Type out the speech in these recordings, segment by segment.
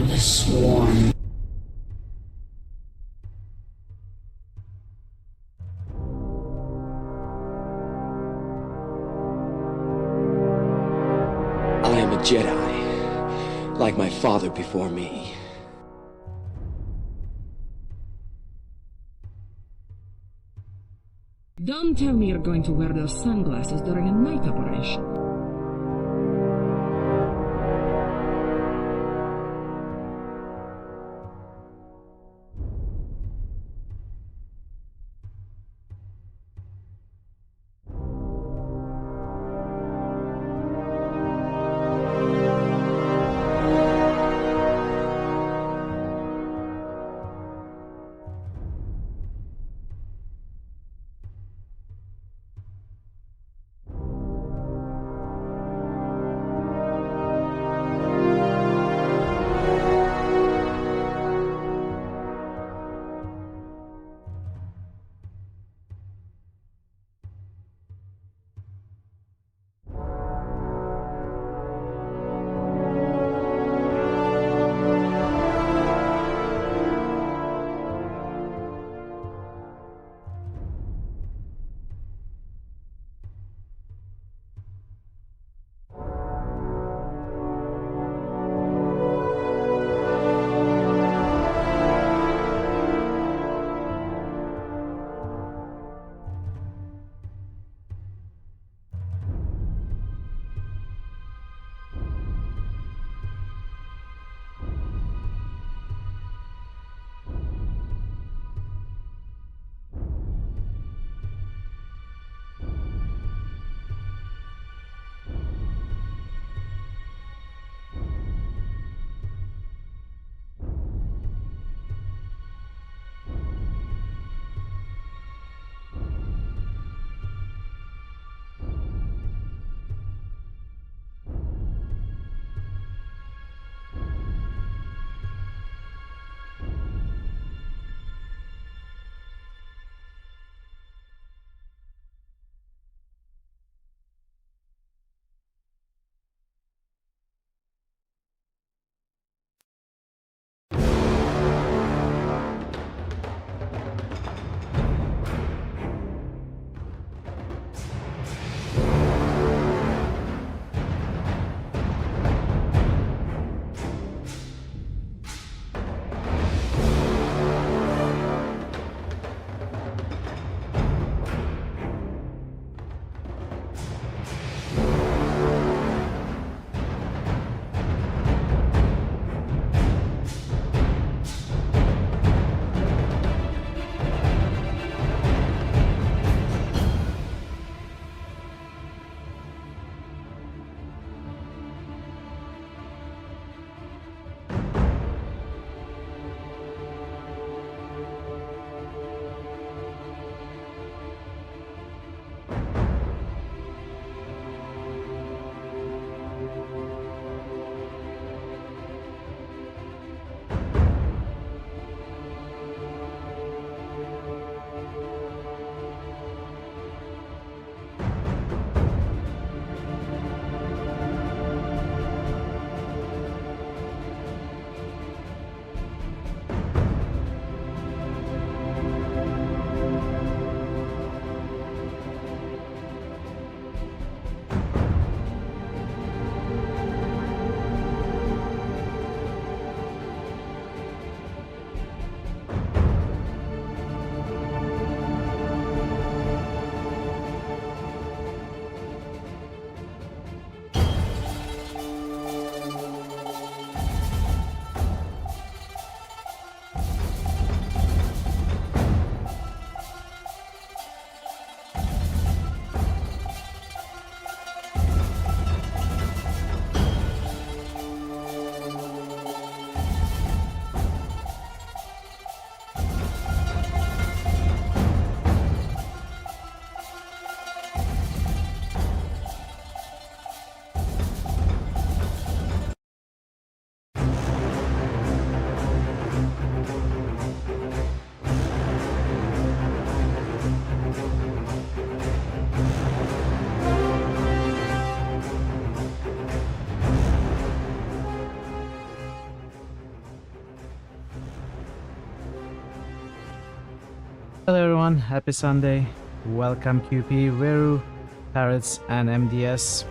the swarm. I am a Jedi, like my father before me. Don't tell me you're going to wear those sunglasses during a night operation. Hello everyone, happy Sunday. Welcome QP, Veru, Parrots, and MDS.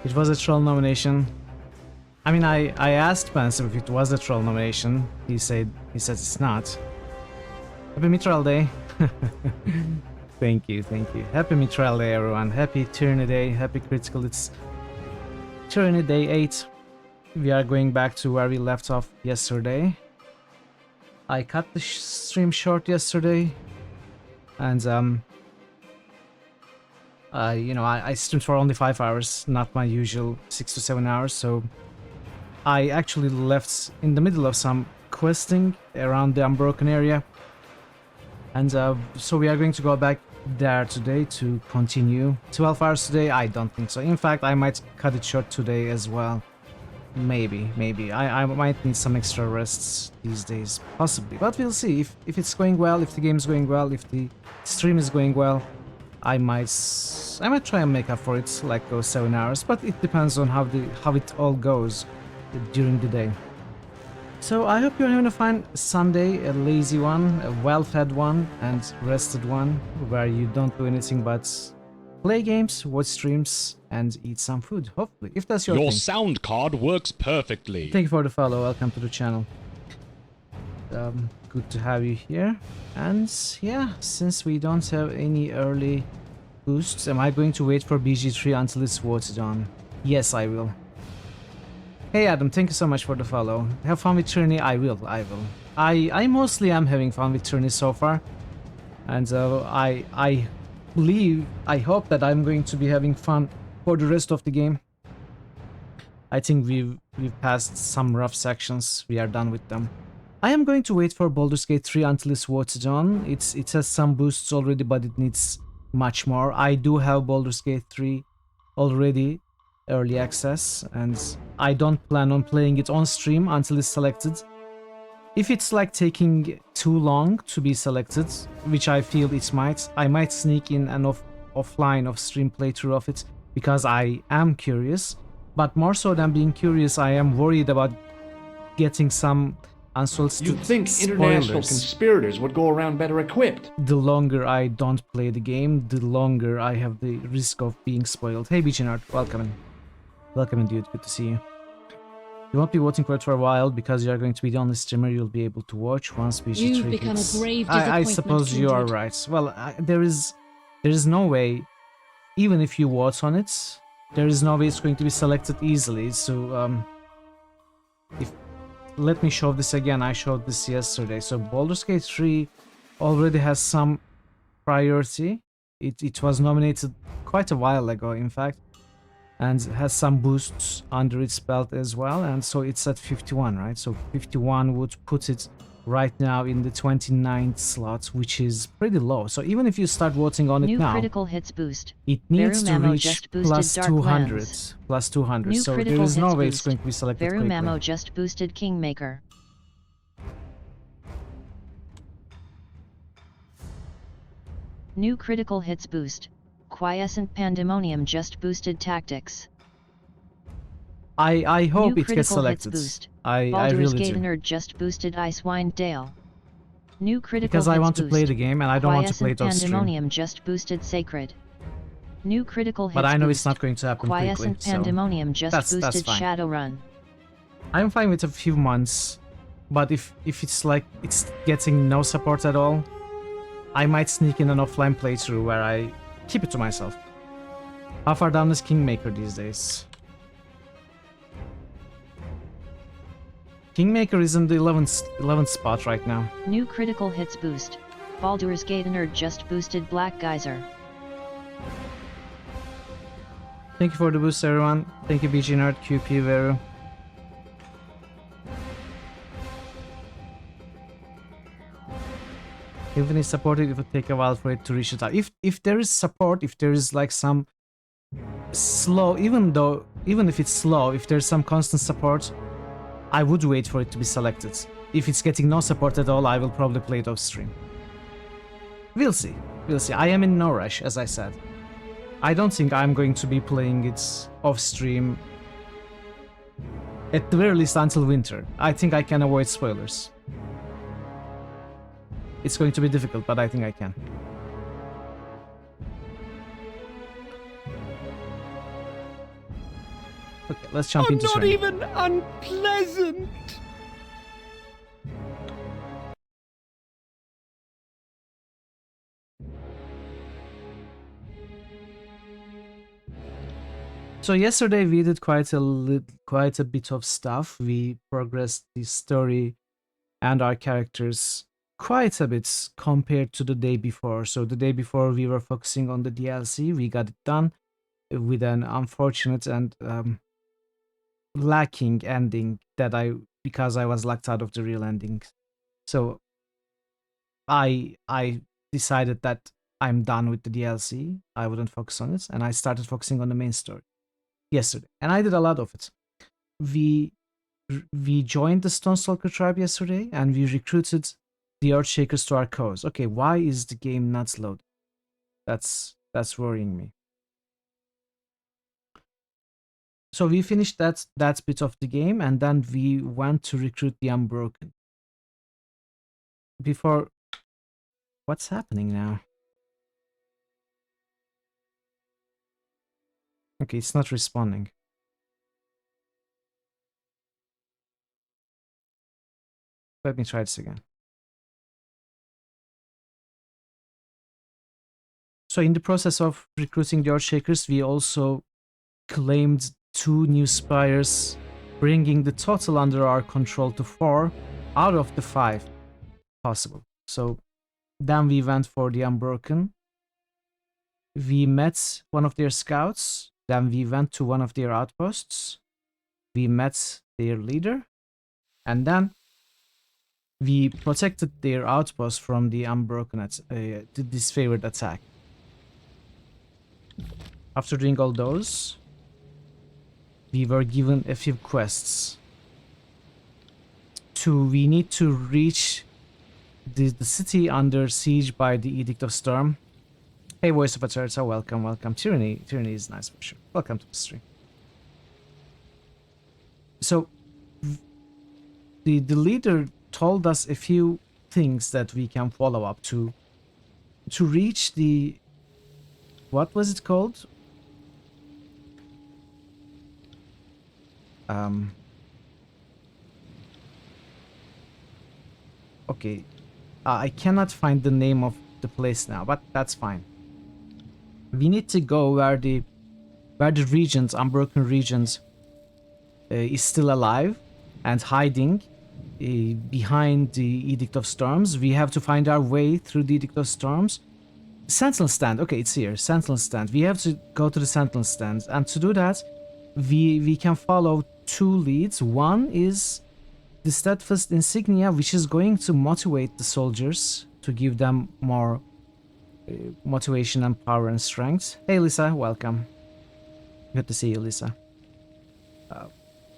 It was a troll nomination. I mean, I asked Panzer if it was a troll nomination. He says it's not. Happy Mitral Day. Thank you. Happy Mitral Day everyone. Happy Tyranny Day, happy Critical. It's Tyranny Day 8. We are going back to where we left off yesterday. I cut the stream short yesterday, and I streamed for only 5 hours, not my usual 6 to 7 hours. So I actually left in the middle of some questing around the Unbroken area, and so we are going to go back there today to continue. 12 hours today? I don't think so. In fact, I might cut it short today as well. Maybe. I might need some extra rests these days, possibly. But we'll see. If it's going well, if the game's going well, if the stream is going well, I might try and make up for it, like go 7 hours. But it depends on how it all goes during the day. So I hope you're having a fine Sunday, a lazy one, a well-fed one, and rested one, where you don't do anything but play games, watch streams, and eat some food, hopefully, if that's your thing. Your sound card works perfectly. Thank you for the follow, welcome to the channel. Good to have you here. And yeah, since we don't have any early boosts, am I going to wait for BG3 until it's voted on? Yes, I will. Hey Adam, thank you so much for the follow. Have fun with Tyranny? I will. I mostly am having fun with Tyranny so far. And I hope that I'm going to be having fun for the rest of the game. I think we've passed some rough sections. We are done with them. I am going to wait for Baldur's Gate 3 until it's voted on. It has some boosts already, but it needs much more. I do have Baldur's Gate 3 already, early access, and I don't plan on playing it on stream until it's selected. If it's like taking too long to be selected, which I feel it might, I might sneak in an offline of stream playthrough of it, because I am curious. But more so than being curious, I am worried about getting some unsolicited You'd think international conspirators would go around better equipped. The longer I don't play the game, the longer I have the risk of being spoiled. Hey BGNard, welcome in. Welcome in, dude, good to see you. You won't be voting for it for a while because you are going to be the only streamer you'll be able to watch once BG3 You've become hits. a grave I disappointment, suppose you are right. Well, there is no way, even if you vote on it, there is no way it's going to be selected easily. So let me show this again. I showed this yesterday. So Baldur's Gate 3 already has some priority. It was nominated quite a while ago, in fact, and has some boosts under its belt as well, and so it's at 51, right? So 51 would put it right now in the 29th slot, which is pretty low. So even if you start voting on it now, critical hits boost. It needs to Veru reach plus 200. Plus 200. New so there is no way it's going to be selected Veru quickly. Mamo just boosted Kingmaker. New critical hits boost. Quiescent Pandemonium just boosted Tactics. I hope New it gets selected. Boost. I Baldur's really Gate do. Nerd just boosted Icewind Dale. New critical Because I hits want to play boost. the game and I don't want to play it off stream. Pandemonium just boosted Sacred. New critical hits But I know boost. it's not going to happen quickly. Quiescent So Pandemonium just that's boosted fine. Shadowrun. I'm fine with a few months, but if it's like it's getting no support at all, I might sneak in an offline playthrough where I keep it to myself. How far down is Kingmaker these days? Kingmaker is in the 11th spot right now. New critical hits boost. Baldur's Gate Nerd just boosted Black Geyser. Thank you for the boost, everyone. Thank you, BG Nerd, QP, Veru. Even if supported, it would take a while for it to reach the top. If there is support, if there is like some slow, even if it's slow, if there's some constant support, I would wait for it to be selected. If it's getting no support at all, I will probably play it off stream. We'll see. We'll see. I am in no rush, as I said. I don't think I'm going to be playing it off stream at the very least until winter. I think I can avoid spoilers. It's going to be difficult, but I think I can. Okay, let's jump into Tyranny. even unpleasant! So yesterday we did quite a bit of stuff. We progressed the story and our characters quite a bit compared to the day before. So the day before we were focusing on the DLC. We got it done with an unfortunate and lacking ending because I was locked out of the real ending. So I decided that I'm done with the DLC. I wouldn't focus on it, and I started focusing on the main story yesterday, and I did a lot of it. We joined the Stonestalker tribe yesterday, and we recruited the Earthshakers to our cause. Okay, why is the game not loading? That's worrying me. So we finished that bit of the game, and then we went to recruit the Unbroken. Before, what's happening now? Okay, it's not responding. Let me try this again. So in the process of recruiting the Earthshakers, we also claimed 2 new spires, bringing the total under our control to 4 out of the 5 possible. So then we went for the Unbroken. We met one of their scouts. Then we went to one of their outposts. We met their leader. And then we protected their outpost from the Unbroken disfavored attack. After doing all those, we were given a few quests. We need to reach the city under siege by the Edict of Storm. Hey, Voice of Aterta, welcome. Tyranny is nice for sure. Welcome to the stream. So, the leader told us a few things that we can follow up to reach the... What was it called? Okay. I cannot find the name of the place now, but that's fine. We need to go where the regions, Unbroken regions, is still alive and hiding behind the Edict of Storms. We have to find our way through the Edict of Storms. Sentinel stand. Okay, it's here. Sentinel stand. We have to go to the Sentinel stand, and to do that, we can follow 2 leads. One is the Steadfast Insignia, which is going to motivate the soldiers to give them more motivation and power and strength. Hey Lisa, welcome. Good to see you, Lisa.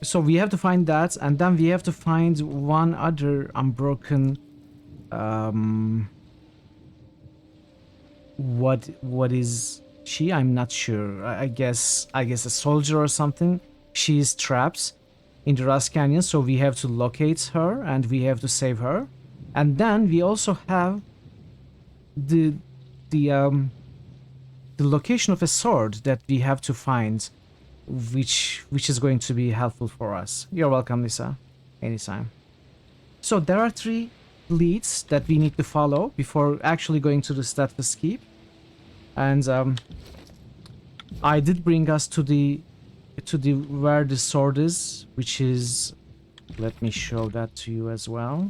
So we have to find that, and then we have to find one other Unbroken. What is she? I'm not sure. I guess a soldier or something. She is trapped in the Rust Canyon, so we have to locate her and we have to save her. And then we also have the location of a sword that we have to find, which is going to be helpful for us. You're welcome, Lisa. Anytime. So there are 3 leads that we need to follow before actually going to the Steadfast Keep. And I did bring us to the where the sword is, which is... Let me show that to you as well.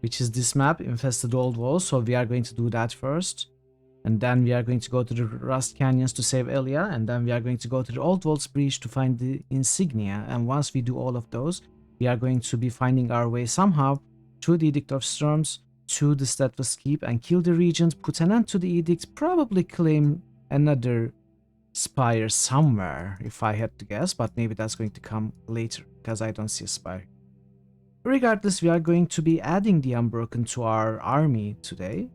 Which is this map, Infested Old Walls. So we are going to do that first. And then we are going to go to the Rust Canyons to save Elia. And then we are going to go to the Old Walls Breach to find the Insignia. And once we do all of those, we are going to be finding our way somehow through the Edict of Storms to the Steadfast Keep and kill the Regent, put an end to the Edict, probably claim another spire somewhere, if I had to guess, but maybe that's going to come later, because I don't see a spire. Regardless, we are going to be adding the Unbroken to our army today,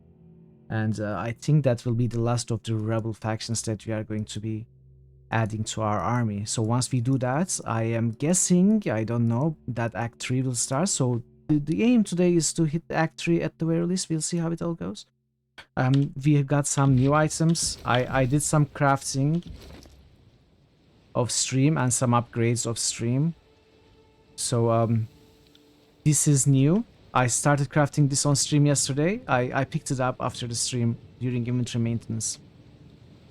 and I think that will be the last of the rebel factions that we are going to be adding to our army. So once we do that, I am guessing, I don't know, that Act 3 will start, so the aim today is to hit Act 3 at the very least. We'll see how it all goes. We have got some new items. I did some crafting of stream and some upgrades of stream. So this is new. I started crafting this on stream yesterday. I picked it up after the stream during inventory maintenance.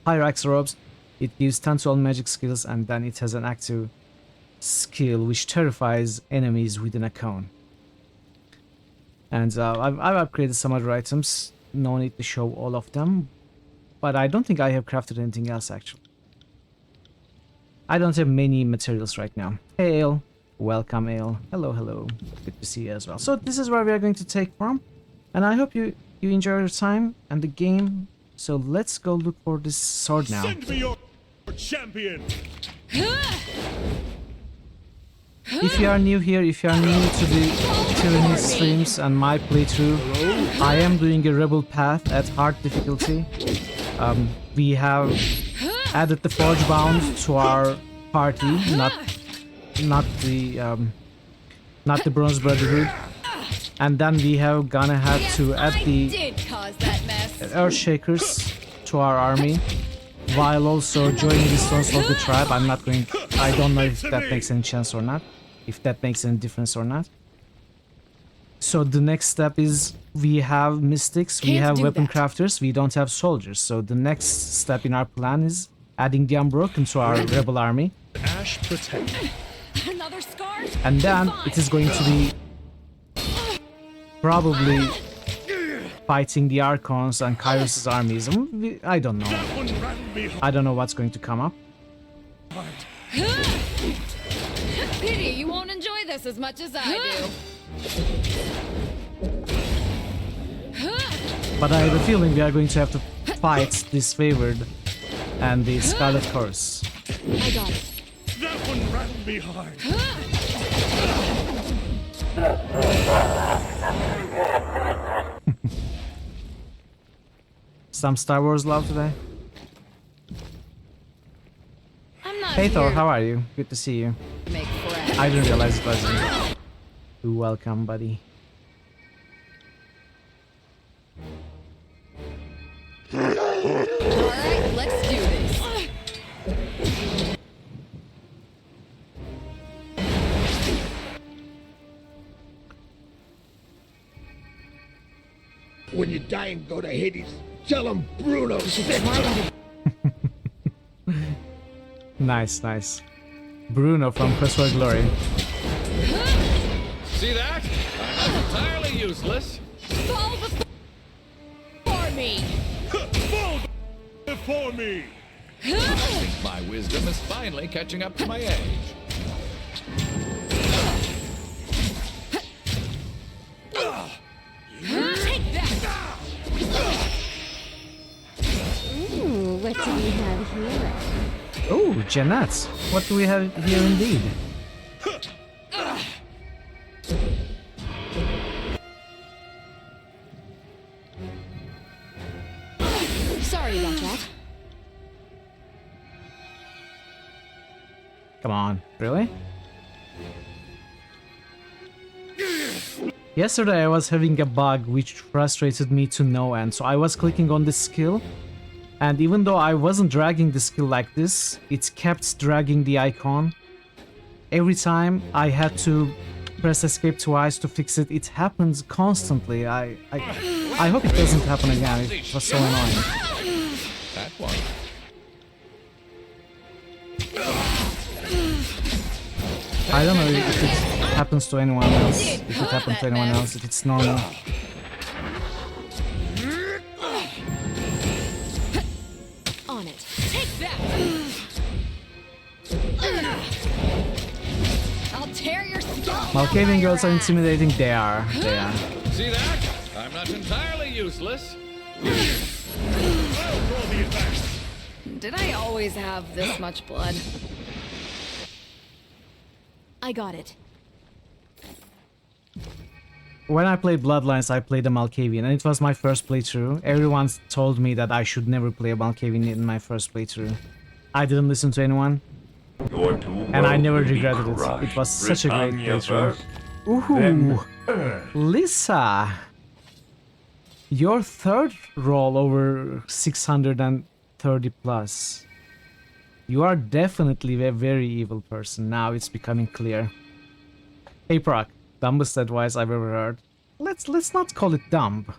Hyrax robes. It gives 10 to all magic skills, and then it has an active skill which terrifies enemies within a cone. And I've upgraded some other items. No need to show all of them, but I don't think I have crafted anything else actually. I don't have many materials right now. Hey Ale, welcome Ale. Hello, hello. Good to see you as well. So this is where we are going to take from, and I hope you enjoy your time and the game. So let's go look for this sword now. Send me your champion. If you are new here, if you are new to the Tyranny streams and my playthrough, I am doing a rebel path at hard difficulty. We have added the Forge Bound to our party, not the Bronze Brotherhood, and then we have gonna have to add the Earthshakers to our army, while also joining the Stoneswalker tribe. I don't know if that makes any chance or not, if that makes any difference or not. So the next step is we have mystics, we have weapon crafters, we don't have soldiers. So the next step in our plan is adding the Unbroken to our rebel army. Ash protect. Another scar? And then it is going to be probably fighting the Archons and Kairos' armies. I don't know. I don't know what's going to come up. Pity you won't enjoy this as much as I do. But I have a feeling we are going to have to fight Disfavored and the Scarlet Chorus. I got it. That one rattled me hard. Some Star Wars love today. I'm not Hey Thor, here how are you? Good to see you. to make friends. I didn't realize it was you. Welcome, buddy. Alright, let's do this. When you die and go to Hades, tell him Bruno sent you. Nice, nice. Bruno from Quest for Glory. See that? I'm not entirely useless. Fall before me. Fall before me. I think my wisdom is finally catching up to my age. Take that. Ooh, what do we have here? Oh, Jeanette. What do we have here indeed? Sorry about that. Come on, really? Yesterday I was having a bug which frustrated me to no end, so I was clicking on this skill, and even though I wasn't dragging the skill like this, it kept dragging the icon. Every time I had to press escape twice to fix it. It happens constantly. I hope it doesn't happen again. It was so annoying. That one. I don't know if it happens to anyone else, if it happened to anyone else, if it's normal. On it. Take that. I'll tear your skull. Malkavian girls are intimidating. They are. They are. See that? I'm not entirely useless. Did I always have this much blood? I got it. When I played Bloodlines, I played a Malkavian, and it was my first playthrough. Everyone told me that I should never play a Malkavian in my first playthrough. I didn't listen to anyone, and I never regretted it. It was such a great playthrough. Ooh, Lisa, your third roll over 630 plus. You are definitely a very evil person. Now it's becoming clear. Hey Proc, dumbest advice I've ever heard. Let's not call it dumb.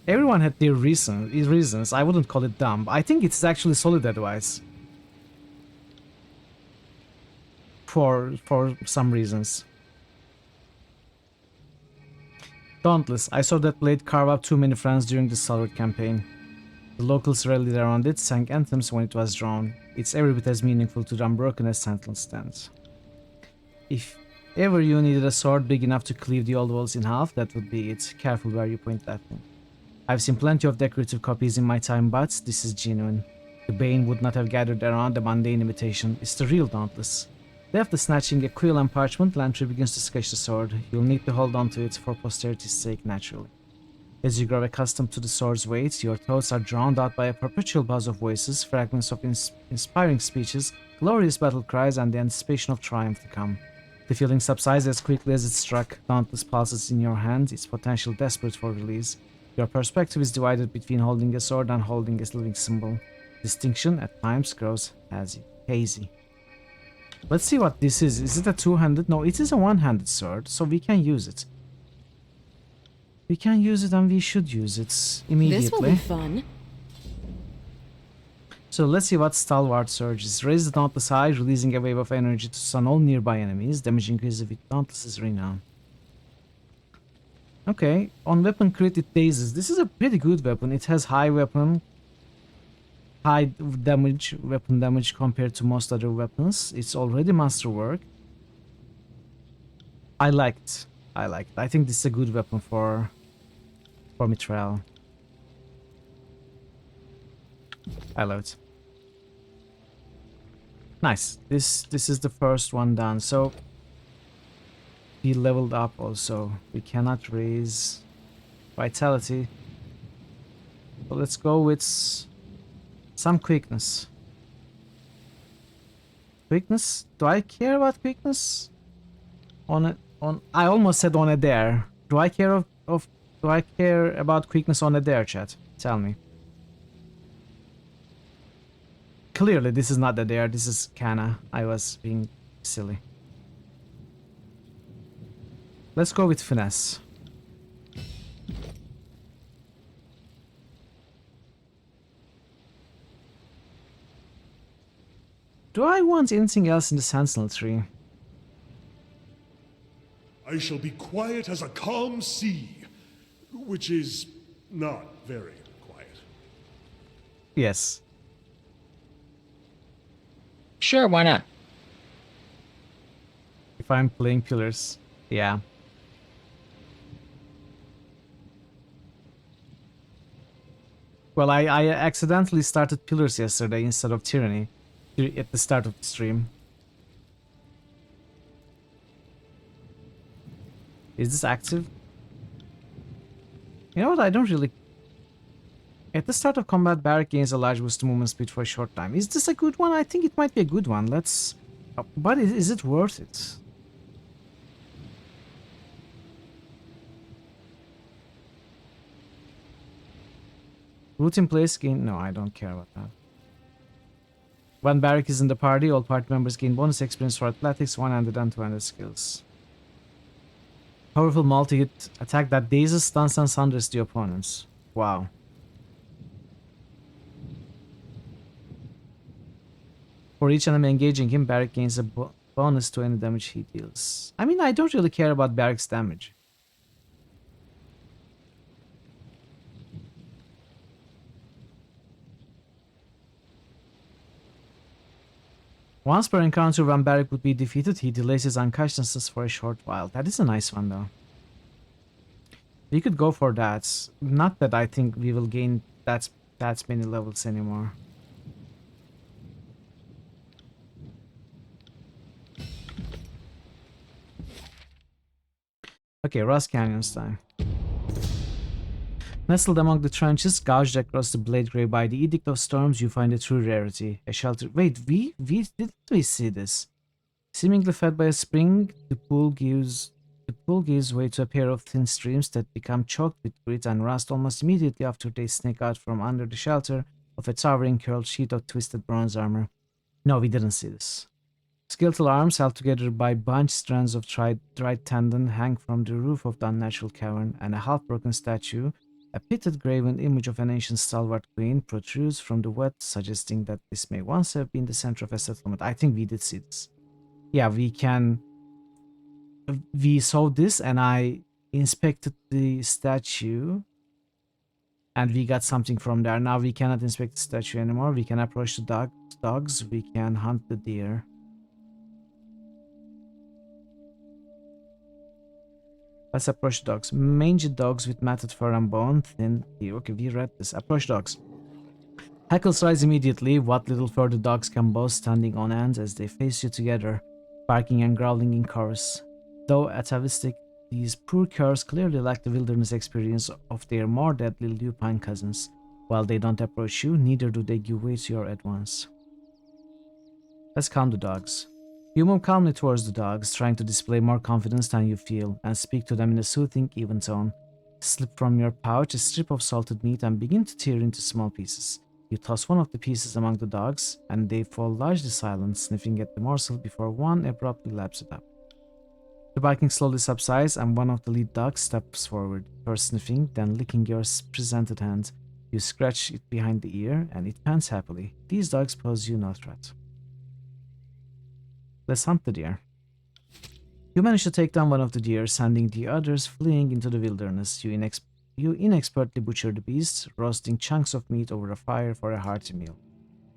Everyone had their reasons. I wouldn't call it dumb. I think it's actually solid advice. For some reasons. Dauntless. I saw that blade carve up too many friends during the Salward campaign. The locals rallied around it, sang anthems when it was drawn. It's every bit as meaningful to the Unbroken as Sentinel stands. If ever you needed a sword big enough to cleave the old walls in half, that would be it. Careful where you point that thing. I've seen plenty of decorative copies in my time, but this is genuine. The Bane would not have gathered around a mundane imitation. It's the real Dauntless. After snatching a quill and parchment, Lantry begins to sketch the sword. You'll need to hold on to it for posterity's sake, naturally. As you grow accustomed to the sword's weight, your thoughts are drowned out by a perpetual buzz of voices, fragments of inspiring speeches, glorious battle cries, and the anticipation of triumph to come. The feeling subsides as quickly as it struck. Dauntless pulses in your hand, its potential desperate for release. Your perspective is divided between holding a sword and holding a living symbol. Distinction at times grows hazy. Let's see what this is. Is it a two-handed? No, it is a one-handed sword, so we can use it. We can use it and we should use it immediately. This will be fun. So let's see what Stalwart Surge is. Raise the Dauntless high, releasing a wave of energy to stun all nearby enemies. Damage increases with Dauntless's renown. Okay, on weapon crit it dazes. This is a pretty good weapon. It has high weapon damage compared to most other weapons. It's already masterwork. I liked. I think this is a good weapon for Mithril. I love it. Nice. This is the first one done. So he leveled up also. We cannot raise vitality. So let's go with some quickness. Quickness? Do I care about quickness? I almost said on a dare. Do I care do I care about quickness on a dare, chat? Tell me. Clearly this is not the dare, this is Kana. I was being silly. Let's go with finesse. Do I want anything else in the Sentinel tree? I shall be quiet as a calm sea, which is not very quiet. Yes. Sure, why not? If I'm playing pillars, yeah. Well, I accidentally started pillars yesterday instead of Tyranny at the start of the stream. Is this active? You know what, I don't really... At the start of combat, Barrack gains a large boost to movement speed for a short time. Is this a good one? I think it might be a good one. Let's... But is it worth it? Root in place gain... No, I don't care about that. When Barrack is in the party, all party members gain bonus experience for athletics, one-handed and two-handed skills. Powerful multi-hit attack that dazes, stuns, and sunders the opponents. Wow. For each enemy engaging him, Barrack gains a bonus to any damage he deals. I mean, I don't really care about Barrack's damage. Once per encounter when Barrack would be defeated, he delays his unconsciousness for a short while. That is a nice one though. We could go for that. Not that I think we will gain that many levels anymore. Okay, Rust Canyon's time. Nestled among the trenches, gouged across the Blade Grave by the Edict of Storms, you find a true rarity. A shelter... Wait, did we see this? Seemingly fed by a spring, the pool pool gives way to a pair of thin streams that become choked with grit and rust almost immediately after they sneak out from under the shelter of a towering curled sheet of twisted bronze armor. No, we didn't see this. Skeletal arms held together by bunched strands of dried tendon hang from the roof of the unnatural cavern, and a half-broken statue, a pitted graven image of an ancient stalwart queen, protrudes from the wet, suggesting that this may once have been the center of a settlement. I think we did see this. Yeah, we saw this, and I inspected the statue, and we got something from there. Now we cannot inspect the statue anymore. We can approach the dogs. We can hunt the deer. Let's approach dogs. Mangy dogs with matted fur and bone, thin. Okay, we read this. Approach dogs. Hackles rise immediately. What little fur the dogs can boast, standing on end as they face you together, barking and growling in chorus. Though atavistic, these poor curs clearly lack the wilderness experience of their more deadly lupine cousins. While they don't approach you, neither do they give way to your advance. Let's calm the dogs. You move calmly towards the dogs, trying to display more confidence than you feel, and speak to them in a soothing, even tone. Slip from your pouch a strip of salted meat and begin to tear into small pieces. You toss one of the pieces among the dogs, and they fall largely silent, sniffing at the morsel before one abruptly laps it up. The barking slowly subsides, and one of the lead dogs steps forward, first sniffing, then licking your presented hand. You scratch it behind the ear, and it pants happily. These dogs pose you no threat. Let's hunt the deer. You manage to take down one of the deer, sending the others fleeing into the wilderness. You inexpertly butcher the beast, roasting chunks of meat over a fire for a hearty meal.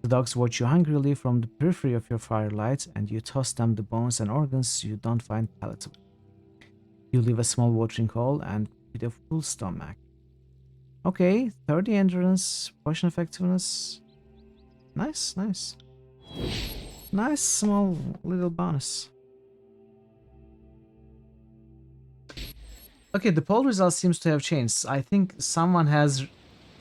The dogs watch you hungrily from the periphery of your firelight, and you toss them the bones and organs you don't find palatable. You leave a small watering hole and with a full stomach. Okay, 30 endurance, potion effectiveness. Nice, nice. Nice small little bonus. Okay, the poll result seems to have changed. I think someone has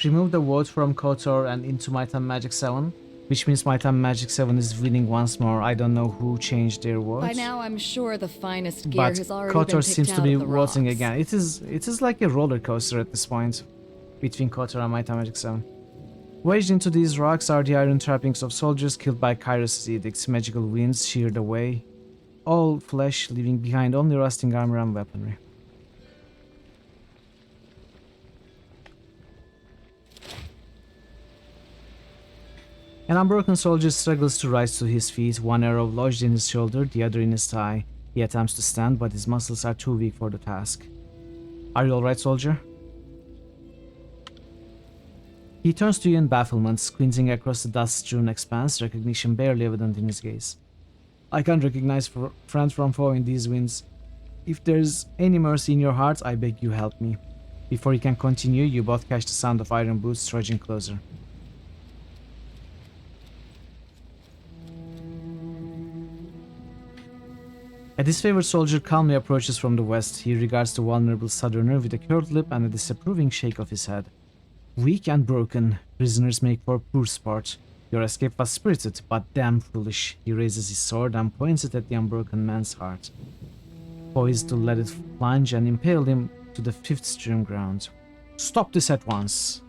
removed the vote from KOTOR and into Might and Magic 7, which means Might and Magic 7 is winning once more. I don't know who changed their votes. By now, I'm sure the finest gear But has already KOTOR been picked seems to out be of the voting rocks. again. It is like a roller coaster at this point between KOTOR and Might and Magic 7. Wedged into these rocks are the iron trappings of soldiers killed by Kairos' edicts. Magical winds sheared away all flesh, leaving behind only rusting armor and weaponry. An unbroken soldier struggles to rise to his feet, one arrow lodged in his shoulder, the other in his thigh. He attempts to stand, but his muscles are too weak for the task. Are you alright, soldier? He turns to you in bafflement, squinting across the dust-strewn expanse, recognition barely evident in his gaze. I can't recognize friend from foe in these winds. If there's any mercy in your heart, I beg you help me. Before he can continue, you both catch the sound of iron boots trudging closer. A disfavored soldier calmly approaches from the west. He regards the vulnerable southerner with a curled lip and a disapproving shake of his head. Weak and broken, prisoners make for poor sport. Your escape was spirited, but damn foolish. He raises his sword and points it at the unbroken man's heart, poised to let it plunge and impale him to the fifth stream ground. Stop this at once.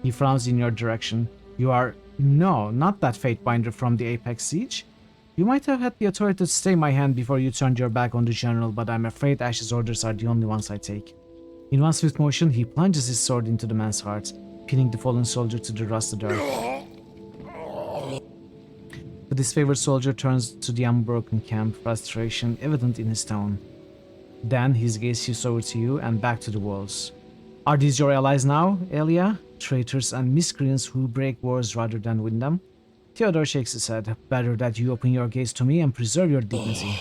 He frowns in your direction. You are... No, not that Fatebinder from the Apex Siege. You might have had the authority to stay my hand before you turned your back on the general, but I'm afraid Ash's orders are the only ones I take. In one swift motion, he plunges his sword into the man's heart, pinning the fallen soldier to the rusted earth. The disfavored soldier turns to the unbroken camp, frustration evident in his tone. Then his gaze shifts over to you and back to the walls. Are these your allies now, Elia? Traitors and miscreants who break wars rather than win them? Theodore shakes his head. Better that you open your gaze to me and preserve your dignity.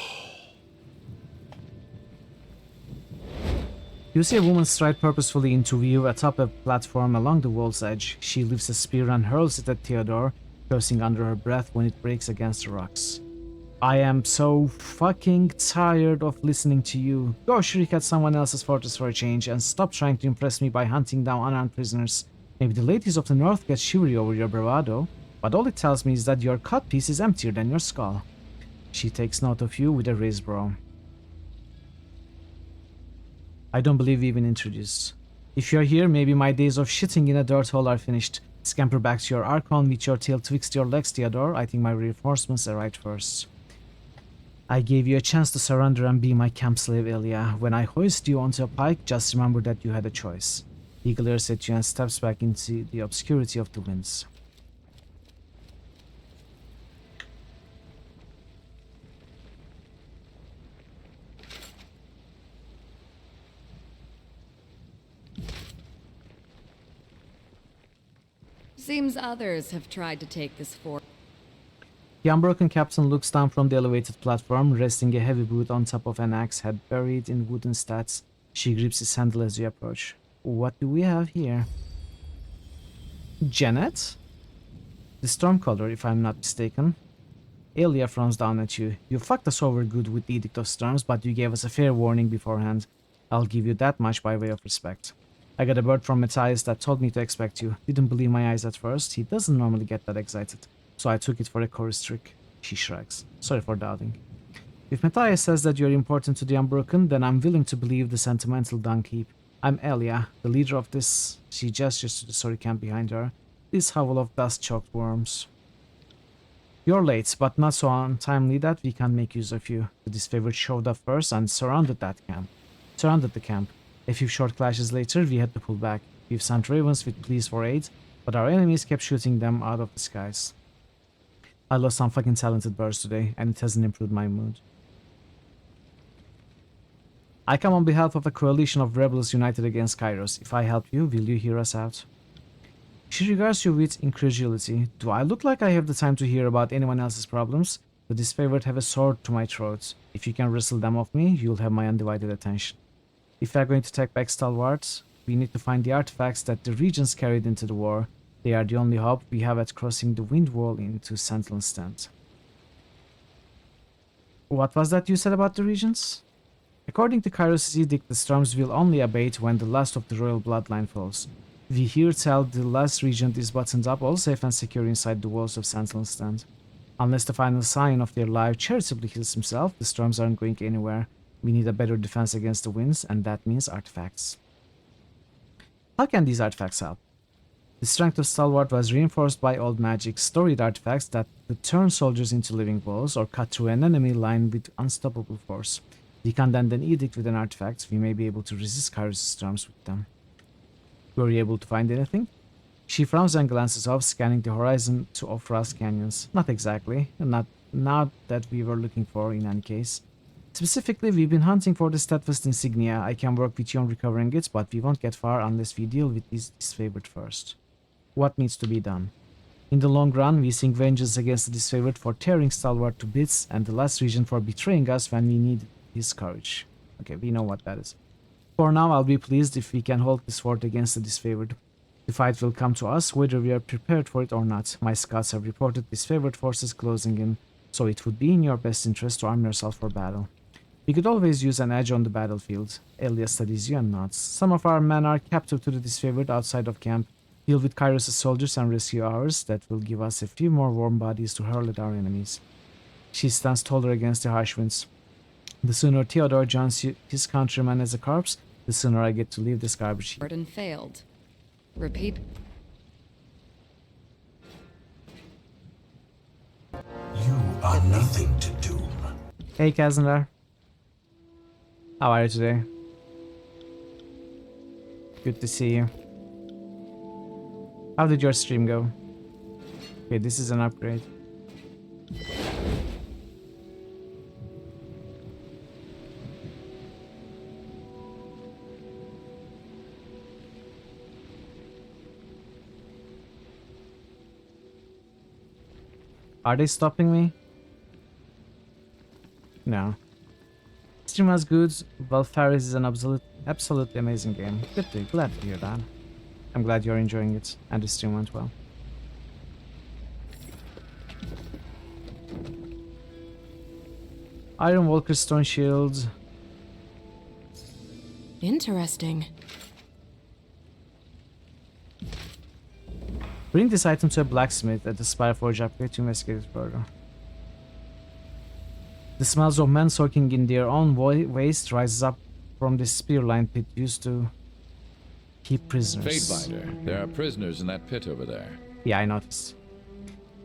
You see a woman stride purposefully into view atop a platform along the wall's edge. She lifts a spear and hurls it at Theodore, cursing under her breath when it breaks against the rocks. I am so fucking tired of listening to you. Go shriek at someone else's fortress for a change and stop trying to impress me by hunting down unarmed prisoners. Maybe the ladies of the north get shivery over your bravado, but all it tells me is that your codpiece is emptier than your skull. She takes note of you with a raised brow. I don't believe we even introduced. If you're here, maybe my days of shitting in a dirt hole are finished. Scamper back to your Archon with your tail twixt your legs, Theodore. I think my reinforcements arrived first. I gave you a chance to surrender and be my camp slave, Elia. When I hoist you onto a pike, just remember that you had a choice. He glares at you and steps back into the obscurity of the winds. Seems others have tried to take this fort. The unbroken captain looks down from the elevated platform, resting a heavy boot on top of an axe head buried in wooden stats. She grips his handle as you approach. What do we have here? Janet? The Stormcaller, if I'm not mistaken. Elia frowns down at you. You fucked us over good with the Edict of Storms, but you gave us a fair warning beforehand. I'll give you that much by way of respect. I got a bird from Matthias that told me to expect you. Didn't believe my eyes at first. He doesn't normally get that excited. So I took it for a chorus trick. She shrugs. Sorry for doubting. If Matthias says that you're important to the Unbroken, then I'm willing to believe the sentimental dung heap. I'm Elia, the leader of this... She gestures to the sorry camp behind her. This hovel of dust-choked worms. You're late, but not so untimely that we can't make use of you. The disfavored showed up first and surrounded the camp. A few short clashes later, we had to pull back. We've sent ravens with pleas for aid, but our enemies kept shooting them out of the skies. I lost some fucking talented birds today, and it hasn't improved my mood. I come on behalf of a coalition of rebels united against Kairos. If I help you, will you hear us out? She regards you with incredulity. Do I look like I have the time to hear about anyone else's problems? The disfavored have a sword to my throat. If you can wrestle them off me, you'll have my undivided attention. If we are going to take back Stalwart, we need to find the artifacts that the Regents carried into the war. They are the only hope we have at crossing the wind wall into Sentinel's tent. What was that you said about the Regents? According to Kairos' edict, the storms will only abate when the last of the royal bloodline falls. We hear tell the last regent is buttoned up, all safe and secure inside the walls of Sentinel's tent. Unless the final sign of their life charitably heals himself, the storms aren't going anywhere. We need a better defense against the winds, and that means artifacts. How can these artifacts help? The strength of Stalwart was reinforced by old magic, storied artifacts that could turn soldiers into living walls or cut through an enemy line with unstoppable force. We can then edict with an artifact, we may be able to resist Kairos' storms with them. Were you able to find anything? She frowns and glances off, scanning the horizon to off-Frost canyons. Not exactly, not that we were looking for in any case. Specifically, we've been hunting for the Steadfast insignia. I can work with you on recovering it, but we won't get far unless we deal with this disfavored first. What needs to be done? In the long run, we seek vengeance against the disfavored for tearing Stalwart to bits, and the last regent for betraying us when we need his courage. Okay, we know what that is. For now, I'll be pleased if we can hold this fort against the disfavored. The fight will come to us, whether we are prepared for it or not. My scouts have reported disfavored forces closing in, so it would be in your best interest to arm yourself for battle. We could always use an edge on the battlefield. Elia studies you and nods. Some of our men are captive to the disfavored outside of camp. Deal with Kairos' soldiers and rescue ours. That will give us a few more warm bodies to hurl at our enemies. She stands taller against the harsh winds. The sooner Theodore joins his countrymen as a corpse, the sooner I get to leave this garbage heap. And failed. Repeat. You are nothing to doom. Hey, Kazandar. How are you today? Good to see you. How did your stream go? Okay, this is an upgrade. Are they stopping me? No. Stream was good. Valfaris is an absolutely amazing game. Glad to hear that. I'm glad you're enjoying it, and the stream went well. Iron Walker Stone Shield. Interesting. Bring this item to a blacksmith at the Spireforge upgrade to investigate it further. The smells of men soaking in their own waste rises up from the spear line pit used to keep prisoners. Fatebinder, there are prisoners in that pit over there. Yeah, I noticed.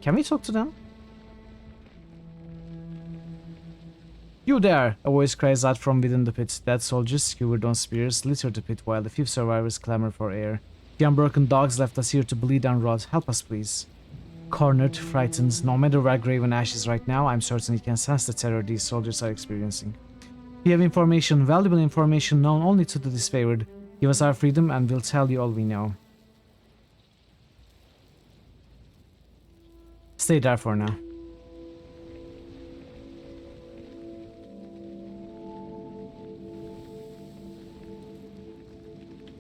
Can we talk to them? You there! A voice cries out from within the pit. Dead soldiers, skewered on spears, litter the pit while the few survivors clamor for air. The unbroken dogs left us here to bleed and rot. Help us, please. Cornered, frightened, no matter where Graven Ash is right now, I'm certain he can sense the terror these soldiers are experiencing. We have information, valuable information known only to the disfavored. Give us our freedom and we'll tell you all we know. Stay there for now.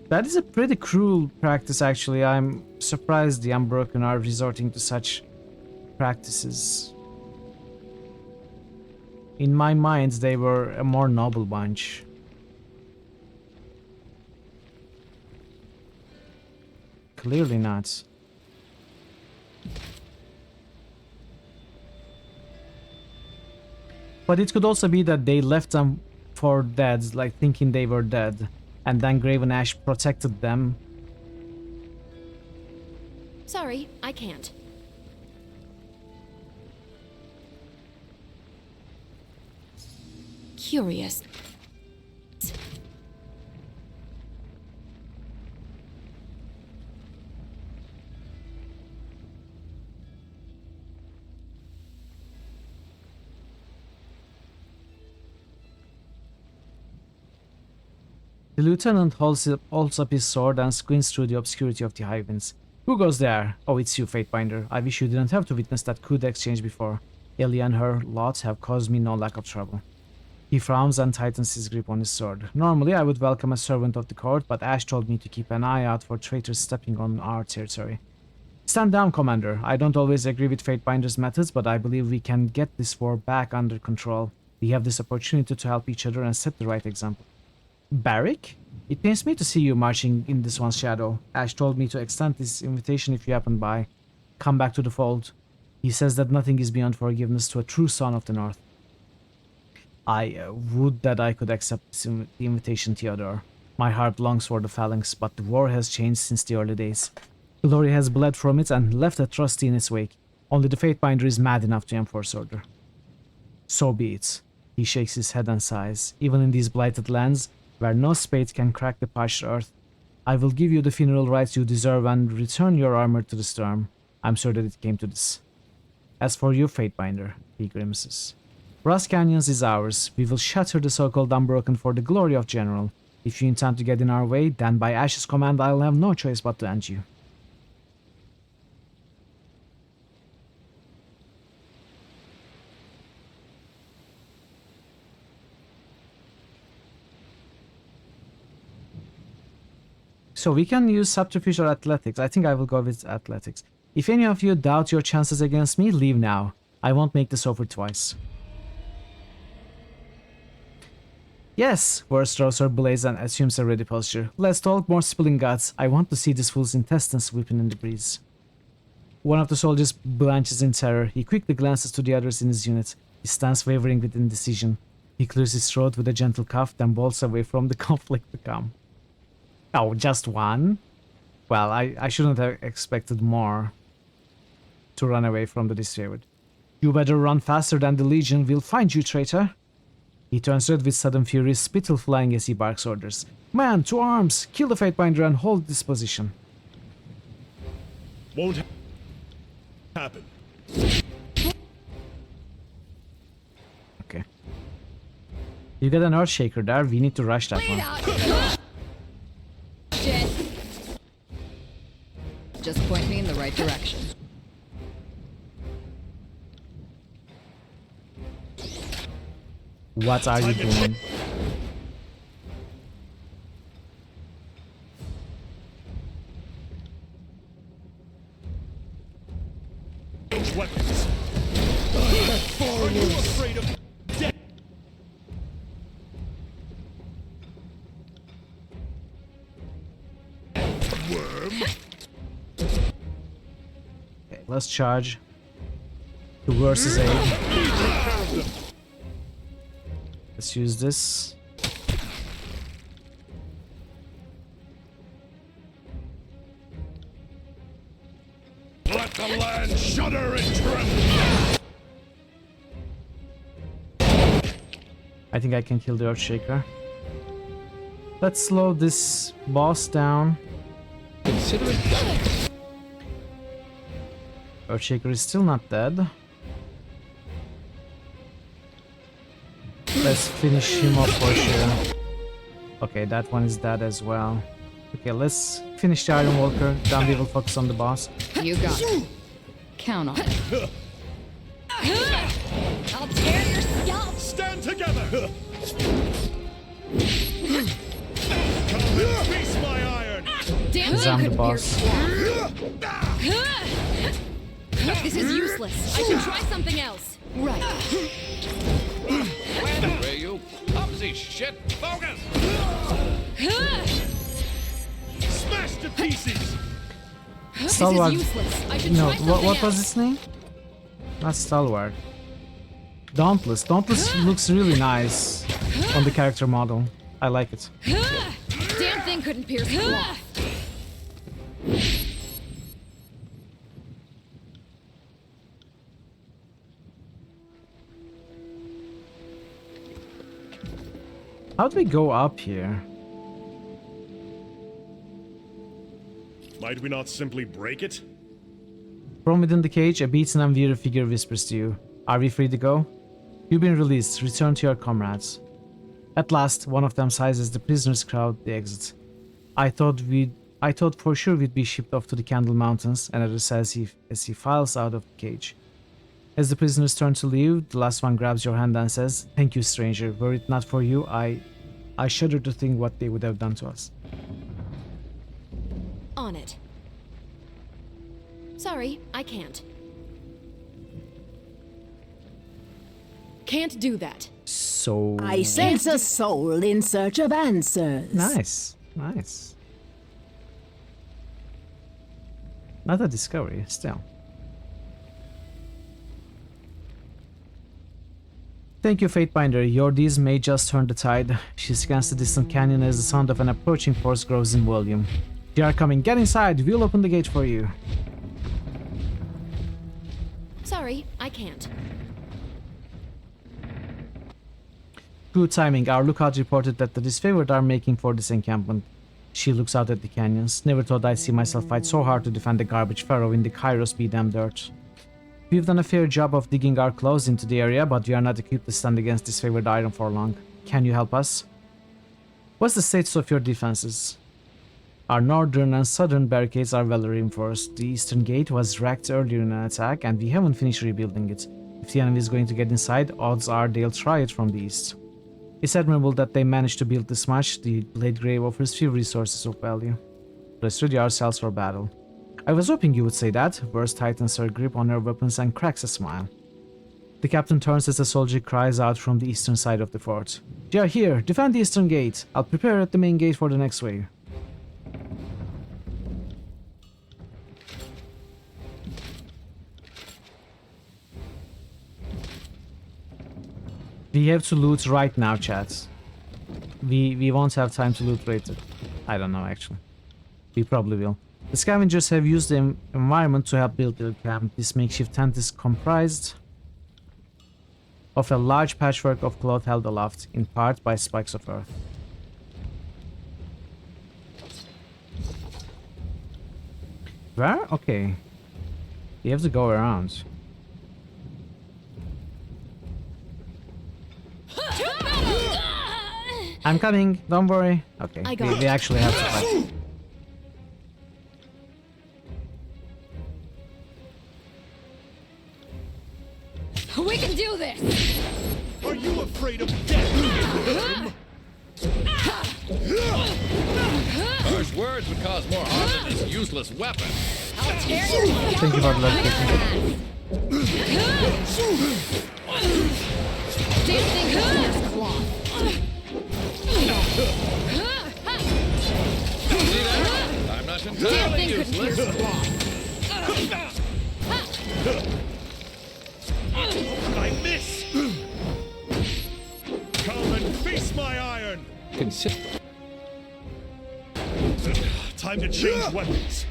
That is a pretty cruel practice, actually. I'm surprised the Unbroken are resorting to such practices. In my mind, they were a more noble bunch. Clearly not. But it could also be that they left them for dead, like thinking they were dead. And then Graven Ash protected them. Sorry, I can't. Curious. The lieutenant holds up his sword and squints through the obscurity of the high winds. Who goes there? Oh, it's you, Fatebinder. I wish you didn't have to witness that coup exchange before. Ellie and her lot have caused me no lack of trouble. He frowns and tightens his grip on his sword. Normally, I would welcome a servant of the court, but Ash told me to keep an eye out for traitors stepping on our territory. Stand down, Commander. I don't always agree with Fatebinder's methods, but I believe we can get this war back under control. We have this opportunity to help each other and set the right example. Barrick? It pains me to see you marching in this one's shadow. Ash told me to extend this invitation if you happen by. Come back to the fold. He says that nothing is beyond forgiveness to a true son of the North. I would that I could accept this the invitation, Theodore. My heart longs for the phalanx, but the war has changed since the early days. Glory has bled from it and left a trustee in its wake. Only the Fatebinder is mad enough to enforce order. So be it. He shakes his head and sighs. Even in these blighted lands, where no spade can crack the parched earth, I will give you the funeral rites you deserve and return your armor to the storm. I'm sure that it came to this. As for you, Fatebinder, he grimaces. Brass Canyons is ours. We will shatter the so-called Unbroken for the glory of General. If you intend to get in our way, then by Ash's command I'll have no choice but to end you. So we can use subterfuge or athletics. I think I will go with athletics. If any of you doubt your chances against me, leave now. I won't make this offer twice. Yes, Wurstrouser blazes and assumes a ready posture. Let's talk more spilling guts. I want to see this fool's intestines whipping in the breeze. One of the soldiers blanches in terror. He quickly glances to the others in his unit. He stands wavering with indecision. He clears his throat with a gentle cough, then bolts away from the conflict to come. Oh, just one? Well, I shouldn't have expected more to run away from the disfavored. You better run faster than the Legion will find you, traitor. He turns red with sudden fury, spittle flying as he barks orders. Man, to arms! Kill the Fatebinder and hold this position. Won't happen. Okay. You got an Earthshaker there, we need to rush that one. Just point me in the right direction. What are you doing? Weapons. Are you afraid of death? Worm. Okay, let's charge. The worst is aid. Let's use this. Let the land shudder and tremble! I think I can kill the Earthshaker. Let's slow this boss down. Consider it done. Earthshaker is still not dead. Let's finish him off for sure. Okay, that one is dead as well. Okay, let's finish the Iron Walker, then we will focus on the boss. You got it. Count on it. I'll tear your scalp. Stand together! Come and face my iron! Damn Because thing I'm the couldn't boss. pierce. This is useless. I should try something else. Right. Where you clumsy shit. Focus! Smash to pieces! Stalwart. This is useless. I should No, try something what was else. its name? Not Stalwart. Dauntless. Dauntless looks really nice on the character model. I like it. Damn thing couldn't pierce cloth. How do we go up here? Might we not simply break it? From within the cage, a beaten and weary figure whispers to you. Are we free to go? You've been released. Return to your comrades. At last, one of them sighs as the prisoners crowd the exit. I thought for sure we'd be shipped off to the Candle Mountains, another says as he files out of the cage. As the prisoners turn to leave, the last one grabs your hand and says, "Thank you, stranger. Were it not for you, I shudder to think what they would have done to us." On it. Sorry, I can't. Can't do that. So I sense a soul in search of answers. nice, nice. Not a discovery, still. Thank you, Fatebinder. Your deeds may just turn the tide. She scans the distant canyon as the sound of an approaching force grows in volume. They are coming. Get inside. We'll open the gate for you. Sorry, I can't. Good timing. Our lookout reported that the disfavored are making for this encampment. She looks out at the canyons. Never thought I'd see myself fight so hard to defend the garbage pharaoh in the Kairos be damn dirt. We've done a fair job of digging our claws into the area, but we are not equipped to stand against disfavored iron for long. Can you help us? What's the status of your defenses? Our northern and southern barricades are well reinforced. The eastern gate was wrecked earlier in an attack, and we haven't finished rebuilding it. If the enemy is going to get inside, odds are they'll try it from the east. It's admirable that they managed to build this much. The Blade Grave offers few resources of value. Let's ready ourselves for battle. I was hoping you would say that. Burst tightens her grip on her weapons and cracks a smile. The captain turns as a soldier cries out from the eastern side of the fort. They are here! Defend the eastern gate! I'll prepare at the main gate for the next wave. We have to loot right now, chat. We won't have time to loot later. I don't know, actually. We probably will. The scavengers have used the environment to help build their camp. This makeshift tent is comprised of a large patchwork of cloth held aloft, in part by spikes of earth. Where? Okay. You have to go around. I'm coming, don't worry. Okay, we actually have to fight. We can do this! Are you afraid of death? Harsh words would cause more harm than this useless weapon. I'll tear your scalp. Thank you for the notification. Damn thing couldn't pierce cloth. See that? I'm not Damn entirely thing couldn't useless. pierce cloth. I miss! Come and face my iron! Consider. Time to change weapons.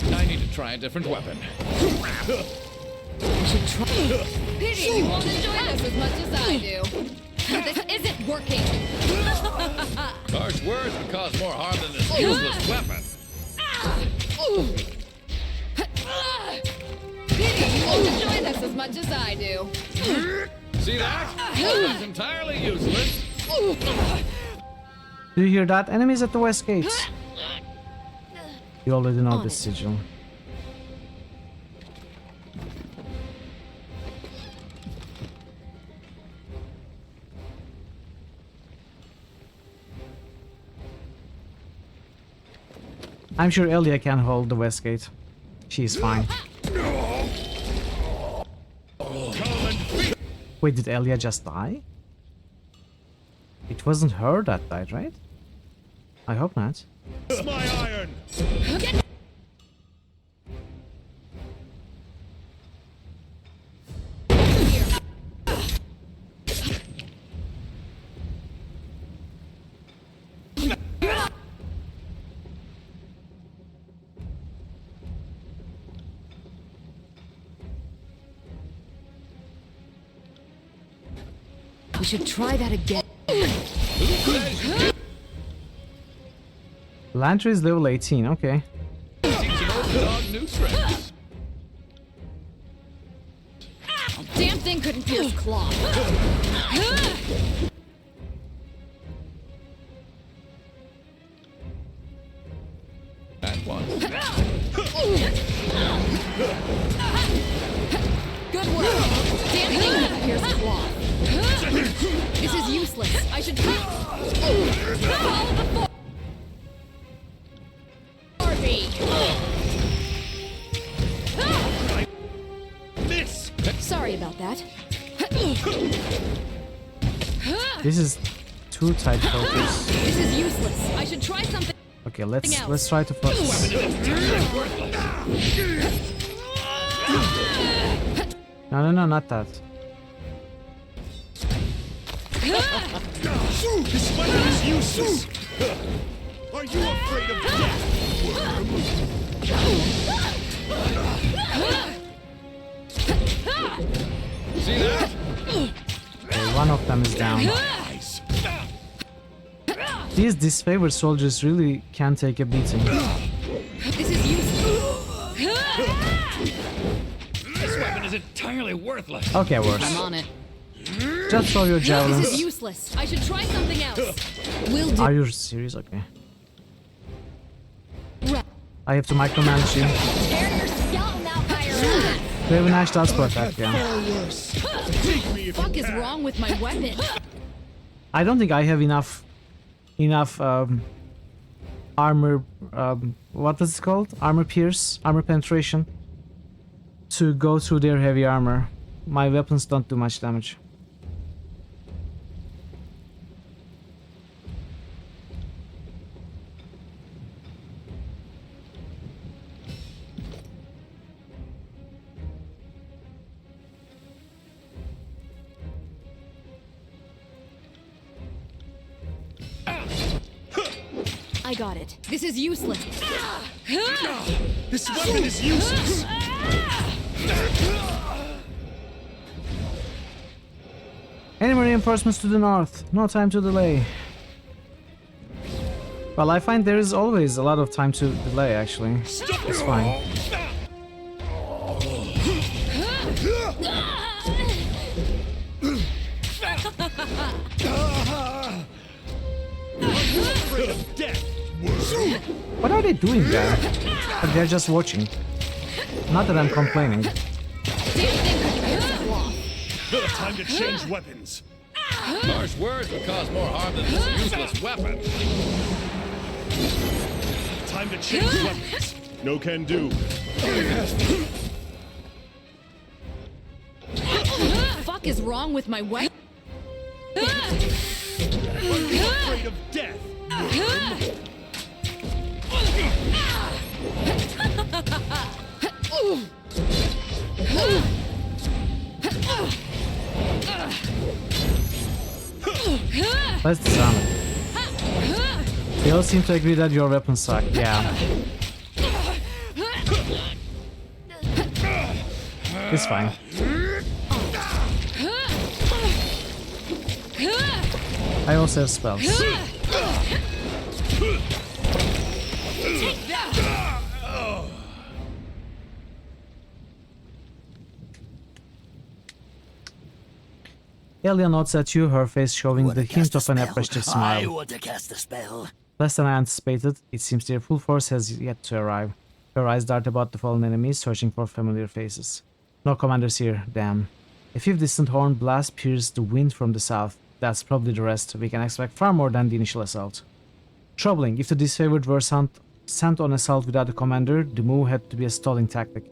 I need to try a different weapon. I should try. Pity you won't enjoy this as much as I do. This isn't working. Harsh words would cause more harm than this useless weapon. Pity you won't enjoy this as much as I do. See that? That's entirely useless. Do you hear that? Enemies at the west gate. You already know this sigil. I'm sure Elia can hold the west gate. She's fine. Wait, did Elia just die? It wasn't her that died, right? I hope not. It's my iron. We should try that again. Lantry is level 18, okay. Teach an old dog new tricks. Damn thing couldn't pierce cloth. At once. Good work. Damn thing couldn't pierce cloth. This is useless. I should follow before me. Miss. Sorry about that. This is too tight focus. This is useless. I should try something. Okay, let's try to focus. No, not that. This weapon is useless. Are you afraid of death? See that? Okay, one of them is down. These disfavored soldiers really can take a beating. This is useless. This weapon is entirely worthless. Okay, worse. I'm on it. Just throw your This is javelins. useless. I should try something else. Will do. Are you serious? Okay. I have to micromanage you. Tear your skeleton out by your ass. Raven Ash does protect, yeah. Fuck is wrong with my weapon? I don't think I have enough armor, what was it called? Armor pierce, armor penetration to go through their heavy armor. My weapons don't do much damage. I got it. This is useless. This weapon is useless. Enemy reinforcements to the north. No time to delay. Well, I find there is always a lot of time to delay, actually. It's fine. What are they doing there? But they're just watching. Not that I'm complaining. Time to change weapons. Harsh words would cause more harm than this useless weapon. Time to change weapons. No can do. Fuck is wrong with my weapon? Are you afraid of death? Let's disarm it. They all seem to agree that your weapons suck. Yeah. It's fine. I also have spells. Elia nods at you, her face showing the hint of an appreciative smile. I want to cast a spell. Less than I anticipated, it seems their full force has yet to arrive. Her eyes dart about the fallen enemies, searching for familiar faces. No commanders here, damn. A fifth distant horn blast pierced the wind from the south. That's probably the rest. We can expect far more than the initial assault. Troubling, if the disfavored were sent on assault without a commander, the move had to be a stalling tactic.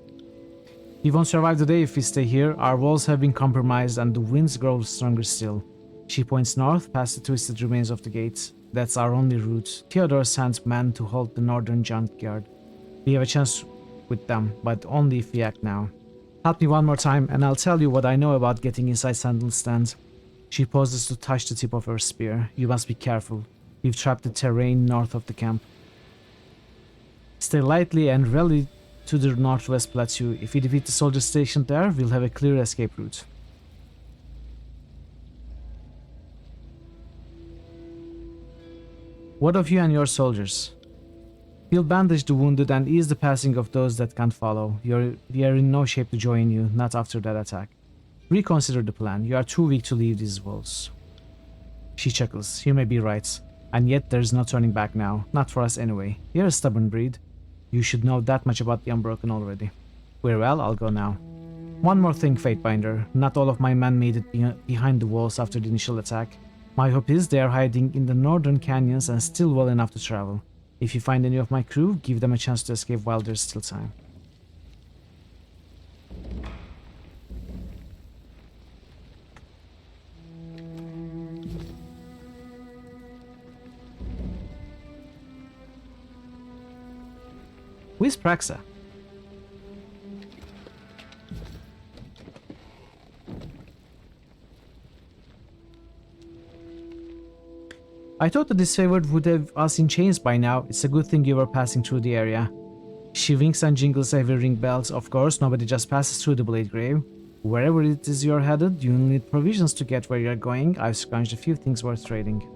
We won't survive the day if we stay here. Our walls have been compromised and the winds grow stronger still. She points north, past the twisted remains of the gates. That's our only route. Theodore sends men to hold the northern junkyard. We have a chance with them, but only if we act now. Help me one more time, and I'll tell you what I know about getting inside Sandal's stand. She pauses to touch the tip of her spear. You must be careful. We've trapped the terrain north of the camp. Stay lightly and rally to the northwest plateau. If we defeat the soldiers stationed there, we'll have a clear escape route. What of you and your soldiers? We'll bandage the wounded and ease the passing of those that can't follow. We are in no shape to join you, not after that attack. Reconsider the plan. You are too weak to leave these walls. She chuckles. You may be right. And yet there's no turning back now. Not for us anyway. You're a stubborn breed. You should know that much about the Unbroken already. Very well, I'll go now. One more thing, Fatebinder. Not all of my men made it behind the walls after the initial attack. My hope is they are hiding in the northern canyons and still well enough to travel. If you find any of my crew, give them a chance to escape while there's still time. Who is Praxa? I thought the disfavored would have us in chains by now. It's a good thing you were passing through the area. She winks and jingles every ring bells. Of course, nobody just passes through the Blade Grave. Wherever it is you're headed, you'll need provisions to get where you're going. I've scrounged a few things worth trading.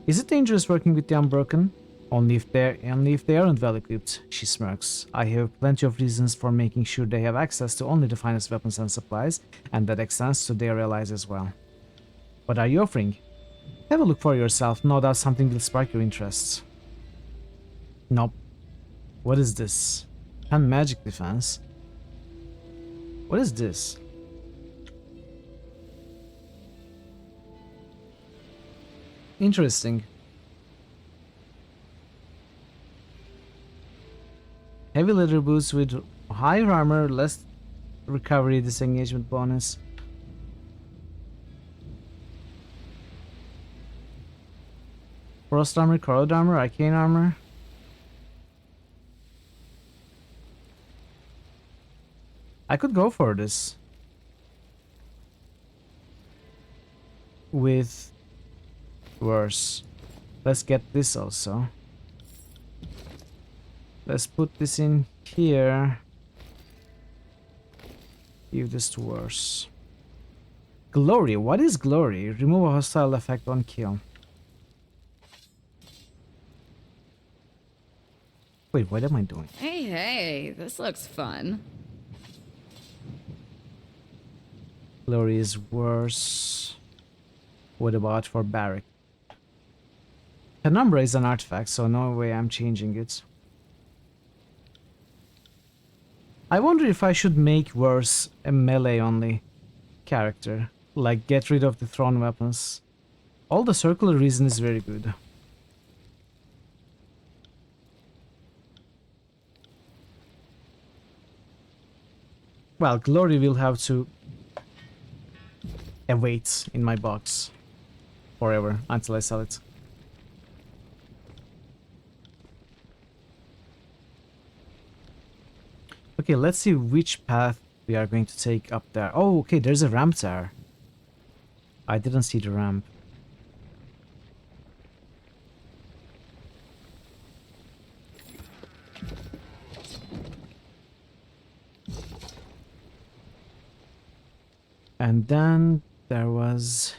Is it dangerous working with the Unbroken? Only if they aren't well equipped, she smirks. I have plenty of reasons for making sure they have access to only the finest weapons and supplies, and that extends to their allies as well. What are you offering? Have a look for yourself, no doubt something will spark your interests. Nope. What is this? 10 magic defense? What is this? Interesting. Heavy leather boots with higher armor, less recovery, disengagement bonus. Frost armor, corrode armor, arcane armor. I could go for this. With worse. Let's get this also. Let's put this in here. Give this to worse. Glory. What is glory? Remove a hostile effect on kill. Wait, what am I doing? Hey, this looks fun. Glory is worse. What about for Barrack? Penumbra is an artifact, so no way I'm changing it. I wonder if I should make worse a melee only character. Like get rid of the thrown weapons. All the circular reason is very good. Well, glory will have to await in my box forever until I sell it. Okay, let's see which path we are going to take up there. Oh, okay, there's a ramp there. I didn't see the ramp. And then there was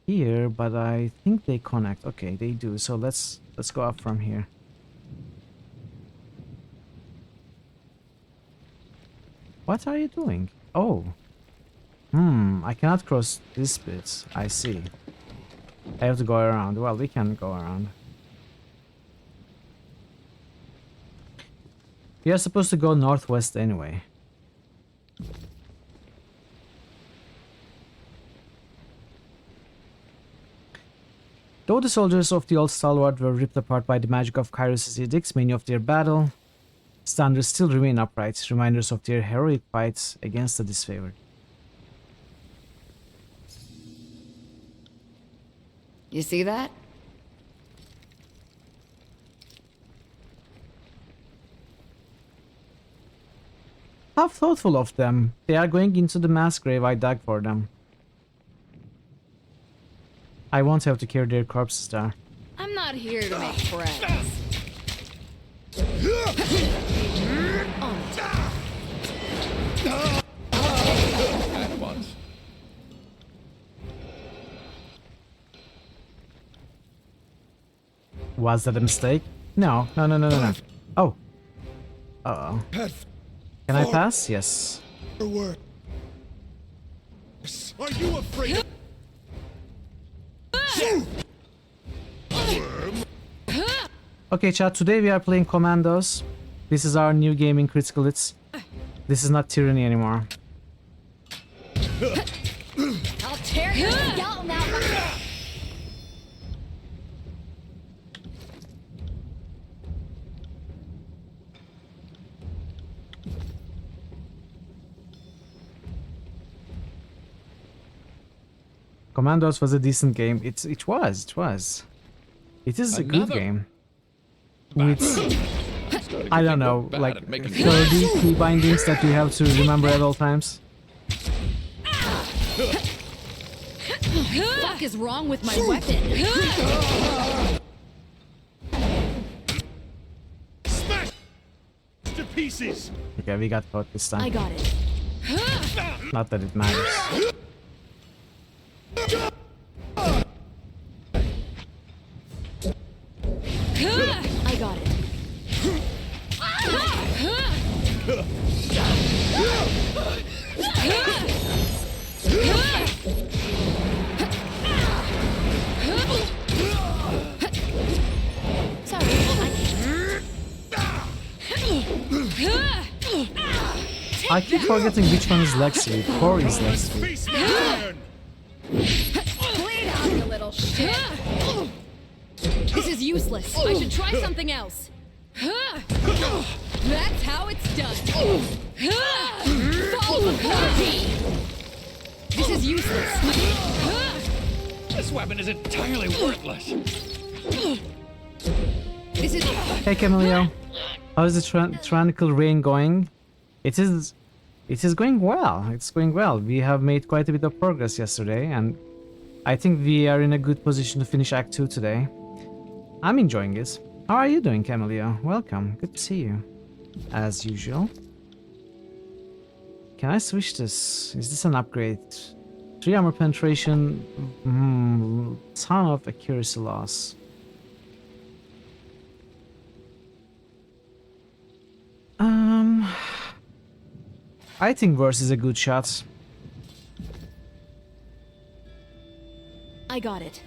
here, but I think they connect. Okay, they do. So let's go up from here. What are you doing? Oh. I cannot cross this bit. I see. I have to go around. Well, we can go around. We are supposed to go northwest anyway. Though the soldiers of the old stalwart were ripped apart by the magic of Kairos' edicts, many of their battle standards still remain upright, reminders of their heroic fights against the disfavored. You see that? How thoughtful of them. They are going into the mass grave I dug for them. I won't have to carry their corpses there. I'm not here to make friends. At once. Was that a mistake? No. Oh. Uh-oh. Can I pass? Yes. Are you afraid? Okay, chat. Today we are playing Commandos. This is our new game in Critical Hits. This is not Tyranny anymore. I'll tear your skeleton out. Commandos was a decent game. It was. It is a good Another game. With I don't know, bad like at making 30 key bindings that you have to remember at all times. Fuck is wrong with my weapon? Smash to pieces. Okay, we got caught this time. I got it. Not that it matters. I got it. Sorry, I keep forgetting which one is leg sweep. Core is leg sweep. Face my iron. Bleed out, you little shit. This is useless. I should try something else. That's how it's done. Fall before me. This is useless. This weapon is entirely worthless. This is. Hey Camilio, how is the Tyrannical Reign going? It is going well. It's going well. We have made quite a bit of progress yesterday, and I think we are in a good position to finish Act 2 today. I'm enjoying it. How are you doing, Camilio? Welcome. Good to see you. As usual. Can I switch this? Is this an upgrade? 3 armor penetration. Ton of accuracy loss. I think Verse is a good shot. I got it.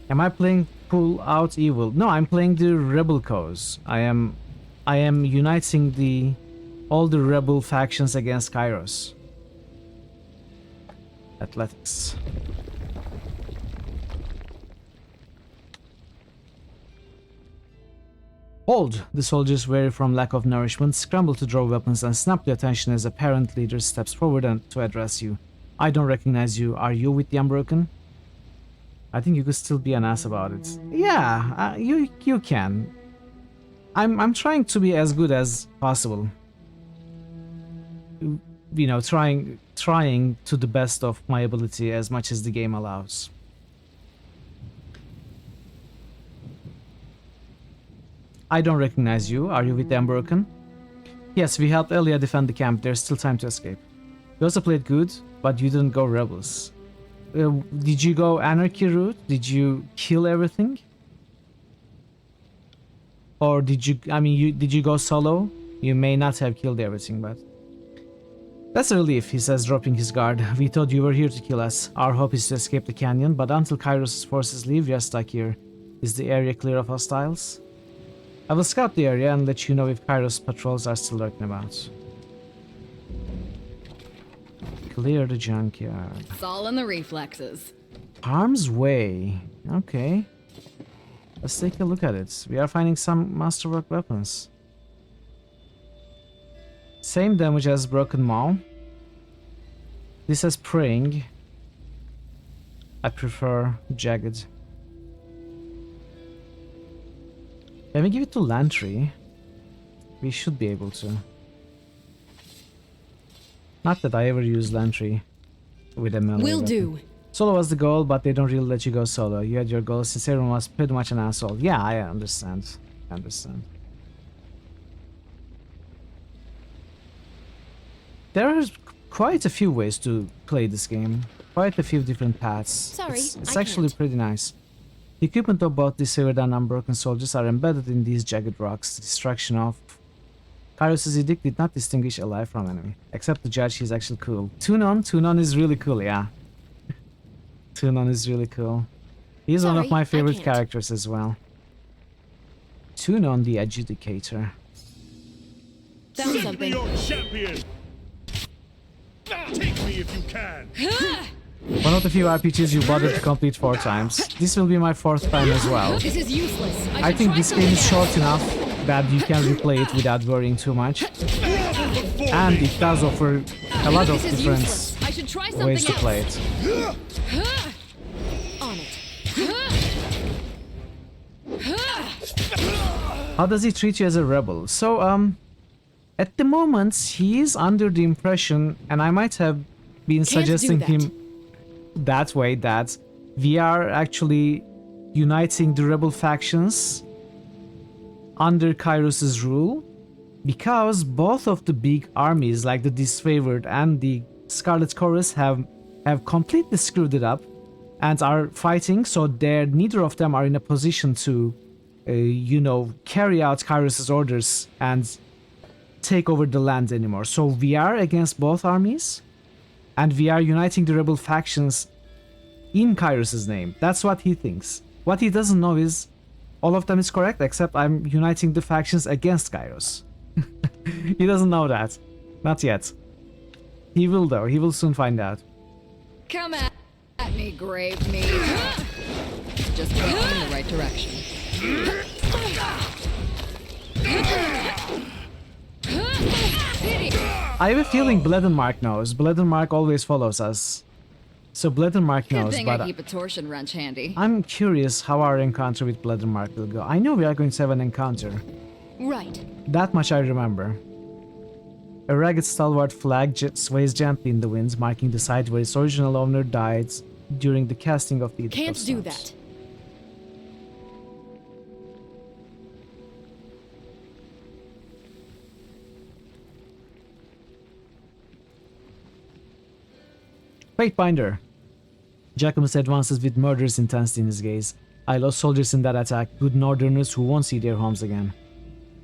Am I playing Pull Out Evil? No, I'm playing the Rebel cause. I am uniting all the rebel factions against Kairos. Athletics. Hold! The soldiers, weary from lack of nourishment, scramble to draw weapons and snap the attention as a parent leader steps forward and to address you. I don't recognize you. Are you with the Unbroken? I think you could still be an ass about it. Yeah, you can. I'm trying to be as good as possible. You know, trying to the best of my ability as much as the game allows. I don't recognize you. Are you with the Unbroken? Yes, we helped Elia defend the camp. There's still time to escape. We also played good. but you didn't go rebels. Did you go anarchy route? Did you kill everything? Or did you, did you go solo? You may not have killed everything, but... That's a relief, he says, dropping his guard. We thought you were here to kill us. Our hope is to escape the canyon, but until Kairos' forces leave, we are stuck here. Is the area clear of hostiles? I will scout the area and let you know if Kairos patrols are still lurking about. Clear the junkyard. It's all in the reflexes. Harm's way. Okay. Let's take a look at it. We are finding some masterwork weapons. Same damage as Broken Maw. This has Praying. I prefer Jagged. Can we give it to Lantry? We should be able to. Not that I ever use Lantry with a melee Will weapon. do. Solo was the goal, but they don't really let you go solo. You had your goal since everyone was pretty much an asshole. Yeah, I understand. I understand. There are quite a few ways to play this game. Quite a few different paths. Sorry, it's I actually can't. pretty nice. The equipment of both the severed and unbroken soldiers are embedded in these jagged rocks. The destruction of Kairos' edict did not distinguish alive from enemy. Except the judge, he's actually cool. Tunon is really cool, yeah. Tunon is really cool. He's one of Sorry, my I favorite can't. characters as well. Tunon the Adjudicator. Found Send me something. your champion! Take me if you can! One of the few RPGs you bothered to complete 4 times. This will be my 4th time as well. This is useless. I should think try this game is something short enough that you can replay it without worrying too much. And it does offer a lot of This is different useless. I should try something ways to else. play it. On it. How does he treat you as a rebel? So, at the moment, he is under the impression, and I might have been Can't do suggesting that. him that way, that we are actually uniting the rebel factions under Kairos' rule, because both of the big armies, like the Disfavored and the Scarlet Chorus, have completely screwed it up and are fighting, so neither of them are in a position to, carry out Kairos' orders and take over the land anymore. So we are against both armies, and we are uniting the rebel factions in Kairos' name. That's what he thinks. What he doesn't know is all of them is correct, except I'm uniting the factions against Kairos. He doesn't know that. Not yet. He will though. He will soon find out. Come at me, grave me. Just going in the right direction. I have a feeling Bledenmark knows. Bledenmark always follows us. So Bledenmark Good knows, thing but I keep a torsion wrench handy. I'm curious how our encounter with Bledenmark will go. I know we are going to have an encounter. Right. That much I remember. A ragged stalwart flag sways gently in the wind, marking the site where its original owner died during the casting of the Edict Can't of do Stones. that. Fatebinder. Giacomus advances with murderous intensity in his gaze. I lost soldiers in that attack, good northerners who won't see their homes again.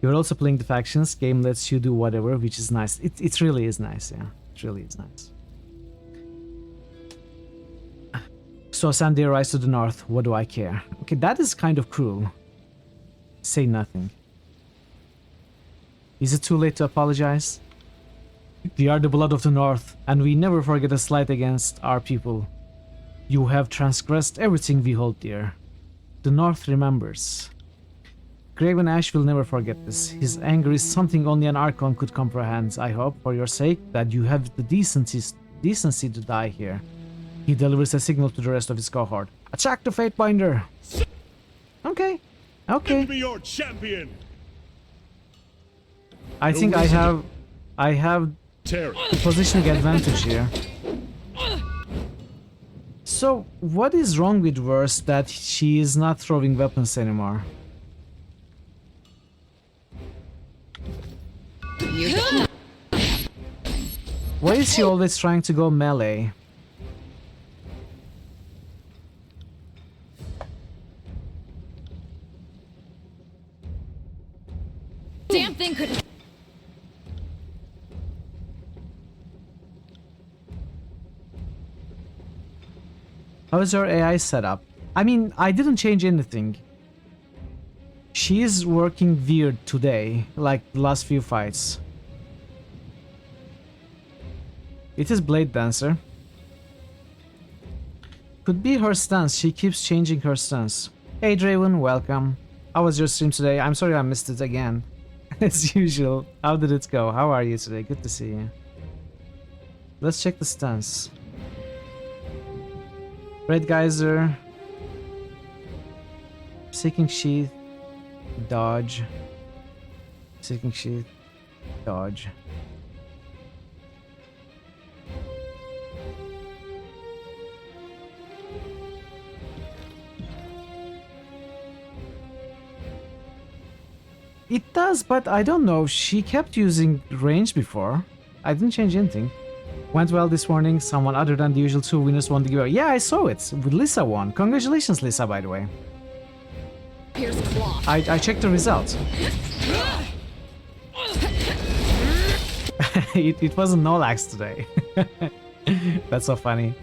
You're also playing the factions. Game lets you do whatever, which is nice. It really is nice, yeah. It really is nice. So Sandia rise to the north. What do I care? Okay, that is kind of cruel. Say nothing. Is it too late to apologize? We are the blood of the north, and we never forget a slight against our people. You have transgressed everything we hold dear. The north remembers. Graven Ash will never forget this. His anger is something only an Archon could comprehend. I hope, for your sake, that you have the decency to die here. He delivers a signal to the rest of his cohort. Attack the Fatebinder! Okay. Okay. Give me your champion! I think I have Terry. the positioning advantage here. So, what is wrong with Verse that she is not throwing weapons anymore? Why is he always trying to go melee? Damn thing could. How is her AI set up? I mean, I didn't change anything. She is working weird today, like the last few fights. It is Blade Dancer. Could be her stance, she keeps changing her stance. Hey Draven, welcome. How was your stream today? I'm sorry I missed it again. As usual. How did it go? How are you today? Good to see you. Let's check the stance. Red Geyser. Seeking Sheath. Dodge. Seeking Sheath. Dodge. It does, but I don't know. She kept using range before. I didn't change anything. Went well this morning. Someone other than the usual two winners won the giveaway. Yeah, I saw it. Lisa won. Congratulations, Lisa, by the way. Here's cloth. I checked the results. it wasn't Nolax today. That's so funny.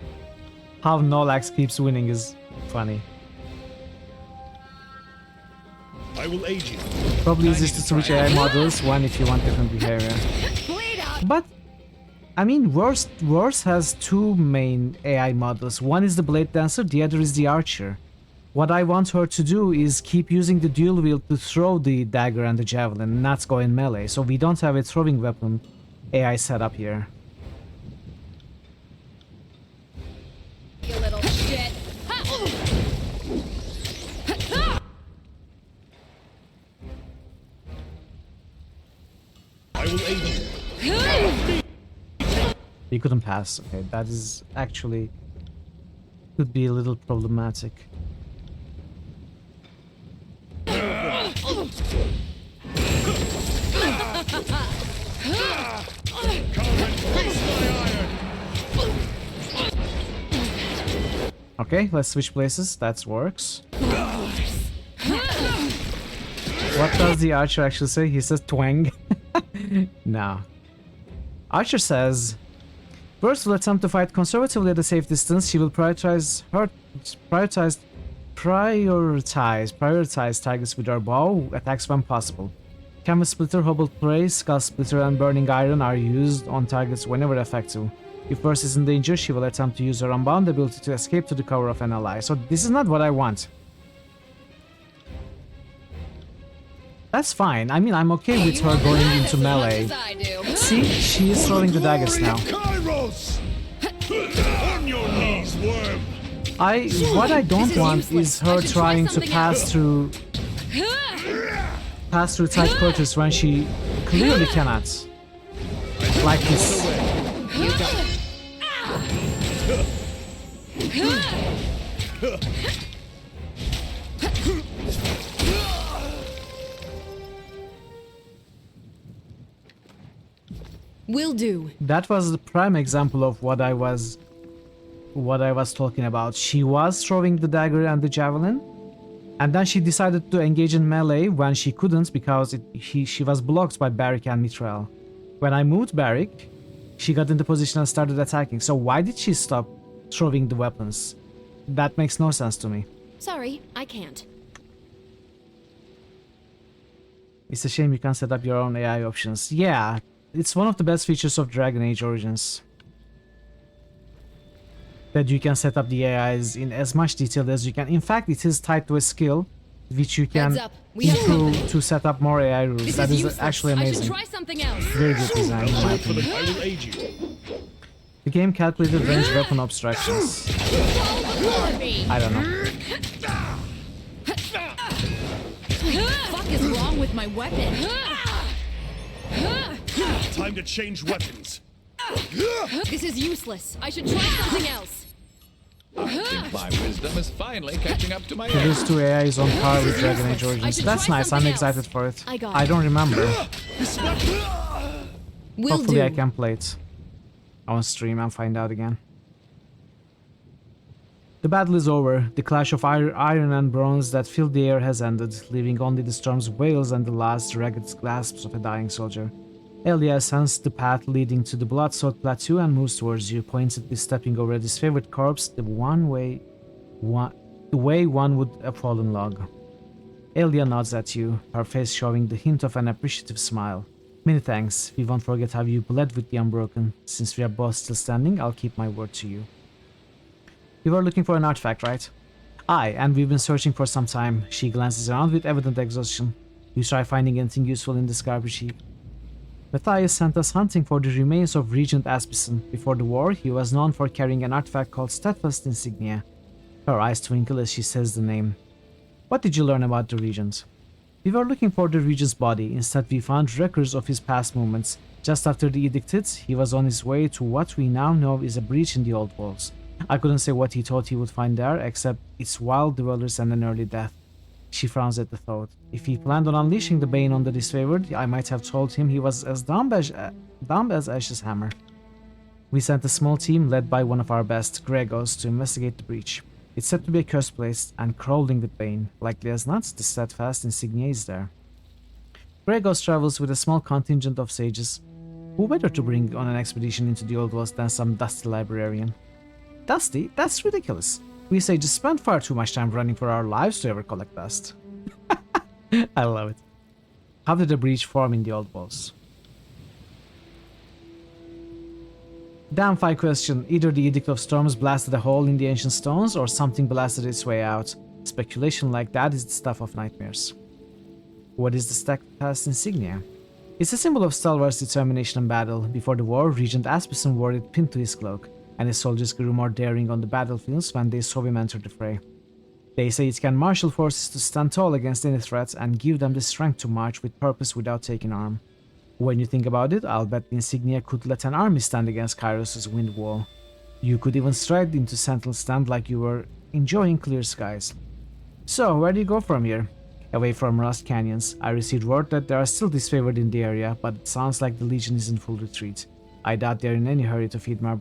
How Nolax keeps winning is funny. I will aid you. Probably easiest to switch AI models, one if you want different behavior. But, I mean, Worse has two main AI models. One is the Blade Dancer, the other is the Archer. What I want her to do is keep using the dual wield to throw the dagger and the javelin, not go in melee. So we don't have a throwing weapon AI set up here. You little shit. I will aid you. You couldn't pass. Okay, that is actually could be a little problematic. Okay, let's switch places. That works. What does the Archer actually say? He says twang. No. Archer says, first will attempt to fight conservatively at a safe distance. She will prioritize targets with her bow, attacks when possible. Canvas Splitter, Hobbled Prey, Skull Splitter, and Burning Iron are used on targets whenever effective. If Burst is in danger, she will attempt to use her Unbound ability to escape to the cover of an ally. So this is not what I want. That's fine. I mean, I'm okay with her going into melee. See, she is throwing the daggers now. On your knees, worm. What I don't want is her trying to pass through tight quarters when she clearly cannot. Like this. Will do. That was the prime example of what I was talking about. She was throwing the dagger and the javelin, and then she decided to engage in melee when she couldn't because she was blocked by Barrick and Mithril. When I moved Barrick, she got into position and started attacking. So why did she stop throwing the weapons? That makes no sense to me. Sorry, I can't. It's a shame you can't set up your own AI options. Yeah, it's one of the best features of Dragon Age Origins. That you can set up the AIs in as much detail as you can. In fact, it is tied to a skill which you can improve to set up more AI rules. That is actually amazing. I should try something else. Very good design, in my opinion. I will aid you. The game calculated range weapon abstractions. I don't know. What is wrong with my weapon? Time to change weapons. This is useless. I should try something else. I think my wisdom is finally catching up to my These two AIs on par with Dragon Age Origins. That's nice. I'm excited for it. I don't remember. Hopefully I can play it. on stream and find out again. The battle is over. The clash of iron and bronze that filled the air has ended, leaving only the storm's wails and the last ragged gasps of a dying soldier. Elia sensed the path leading to the blood-soaked plateau and moves towards you, pointedly stepping over his favorite corpse the way one would a fallen log. Elia nods at you, her face showing the hint of an appreciative smile. Many thanks. We won't forget how you bled with the Unbroken. Since we are both still standing, I'll keep my word to you. You were looking for an artifact, right? Aye, and we've been searching for some time. She glances around with evident exhaustion. You try finding anything useful in this garbage heap. Matthias sent us hunting for the remains of Regent Aspison. Before the war, he was known for carrying an artifact called Steadfast Insignia. Her eyes twinkle as she says the name. What did you learn about the Regent? We were looking for the Regent's body. Instead, we found records of his past movements. Just after the edict hit, he was on his way to what we now know is a breach in the old walls. I couldn't say what he thought he would find there, except its wild dwellers and an early death. She frowns at the thought. If he planned on unleashing the Bane on the disfavored, I might have told him he was as dumb as Ash's hammer. We sent a small team led by one of our best, Gregos, to investigate the breach. It's said to be a cursed place and crawling with Bane. Likely as not, the steadfast insignia is there. Gregos travels with a small contingent of sages. Who better to bring on an expedition into the old walls than some dusty librarian? Dusty? That's ridiculous. We sages spend far too much time running for our lives to ever collect dust. I love it. How did the breach form in the old walls? Damn fine question. Either the Edict of Storms blasted a hole in the ancient stones, or something blasted its way out. Speculation like that is the stuff of nightmares. What is the steadfast insignia? It's a symbol of stalwart's determination in battle. Before the war, Regent Aspison wore it pinned to his cloak, and his soldiers grew more daring on the battlefields when they saw him enter the fray. They say it can marshal forces to stand tall against any threat and give them the strength to march with purpose without taking arm. When you think about it, I'll bet the insignia could let an army stand against Kairos' wind wall. You could even stride into Sentinel stand like you were enjoying clear skies. So, where do you go from here? Away from Rust Canyons. I received word that there are still disfavored in the area, but it sounds like the Legion is in full retreat. I doubt they're in any hurry to feed my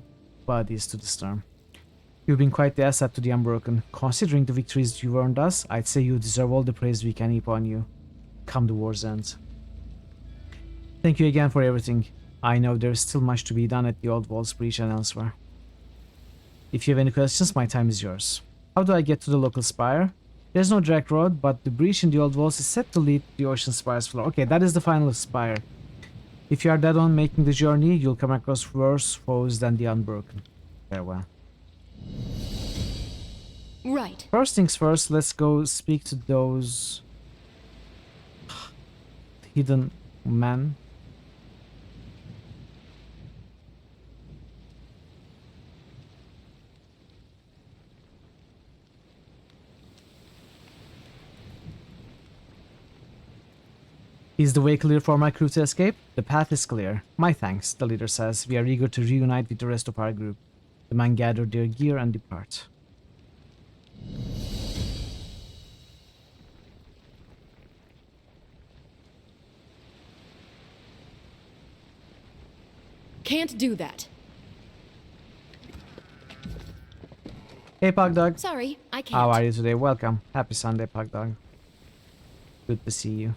bodies to the storm. You've been quite the asset to the Unbroken. Considering the victories you earned us, I'd say you deserve all the praise we can heap on you. Come the war's end. Thank you again for everything. I know there's still much to be done at the Old Walls Breach and elsewhere. If you have any questions, my time is yours. How do I get to the local spire? There's no direct road, but the breach in the Old Walls is set to lead to the Ocean Spire's floor. Okay, that is the final spire. If you are dead on making the journey, you'll come across worse foes than the Unbroken. Farewell. Right. First things first, let's go speak to those hidden men. Is the way clear for my crew to escape? The path is clear. My thanks, the leader says. We are eager to reunite with the rest of our group. The men gather their gear and depart. Can't do that. Hey, Pugdog. Sorry, I can't. How are you today? Welcome. Happy Sunday, Pugdog. Good to see you.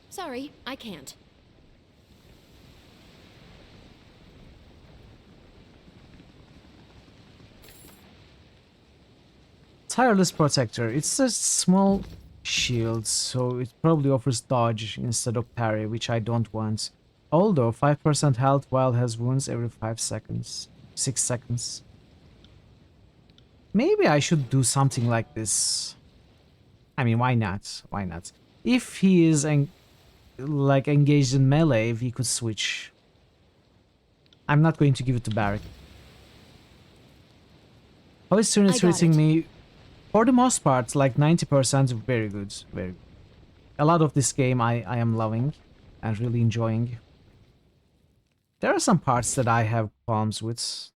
Sorry, I can't. Tireless Protector. It's a small shield, so it probably offers dodge instead of parry, which I don't want. Although 5% health while has wounds every 5 seconds. 6 seconds. Maybe I should do something like this. I mean, why not? Why not? If he is engaged in melee, if he could switch. I'm not going to give it to Barrick. How is Tyranny treating me? For the most part, like 90%, very good. Very good. A lot of this game I am loving and really enjoying. There are some parts that I have qualms with.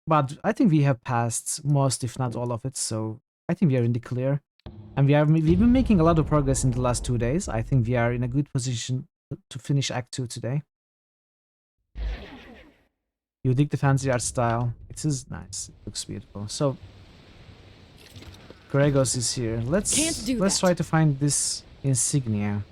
But I think we have passed most, if not all of it, so I think we are in the clear. And we've been making a lot of progress in the last 2 days. I think we are in a good position to finish Act 2 today. You dig the fancy art style. It is nice. It looks beautiful. So Gregos is here. Let's try to find this insignia.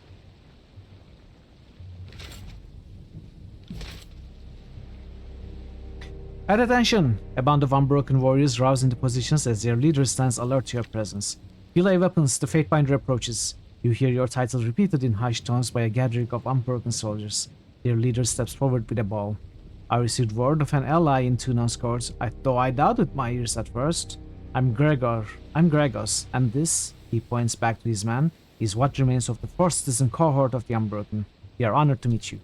At attention! A band of unbroken warriors rouse into positions as their leader stands alert to your presence. You lay weapons, the Fatebinder approaches. You hear your title repeated in hushed tones by a gathering of unbroken soldiers. Their leader steps forward with a ball. I received word of an ally in two non-scores, though I doubted my ears at first. I'm Gregos, and this, he points back to his man, is what remains of the first citizen cohort of the Unbroken. We are honored to meet you.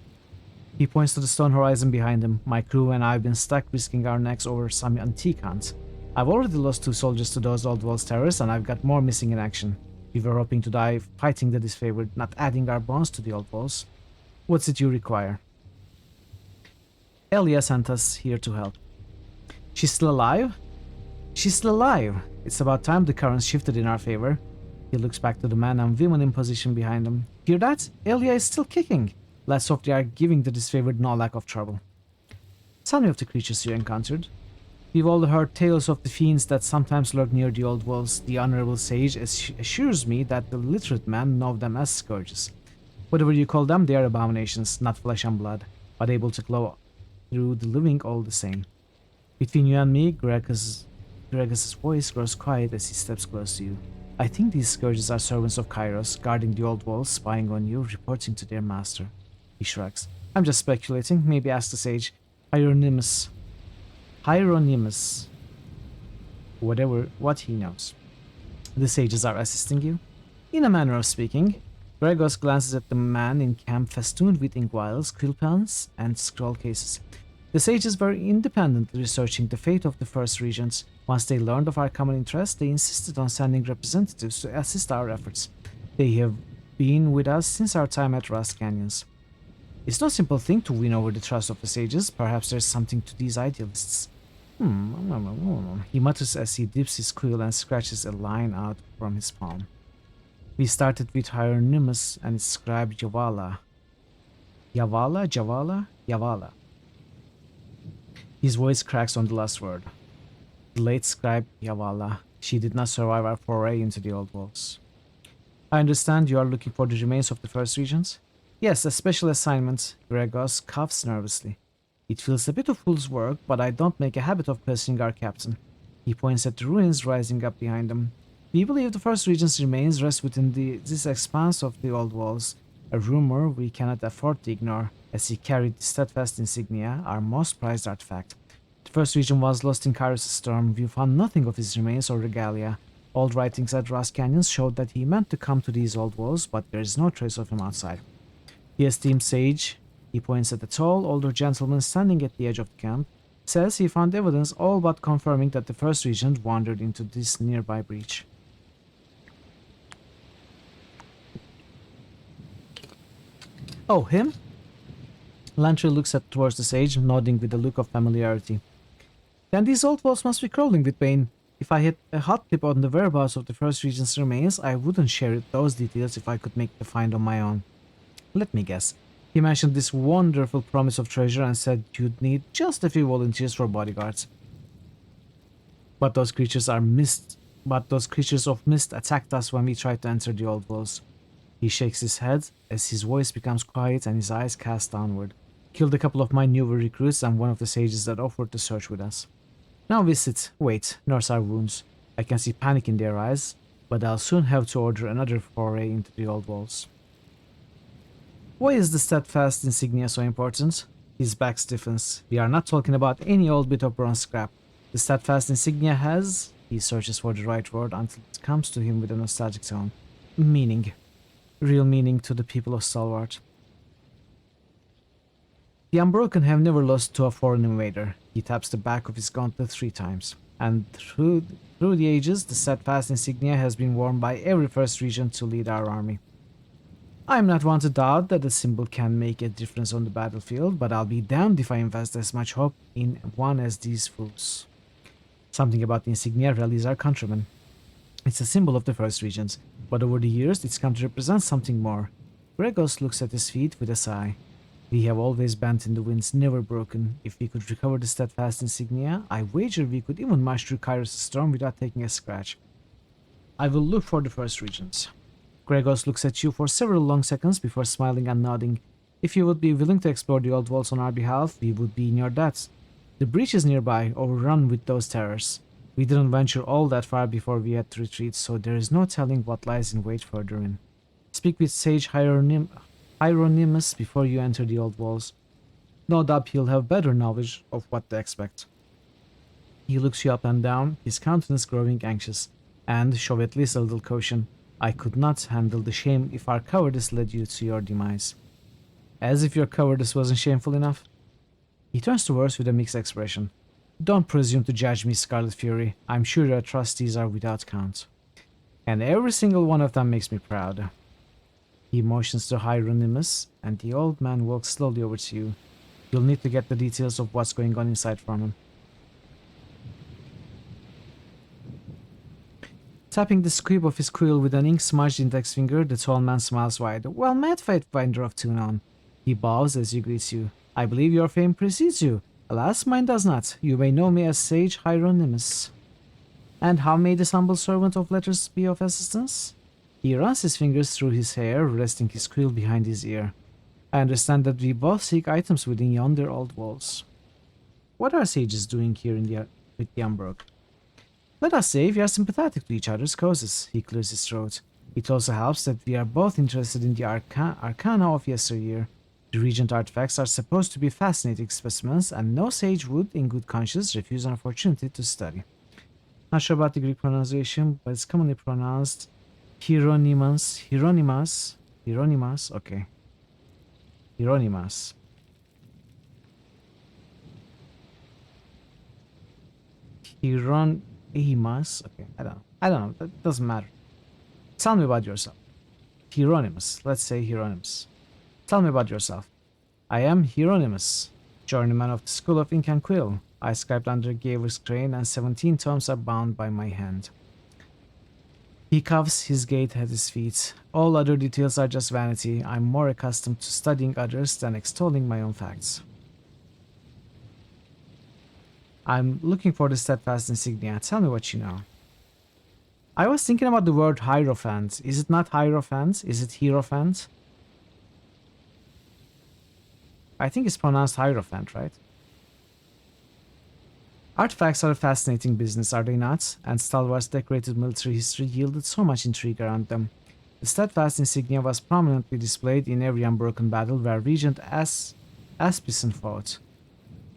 He points to the stone horizon behind him. My crew and I have been stuck risking our necks over some antique hunt. I've already lost 2 soldiers to those old walls terrorists, and I've got more missing in action. We were hoping to die fighting the disfavored, not adding our bones to the old walls. What's it you require? Elia sent us here to help. She's still alive? She's still alive! It's about time the currents shifted in our favor. He looks back to the man and women in position behind him. Hear that? Elia is still kicking. Let's hope they are giving the disfavored no lack of trouble. Tell me of the creatures you encountered. We've all heard tales of the fiends that sometimes lurk near the old walls. The honorable sage assures me that the literate men know them as scourges. Whatever you call them, they are abominations, not flesh and blood, but able to glow through the living all the same. Between you and me, Gregos' voice grows quiet as he steps close to you. I think these scourges are servants of Kairos, guarding the old walls, spying on you, reporting to their master. He shrugs. I'm just speculating. Maybe ask the sage. Hieronymus. What he knows. The sages are assisting you? In a manner of speaking. Gregos glances at the man in camp festooned with ink vials, quill pens, and scroll cases. The sages were independently researching the fate of the First Regents. Once they learned of our common interest, they insisted on sending representatives to assist our efforts. They have been with us since our time at Rust Canyons. It's no simple thing to win over the trust of the sages. Perhaps there's something to these idealists. He mutters as he dips his quill and scratches a line out from his palm. We started with Hieronymus and its scribe Javala. Yavala. His voice cracks on the last word. The late scribe Yavala. She did not survive our foray into the old walls. I understand you are looking for the remains of the First Regents? Yes, a special assignment. Gregos coughs nervously. It feels a bit of fool's work, but I don't make a habit of questioning our captain. He points at the ruins rising up behind them. We believe the First Regent's remains rest within this expanse of the old walls, a rumor we cannot afford to ignore, as he carried the steadfast insignia, our most prized artifact. The First Regent was lost in Kairos' storm. We found nothing of his remains or regalia. Old writings at Rust Canyons showed that he meant to come to these old walls, but there is no trace of him outside. The esteemed sage, he points at the tall, older gentleman standing at the edge of the camp, says he found evidence all but confirming that the First Regent wandered into this nearby breach. Oh, him? Lantry looks towards the sage, nodding with a look of familiarity. Then these old walls must be crawling with pain. If I had a hot tip on the whereabouts of the First Regent's remains, I wouldn't share those details if I could make the find on my own. Let me guess. He mentioned this wonderful promise of treasure and said you'd need just a few volunteers for bodyguards. But those creatures of mist attacked us when we tried to enter the old walls. He shakes his head as his voice becomes quiet and his eyes cast downward. Killed a couple of my newer recruits and one of the sages that offered to search with us. Now wait, nurse our wounds. I can see panic in their eyes, but I'll soon have to order another foray into the old walls. Why is the steadfast insignia so important? His back stiffens. We are not talking about any old bit of bronze scrap. The steadfast insignia has... He searches for the right word until it comes to him with a nostalgic tone. Meaning. Real meaning to the people of Stalwart. The Unbroken have never lost to a foreign invader. He taps the back of his gauntlet 3 times. And through the ages, the steadfast insignia has been worn by every First Regent to lead our army. I'm not one to doubt that the symbol can make a difference on the battlefield, but I'll be damned if I invest as much hope in one as these fools. Something about the insignia rallies our countrymen. It's a symbol of the First Regions, but over the years it's come to represent something more. Gregos looks at his feet with a sigh. We have always bent in the winds, never broken. If we could recover the steadfast insignia, I wager we could even march through Kairos' storm without taking a scratch. I will look for the First Regions. Gregos looks at you for several long seconds before smiling and nodding. If you would be willing to explore the old walls on our behalf, we would be in your debt. The breach is nearby, overrun with those terrors. We didn't venture all that far before we had to retreat, so there is no telling what lies in wait further in. Speak with Sage Hieronymus before you enter the old walls. No doubt he'll have better knowledge of what to expect. He looks you up and down, his countenance growing anxious, and show at least a little caution. I could not handle the shame if our cowardice led you to your demise. As if your cowardice wasn't shameful enough. He turns to us with a mixed expression. Don't presume to judge me, Scarlet Fury. I'm sure your trustees are without count. And every single one of them makes me proud. He motions to Hieronymus, and the old man walks slowly over to you. You'll need to get the details of what's going on inside from him. Tapping the squib of his quill with an ink-smudged index finger, the tall man smiles wide. Well met, Fatefinder of Tunon. He bows as he greets you. I believe your fame precedes you. Alas, mine does not. You may know me as Sage Hieronymus. And how may this humble servant of letters be of assistance? He runs his fingers through his hair, resting his quill behind his ear. I understand that we both seek items within yonder old walls. What are sages doing here with the Umbrook? Let us say we are sympathetic to each other's causes. He clears his throat. It also helps that we are both interested in the arcana of yesteryear. The Regent artifacts are supposed to be fascinating specimens, and no sage would, in good conscience, refuse an opportunity to study. Not sure about the Greek pronunciation, but it's commonly pronounced Hieronymus. Okay. Hieronymus. Hieronymus. Okay, I don't know. That doesn't matter. Tell me about yourself. Hieronymus. Let's say Hieronymus. Tell me about yourself. I am Hieronymus, journeyman of the School of Ink and Quill. I scribed under Gavor's crane, and 17 tomes are bound by my hand. He cuffs his gait at his feet. All other details are just vanity. I'm more accustomed to studying others than extolling my own facts. I'm looking for the steadfast insignia. Tell me what you know. I was thinking about the word Hierophant. Is it not Hierophant? Is it Hierophant? I think it's pronounced Hierophant, right? Artifacts are a fascinating business, are they not? And Stalwart's decorated military history yielded so much intrigue around them. The steadfast insignia was prominently displayed in every unbroken battle where Regent Aspison fought.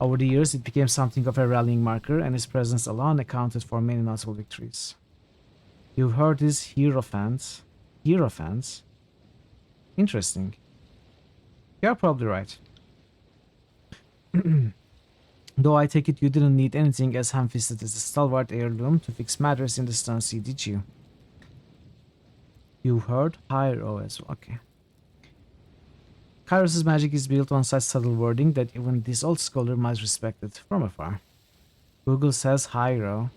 Over the years, it became something of a rallying marker, and its presence alone accounted for many notable victories. You've heard this Hierophant? Hierophant? Interesting. You're probably right. Though I take it you didn't need anything as ham-fisted as the stalwart heirloom to fix matters in the Stone Sea, did you? You heard Hyro as well. Okay. Kairos' magic is built on such subtle wording that even this old scholar might respect it from afar. Google says Hyro.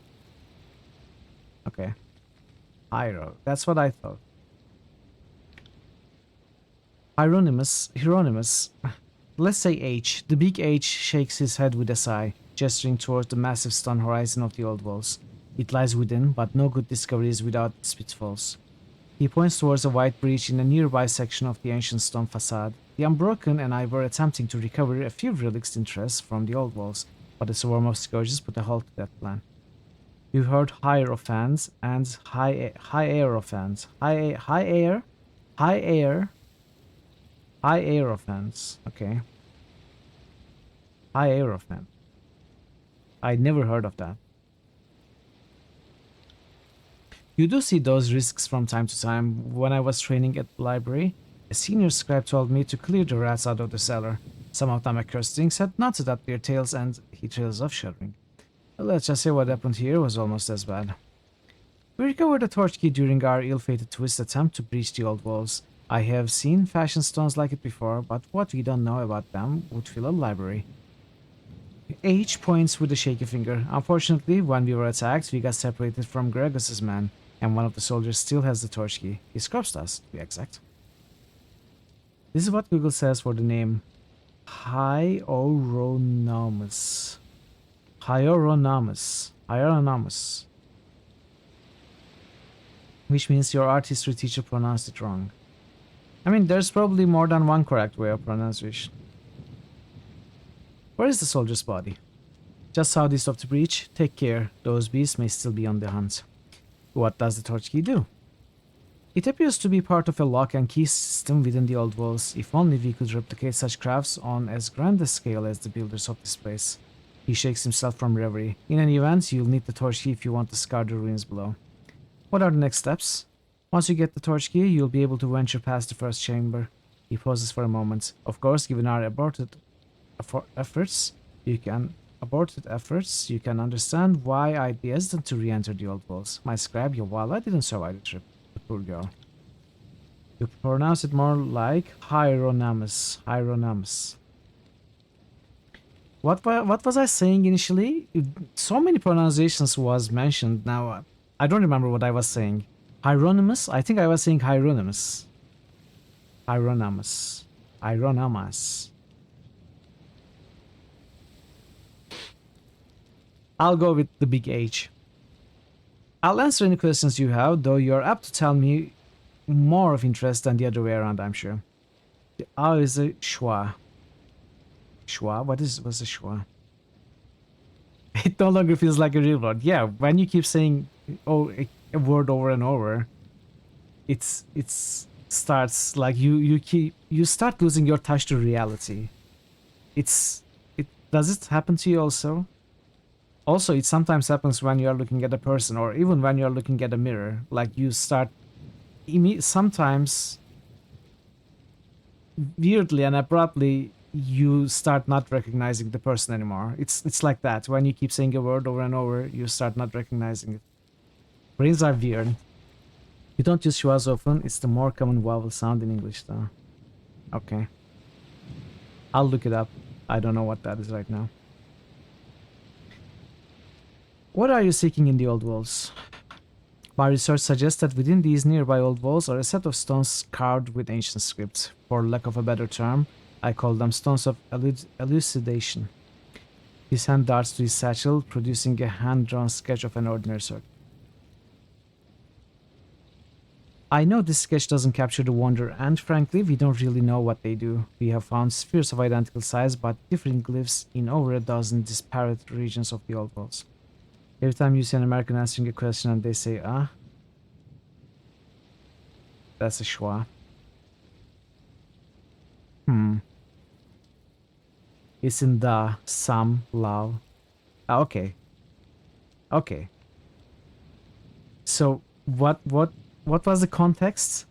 Okay. Hyro. That's what I thought. Hieronymus. Let's say H. The big H shakes his head with a sigh, gesturing towards the massive stone horizon of the old walls. It lies within, but no good discovery is without its pitfalls. He points towards a white breach in a nearby section of the ancient stone facade. The Unbroken and I were attempting to recover a few relics interest from the old walls, but a swarm of scourges put a halt to that plan. You've heard Hierophants and Hierophants. Hierophants. Okay. Hierophant. I never heard of that. You do see those risks from time to time. When I was training at the library, a senior scribe told me to clear the rats out of the cellar. Some of them accursed things had knotted up their tails, and he trails off shuddering. Let's just say what happened here was almost as bad. We recovered a torch key during our ill-fated twist attempt to breach the old walls. I have seen fashion stones like it before, but what we don't know about them would fill a library. H points with a shaky finger. Unfortunately, when we were attacked, we got separated from Gregos' men. And one of the soldiers still has the torch key. His corpse does, to be exact. This is what Google says for the name Hyoronomus. Hyoronomus. Hyoronomus. Which means your art history teacher pronounced it wrong. I mean, there's probably more than one correct way of pronunciation. Where is the soldier's body? Just southeast of the breach. Take care, those beasts may still be on the hunt. What does the torch key do? It appears to be part of a lock and key system within the old walls. If only we could replicate such crafts on as grand a scale as the builders of this place. He shakes himself from reverie. In any event, you'll need the torch key if you want to scour the ruins below. What are the next steps? Once you get the torch key, you'll be able to venture past the first chamber. He pauses for a moment. Of course, given our aborted efforts, you can understand why I'd be hesitant to re-enter the old walls. My scribe, Yovala, didn't survive the trip. The poor girl. You pronounce it more like Hyronamus. Hyronamus. What was I saying initially? So many pronunciations was mentioned. Now, I don't remember what I was saying. Hieronymus? I think I was saying Hieronymus. Hieronymus. Hieronymus. I'll go with the big H. I'll answer any questions you have, though you're apt to tell me more of interest than the other way around, I'm sure. The A is a schwa. Schwa? What's a schwa? It no longer feels like a real word. Yeah, when you keep saying a word over and over, it's starts like you start losing your touch to reality. Does it happen to you also? Also, it sometimes happens when you are looking at a person, or even when you are looking at a mirror. Like you start sometimes weirdly and abruptly you start not recognizing the person anymore. It's like that. When you keep saying a word over and over, you start not recognizing it. Brains are weird. You don't use schwas often. It's the more common vowel sound in English, though. Okay. I'll look it up. I don't know what that is right now. What are you seeking in the old walls? My research suggests that within these nearby old walls are a set of stones carved with ancient scripts. For lack of a better term, I call them stones of elucidation. His hand darts to his satchel, producing a hand-drawn sketch of an ordinary circle. I know this sketch doesn't capture the wonder, and frankly, we don't really know what they do. We have found spheres of identical size, but differing glyphs in over a dozen disparate regions of the old walls. Every time you see an American answering a question and they say, that's a schwa. It's in the, some, love. Okay. Okay. So, what was the context?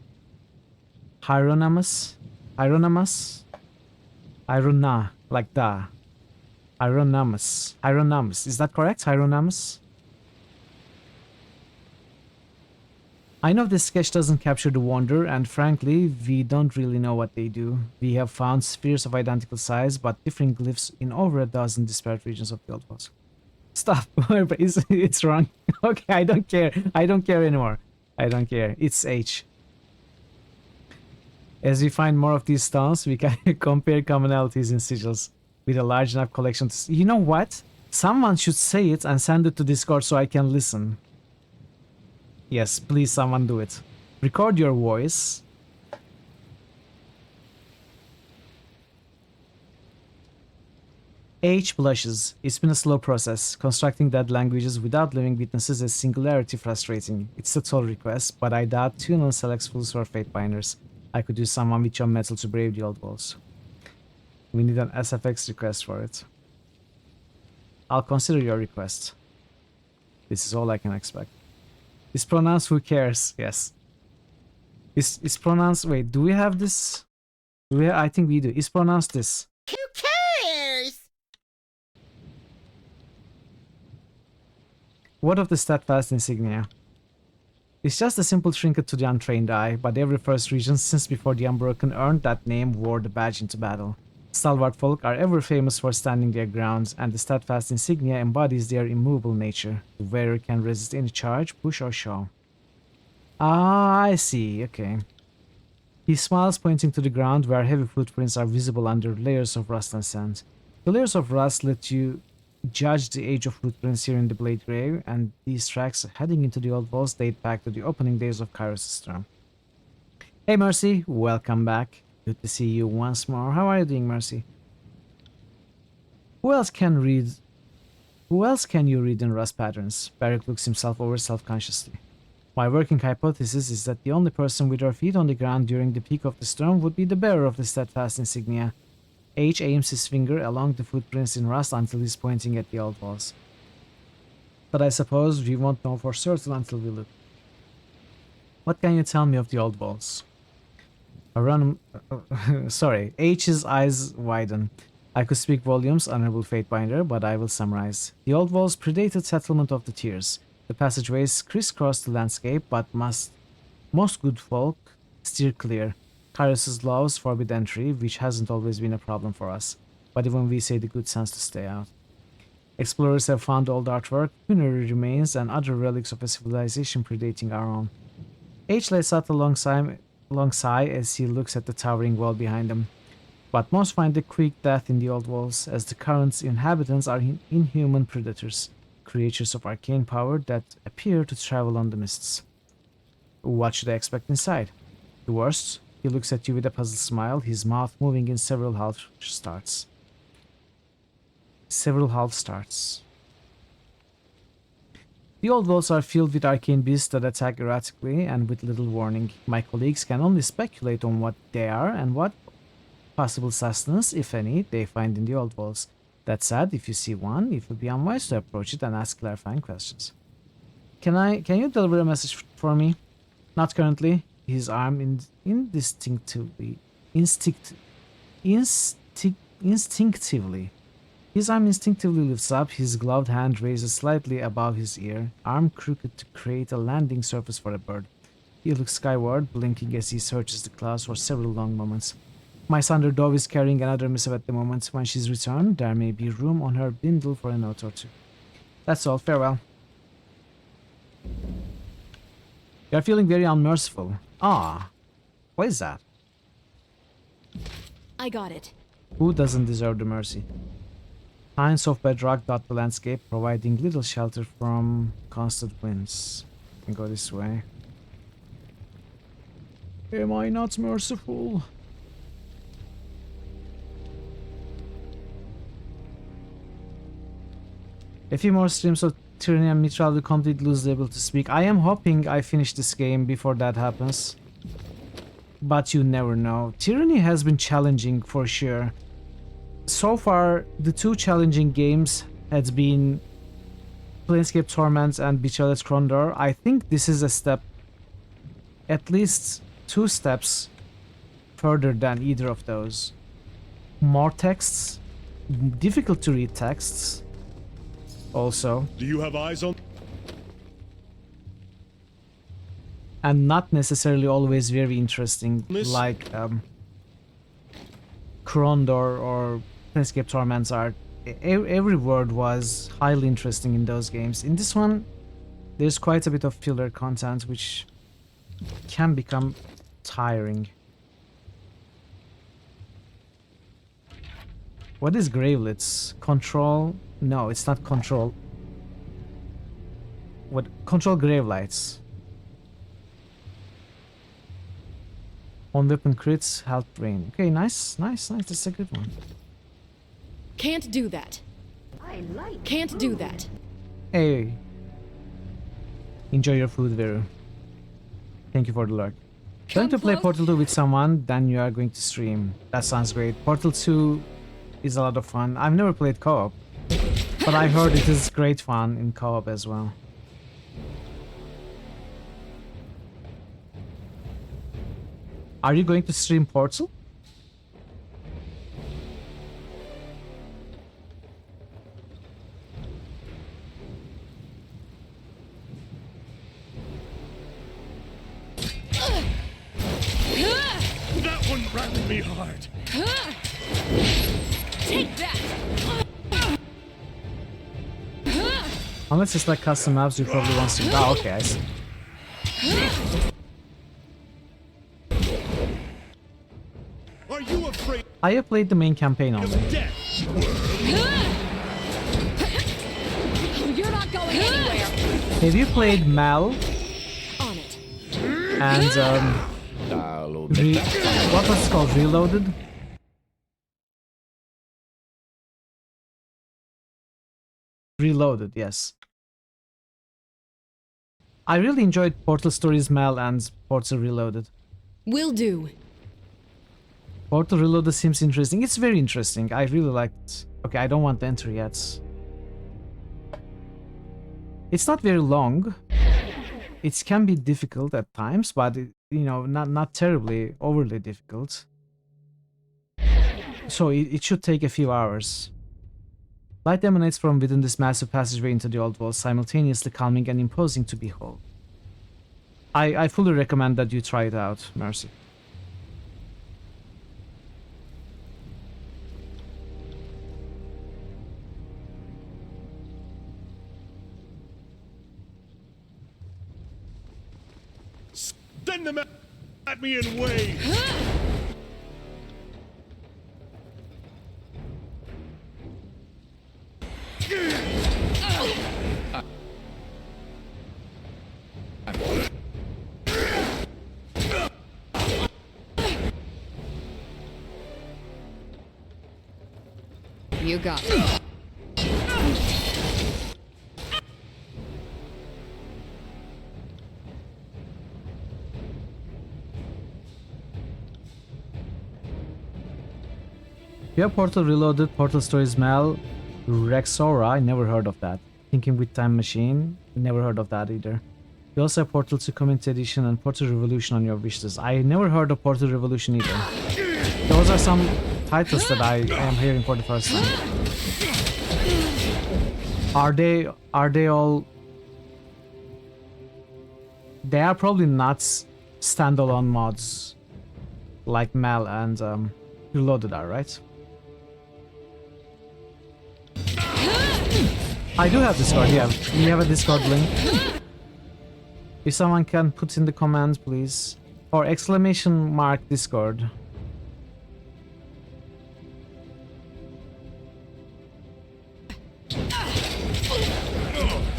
Hieronymus? Hieronymus? Irona, like da. Hieronymus. Hieronymus. Is that correct? Hieronymus? I know this sketch doesn't capture the wonder, and frankly, we don't really know what they do. We have found spheres of identical size, but differing glyphs in over a dozen disparate regions of the old walls. Stop. It's wrong. Okay, I don't care. I don't care anymore. I don't care. It's H. As we find more of these stones, we can compare commonalities in sigils with a large enough collection to... You know what? Someone should say it and send it to Discord so I can listen. Yes, please, someone do it. Record your voice. H blushes. It's been a slow process. Constructing dead languages without living witnesses is singularity frustrating. It's a tall request, but I doubt Tunon selects fools or fate binders. I could use someone with your metal to brave the old walls. We need an SFX request for it. I'll consider your request. This is all I can expect. It's pronounced who cares? Yes. It's pronounced... Wait, do we have this? I think we do. It's pronounced this. Who cares? What of the steadfast insignia? It's just a simple trinket to the untrained eye, but every First Region since before the Unbroken earned that name wore the badge into battle. Stalwart folk are ever famous for standing their grounds, and the steadfast insignia embodies their immovable nature. The wearer can resist any charge, push, or shove. Ah, I see. Okay. He smiles, pointing to the ground where heavy footprints are visible under layers of rust and sand. The layers of rust let you judge the age of footprints here in the Blade Grave, and these tracks heading into the old walls date back to the opening days of Kairos' storm. Hey Mercy, welcome back. Good to see you once more. How are you doing, Mercy? Who else can you read in rust patterns? Barrick looks himself over self-consciously. My working hypothesis is that the only person with her feet on the ground during the peak of the storm would be the bearer of the steadfast insignia. H aims his finger along the footprints in rust until he's pointing at the old walls. But I suppose we won't know for certain until we look. What can you tell me of the old walls? Sorry, H's eyes widen. I could speak volumes, Honorable Fatebinder, but I will summarize. The old walls predated settlement of the Tears. The passageways crisscross the landscape, but most good folk steer clear. Kairos' laws forbid entry, which hasn't always been a problem for us, but even we say the good sense to stay out. Explorers have found old artwork, funerary remains, and other relics of a civilization predating our own. H lets out a long sigh as he looks at the towering wall behind him. But most find a quick death in the old walls, as the current's inhabitants are inhuman predators, creatures of arcane power that appear to travel on the mists. What should I expect inside? The worst? He looks at you with a puzzled smile, his mouth moving in several half starts. The old walls are filled with arcane beasts that attack erratically and with little warning. My colleagues can only speculate on what they are and what possible sustenance, if any, they find in the old walls. That said, if you see one, it would be unwise to approach it and ask clarifying questions. Can you deliver a message for me? Not currently. His arm instinctively. His arm instinctively lifts up, his gloved hand raises slightly above his ear, arm crooked to create a landing surface for a bird. He looks skyward, blinking as he searches the clouds for several long moments. My Sunder Dove is carrying another missive at the moment. When she's returned, there may be room on her bindle for a note or two. That's all. Farewell. You're feeling very unmerciful. Ah, what is that? I got it. Who doesn't deserve the mercy? Pines of bedrock dot the landscape, providing little shelter from constant winds. I can go this way. Am I not merciful? A few more streams of Tyranny and Mitral will completely lose the ability to speak. I am hoping I finish this game before that happens. But you never know. Tyranny has been challenging for sure. So far, the two challenging games had been Planescape Torment and Betrayal's Krondor. I think this is a step, at least 2 steps further than either of those. More texts, difficult to read texts. Also, Do you have eyes on? and not necessarily always very interesting, like Krondor or Planescape Torments are. Every word was highly interesting in those games. In this one, there's quite a bit of filler content which can become tiring. What is Gravelets? Control? No, it's not control. What? Control Gravelights. On weapon crits, health drain. Okay, nice. That's a good one. Can't do that. Can't do that. Hey. Enjoy your food, Veru. Thank you for the lurk. Going to play Portal 2 with someone, then you are going to stream. That sounds great. Portal 2 is a lot of fun. I've never played co-op, but I heard it is great fun in co-op as well. Are you going to stream Portal? That one rattled me hard. Take that. Unless it's like custom maps, you probably want to. Oh, okay, I see. I have played the main campaign only. You're not going anywhere. Have you played Mal? On it. And what was it called? Reloaded? Reloaded, yes. I really enjoyed Portal Stories Mal and Portal Reloaded. Will do. Portal Reloaded seems interesting. It's very interesting. I really liked it. Okay, I don't want to enter yet. It's not very long. It can be difficult at times, but you know, not terribly overly difficult. So it should take a few hours. Light emanates from within this massive passageway into the old walls, simultaneously calming and imposing to behold. I fully recommend that you try it out, Mercy. Send them at me in waves. You got it. Yeah, Portal Reloaded, Portal Stories Mal, Rexora, I never heard of that. Thinking with Time Machine, never heard of that either. You also have Portal 2 Community Edition and Portal Revolution on your wishlist. I never heard of Portal Revolution either. Those are some titles that I am hearing for the first time. Are they all... They are probably not standalone mods like Mal and Reloaded are, right? I do have Discord, yeah. We have a Discord link. If someone can put in the comments, please. Or exclamation mark Discord.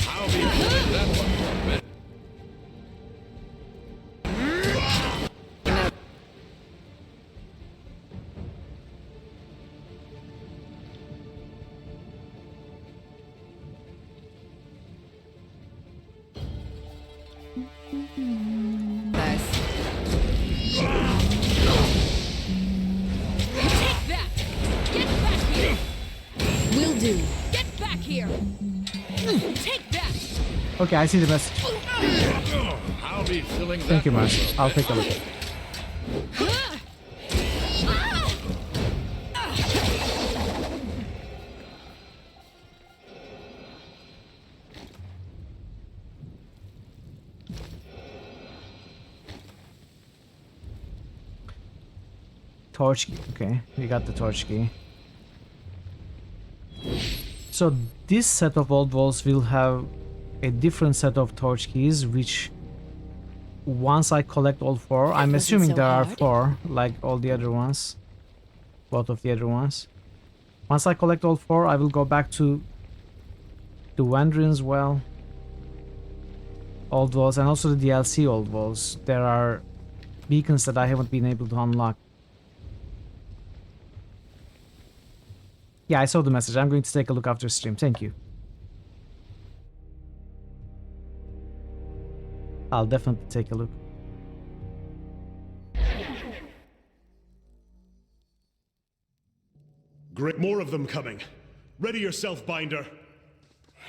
I'll be feeling that one for a bit. Take that! Get back here! Will do. Get back here! Take that! Okay, I see the message. I'll be feeling that. Thank you, one Mars. for a I'll bit. take a look. Torch key. Okay, we got the torch key. So this set of old walls will have a different set of torch keys, which once I collect all four, I'm assuming there are four, like all the other ones, both of the other ones. Once I collect all four, I will go back to the Wanderings Well, old walls, and also the DLC old walls. There are beacons that I haven't been able to unlock. Yeah, I saw the message. I'm going to take a look after stream. Thank you. I'll definitely take a look. Great, more of them coming. Ready yourself, Binder.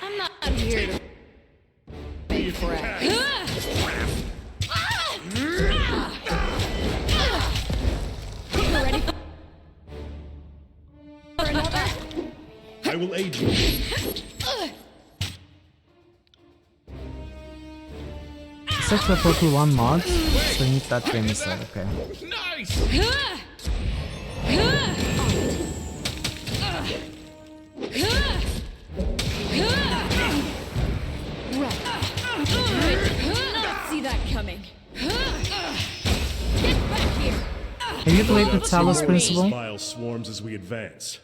I'm not here to make friends. You ready for another? I will aid you. Set the Portal 1 mod, so you need that game instead, okay. Nice! Did not see that coming. Get back here! Can you play the That Talos swarm Principle? vile swarms as we advance.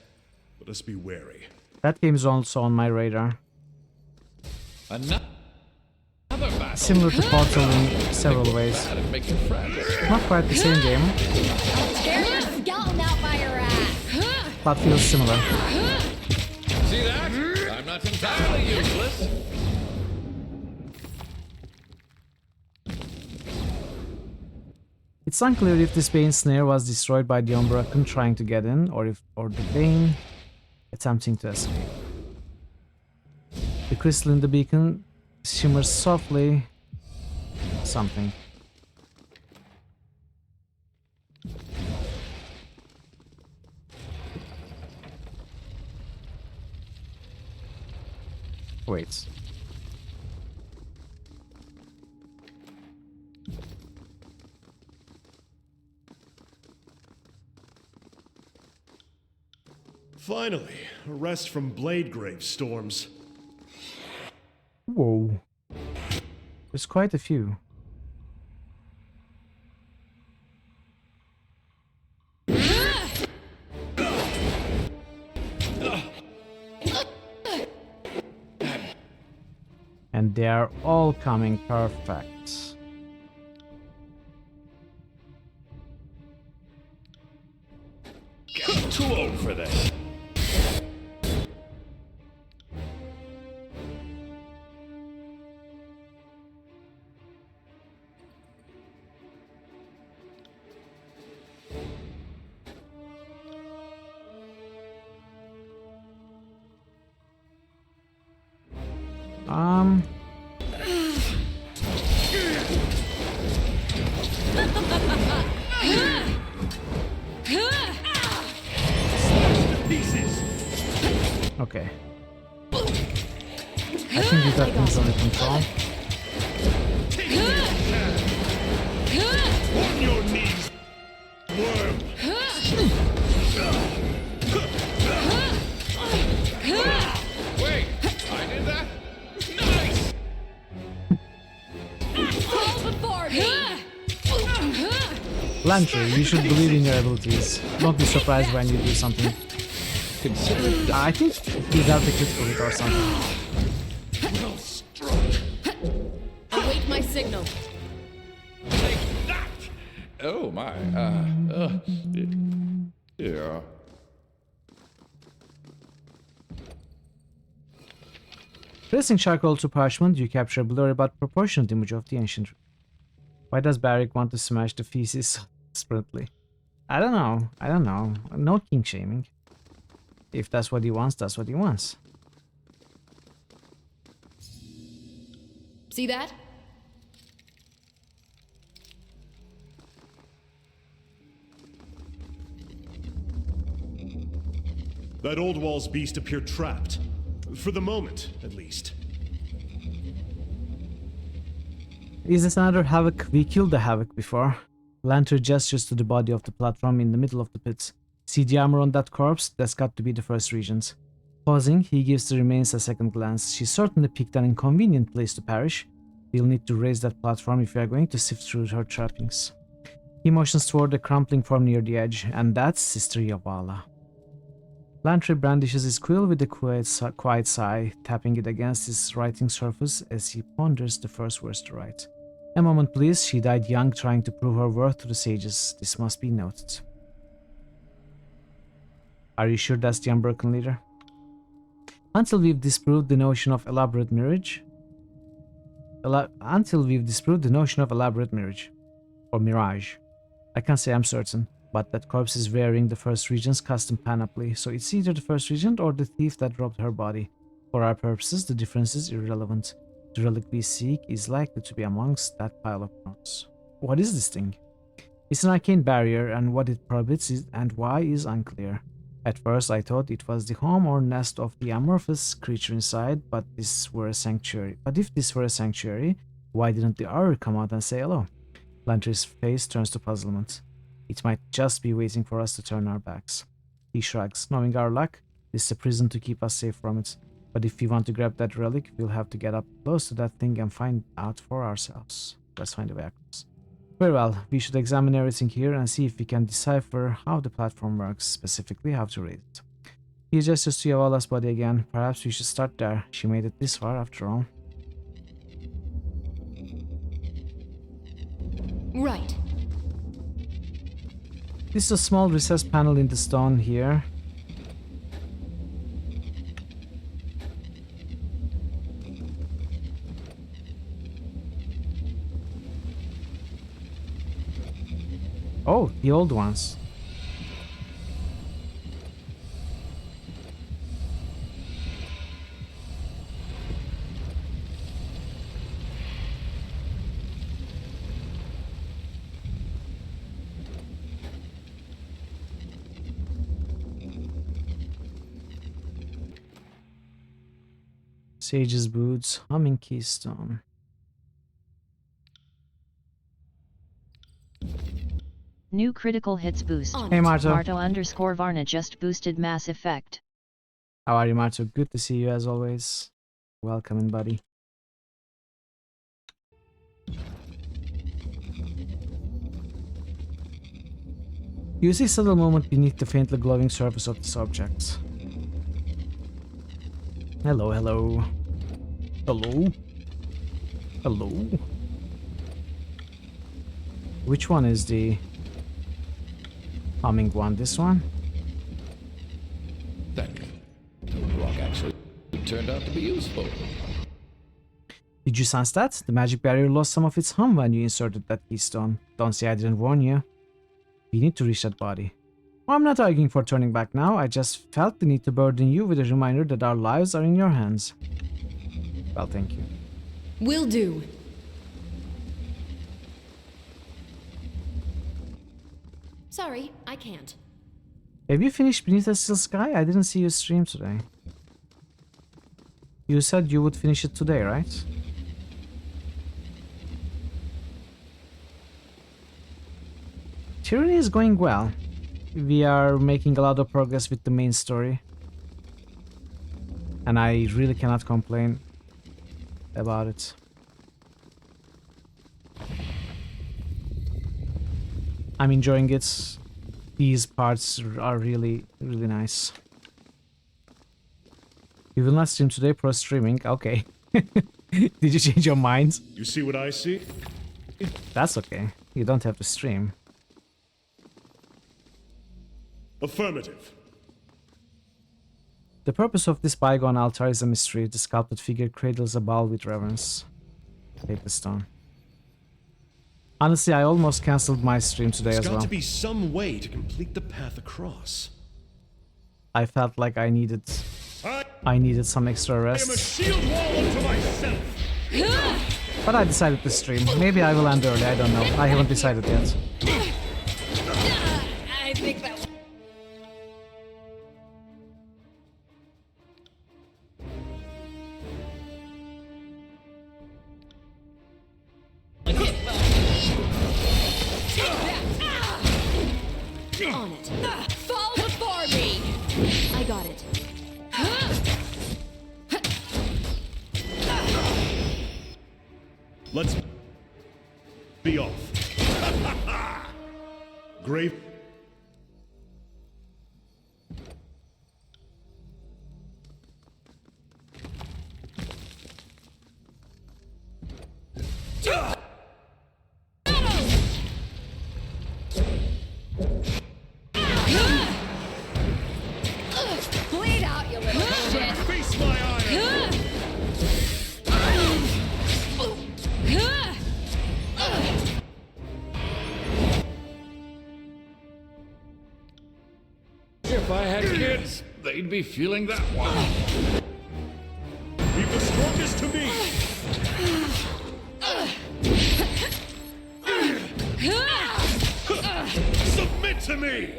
Let us be wary. That game is also on my radar. Another battle. Similar to Portal in several ways. Bad at making friends. Not quite the same game, Tear your skeleton out by your ass. but feels similar. See that? I'm not entirely useless. It's unclear if this Bane snare was destroyed by the Unbroken trying to get in, or the Bane attempting to escape. The crystal in the beacon shimmers softly. Something. Wait. Finally, a rest from Bladegrave storms. Whoa. There's quite a few. And they are all coming perfect. I'm too old for this. Um... Okay. I think we got things under control. On your knees, worm! Wait, I did that? Nice! Fall before me. Lantry, you should believe in your abilities. Don't be surprised when you do something. Consider it I think he got the critical hit or something. Well struck. Await my signal. like that. Oh my. Yeah. Pressing charcoal to parchment, you capture a blurry but proportionate image of the ancient. Why does Barrick want to smash the feces so desperately? I don't know. I don't know. No king shaming. If that's what he wants, that's what he wants. See that? That old wall's beast appeared trapped. For the moment, at least. Is this another Havoc? We killed the Havoc before. Lantern gestures to the body of the platform in the middle of the pit. See the armor on that corpse? That's got to be the first regent. Pausing, he gives the remains a second glance. She certainly picked an inconvenient place to perish. We'll need to raise that platform if we are going to sift through her trappings. He motions toward the crumpling form near the edge, and that's Sister Yavala. Lantry brandishes his quill with a quiet sigh, tapping it against his writing surface as he ponders the first words to write. A moment please, she died young trying to prove her worth to the sages. This must be noted. Are you sure that's the Unbroken leader? Until we've disproved the notion of elaborate marriage. Until we've disproved the notion of elaborate marriage. Or mirage. I can't say I'm certain, but that corpse is wearing the First Regent's custom panoply, so it's either the First Regent or the thief that robbed her body. For our purposes, the difference is irrelevant. The relic we seek is likely to be amongst that pile of bones. What is this thing? It's an arcane barrier, and what it prohibits and why is unclear. At first I thought it was the home or nest of the amorphous creature inside, but if this were a sanctuary, why didn't the Aur come out and say hello? Lantry's face turns to puzzlement. It might just be waiting for us to turn our backs. He shrugs. Knowing our luck, this is a prison to keep us safe from it. But if we want to grab that relic, we'll have to get up close to that thing and find out for ourselves. Let's find a way across. Very well, we should examine everything here and see if we can decipher how the platform works, specifically how to raise it. He gestures to Yavala's body again. Perhaps we should start there. She made it this far after all. Right. This is a small recessed panel in the stone here. Oh, the old ones. Sage's boots, humming keystone. New critical hits boost. Hey Marto. Marto_Varna just boosted Mass Effect. How are you, Marto? Good to see you as always. Welcome in, buddy. You see subtle movement beneath the faintly glowing surface of this object. Hello, hello. Hello? Hello? Which one is the humming one? This one? That rock actually turned out to be useful. Did you sense that? The magic barrier lost some of its hum when you inserted that keystone. Don't say I didn't warn you. We need to reach that body. Well, I'm not arguing for turning back now. I just felt the need to burden you with a reminder that our lives are in your hands. Well, thank you. Will do. Sorry, I can't. Have you finished Beneath a Still Sky? I didn't see you stream today. You said you would finish it today, right? Tyranny is going well. We are making a lot of progress with the main story. And I really cannot complain about it. I'm enjoying it. These parts are really, really nice. You will not stream today, pro streaming. Okay. Did you change your mind? You see what I see? That's okay. You don't have to stream. Affirmative. The purpose of this bygone altar is a mystery. The sculpted figure cradles a ball with reverence. Take the stone. Honestly, I almost cancelled my stream today as well. There's got to be some way to complete the path across. I felt like I needed some extra rest. I am a shield wall unto myself. But I decided to stream. Maybe I will end early, I don't know. I haven't decided yet. I think that. On it. Fall before me. I got it. Let's be off. Grave. Bleed out, you little shit. Feast my eye. If I had kids, they'd be feeling that one. Leave the strongest to me. Submit to me.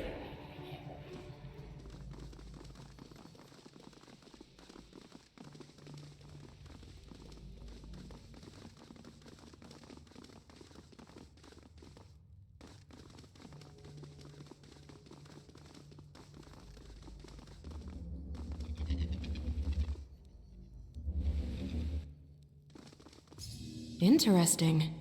Interesting.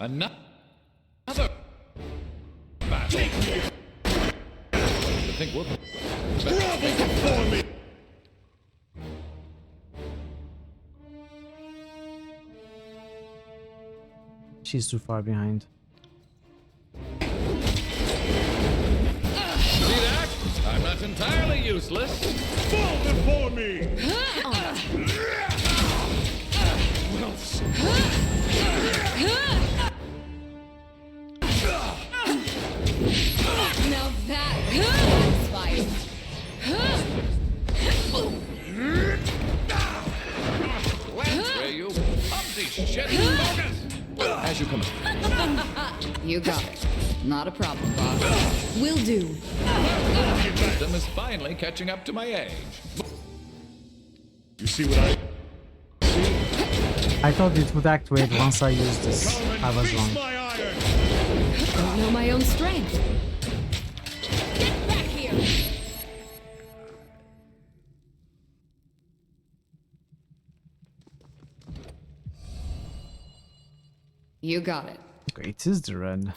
Another battle. I think we're For me! She's too far behind. See that? I'm not entirely useless. Fall before me! Now that's fire. Glance where you humpty shit bogus. As you come. You got it. Not a problem, boss. Will do. Wisdom is finally catching up to my age. You see what I... I thought it would activate once I used this. I was wrong. My iron! Don't know my own strength. Get back here! You got it. Okay, it is the red.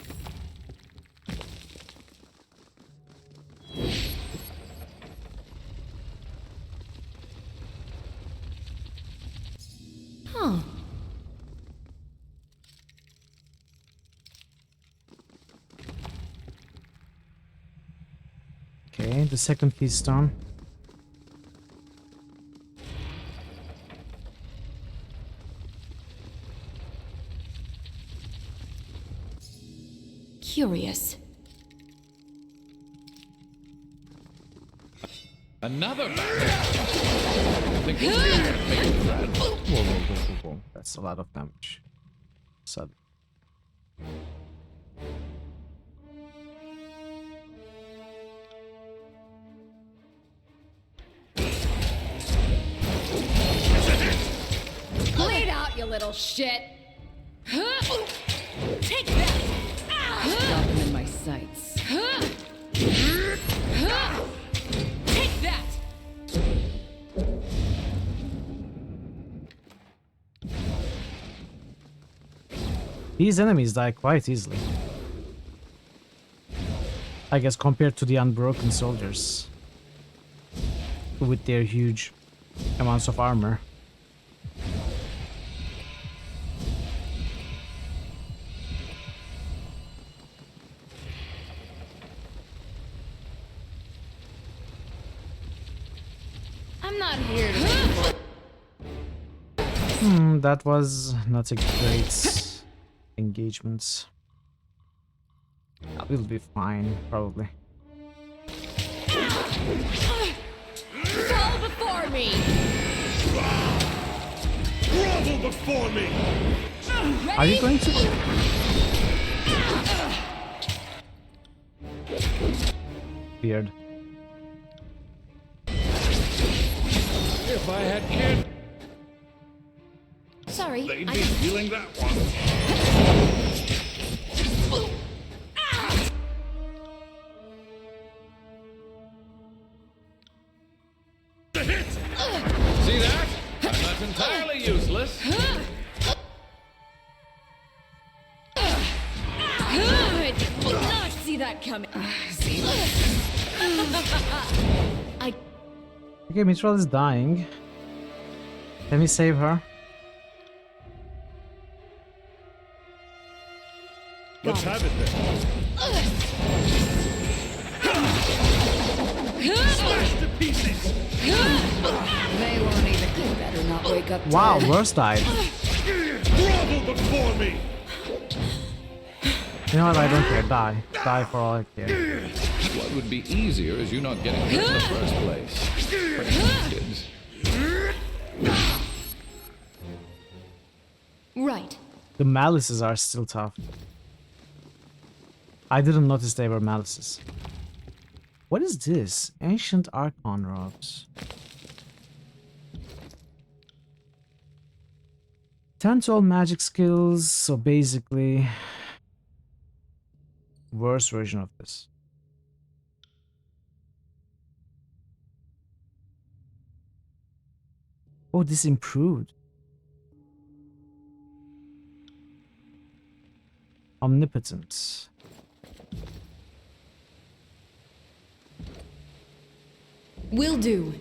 Huh. Okay, the second piece done. Curious. Another battle. I think we're making friends. Whoa. That's a lot of damage. Sad. Bleed out, you little shit! Take that! Got them in my sights. Take that! These enemies die quite easily. I guess compared to the unbroken soldiers. With their huge amounts of armor. I'm not here to That was not a great engagement. We'll be fine, probably. fall before me! Grovel before me! Are you going to? Weird. If I had kids, Sorry, they'd I be didn't... feeling that one. See that? I'm not entirely useless. I did not see that coming. I... Okay, Mithril is dying. Can we save her? Let's have it then. Smash to pieces! They won't even. You better not wake up. Wow, dead. worse died. Grovel before me! You know what? I don't care. Die. Die for all I care. What would be easier is you not getting hurt in the first place. Kids. Right. The malices are still tough. I didn't notice they were malices. What is this? Ancient Archon robes. 10 to all magic skills, so basically worse version of this. Oh, this improved. Omnipotent. Will do.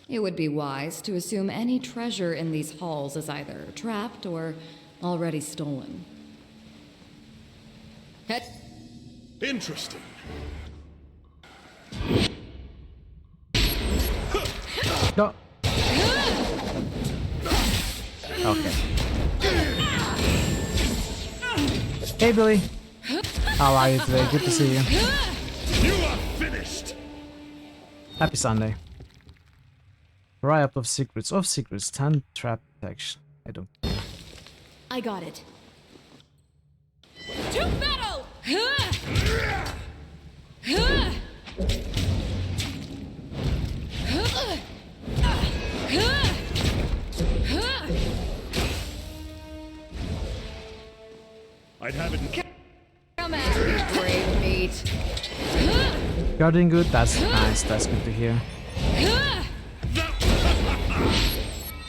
It would be wise to assume any treasure in these halls is either trapped or already stolen. Interesting. Go. Okay. Hey, Billy. How are you today? Good to see you. You are finished. Happy Sunday. Riot of secrets. 10 trap protection. I don't. I got it. To battle! I'd have it. Come at me, brave meat. You're doing good. That's nice. That's good to hear.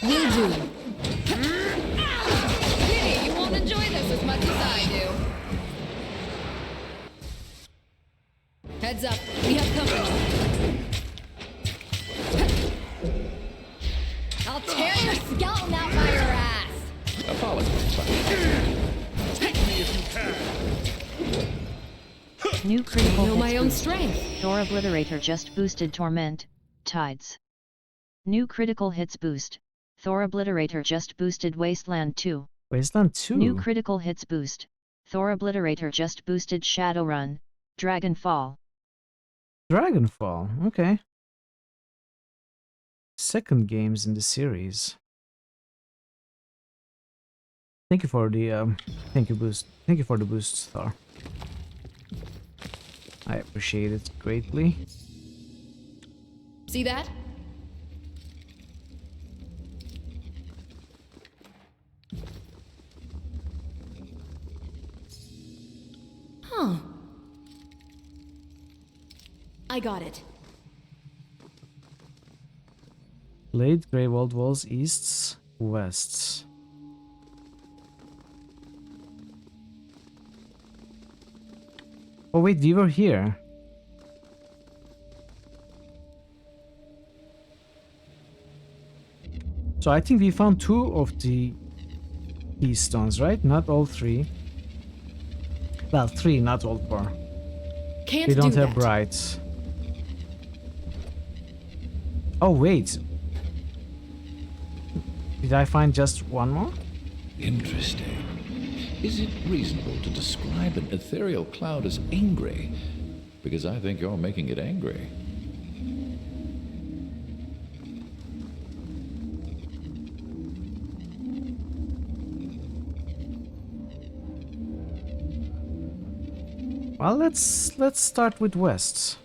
Will do. Pity you won't enjoy this as much as I do. Heads up, we have company. I'll tear your skeleton out by your ass. Apologies. Take me if you can. New critical Know hits my own boost. strength. Thor Obliterator just boosted Torment, Tides. New critical hits boost. Thor Obliterator just boosted Wasteland 2. Wasteland 2. New critical hits boost. Thor Obliterator just boosted Shadowrun, Dragonfall. Dragonfall. Okay. Second games in the series. Thank you for the thank you for the boost, Thor. I appreciate it greatly. See that? Huh. I got it. Blade, grey walled walls, easts, wests. Oh wait, we were here. So I think we found 2 of the keystones, right? Not all 3. Well, 3, not all 4. Can't We don't do have that. brights. Oh wait. Did I find just one more? Interesting. Is it reasonable to describe an ethereal cloud as angry? Because I think you're making it angry. Well, let's start with West.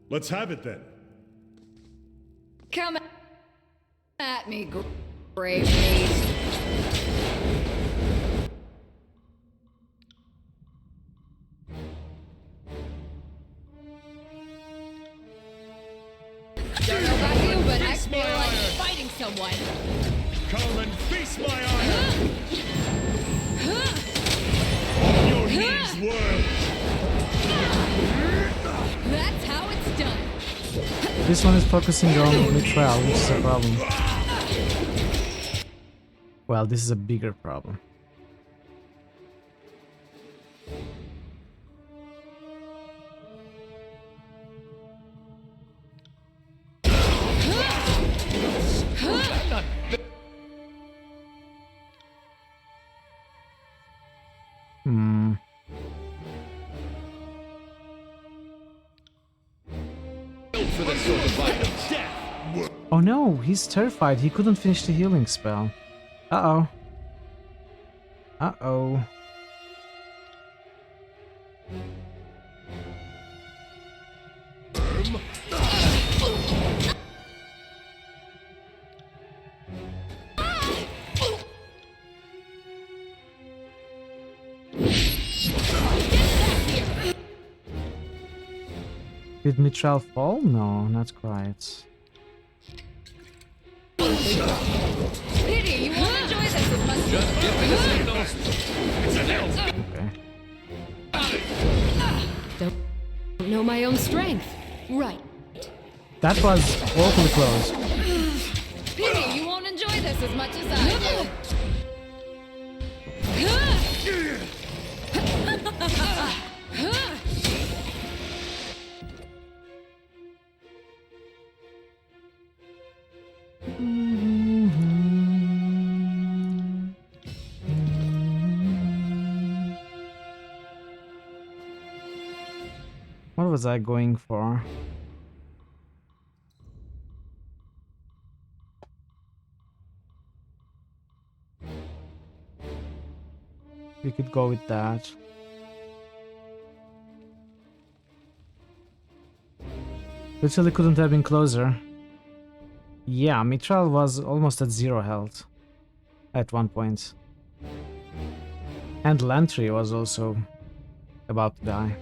Let's have it then. Come at me, brave meat. Don't know about you, but I feel like fighting someone. Come and face my iron. Your knees whirl. That's how it's done. This one is focusing on Mithril, which is a problem. Well, this is a bigger problem. Oh no, he's terrified. He couldn't finish the healing spell. Uh-oh. Uh-oh. Did Mithril fall? No, not quite. Pity, you won't enjoy this as much as Just give me the signals. Okay. Don't know my own strength. Right. That was awfully close. Pity, you won't enjoy this as much as I do. What was I going for? We could go with that. Literally couldn't have been closer. Yeah, Mithril was almost at 0 health at one point. And Lantry was also about to die.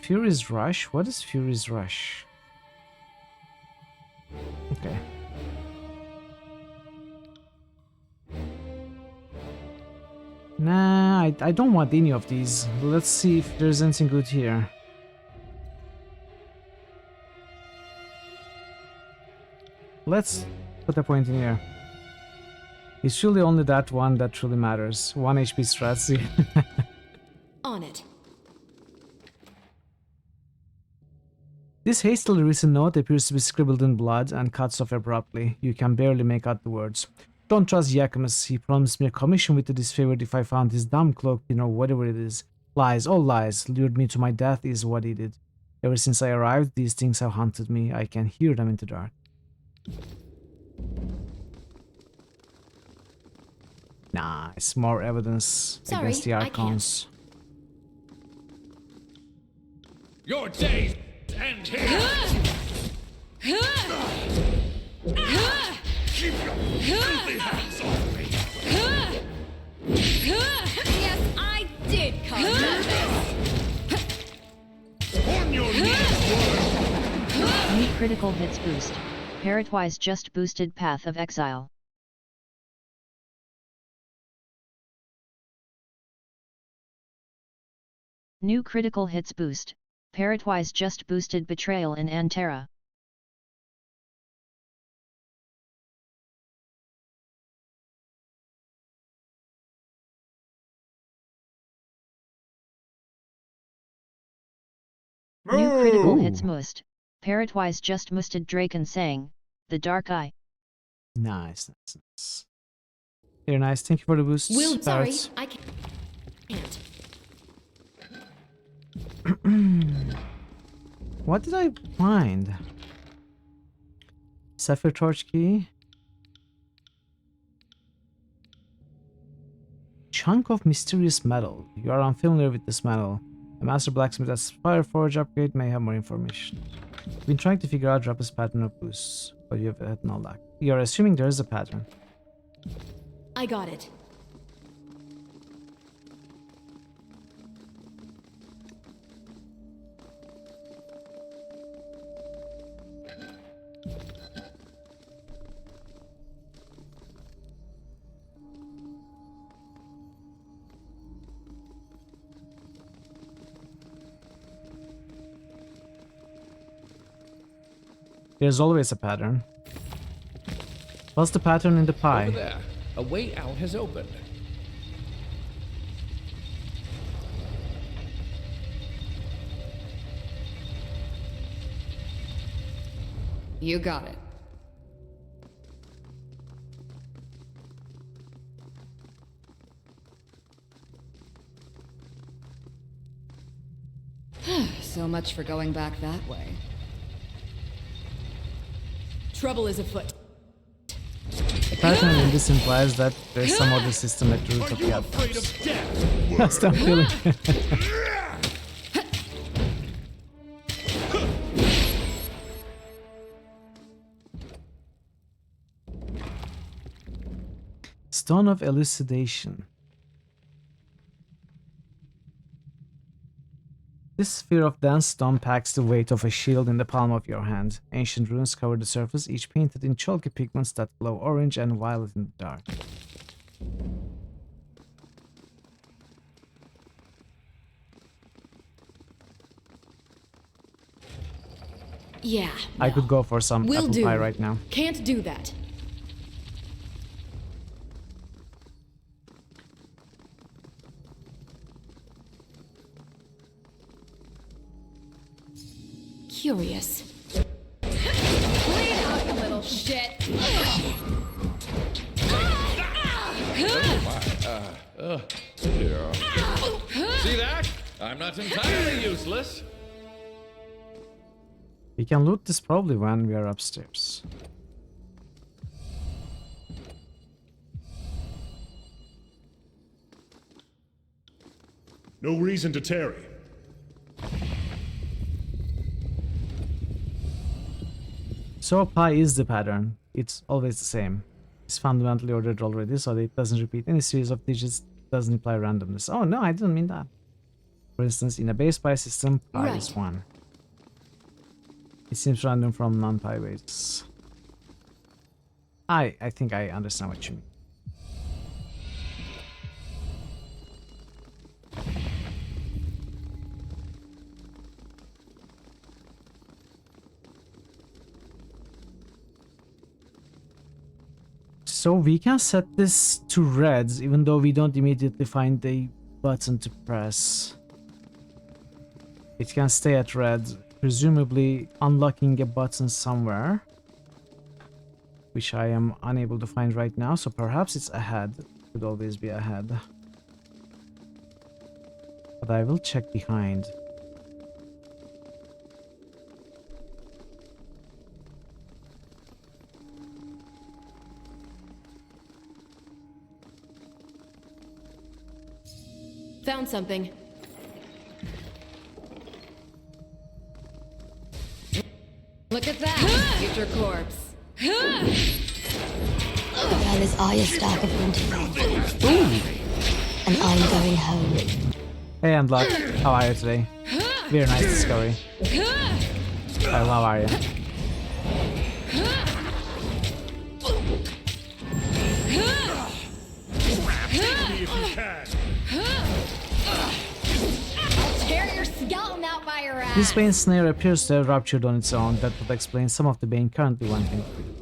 Fury's Rush? What is Fury's Rush? Okay. Nah, I don't want any of these. Let's see if there's anything good here. Let's put a point in here. It's surely only that one that truly matters. 1 HP strategy. On it. This hastily written note appears to be scribbled in blood and cuts off abruptly. You can barely make out the words. Don't trust Yakimus. He promised me a commission with the disfavored if I found his damn cloak, you know, whatever it is. Lies, all lies. Lured me to my death is what he did. Ever since I arrived, these things have haunted me. I can hear them in the dark. Nice. More evidence against the Archons. Your days end here. Keep your filthy hands off me! Yes, I did come to this. On your knees, worm! New critical hits boost. Parrotwise just boosted Path of Exile. New critical hits boost. Parrotwise just boosted Betrayal in Antera. New critical hits must. Parrotwise just musted Draken saying, The Dark Eye. Nice, nice, nice. Very nice. Thank you for the boost. Will, sorry, Parrots. I can't. What did I find? Sapphire Torch Key. Chunk of mysterious metal. You are unfamiliar with this metal. A master blacksmith at Fire Forge upgrade may have more information. You've been trying to figure out Rappa's pattern of boosts, but you have had no luck. You're assuming there is a pattern. I got it. There's always a pattern. What's the pattern in the pie? Over there, a way out has opened. You got it. So much for going back that way. Trouble is afoot. The pattern in this implies that there's some other system at the root of the outpost. Stop feeling. Stone of Elucidation. This sphere of dense stone packs the weight of a shield in the palm of your hand. Ancient runes cover the surface, each painted in chalky pigments that glow orange and violet in the dark. Yeah. I could go for some Will apple do. pie right now. Can't do that. Curious. Bleed out, you little shit! Dear. See that? I'm not entirely useless. We can loot this probably when we are upstairs. No reason to tarry. So pi is the pattern. It's always the same. It's fundamentally ordered already, so that it doesn't repeat any series of digits, doesn't imply randomness. Oh no, I didn't mean that. For instance, in a base pi system, pi is 1. It seems random from non-pi bases. I think I understand what you mean. So we can set this to reds even though we don't immediately find a button to press. It can stay at red, presumably unlocking a button somewhere, which I am unable to find right now, so perhaps it's ahead. It could always be ahead. But I will check behind. Found something. Look at that! Future corpse. Well as I a stack of winter, and I'm going home. Hey Unblock, how are you today? Very nice discovery. How are you? If you can. I'll tear your skeleton out by your ass! This Bane snare appears to have ruptured on its own. That would explain some of the Bane currently wanting to do.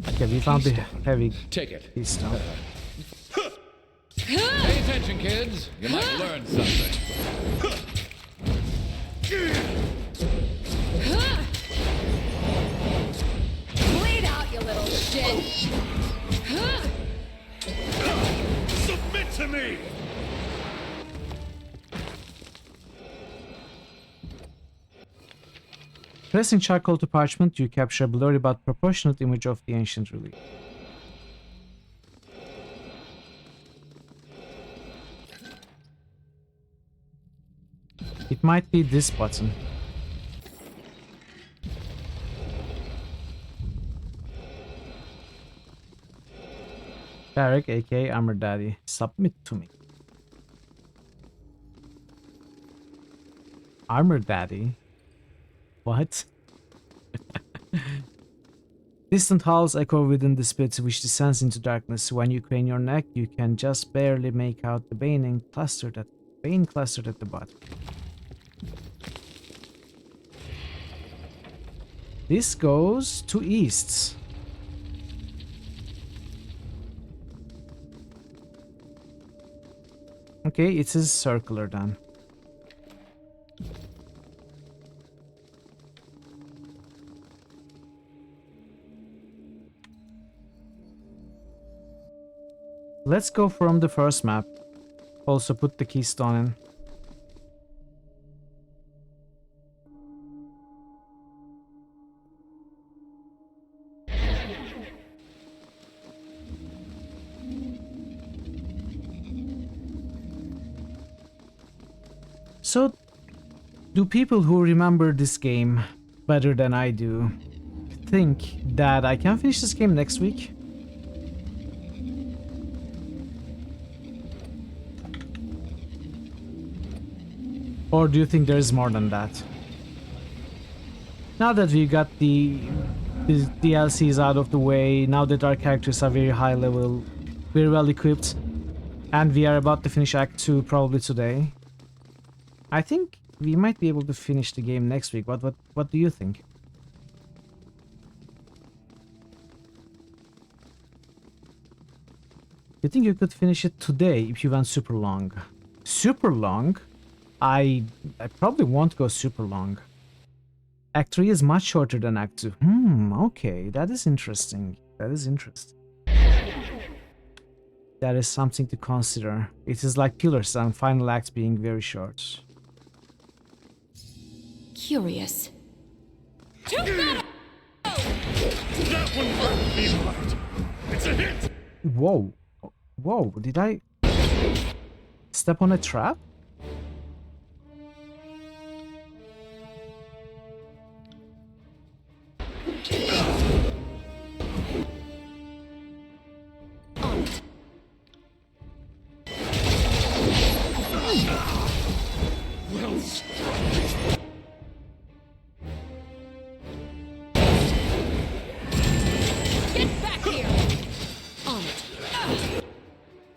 Okay, we found the heavy keystone. Pay attention, kids. You might learn something. Bleed out, you little shit! Submit to me! Pressing charcoal to parchment, you capture a blurry but proportionate image of the ancient relief. It might be this button. Tarek, aka Armor Daddy, submit to me. Armor Daddy? What? Distant howls echo within the pit, which descends into darkness. When you crane your neck, you can just barely make out the Bane clustered at the bottom. This goes to east. Okay, it is circular then. Let's go from the first map. Also put the keystone in. So, do people who remember this game better than I do think that I can finish this game next week? Or do you think there is more than that? Now that we got the DLCs out of the way, now that our characters are very high level, very well equipped, and we are about to finish Act 2 probably today, I think we might be able to finish the game next week. What do you think? You think you could finish it today if you went super long? Super long? I probably won't go super long. Act 3 is much shorter than Act 2. Okay, that is interesting. That is interesting. That is something to consider. It is like Pillars and Final Act being very short. Curious. That one hurt me right. It's a hit! Whoa. Whoa, did I step on a trap? Well struck. Get back here! On it.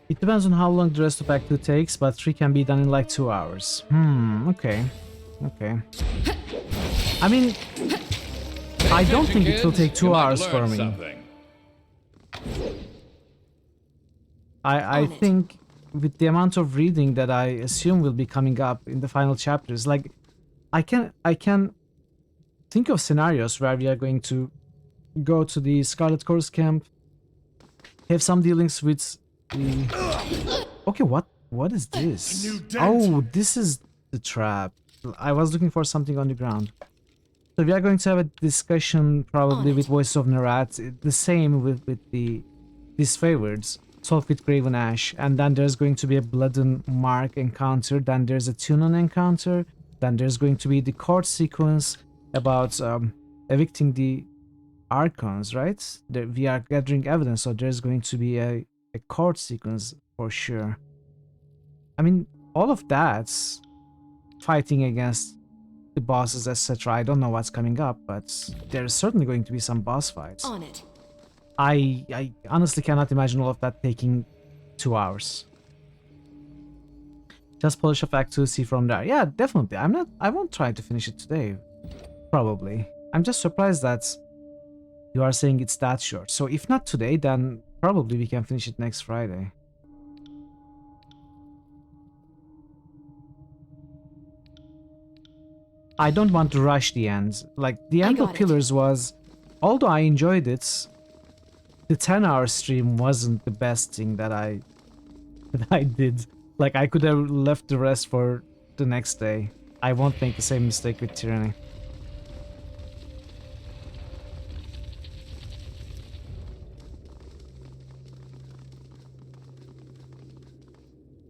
It depends on how long the rest of Act 2 takes, but 3 can be done in like 2 hours. Okay. Okay. I mean, I don't think it will take 2 hours for me. I think with the amount of reading that I assume will be coming up in the final chapters, like I can think of scenarios where we are going to go to the Scarlet Course camp, have some dealings with the... Okay, what is this? Oh, this is the trap. I was looking for something on the ground. So we are going to have a discussion probably with Voice of Nerat, the same with the disfavored, solved with Graven Ash, and then there's going to be a Blood and Mark encounter, then there's a Tunon encounter, then there's going to be the court sequence about evicting the Archons, right? We are gathering evidence, so there's going to be a court sequence for sure. I mean, all of that's fighting against the bosses, etc. I don't know what's coming up, but there's certainly going to be some boss fights. On it. I honestly cannot imagine all of that taking 2 hours. Just polish off Act 2, see from there. Yeah, definitely. I won't try to finish it today. Probably. I'm just surprised that you are saying it's that short. So if not today, then probably we can finish it next Friday. I don't want to rush the end. Like, the end of Pillars was, although I enjoyed it, the 10-hour stream wasn't the best thing that I did. Like, I could have left the rest for the next day. I won't make the same mistake with Tyranny.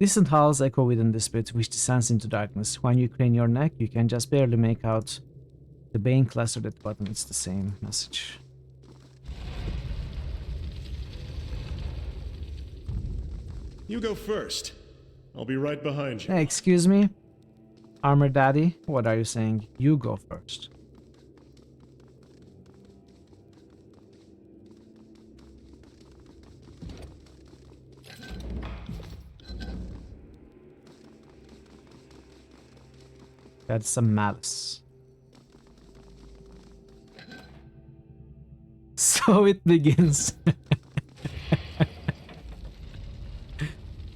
Distant howls echo within this pit, which descends into darkness. When you crane your neck, you can just barely make out the Bane clustered at bottom. It's the same message. You go first. I'll be right behind you. Hey, excuse me? Armor Daddy, what are you saying? You go first. That's some malice. So it begins.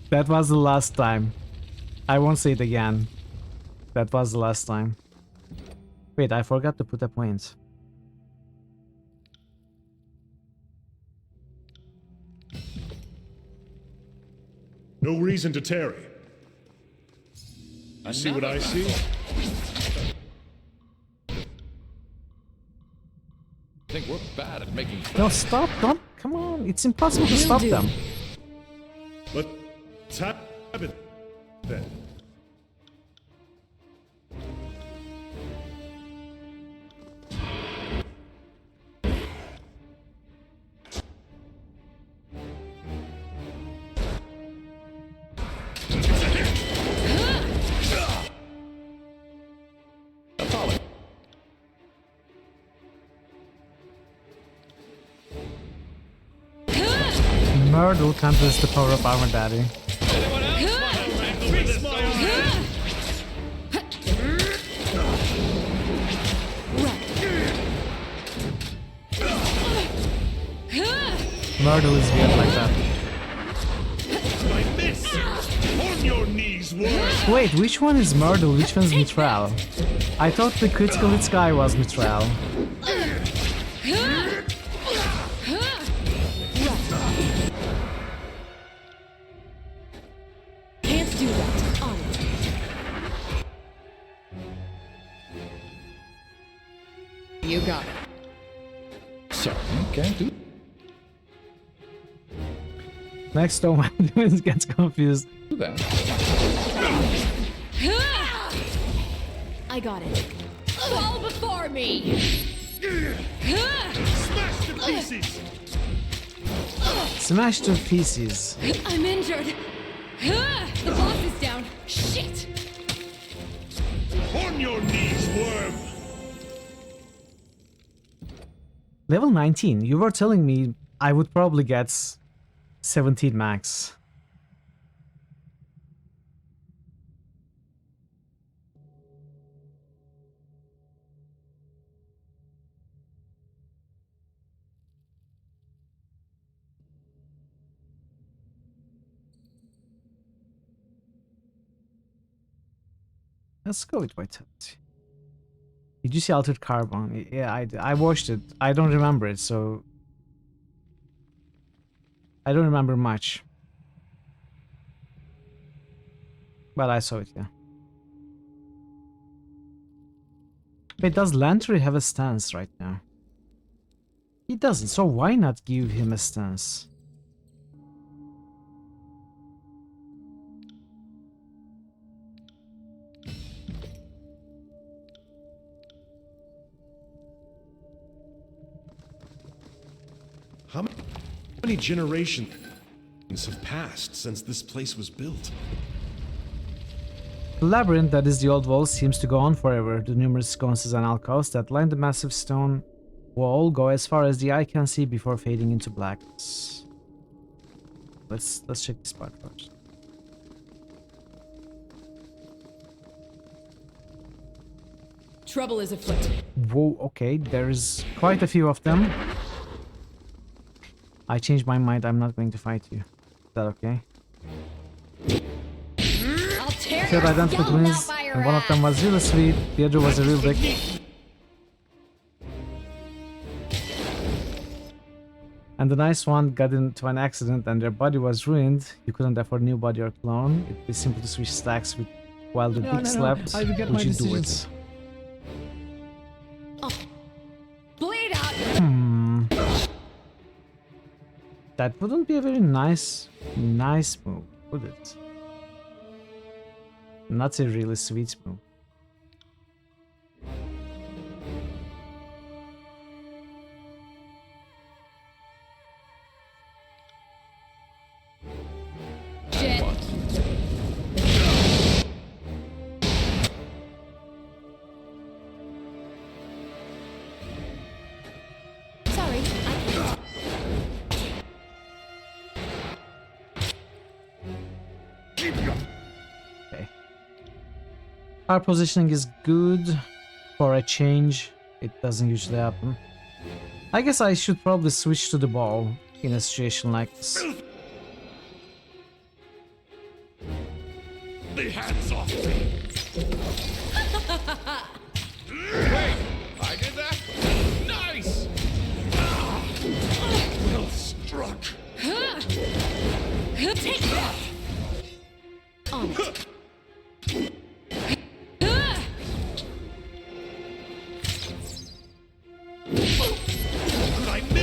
That was the last time. I won't say it again. That was the last time. Wait, I forgot to put a point. No reason to tarry. You see what I see? I think we're bad at making. No, stop! Don't! Come on! It's impossible to stop them. Let's have it then. Myrtle can't resist the power of Armor Daddy. Myrtle is weird like that. On your knees, worm. Wait, which one is Myrtle? Which one's Mithril? I thought the critical hit guy was Mithril. Can't do that. On it. You got it. Sorry, can't do. Next time my twins gets confused. Do that. I got it. Fall before me! Smash to pieces. Smash to pieces. I'm injured. The boss is down. Shit! On your knees, worm. Level 19. You were telling me I would probably get 17 max. Let's go with Vitality. Did you see Altered Carbon? Yeah, I watched it. I don't remember it, so... I don't remember much. But I saw it, yeah. Wait, does Lantry have a stance right now? He doesn't, so why not give him a stance? How many generations have passed since this place was built? The labyrinth that is the old wall seems to go on forever. The numerous sconces and alcoves that line the massive stone wall go as far as the eye can see before fading into blackness. Let's check this part first. Trouble is afoot. Whoa, okay, there's quite a few of them. I changed my mind, I'm not going to fight you. Is that okay? I'll tear Two identical twins, and one of them was really sweet, the other was a real dick. And the nice one got into an accident and their body was ruined. You couldn't afford a new body or clone. It'd be simple to switch stacks with while the dick slept. Would you do it? Bleed out! That wouldn't be a very nice move, would it? Not a really sweet move. Shit. Sorry, I can't. Okay. Our positioning is good for a change. It doesn't usually happen. I guess I should probably switch to the ball in a situation like this. The hands off me! Wait, I did that? Nice! Well struck! Take that!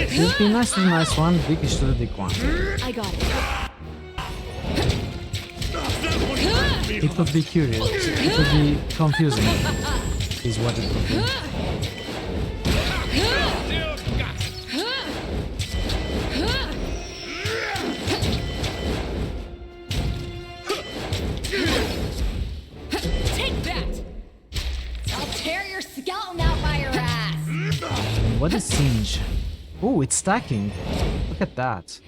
Just be nice to the nice one, dickish to the dick one. I got it. It would be curious. It would be confusing. Is what it would be. Take that! I'll tear your skeleton out by your ass! What is Singe? Oh, it's stacking. Look at that.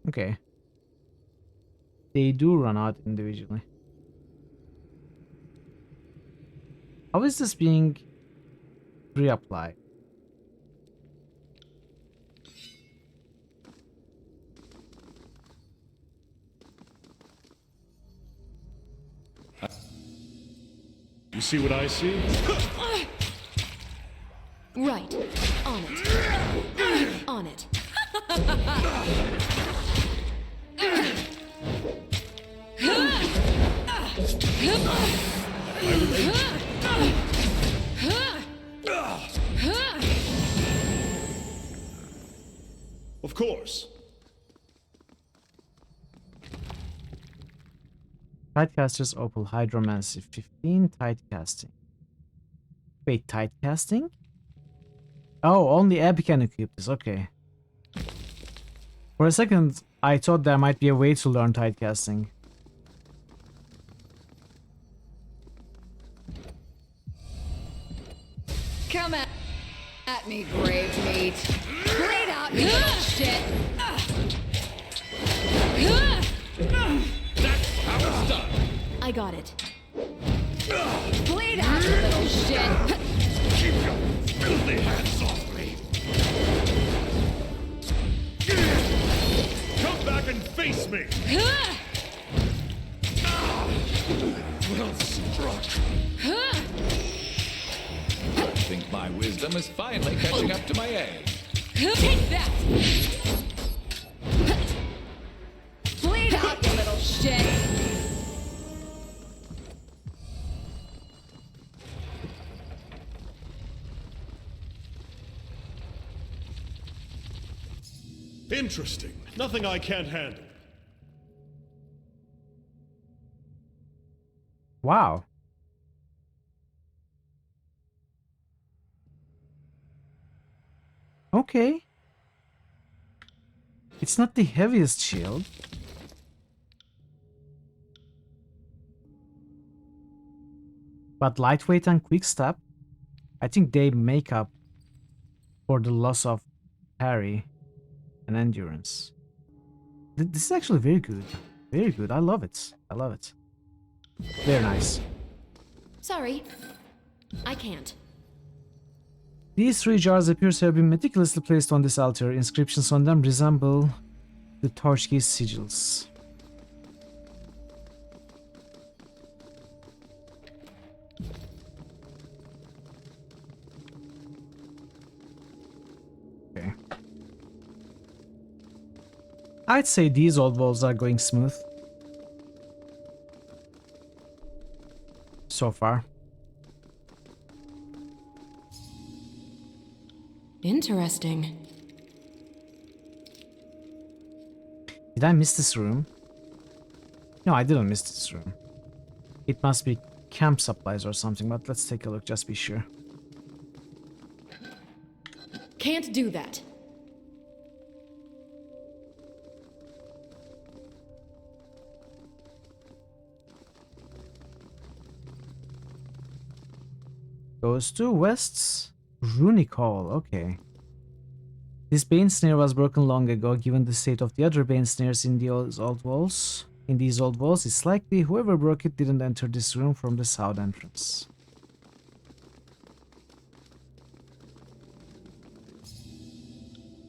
Okay. They do run out individually. How is this being reapplied? You see what I see? Right. On it. On it. Of course. Tidecasters Opal Hydromancy 15 Tidecasting. Wait, Tidecasting? Oh, only Abby can equip this, okay. For a second, I thought there might be a way to learn Tidecasting. Come at me, grave meat. Bleed out, you little shit. That's how it's done. I got it. Bleed out, you little shit. Keep your filthy hands off me. Come back and face me. Well struck. I think my wisdom is finally catching up to my age. Take that! Bleed out, you little shit. Interesting. Nothing I can't handle. Wow. Okay. It's not the heaviest shield. But lightweight and quick step, I think they make up for the loss of parry and endurance. This is actually very good. Very good. I love it. I love it. Very nice. Sorry. I can't. These three jars appear to have been meticulously placed on this altar. Inscriptions on them resemble the Torchkey sigils. Okay. I'd say these old walls are going smooth. So far. Interesting. Did I miss this room? No, I didn't miss this room. It must be camp supplies or something, but let's take a look, just be sure. Can't do that. Goes to West's Runic Hall, okay. This Bane Snare was broken long ago. Given the state of the other Bane Snares in these old walls, it's likely whoever broke it didn't enter this room from the south entrance.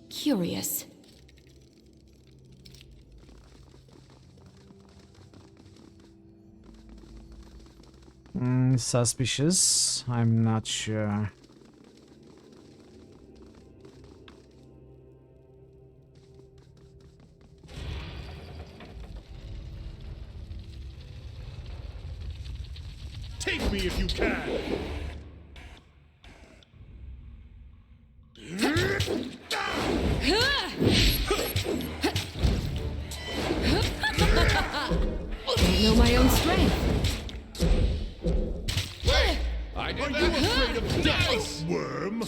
Curious. Suspicious. I'm not sure. Take me if you can! Don't know my own strength. I did Are that. you afraid of dice, worm?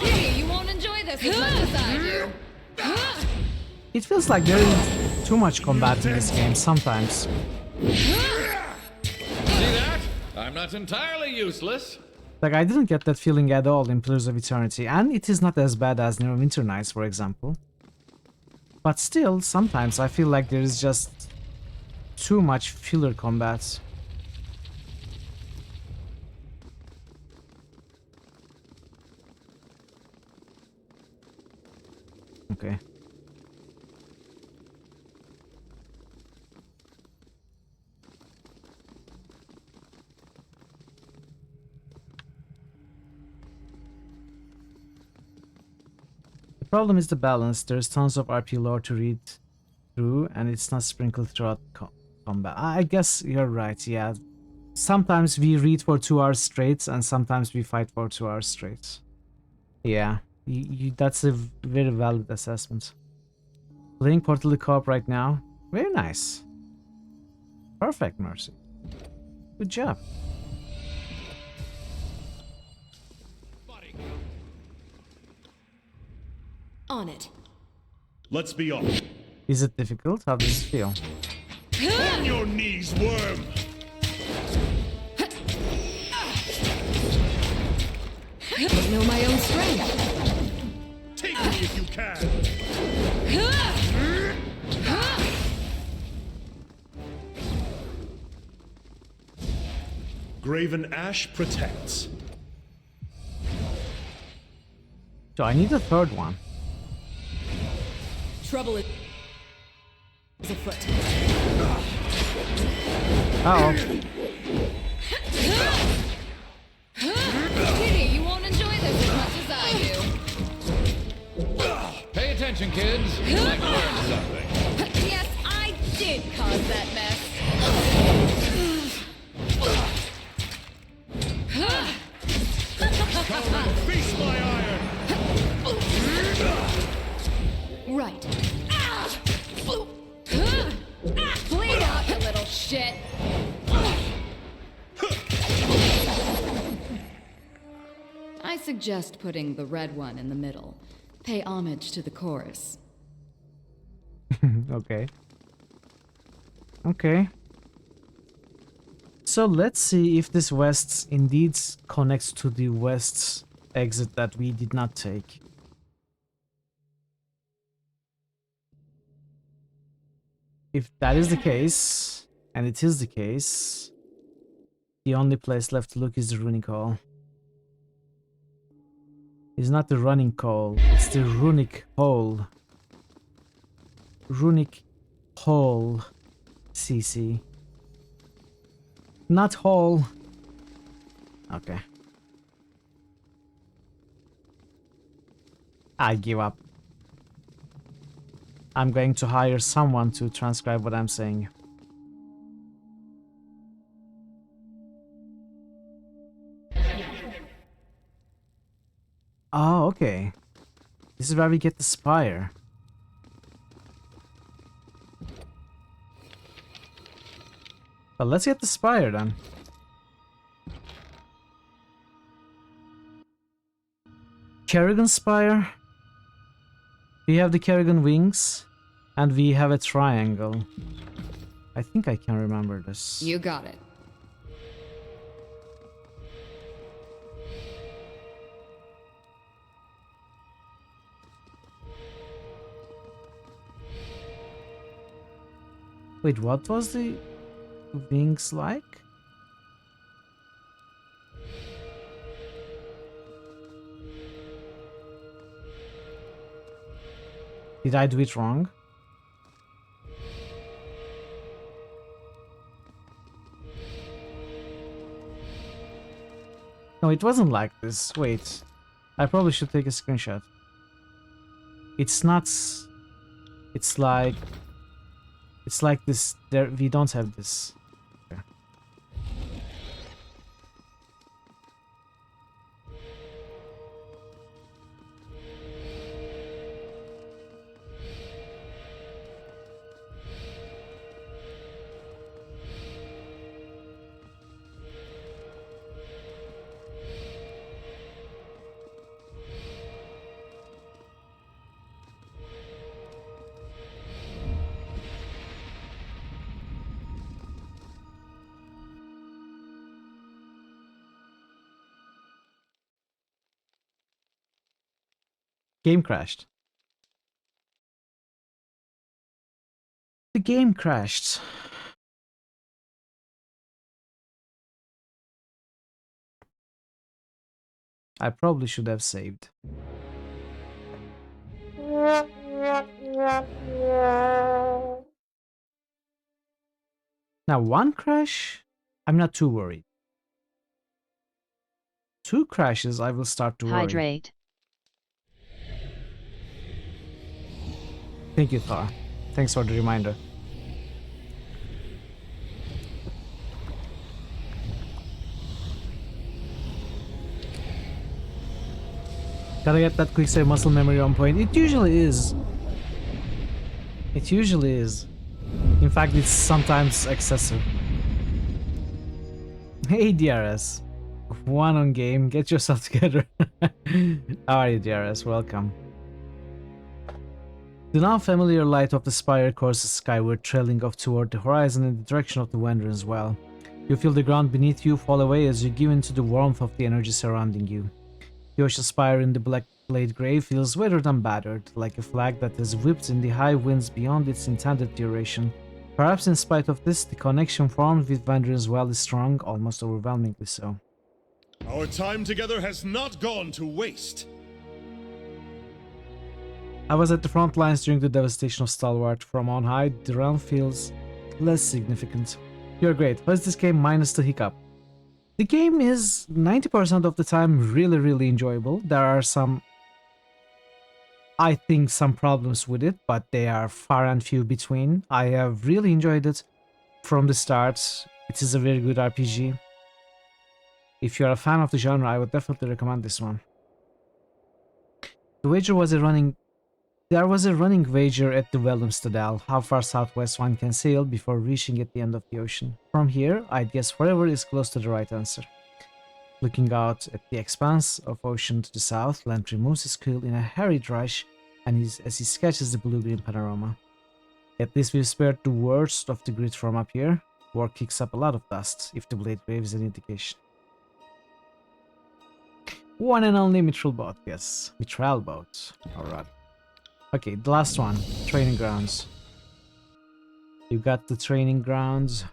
Hey, you won't enjoy this as much as I do. It feels like there is too much combat in this game sometimes. See that? I'm not entirely useless. Like, I didn't get that feeling at all in Pillars of Eternity, and it is not as bad as Neverwinter Nights, for example. But still, sometimes I feel like there is just too much filler combat. Okay. The problem is the balance. There's tons of RP lore to read through, and it's not sprinkled throughout combat. I guess you're right, yeah. Sometimes we read for 2 hours straight, and sometimes we fight for 2 hours straight. Yeah, that's a very valid assessment. Playing Portal Co-op right now. Very nice. Perfect, Mercy. Good job. On it. Let's be off. Is it difficult? How does it feel? On your knees, worm! Don't know my own strength. Take me if you can! Graven Ash protects. Do I need a third one? Trouble is afoot. Uh-oh. Kitty, you won't enjoy this as much as I do. Pay attention, kids. You might learn something. Yes, I did cause that mess. Feast my iron! Right. Bleed out, you little shit. I suggest putting the red one in the middle. Pay homage to the chorus. Okay. Okay. So let's see if this west indeed connects to the west exit that we did not take. If that is the case, and it is the case, the only place left to look is the runic hall. It's not the running call, it's the runic hole. Runic hole, CC. Not hole. Okay. I give up. I'm going to hire someone to transcribe what I'm saying. Oh, okay. This is where we get the spire. Well, let's get the spire then. Kerrigan spire. We have the Kerrigan wings, and we have a triangle. I think I can remember this. You got it. Wait, what was the wings like? Did I do it wrong? No, it wasn't like this. Wait. I probably should take a screenshot. It's not... It's like... It's like this. There, we don't have this. Okay. Game crashed. The game crashed. I probably should have saved. Now, one crash, I'm not too worried. Two crashes, I will start to worry. Hydrate. Thank you, Thor. Thanks for the reminder. Gotta get that quick save muscle memory on point. It usually is. It usually is. In fact, it's sometimes excessive. Hey, DRS. One on game. Get yourself together. How are you, DRS? Welcome. The now familiar light of the spire courses skyward, trailing off toward the horizon in the direction of the Wanderer as well. You feel the ground beneath you fall away as you give into the warmth of the energy surrounding you. The ocean spire in the black blade grey feels weathered and battered, like a flag that has whipped in the high winds beyond its intended duration. Perhaps in spite of this, the connection formed with Wanderer as well is strong, almost overwhelmingly so. Our time together has not gone to waste. I was at the front lines during the devastation of Stalwart. From on high, the realm feels less significant. You're great. How's this game minus the hiccup? The game is 90% of the time really enjoyable. There are some, I think, some problems with it, but they are far and few between. I have really enjoyed it from the start. It is a very good RPG. If you're a fan of the genre, I would definitely recommend this one. The wager was There was a running wager at the Welumstadal, how far southwest one can sail before reaching at the end of the ocean. From here, I'd guess wherever is close to the right answer. Looking out at the expanse of ocean to the south, Lent removes his quill in a hurried rush as he sketches the blue-green panorama. At least we've spared the worst of the grid from up here. War kicks up a lot of dust, if the blade wave is an indication. One and only Mithril boat, yes. Mithril boat. Alright. Okay, the last one. Training grounds. You got the training grounds.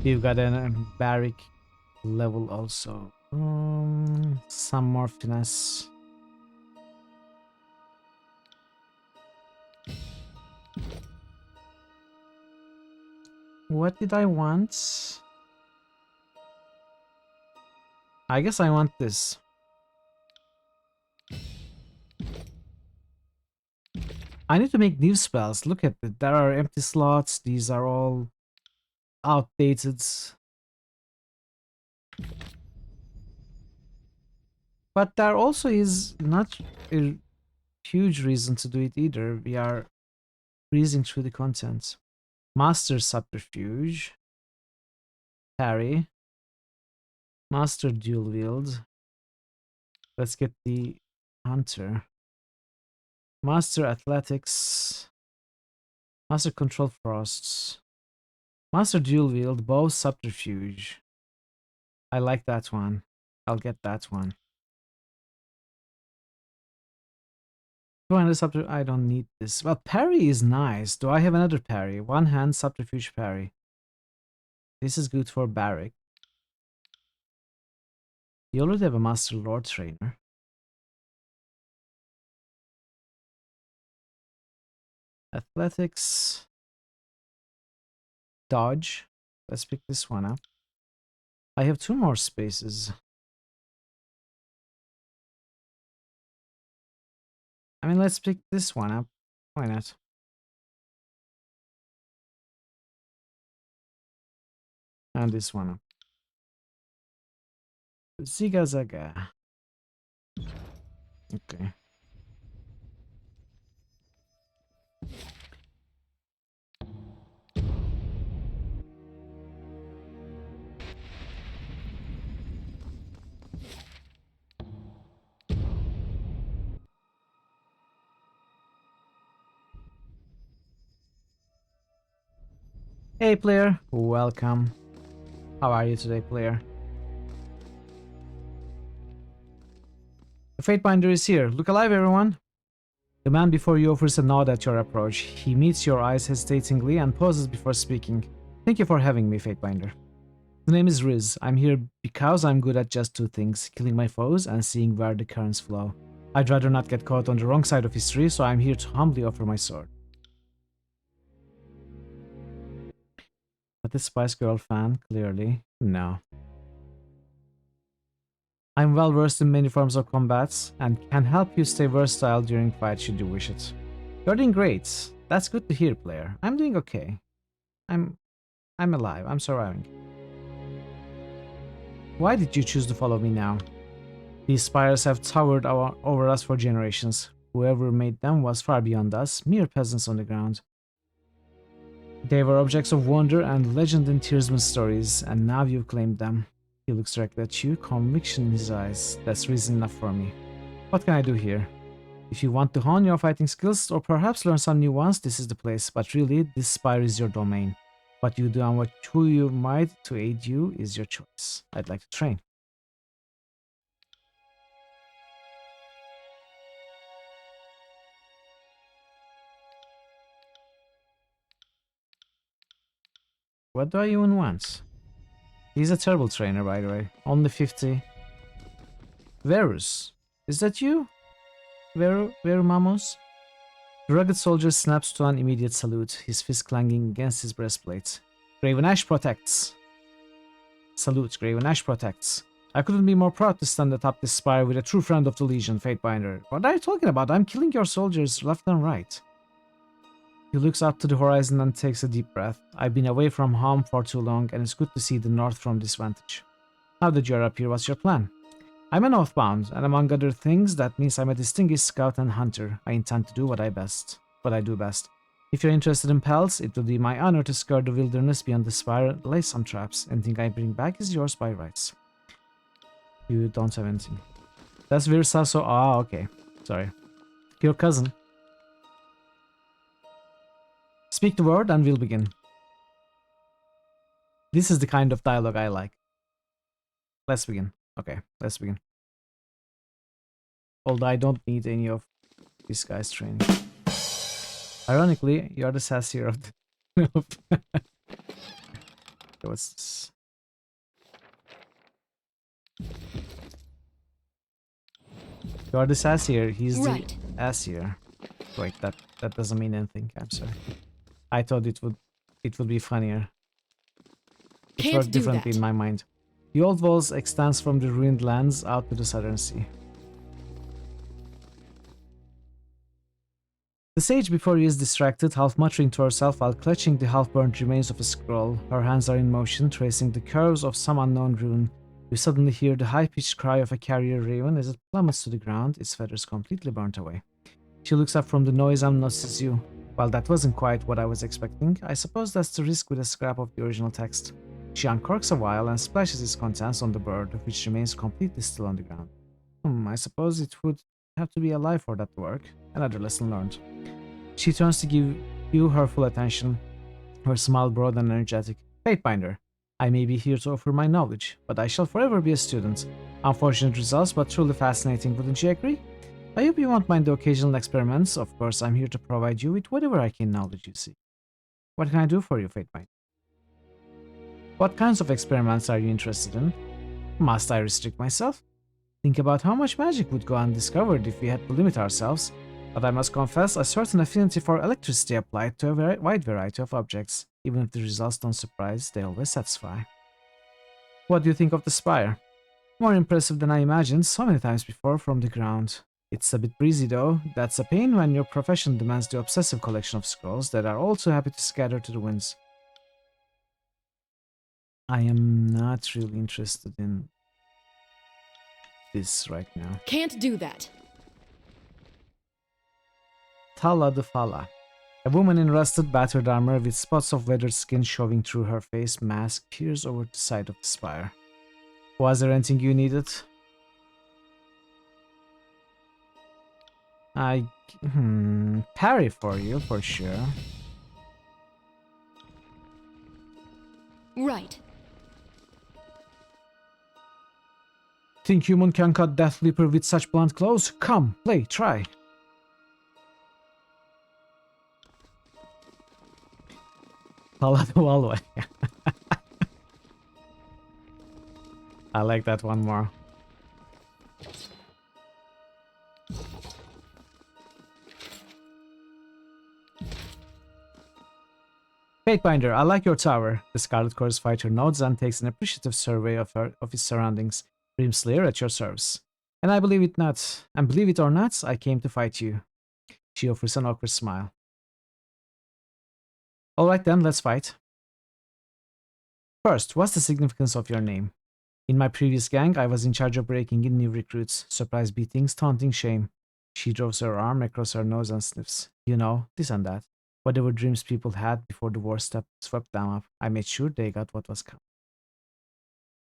You've got a barrack level also. Some more finesse. What did I want? I guess I want this. I need to make new spells. Look at it. There are empty slots. These are all outdated. But there also is not a huge reason to do it either. We are breezing through the content. Master Subterfuge. Parry. Master Dual Wield. Let's get the Hunter. Master Athletics. Master Control Frosts. Master Dual Wield, Bow Subterfuge. I like that one. I'll get that one. 200 Subterfuge. I don't need this. Well, parry is nice. Do I have another parry? One hand Subterfuge parry. This is good for barrack. You already have a Master Lord Trainer. Athletics. Dodge. Let's pick this one up. I have 2 more spaces. I mean, let's pick this one up. Why not? And this one up. Ziga zaga. Okay. Hey player, welcome. How are you today, player? The Fatebinder is here. Look alive, everyone! The man before you offers a nod at your approach. He meets your eyes hesitatingly and pauses before speaking. Thank you for having me, Fatebinder. The name is Riz. I'm here because I'm good at just 2 things, killing my foes and seeing where the currents flow. I'd rather not get caught on the wrong side of history, so I'm here to humbly offer my sword. But a Spice Girl fan, clearly. No. I'm well versed in many forms of combat and can help you stay versatile during fights should you wish it. You're doing great. That's good to hear, player. I'm doing okay. I'm alive. I'm surviving. Why did you choose to follow me now? These spires have towered over us for generations. Whoever made them was far beyond us, mere peasants on the ground. They were objects of wonder and legend in Tearsman's stories, and now you've claimed them. He looks directly at you, conviction in his eyes. That's reason enough for me. What can I do here? If you want to hone your fighting skills or perhaps learn some new ones, this is the place, but really, this spire is your domain. What you do and who you might to aid you is your choice. I'd like to train. What do I even want? He's a terrible trainer, by the way. Only 50. Verus. Is that you? Veru Mamos? The rugged soldier snaps to an immediate salute, his fist clanging against his breastplate. Graven Ash protects. Salute, Graven Ash protects. I couldn't be more proud to stand atop this spire with a true friend of the Legion, Fatebinder. What are you talking about? I'm killing your soldiers left and right. He looks up to the horizon and takes a deep breath. I've been away from home for too long, and it's good to see the north from this vantage. Now that you're up here, what's your plan? I'm an Northbound, and among other things, that means I'm a distinguished scout and hunter. I intend to do what I do best. If you're interested in pelts, it would be my honor to scour the wilderness beyond the spire, lay some traps. Anything I bring back is yours by rights. You don't have anything. That's Virsa, so okay. Sorry. Your cousin. Speak the word and we'll begin. This is the kind of dialogue I like. Let's begin. Okay, let's begin. Although I don't need any of this guy's training. Ironically, you're the sassier of the... What's this? You're the sassier, he's the assier. Wait, that doesn't mean anything, I'm sorry. I thought it would be funnier. It worked differently in my mind. The old walls extends from the ruined lands out to the southern sea. The sage before you is distracted, half muttering to herself while clutching the half-burnt remains of a scroll. Her hands are in motion, tracing the curves of some unknown rune. You suddenly hear the high-pitched cry of a carrier raven as it plummets to the ground, its feathers completely burnt away. She looks up from the noise and notices you. Well, that wasn't quite what I was expecting. I suppose that's the risk with a scrap of the original text. She uncorks a vial and splashes its contents on the bird, which remains completely still on the ground. I suppose it would have to be alive for that to work. Another lesson learned. She turns to give you her full attention, her smile broad and energetic. Fatebinder, I may be here to offer my knowledge, but I shall forever be a student. Unfortunate results, but truly fascinating, wouldn't you agree? I hope you won't mind the occasional experiments. Of course, I'm here to provide you with whatever arcane knowledge you seek. What can I do for you, Fatebinder? What kinds of experiments are you interested in? Must I restrict myself? Think about how much magic would go undiscovered if we had to limit ourselves. But I must confess a certain affinity for electricity applied to a wide variety of objects. Even if the results don't surprise, they always satisfy. What do you think of the spire? More impressive than I imagined so many times before from the ground. It's a bit breezy though. That's a pain when your profession demands the obsessive collection of scrolls that are all too happy to scatter to the winds. I am not really interested in this right now. Can't do that. Tala the Fala. A woman in rusted, battered armor with spots of weathered skin showing through her face mask peers over the side of the spire. Was there anything you needed? I parry for you, for sure. Right. Think human can cut Death Leaper with such blunt claws? Come, play, try. Paladwalwe. I like that one more. Fatebinder, I like your tower. The Scarlet Chorus fighter nods and takes an appreciative survey of his surroundings. Brimslayer at your service. And I believe it not. And believe it or not, I came to fight you. She offers an awkward smile. Alright then, let's fight. First, what's the significance of your name? In my previous gang, I was in charge of breaking in new recruits. Surprise beatings, taunting, shame. She draws her arm across her nose and sniffs. You know, this and that. Whatever dreams people had before the war swept them up, I made sure they got what was coming.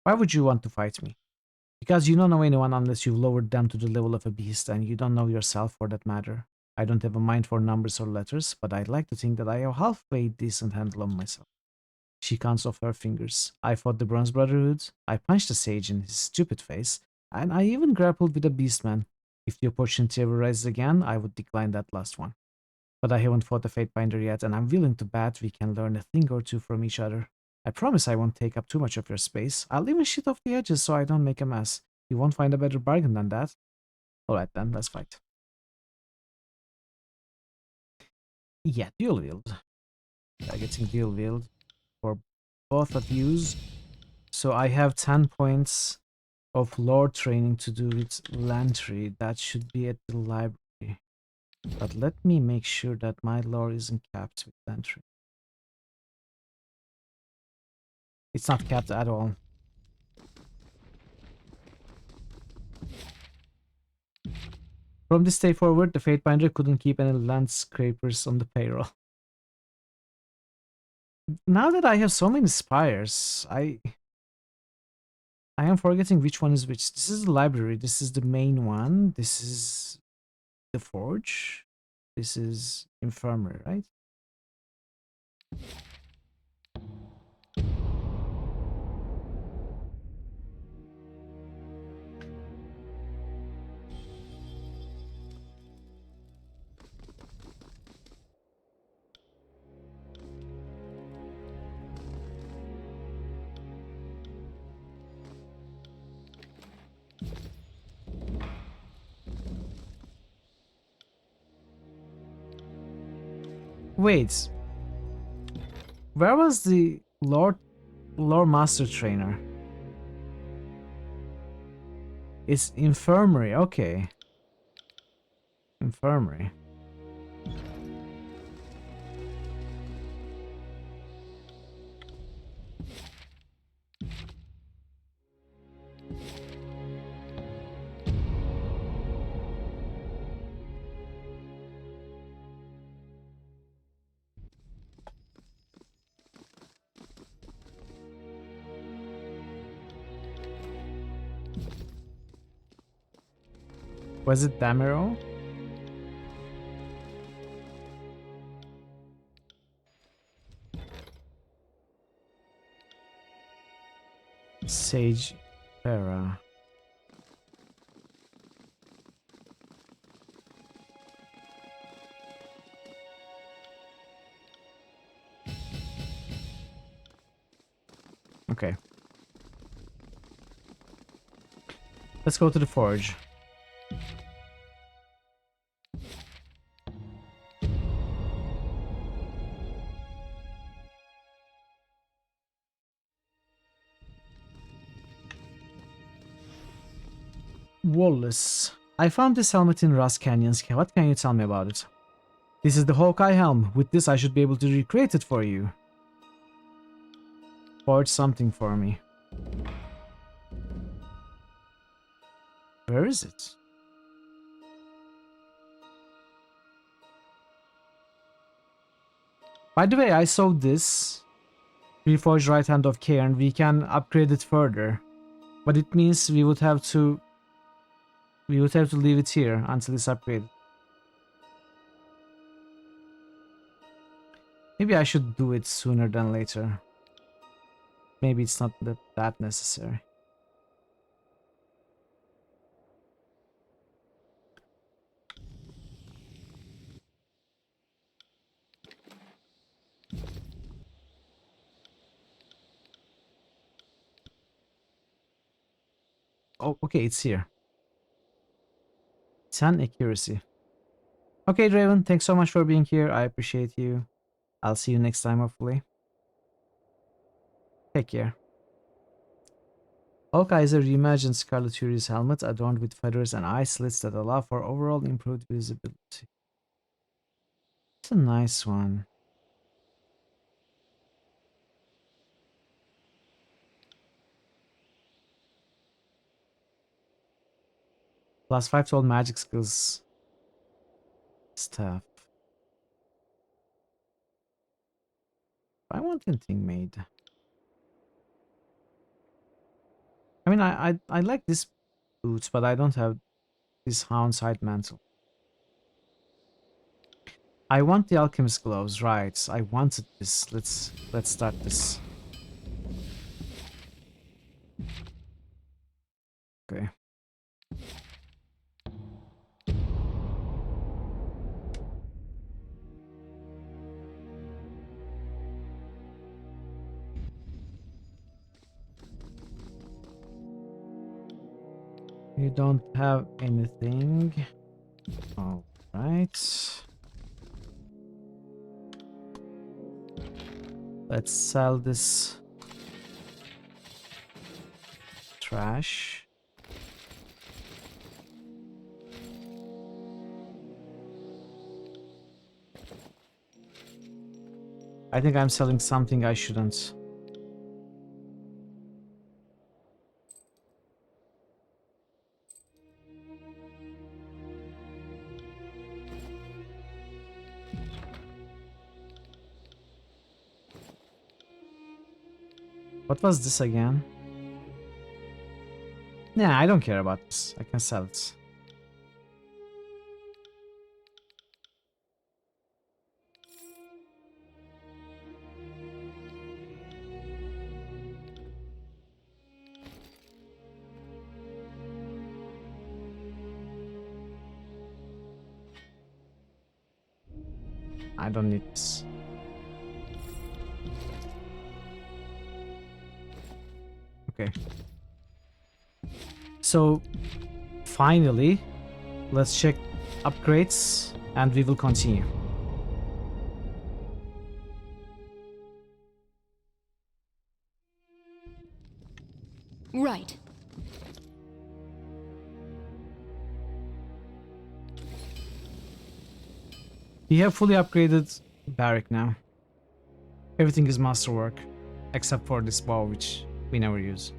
Why would you want to fight me? Because you don't know anyone unless you've lowered them to the level of a beast, and you don't know yourself for that matter. I don't have a mind for numbers or letters, but I'd like to think that I have halfway decent handle on myself. She counts off her fingers. I fought the Bronze Brotherhood, I punched a sage in his stupid face, and I even grappled with a beastman. If the opportunity ever rises again, I would decline that last one. But I haven't fought a Fatebinder yet, and I'm willing to bet we can learn a thing or two from each other. I promise I won't take up too much of your space. I'll even shit off the edges so I don't make a mess. You won't find a better bargain than that. Alright then, let's fight. Yeah, dual wield. Targeting dual wield for both of yous. So I have 10 points of lore training to do with Lantry. That should be at the library. But let me make sure that my lore isn't capped with Lantry. It's not capped at all. From this day forward, the Fatebinder couldn't keep any land scrapers on the payroll. Now that I have so many spires, I am forgetting which one is which. This is the library, this is the main one, this is the forge, this is infirmary, right? Wait, where was the lore master trainer? It's infirmary, okay. Infirmary. Was it Damero? Sage Para. Okay. Let's go to the forge. Wallace. I found this helmet in Rust Canyons. What can you tell me about it? This is the Hawkeye helm. With this I should be able to recreate it for you. Forge something for me. Where is it? By the way, I saw this. Reforged right hand of Cairn. We can upgrade it further. But it means we would have to leave it here until it's upgraded. Maybe I should do it sooner than later. Maybe it's not that necessary. Oh, okay, it's here. 10 accuracy. Okay, Draven, thanks so much for being here. I appreciate you. I'll see you next time, hopefully. Take care. Hawkeye is a reimagined Scarlet Fury's helmet adorned with feathers and eye slits that allow for overall improved visibility. It's a nice one. +5 to all magic skills. Stuff. I want anything made. I mean, I like this boots, but I don't have this Houndside mantle. I want the alchemist gloves, right? I wanted this. Let's start this. Okay. You don't have anything. All right. Let's sell this trash. I think I'm selling something I shouldn't. What was this again? Nah, I don't care about this. I can sell it. I don't need this. Okay. So, finally, let's check upgrades and we will continue. Right. We have fully upgraded Barrack now. Everything is masterwork, except for this bow, which we never use.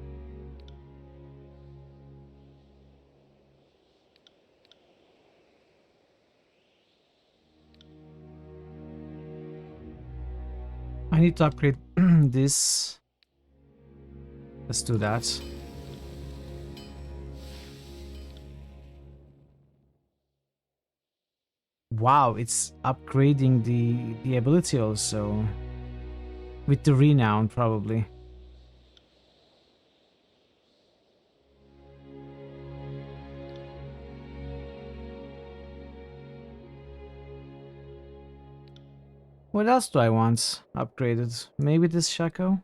I need to upgrade this. Let's do that. Wow, it's upgrading the ability also. With the renown, probably. What else do I want upgraded? Maybe this Shaco?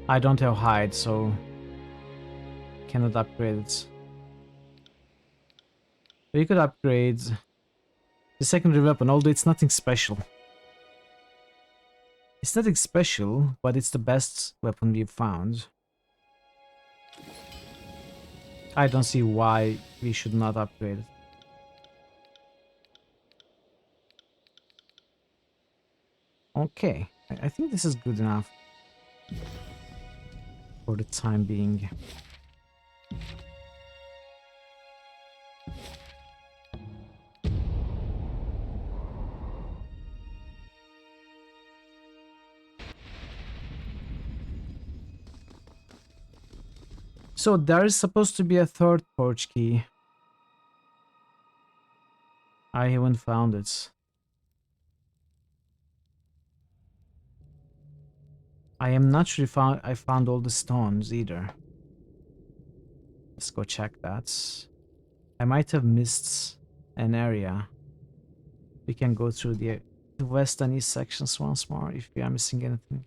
I don't have hide, so cannot upgrade it. We could upgrade the secondary weapon, although it's nothing special. It's nothing special, but it's the best weapon we've found. I don't see why we should not upgrade it. Okay, I think this is good enough for the time being. So there is supposed to be a third porch key. I haven't found it. I am not sure if I found all the stones either. Let's go check that. I might have missed an area. We can go through the west and east sections once more if we are missing anything.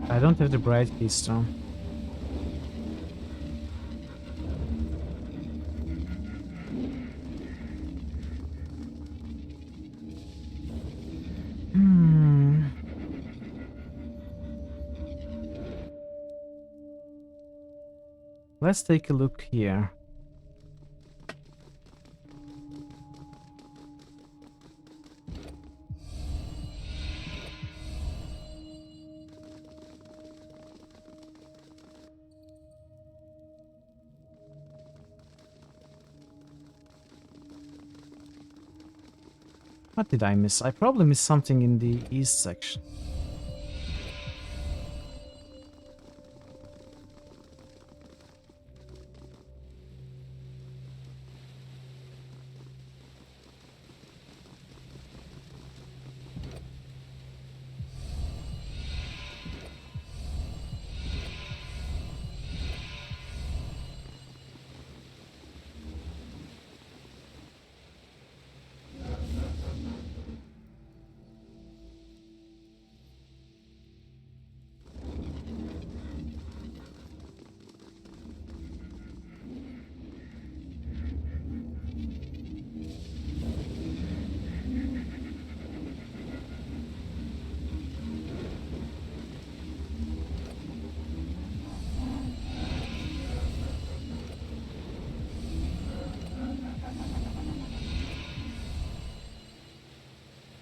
I don't have the bright keystone. Let's take a look here. What did I miss? I probably missed something in the east section.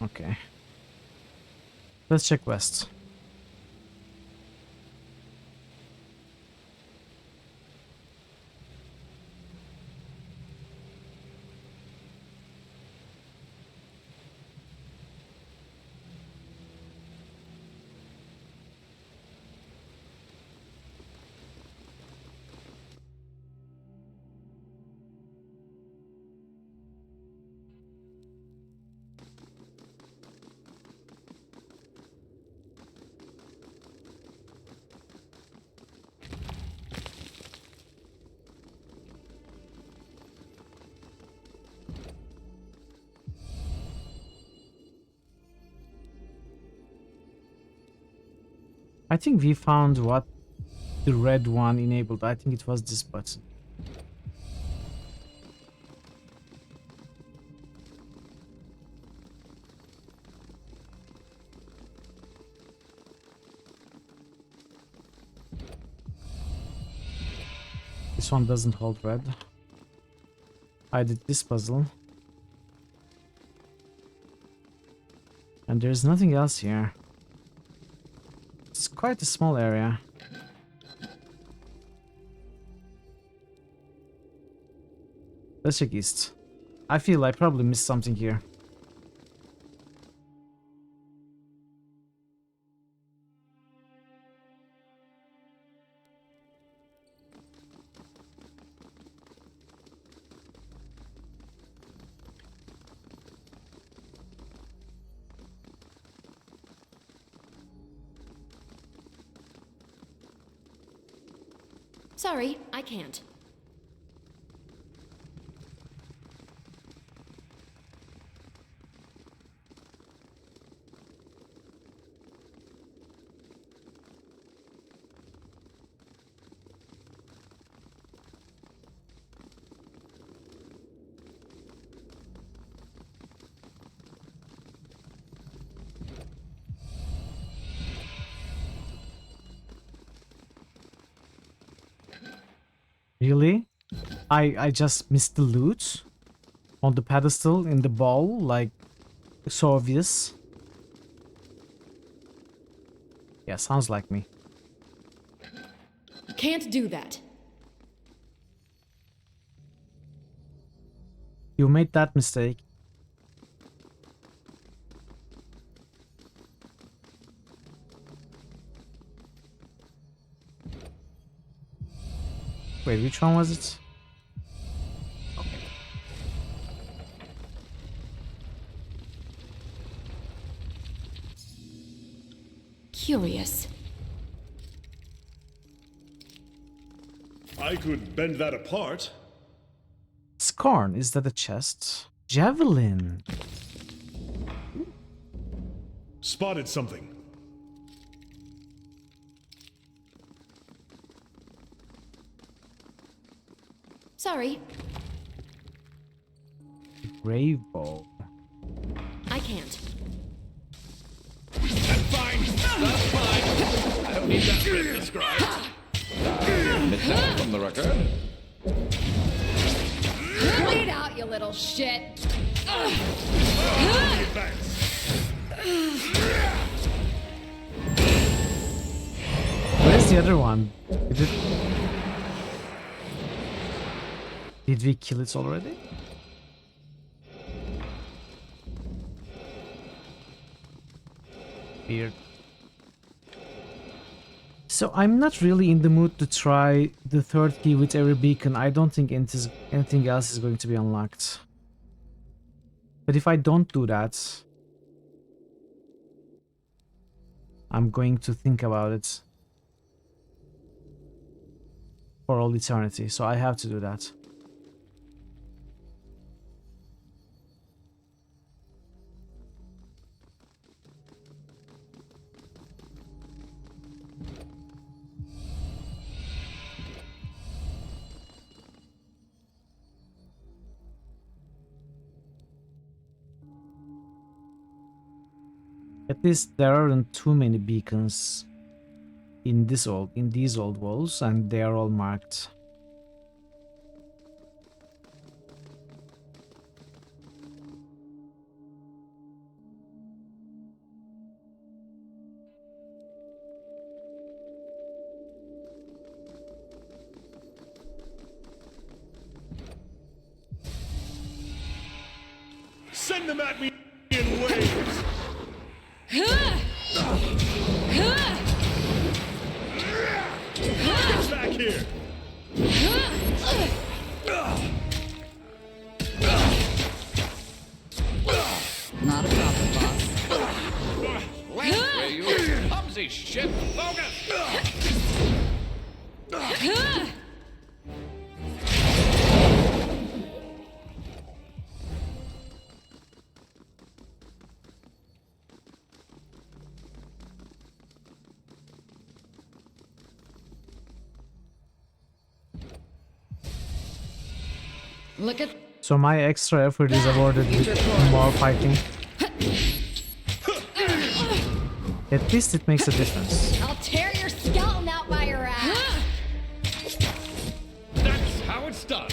Okay. Let's check west. I think we found what the red one enabled. I think it was this button. This one doesn't hold red. I did this puzzle. And there's nothing else here. It's quite a small area. Let's check east. I feel I probably missed something here. Sorry, I can't. Really? I just missed the loot on the pedestal in the ball, like, so obvious. Yeah, sounds like me. Can't do that. You made that mistake. Wait, which one was it? Curious. I could bend that apart. Scorn, is that a chest? Javelin. Spotted something. Sorry, Grave bow. I can't. That's fine. That's fine. I don't need that bit described. Admit that from the record. Bleed out, you little shit. Where's the other one? Did we kill it already? Weird. So I'm not really in the mood to try the third key with every beacon. I don't think anything else is going to be unlocked. But if I don't do that, I'm going to think about it for all eternity. So I have to do that. At least there aren't too many beacons in these old walls, and they are all marked. Send them at me in waves. Get back here. Not a problem, boss. Where you clumsy shit, Logan! Look at. So my extra effort is awarded with more fighting. At least it makes a difference. I'll tear your skeleton out by your ass. That's how it's done.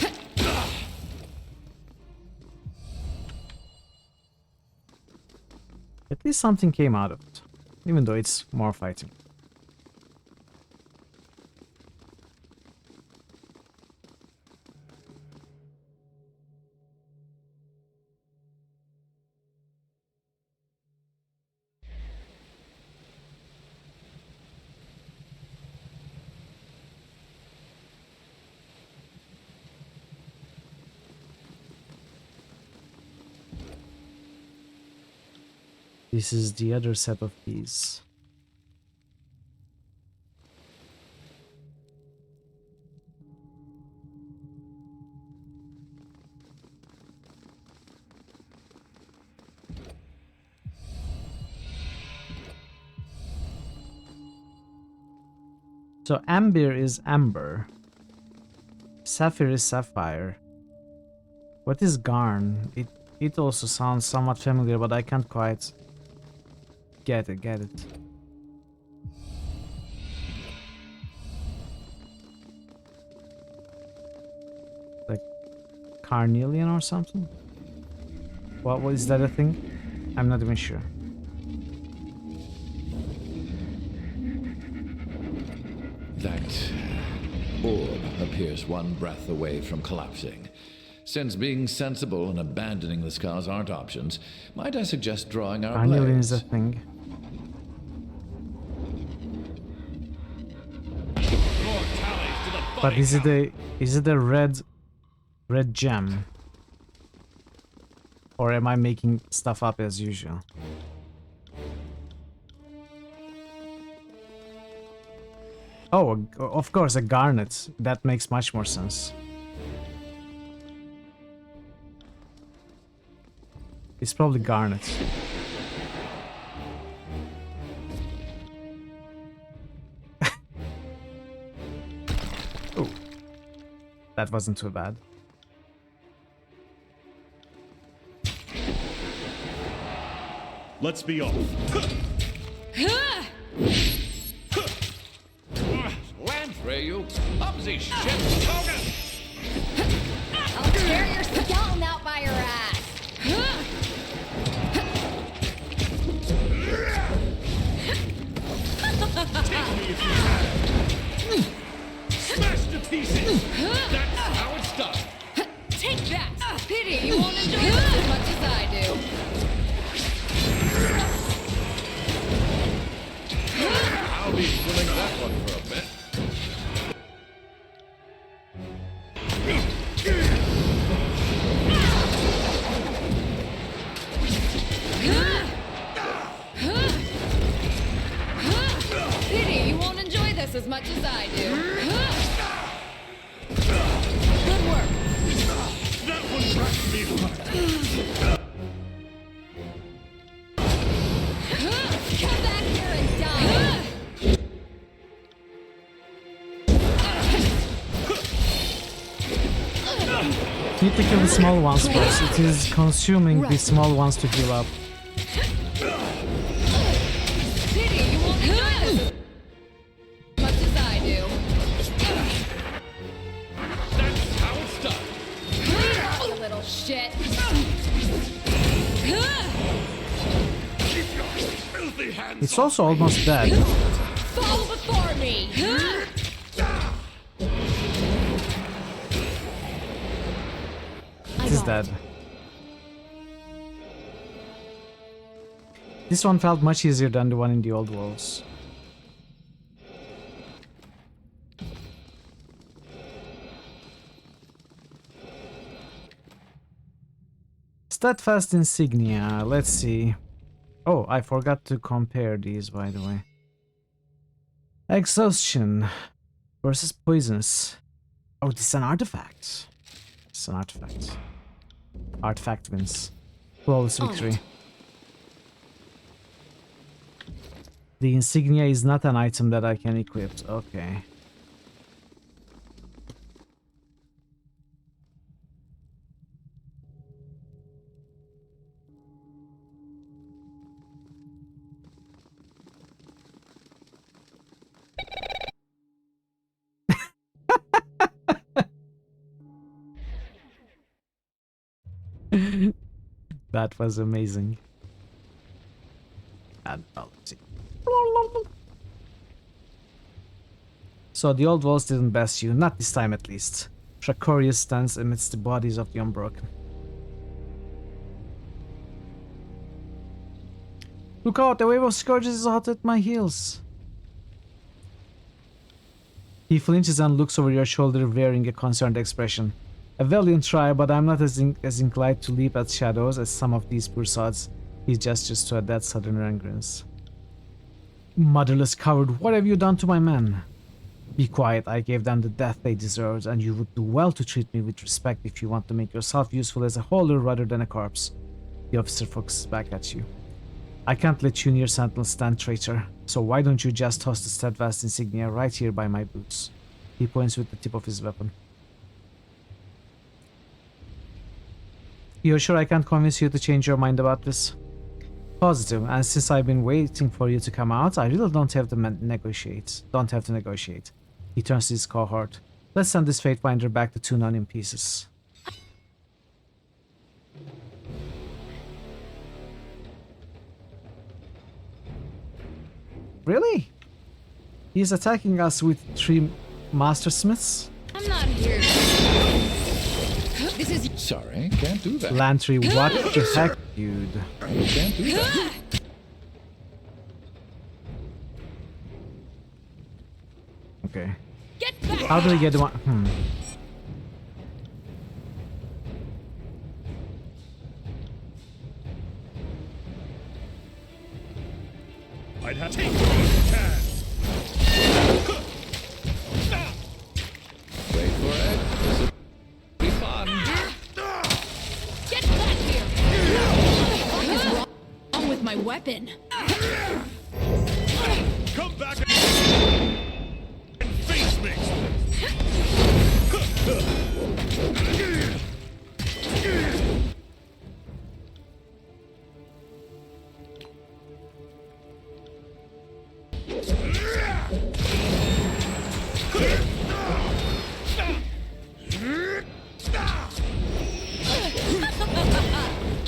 At least something came out of it, even though it's more fighting. This is the other set of keys. So amber is amber. Sapphire is sapphire. What is garn? It also sounds somewhat familiar, but I can't quite get it. Like carnelian or something? What is that a thing? I'm not even sure. That orb appears one breath away from collapsing. Since being sensible and abandoning the scars aren't options, might I suggest drawing our Carnelian is blades? a thing. But is it a red gem? Or am I making stuff up as usual? Oh, of course, a garnet. That makes much more sense. It's probably garnet. Oh, that wasn't too bad. Let's be off. Lamprey, you clumsy shit! I'll tear your skeleton out by your ass. Take me if you can. Smash to pieces. That's how it's done. Take that. Pity you won't enjoy this as much as I do. I'll be filling that one for a bit. Pity you won't enjoy this as much as I do. Good work. That one cracked me hard. Come back here and die. Need to kill the small ones first. It is consuming the small ones to heal up. Pity you won't enjoy this as much as I do. That's how it's done. Bleed out, you little shit. Keep your filthy hands It's also almost dead. Fall before me. It is dead. This one felt much easier than the one in the old walls. Steadfast insignia. Let's see. Oh, I forgot to compare these, by the way. Exhaustion versus poisonous. Oh, this is an artifact. It's an artifact. Artifact wins. Flawless victory. The insignia is not an item that I can equip. Okay. That was amazing. And let's see. So the old walls didn't best you, not this time at least. Trachorius stands amidst the bodies of the unbroken. Look out, the wave of scourges is hot at my heels. He flinches and looks over your shoulder wearing a concerned expression. A valiant try, but I'm not as inclined to leap at shadows as some of these poor sods. He gestures to a dead southerner and grins. Motherless coward, what have you done to my men? Be quiet, I gave them the death they deserved, and you would do well to treat me with respect if you want to make yourself useful as a holder rather than a corpse. The officer focuses back at you. I can't let you near Sentinel stand, traitor. So why don't you just toss the steadfast insignia right here by my boots? He points with the tip of his weapon. You're sure I can't convince you to change your mind about this? Positive, and since I've been waiting for you to come out, I really don't have to negotiate. He turns to his cohort. Let's send this Fatefinder back to Tunon in pieces. Really? He's attacking us with 3 Mastersmiths? I'm not here. This is... Sorry, can't do that. Lantry, what the heck, dude? Can't do that. Okay. Get back! How do we get one? I'd have to take what you can. Wait for it. This will be fun. Get back here! What is wrong with my weapon? Come back and face me.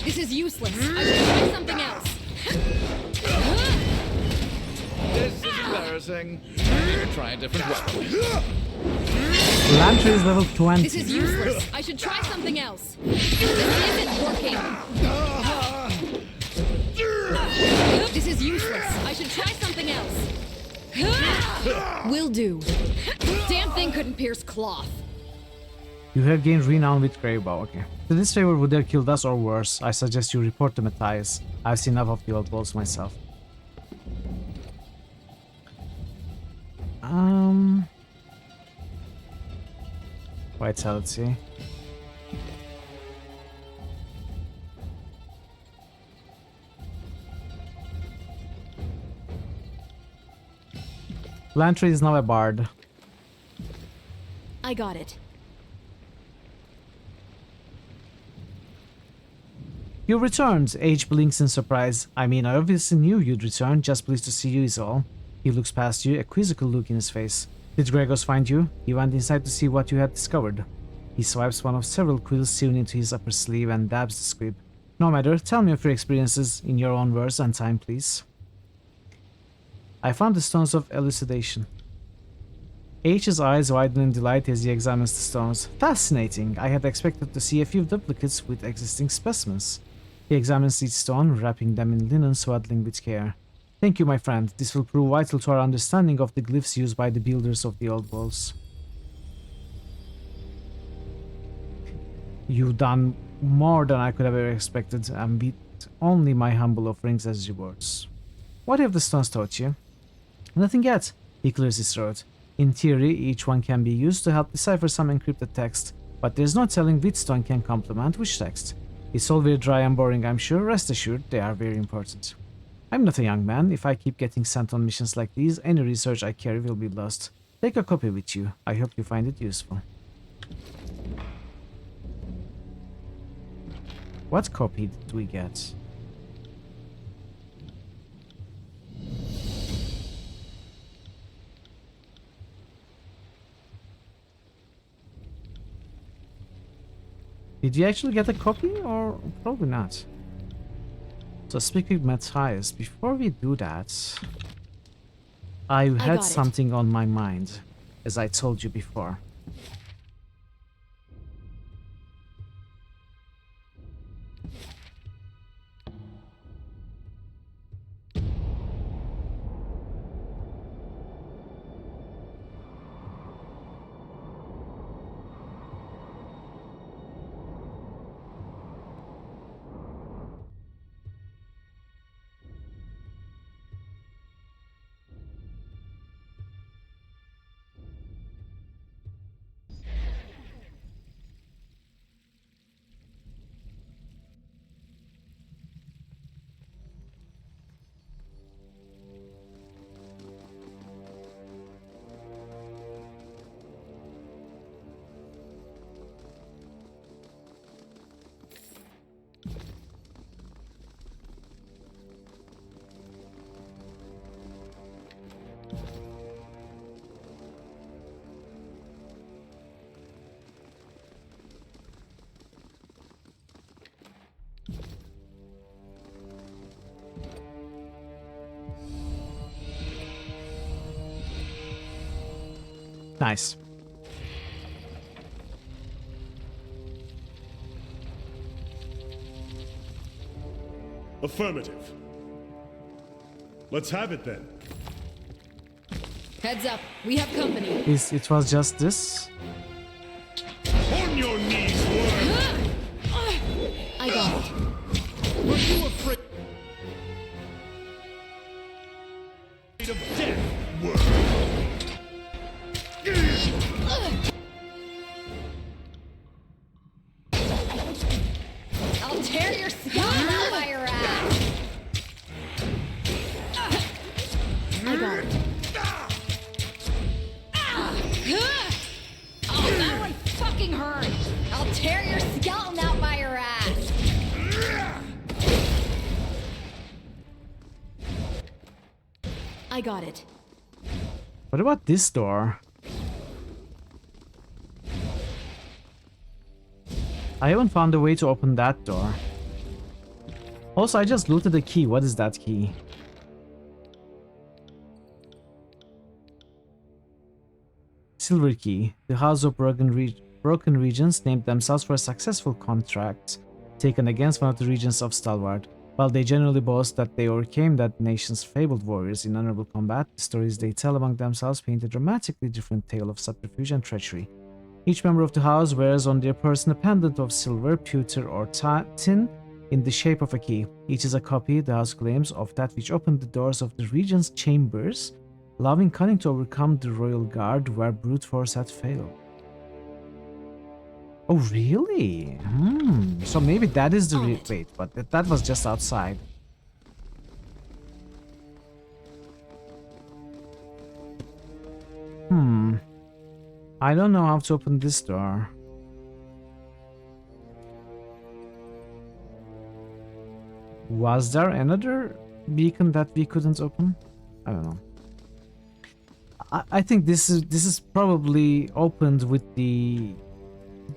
This is useless. I should try something else. This is embarrassing. I need to try a different weapon. Lantry is level 20. This is useless. I should try something else. This isn't working. This is useless. I should try something else. Will do. Damn thing couldn't pierce cloth. You have gained renown with Greybow, okay. To this favor, would they have killed us or worse? I suggest you report to Matthias. I've seen enough of the old walls myself. Vitality. Lantry is now a bard. I got it. You returned. Age blinks in surprise. I mean, I obviously knew you'd return. Just pleased to see you is all. He looks past you, a quizzical look in his face. Did Gregos find you? He went inside to see what you had discovered. He swipes one of several quills sewn into his upper sleeve and dabs the squib. No matter, tell me of your experiences in your own words and time, please. I found the stones of elucidation. H's eyes widen in delight as he examines the stones. Fascinating! I had expected to see a few duplicates with existing specimens. He examines each stone, wrapping them in linen swaddling with care. Thank you, my friend. This will prove vital to our understanding of the glyphs used by the builders of the old walls. You've done more than I could have ever expected, and with only my humble offerings as rewards. What have the stones taught you? Nothing yet. He clears his throat. In theory, each one can be used to help decipher some encrypted text, but there's no telling which stone can complement which text. It's all very dry and boring, I'm sure. Rest assured, they are very important. I'm not a young man. If I keep getting sent on missions like these, any research I carry will be lost. Take a copy with you. I hope you find it useful. What copy did we get? Did you actually get a copy, or probably not? So speak with Matthias. Before we do that, I had something on my mind, as I told you before. Nice. Affirmative. Let's have it then. Heads up, we have company. It was just this. On your knees, worm! I got it. Were you afraid of death, worm? I'll tear your skull out by your ass. I got it. Oh, that one fucking hurt. I'll tear your skeleton out by your ass. I got it. What about this door? I haven't found a way to open that door. Also, I just looted a key. What is that key? Silver key. The House of Broken Regions named themselves for a successful contract taken against one of the regions of Stalwart. While they generally boast that they overcame that nation's fabled warriors in honorable combat, the stories they tell among themselves paint a dramatically different tale of subterfuge and treachery. Each member of the house wears on their person a pendant of silver, pewter, or tin in the shape of a key. Each is a copy, the house claims, of that which opened the doors of the regent's chambers, allowing cunning to overcome the royal guard where brute force had failed. Oh, really? So maybe that is the wait, but that was just outside. I don't know how to open this door. Was there another beacon that we couldn't open? I don't know. I think this is probably opened with the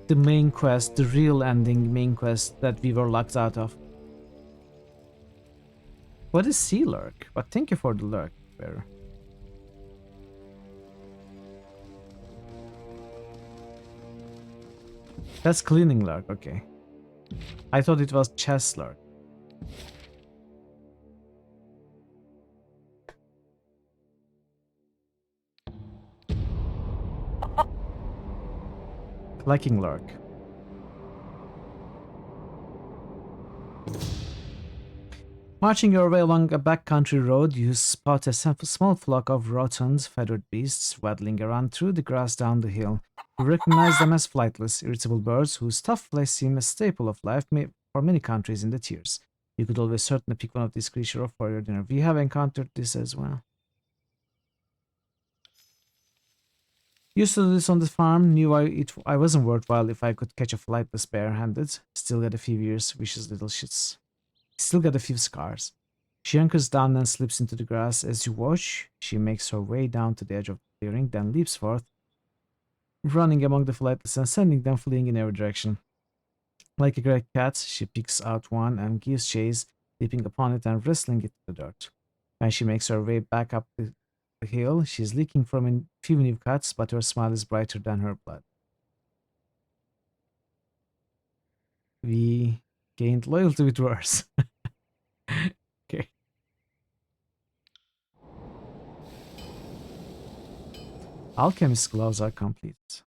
main quest, the real ending main quest that we were locked out of. What is Sea Lurk? But thank you for the lurk, bearer. That's cleaning lurk, okay. I thought it was chest lurk. Collecting lurk. Marching your way along a backcountry road, you spot a small flock of rotund, feathered beasts waddling around through the grass down the hill. You recognize them as flightless, irritable birds whose tough flesh seem a staple of life for many countries in the tiers. You could always certainly pick one of these creatures for your dinner. We have encountered this as well. Used to do this on the farm, knew I wasn't worthwhile if I could catch a flightless bare-handed. Still got a few years, vicious little shits. Still got a few scars. She hunkers down and slips into the grass. As you watch, she makes her way down to the edge of the clearing, then leaps forth, running among the flightless and sending them fleeing in every direction. Like a great cat, she picks out one and gives chase, leaping upon it and wrestling it to the dirt. When she makes her way back up the hill, she's leaking from a few new cuts, but her smile is brighter than her blood. We gained loyalty with worse. Okay. Alchemist's gloves are complete.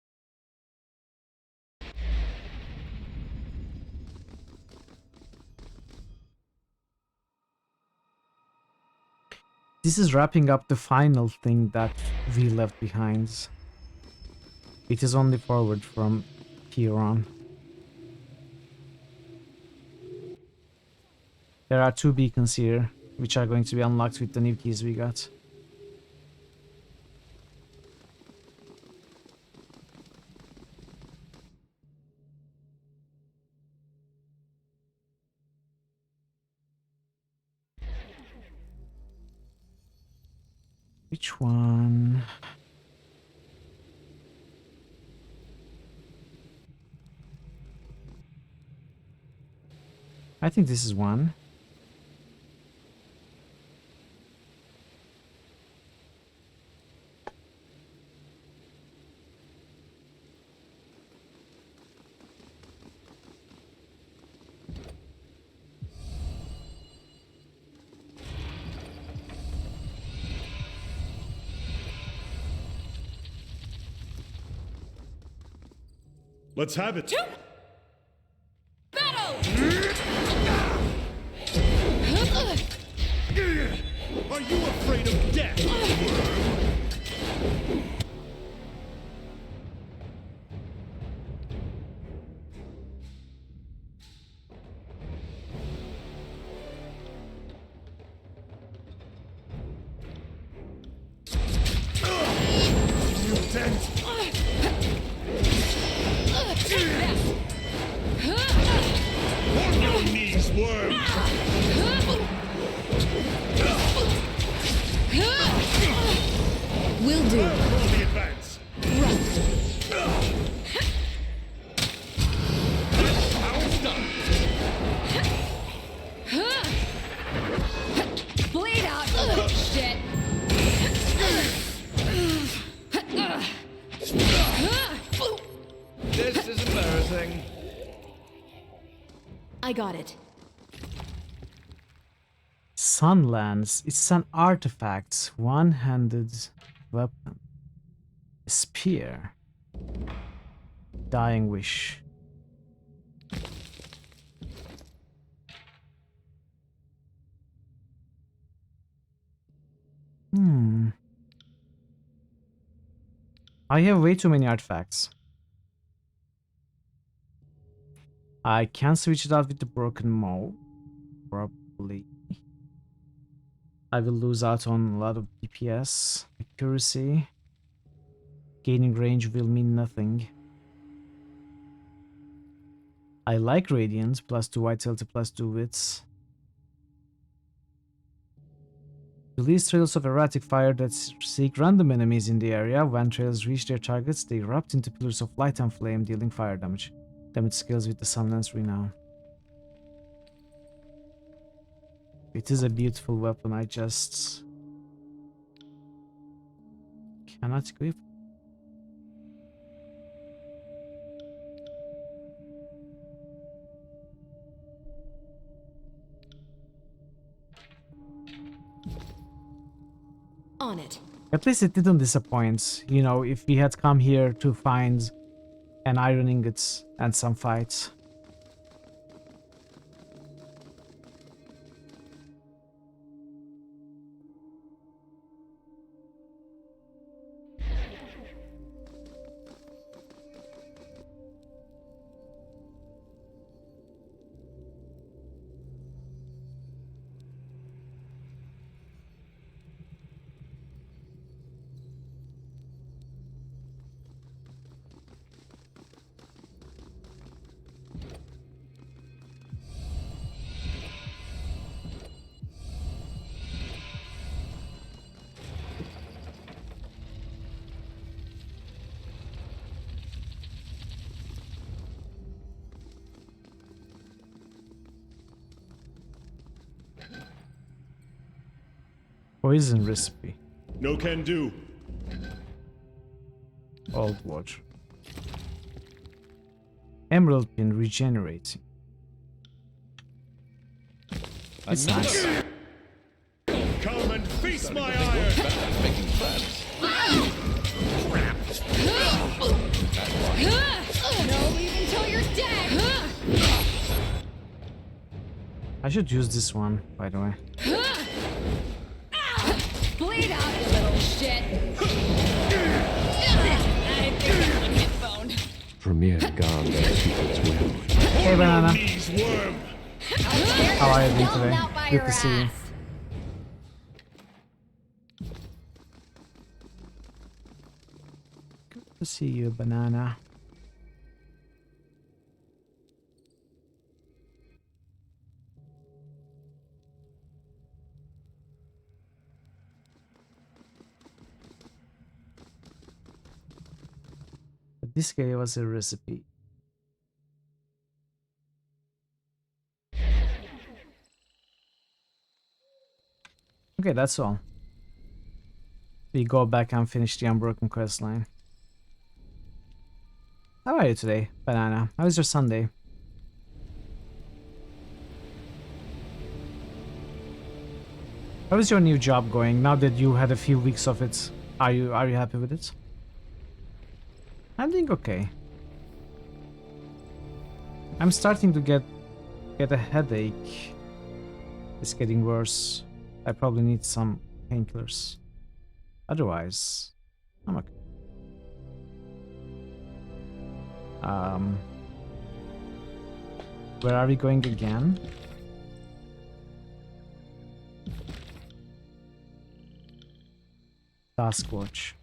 This is wrapping up the final thing that we left behind. It is only forward from here on. There are 2 beacons here, which are going to be unlocked with the new keys we got. Which one? I think this is one. Let's have it. Battle! Are you afraid of death, worm? On your knees, worm! Will do. Roll the advance. Bleed out, you little shit. This is embarrassing. I got it. Sunlands. It's an artifact. One-handed weapon. Spear. Dying wish. I have way too many artifacts. I can switch it out with the broken maul. Probably. I will lose out on a lot of DPS. Accuracy. Gaining range will mean nothing. I like Radiant. +2 vitality, +2 wits. Release trails of erratic fire that seek random enemies in the area. When trails reach their targets, they erupt into pillars of light and flame, dealing fire damage. Damage scales with the Sunlance renown. It is a beautiful weapon, I just cannot equip. On it. At least it didn't disappoint. You know, if we had come here to find an iron ingot and some fights. Poison recipe. No can do. Old water. Emerald pin regenerating. It's nice. Come and feast my iron. Making friends. No leave until you're dead. I should use this one, by the way. Bleed out, you little shit. I think that one hit bone. Premier gone, that secret's well. Hey, Banana. Knees, worm. How are you doing today? Good to see you. Good to see you, Banana. But this guy was a recipe. Okay, that's all. We go back and finish the Unbroken quest line. How are you today, Banana? How is your Sunday? How is your new job going now that you had a few weeks of it? Are you happy with it? I'm doing okay. I'm starting to get a headache. It's getting worse. I probably need some painkillers. Otherwise, I'm okay. Where are we going again? Task watch.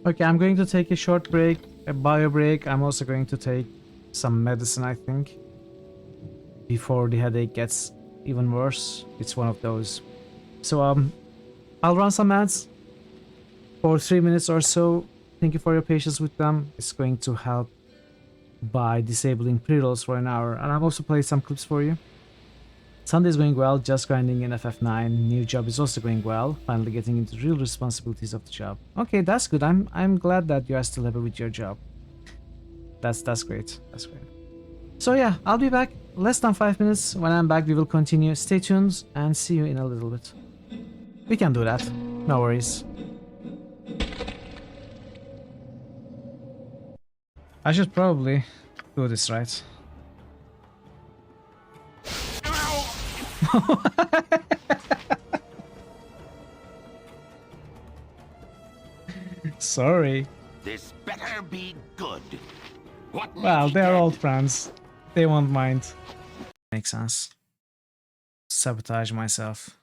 Okay, I'm going to take a short break, a bio break. I'm also going to take some medicine, I think, before the headache gets even worse. It's one of those. So, I'll run some ads for 3 minutes or so. Thank you for your patience with them. It's going to help by disabling pre-rolls for an hour. And I've also played some clips for you. Sunday's going well, just grinding in FF9. New job is also going well, finally getting into real responsibilities of the job. Okay, that's good. I'm glad that you are still happy with your job. That's great. That's great. So yeah, I'll be back less than 5 minutes. When I'm back, we will continue. Stay tuned and see you in a little bit. We can do that. No worries. I should probably do this right. Sorry. This better be good. What? Well, they're old friends. They won't mind. Makes sense. Sabotage myself.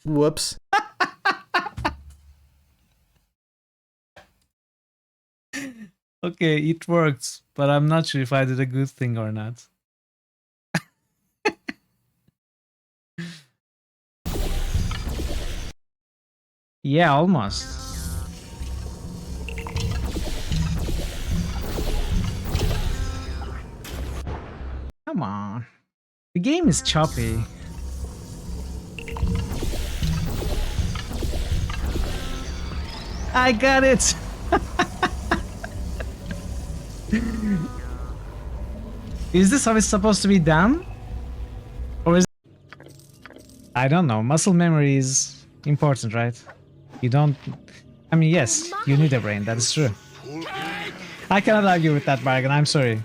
Whoops. Okay, it worked, but I'm not sure if I did a good thing or not. Yeah, almost. Come on. The game is choppy. I got it! Is this how it's supposed to be done? Or is I don't know. Muscle memory is important, right? You don't... I mean, yes, you need a brain, that is true. I cannot argue with that, Bargain, I'm sorry.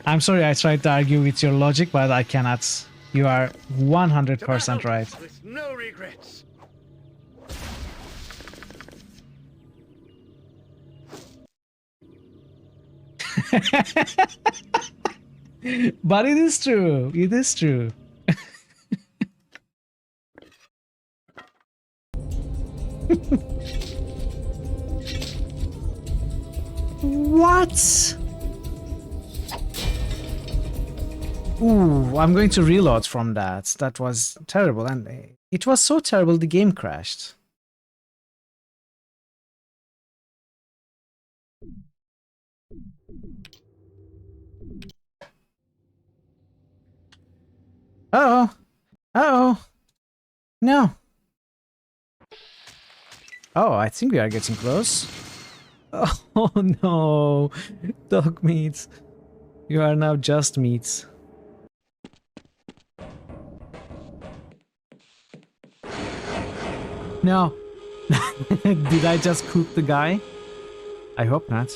I'm sorry I tried to argue with your logic, but I cannot. You are 100% right. With no regrets. But it is true. It is true. What? Ooh, I'm going to reload from that. That was terrible, and it was so terrible the game crashed. Uh-oh. Uh-oh. No. Oh, I think we are getting close. Oh no. Dog meat. You are now just meat. No. Did I just cook the guy? I hope not.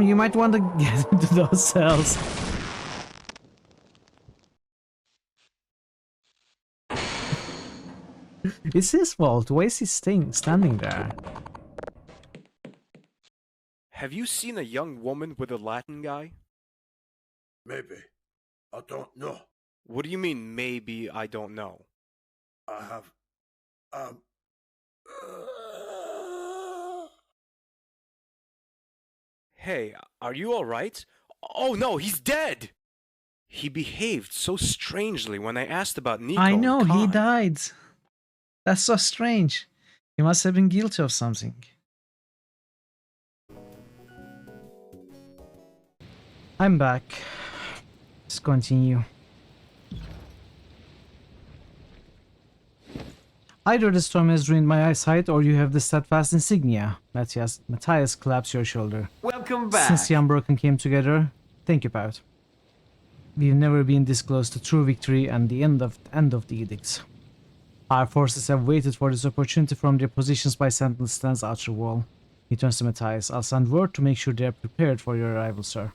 You might want to get into those cells. It's his fault. Why is he standing there? Have you seen a young woman with a Latin guy? Maybe. I don't know. What do you mean, maybe I don't know? I have... Hey, are you alright? Oh no, he's dead! He behaved so strangely when I asked about Nico. I know, and he Khan. died. That's so strange. He must have been guilty of something. I'm back. Let's continue. Either the storm has ruined my eyesight, or you have the steadfast insignia. Matthias claps your shoulder. Welcome back. Since the Unbroken came together, thank you, Pout. We've never been this close to true victory and the end of the edicts. Our forces have waited for this opportunity from their positions by Sentinel Stand's outer wall. He turns to Matthias. I'll send word to make sure they are prepared for your arrival, sir.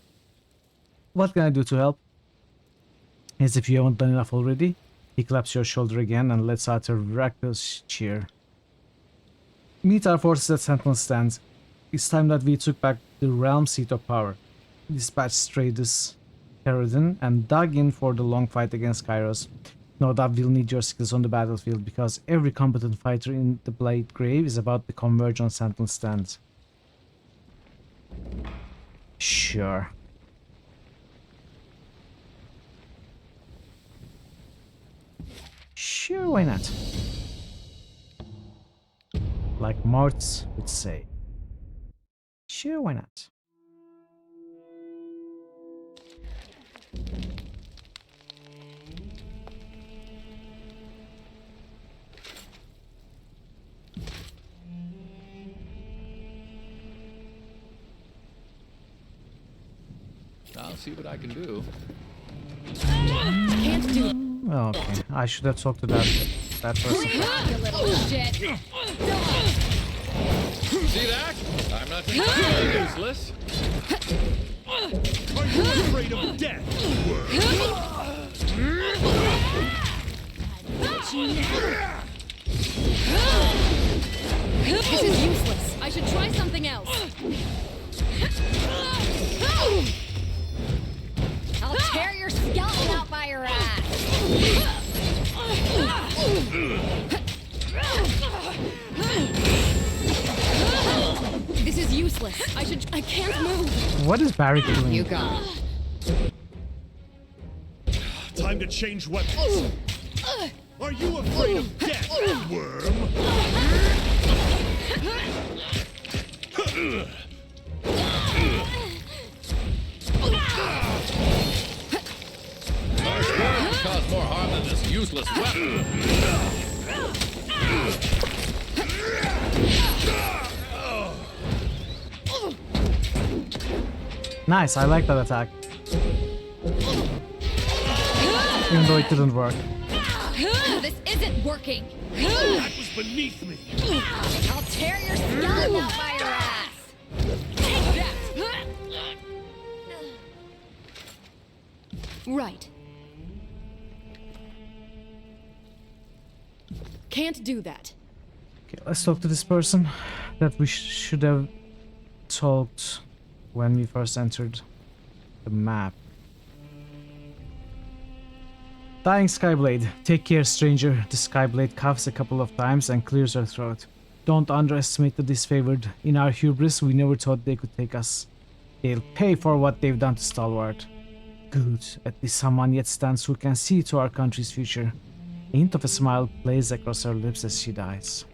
What can I do to help? As if you haven't done enough already. He claps your shoulder again and lets out a raucous cheer. Meet our forces at Sentinel Stand. It's time that we took back the realm seat of power. Dispatched Stradus, Herodin, and dug in for the long fight against Kairos. No doubt we'll need your skills on the battlefield, because every competent fighter in the Blade Grave is about to converge on Sentinel Stand. Sure. Sure, why not? Like Martz would say. Sure, why not? I'll see what I can do. Can't do. Okay, I should have talked to that person. You little shit. See that? I'm not entirely useless. Are you afraid of death? This is useless. I should try something else. I'll tear your skeleton out by your ass. This is useless. I can't move. What is Barry doing? You got it. Time to change weapons. Are you afraid of death, worm? Cause more harm than this useless weapon. Nice, I like that attack. Even though it didn't work. This isn't working. That was beneath me. I'll tear your skeleton out by your ass. Take that. Right. Can't do that. Okay, let's talk to this person that we should have talked when we first entered the map. Dying Skyblade. Take care, stranger. The Skyblade coughs a couple of times and clears her throat. Don't underestimate the disfavored. In our hubris, we never thought they could take us. They'll pay for what they've done to Stalwart. Good. At least someone yet stands who can see to our country's future. A hint of a smile plays across her lips as she dies.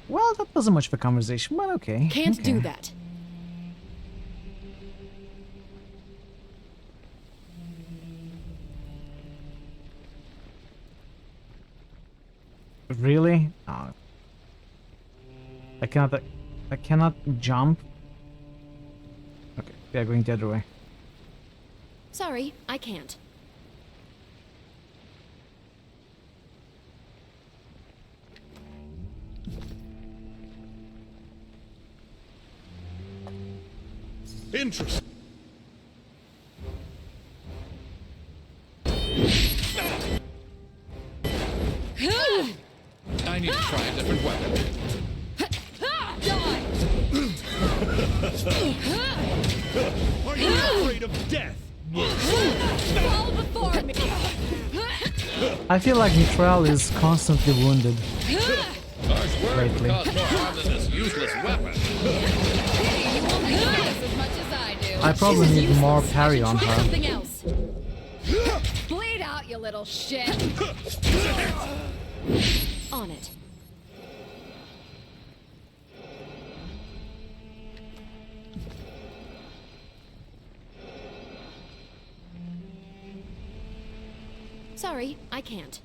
Well, that wasn't much of a conversation, but okay. Can't do that. Really? Oh. I cannot jump. Okay, we are going the other way. Sorry, I can't. Interesting. I need to try a different weapon. Are you afraid of death? Fall before me. I feel like Nitral is constantly wounded. greatly. Cause more harm than this useless weapon. Hey, you won't enjoy this as much as I do. I probably This is need more useless. parry I on should try her. something else. Bleed out, you little shit. On it. Sorry, I can't.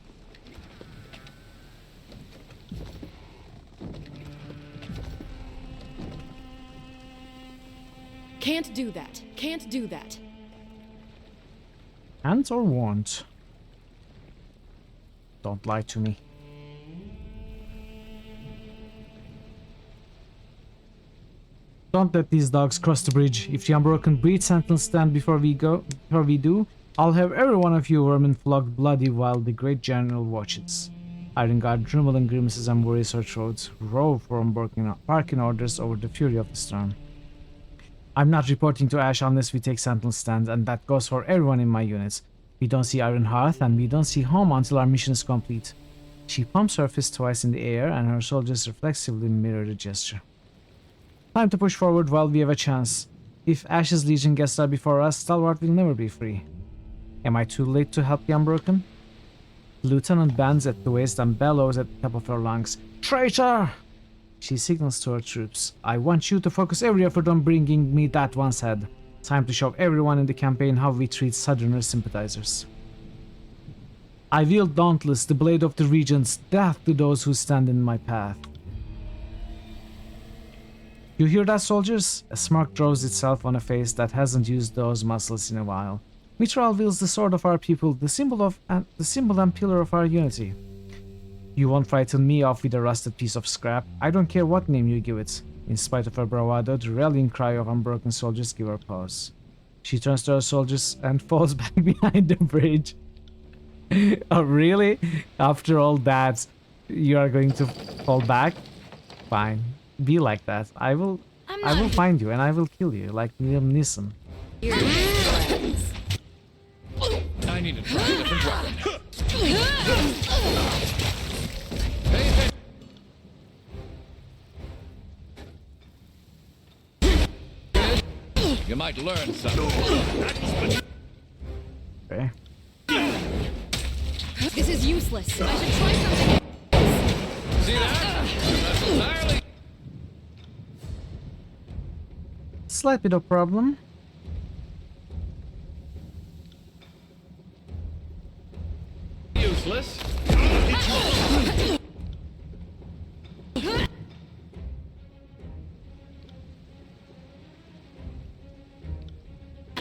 Can't do that. Can't do that. Can't or won't? Don't lie to me. Don't let these dogs cross the bridge. If the Unbroken breed sentinels stand before we do, I'll have every one of you vermin flogged bloody while the great general watches. Iron Guard drumble and grimaces and worries her throats, row from barking orders over the fury of the storm. I'm not reporting to Ash unless we take sentinel stand, and that goes for everyone in my units. We don't see Iron Hearth and we don't see home until our mission is complete. She pumps her fist twice in the air and her soldiers reflexively mirror the gesture. Time to push forward while we have a chance. If Ash's legion gets there before us, Stalwart will never be free. Am I too late to help the Unbroken? The lieutenant bends at the waist and bellows at the top of her lungs. Traitor! She signals to her troops. I want you to focus every effort on bringing me that one's head. Time to show everyone in the campaign how we treat Southerners sympathizers. I wield Dauntless, the blade of the regions, death to those who stand in my path. You hear that, soldiers? A smirk draws itself on a face that hasn't used those muscles in a while. Mitral wields the sword of our people, the symbol and pillar of our unity. You won't frighten me off with a rusted piece of scrap. I don't care what name you give it. In spite of her bravado, the rallying cry of Unbroken soldiers give her pause. She turns to her soldiers and falls back behind the bridge. Oh, really? After all that, you are going to fall back? Fine. Be like that. I will find you and I will kill you, like Liam Neeson. I need to try a different weapon. You might learn something. Okay. This is useless. I should try something else. See that? That's entirely Slight bit of problem. useless.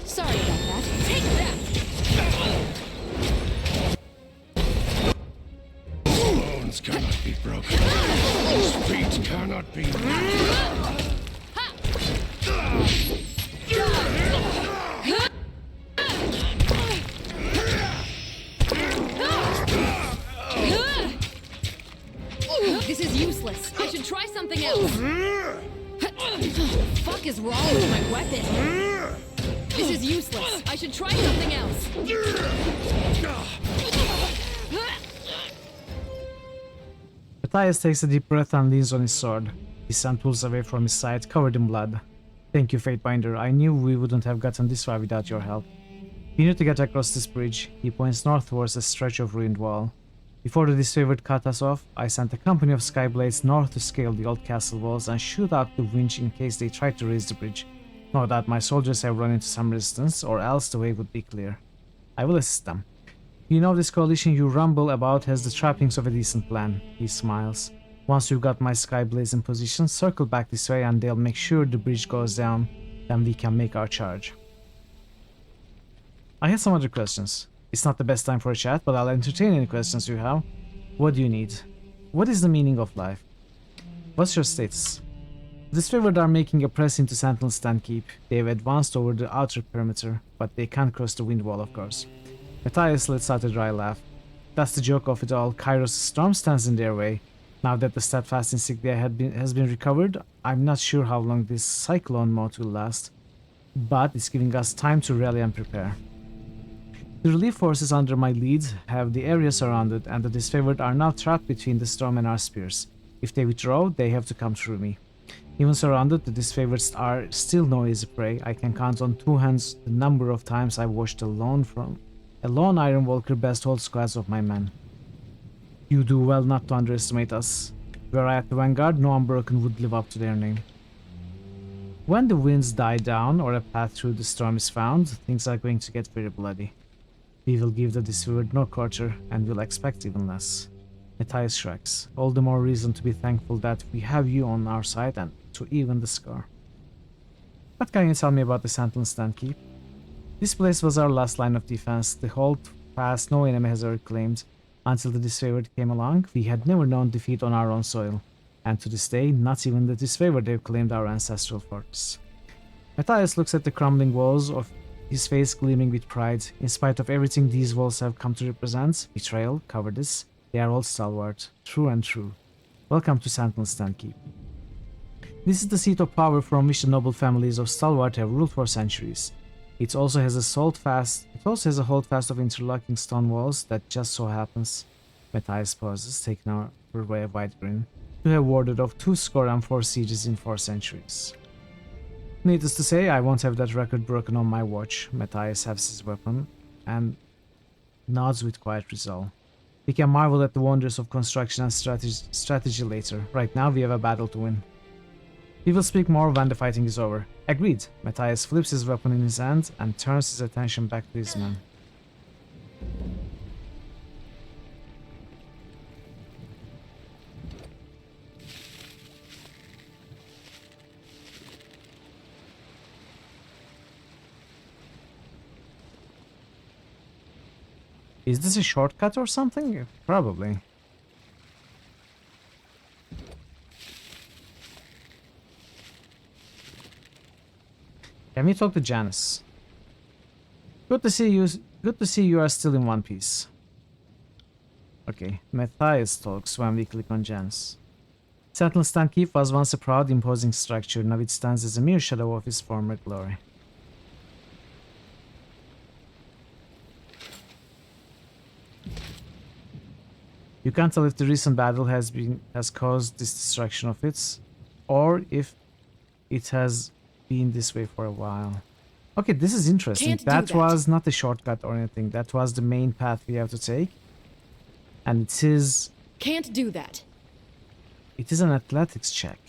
Sorry about that. Take that. Bones cannot be broken. Feet cannot be moved. This is useless. I should try something else. What the fuck is wrong with my weapon? This is useless. I should try something else. Matthias takes a deep breath and leans on his sword. His hand pulls away from his side, covered in blood. Thank you, Fatebinder. I knew we wouldn't have gotten this far without your help. We need to get across this bridge. He points north towards a stretch of ruined wall. Before the disfavored cut us off, I sent a company of Skyblades north to scale the old castle walls and shoot out the winch in case they tried to raise the bridge. Know that my soldiers have run into some resistance, or else the way would be clear. I will assist them. You know this coalition you rumble about has the trappings of a decent plan. He smiles. Once you've got my Skyblades in position, circle back this way and they'll make sure the bridge goes down. Then we can make our charge. I had some other questions. It's not the best time for a chat, but I'll entertain any questions you have. What do you need? What is the meaning of life? What's your status? The disfavored are making a press into Sentinel Stand Keep. They've advanced over the outer perimeter, but they can't cross the wind wall, of course. Matthias lets out a dry laugh. That's the joke of it all. Kairos' storm stands in their way. Now that the steadfast insignia has been recovered, I'm not sure how long this cyclone mode will last, but it's giving us time to rally and prepare. The relief forces under my lead have the area surrounded, and the disfavored are now trapped between the storm and our spears. If they withdraw, they have to come through me. Even surrounded, the disfavored are still no easy prey. I can count on two hands the number of times I've watched a lone Iron Walker best hold squads of my men. You do well not to underestimate us. Were I at the vanguard, no Unbroken would live up to their name. When the winds die down or a path through the storm is found, things are going to get very bloody. We will give the disfavored no quarter and will expect even less. Matthias shrugs. All the more reason to be thankful that we have you on our side and to even the score. What can you tell me about the Sentinel Stand Keep? This place was our last line of defense. The hold fast no enemy has ever claimed. Until the disfavored came along, we had never known defeat on our own soil. And to this day, not even the disfavored have claimed our ancestral fortress. Matthias looks at the crumbling walls, of his face gleaming with pride. In spite of everything these walls have come to represent, betrayal, cowardice, they are all stalwart, true and true. Welcome to Sentinel Stand Keep. This is the seat of power from which the noble families of Stalwart have ruled for centuries. It also has a holdfast of interlocking stone walls that just so happens, Matthias pauses, taking over by a wide grin, to have warded off 24 sieges in 4 centuries. Needless to say, I won't have that record broken on my watch. Matthias has his weapon, and nods with quiet resolve. We can marvel at the wonders of construction and strategy later. Right now, we have a battle to win. We will speak more when the fighting is over. Agreed. Matthias flips his weapon in his hand and turns his attention back to his men. Is this a shortcut or something? Probably. Can we talk to Janice? Good to see you. Good to see you are still in one piece. Okay, Matthias talks when we click on Janice. Sentinel Stand Keep was once a proud, imposing structure. Now it stands as a mere shadow of its former glory. You can't tell if the recent battle has caused this destruction of it, or if it has been this way for a while. Okay, this is interesting. That was not a shortcut or anything. That was the main path we have to take. And it is... Can't do that. It is an athletics check.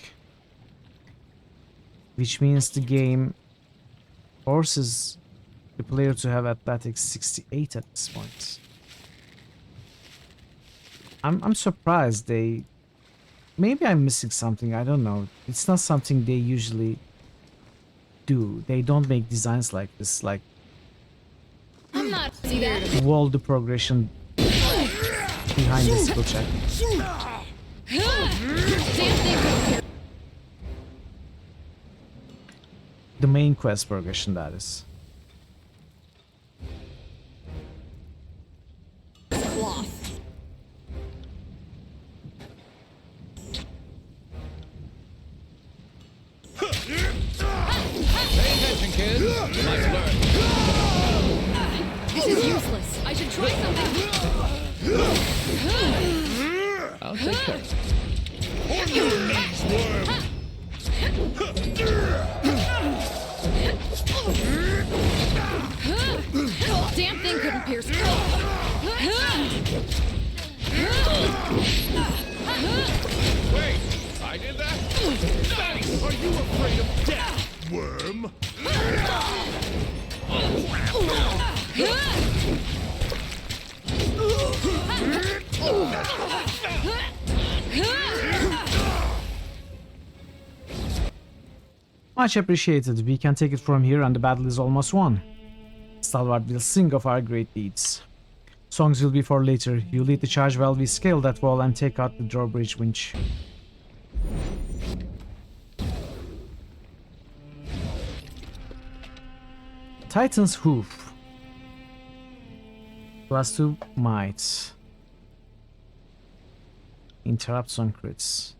Which means the game forces the player to have athletics 68 at this point. I'm surprised they... Maybe I'm missing something, I don't know. It's not something they usually do. They don't make designs like this, like... I'm not see that. Wall the progression behind the skill check. The main quest progression, that is. Cloth. Pay attention, kids. You must learn. This is useless. I should try something. I'll take care of it. Damn thing couldn't pierce me. Wait, I did that? Nice! Are you afraid of death, worm? Much appreciated. We can take it from here and the battle is almost won. Stalwart will sing of our great deeds. Songs will be for later. You lead the charge while we scale that wall and take out the drawbridge winch. Titan's Hoof. +2 might. Interrupts on crits.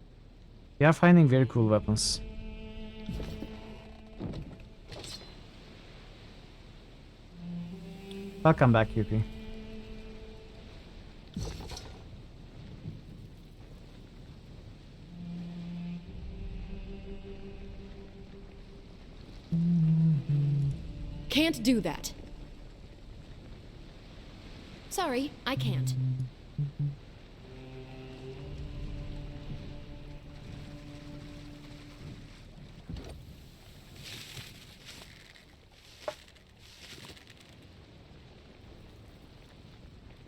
We are finding very cool weapons. Welcome back, Yuki. Can't do that. Sorry, I can't.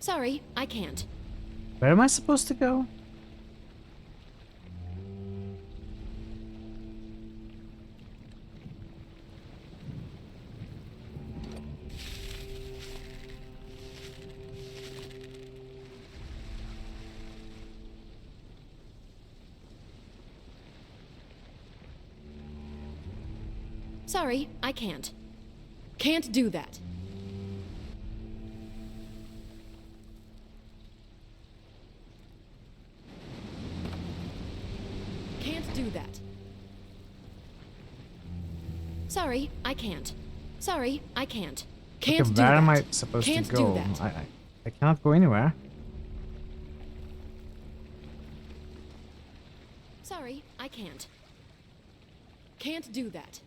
Sorry, I can't. Where am I supposed to go? Sorry, I can't. Can't do that. Can't do that. Sorry, I can't. Sorry, I can't. Can't Okay, do where that. am I supposed Can't to go? do that. I cannot go anywhere. Sorry, I can't. Can't do that.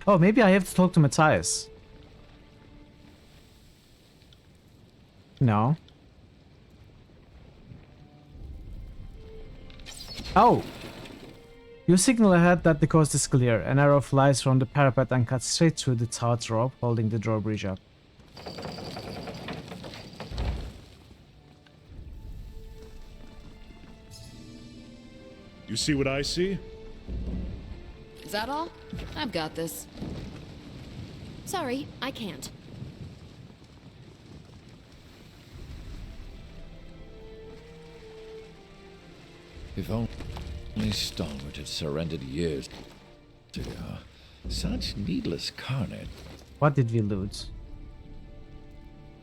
Oh, maybe I have to talk to Matthias. No. Oh! You signal ahead that the coast is clear. An arrow flies from the parapet and cuts straight through the taut rope holding the drawbridge up. You see what I see? Is that all? I've got this. Sorry, I can't. If only Stalwart had surrendered years ago. Such needless carnage. What did we lose?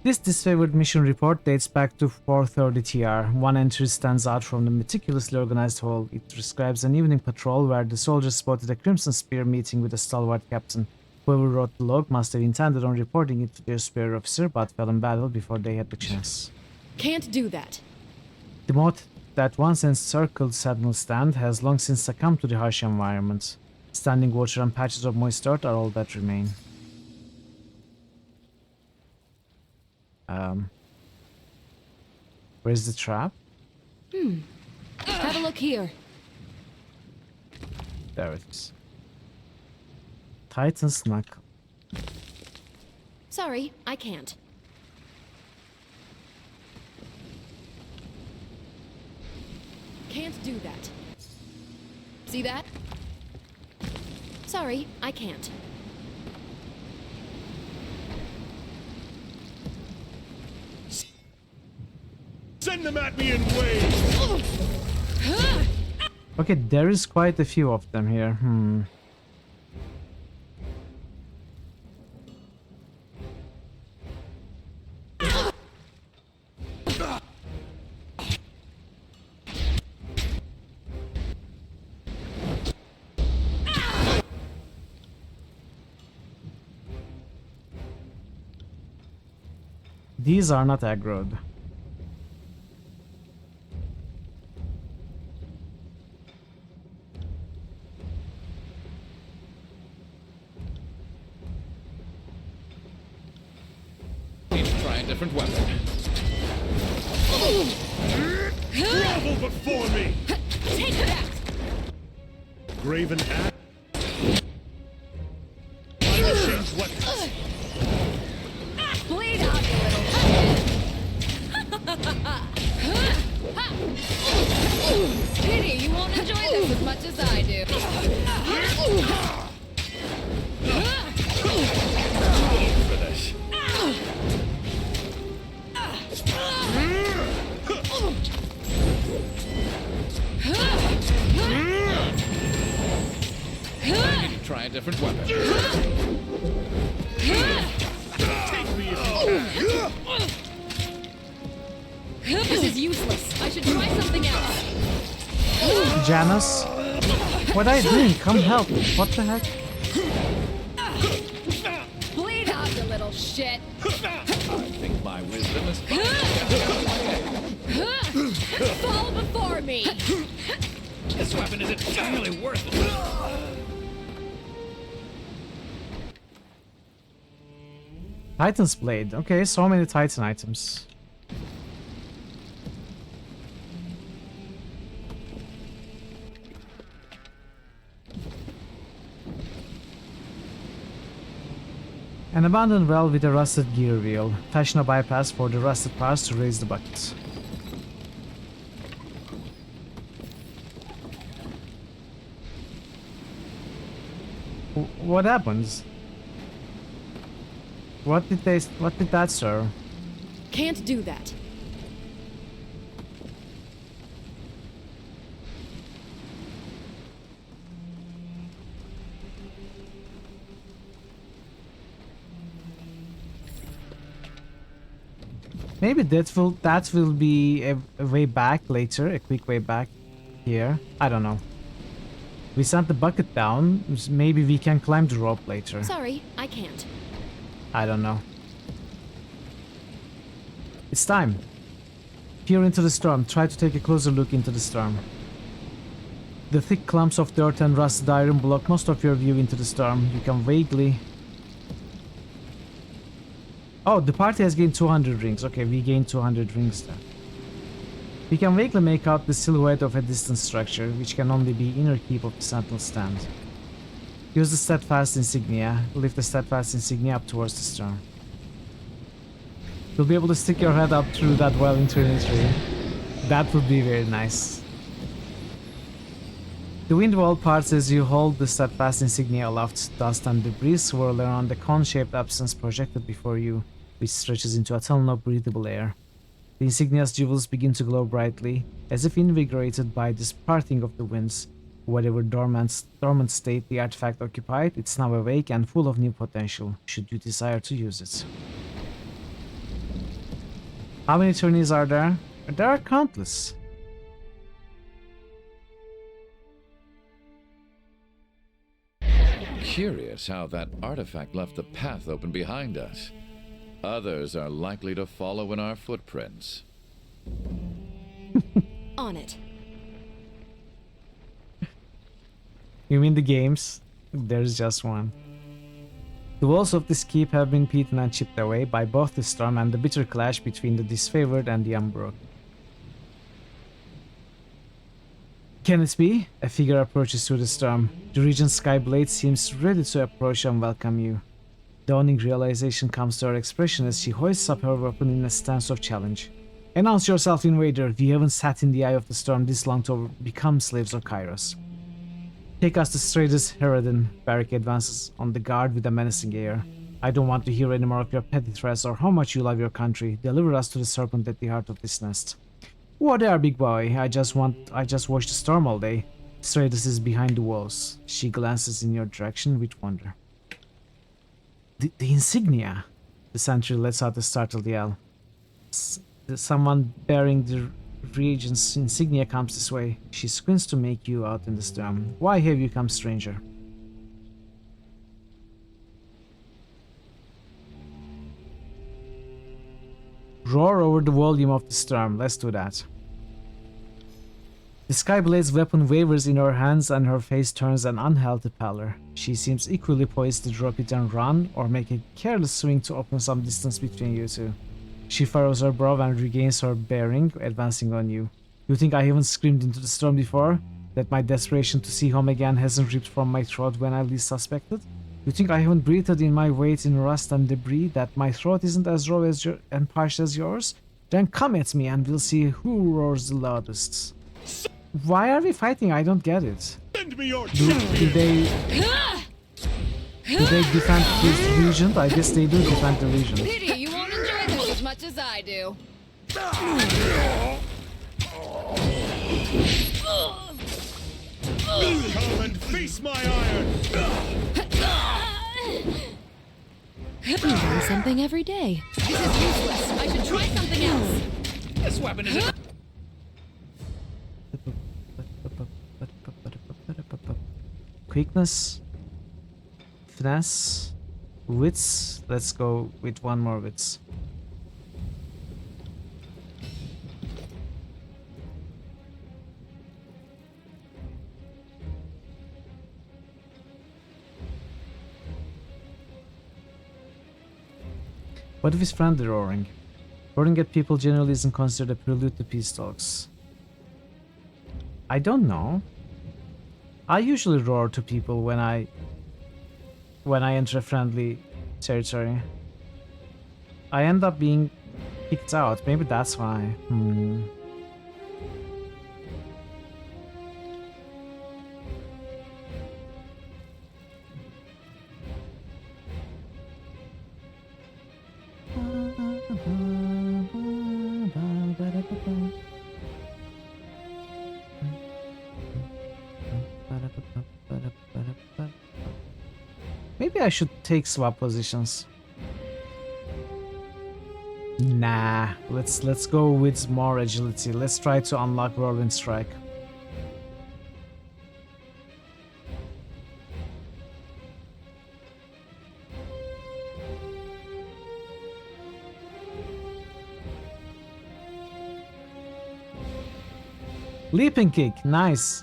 This disfavored mission report dates back to 430 TR. One entry stands out from the meticulously organized whole. It describes an evening patrol where the soldiers spotted a Crimson Spear meeting with a stalwart captain. Whoever wrote the log must have intended on reporting it to their superior officer, but fell in battle before they had the chance. Can't do that. The moat that once encircled Sentinel Stand has long since succumbed to the harsh environment. Standing water and patches of moist dirt are all that remain. Where's the trap? Have a look here. There it is. Titan's Knuckle. Sorry, I can't. Can't do that. See that? Sorry, I can't. Send them at me in waves! Okay, there is quite a few of them here. These are not aggroed. Need to try a different weapon. Grovel before me! Take that! Graven axe? Unchanged weapons. Bleed out, you little Pity you won't enjoy this as much as I do. For this. I need to try a different weapon. Take me if you can. This is useless. I should try something else. Janus? What are you doing? Come help. What the heck? Bleed out, you little shit. I think my wisdom is Fall before me. me! This weapon is entirely worthless. Titan's Blade. Okay, so many Titan items. An abandoned well with a rusted gear wheel. Fashion a bypass for the rusted parts to raise the bucket. What happens? What did that serve? Can't do that. Maybe that will be a way back later, a quick way back here. I don't know. We sent the bucket down. Maybe we can climb the rope later. Sorry, I can't. I don't know. It's time. Peer into the storm. Try to take a closer look into the storm. The thick clumps of dirt and rusted iron block most of your view into the storm. You can vaguely... Oh, the party has gained 200 rings. Okay, we gained 200 rings there. We can vaguely make out the silhouette of a distant structure, which can only be inner keep of the sentinel stand. Use the steadfast insignia. Lift the steadfast insignia up towards the storm. You'll be able to stick your head up through that well into an tree. That would be very nice. The wind wall parts as you hold the steadfast insignia aloft. Dust and debris swirl around the cone-shaped absence projected before you, which stretches into a tunnel of breathable air. The insignia's jewels begin to glow brightly, as if invigorated by this parting of the winds. Whatever dormant state the artifact occupied, it's now awake and full of new potential, should you desire to use it. How many tourneys are there? There are countless. Curious how that artifact left the path open behind us. Others are likely to follow in our footprints. On it. You mean the games? There's just one. The walls of this keep have been beaten and chipped away by both the storm and the bitter clash between the disfavored and the unbroken. Can it be? A figure approaches through the storm. The regent's skyblade seems ready to approach and welcome you. Dawning realization comes to her expression as she hoists up her weapon in a stance of challenge. Announce yourself, invader. We haven't sat in the eye of the storm this long to become slaves of Kairos. Take us to straightest Herodin. Barrick advances on the guard with a menacing air. I don't want to hear any more of your petty threats or how much you love your country. Deliver us to the serpent at the heart of this nest. Whoa there, big boy. I just watched the storm all day. Stratus is behind the walls. She glances in your direction with wonder. The insignia. The sentry lets out a startled yell. Someone bearing the regent's insignia comes this way. She squints to make you out in the storm. Why have you come, stranger? Roar over the volume of the storm. Let's do that. The Skyblade's weapon wavers in her hands and her face turns an unhealthy pallor. She seems equally poised to drop it and run, or make a careless swing to open some distance between you two. She furrows her brow and regains her bearing, advancing on you. You think I haven't screamed into the storm before? That my desperation to see home again hasn't ripped from my throat when I least suspected? You think I haven't breathed in my weight in rust and debris? That my throat isn't as raw as and parched as yours? Then come at me and we'll see who roars the loudest. Why are we fighting? I don't get it. Send me your Do they defend this region? I guess they do defend the region. Pity you won't enjoy this as much as I do. Come and face my iron! You learn something every day. This is useless. I should try something else. This weapon is... Quickness, finesse, wits. Let's go with one more wits. What if he's friendly roaring? Roaring at people generally isn't considered a prelude to peace talks. I don't know. I usually roar to people when I enter a friendly territory. I end up being kicked out. Maybe that's why. Maybe I should take swap positions. Nah, let's go with more agility. Let's try to unlock Whirlwind Strike. Leaping kick, nice.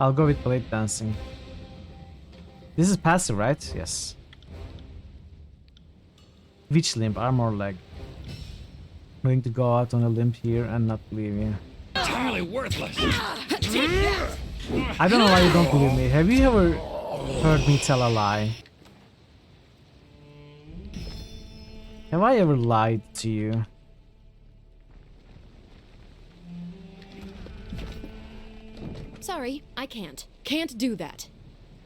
I'll go with blade dancing. This is passive, right? Yes. Which limb? Arm or leg? I'm going to go out on a limb here and not believe you. Entirely worthless. I don't know why you don't believe me. Have you ever heard me tell a lie? Have I ever lied to you? Sorry, I can't. Can't do that.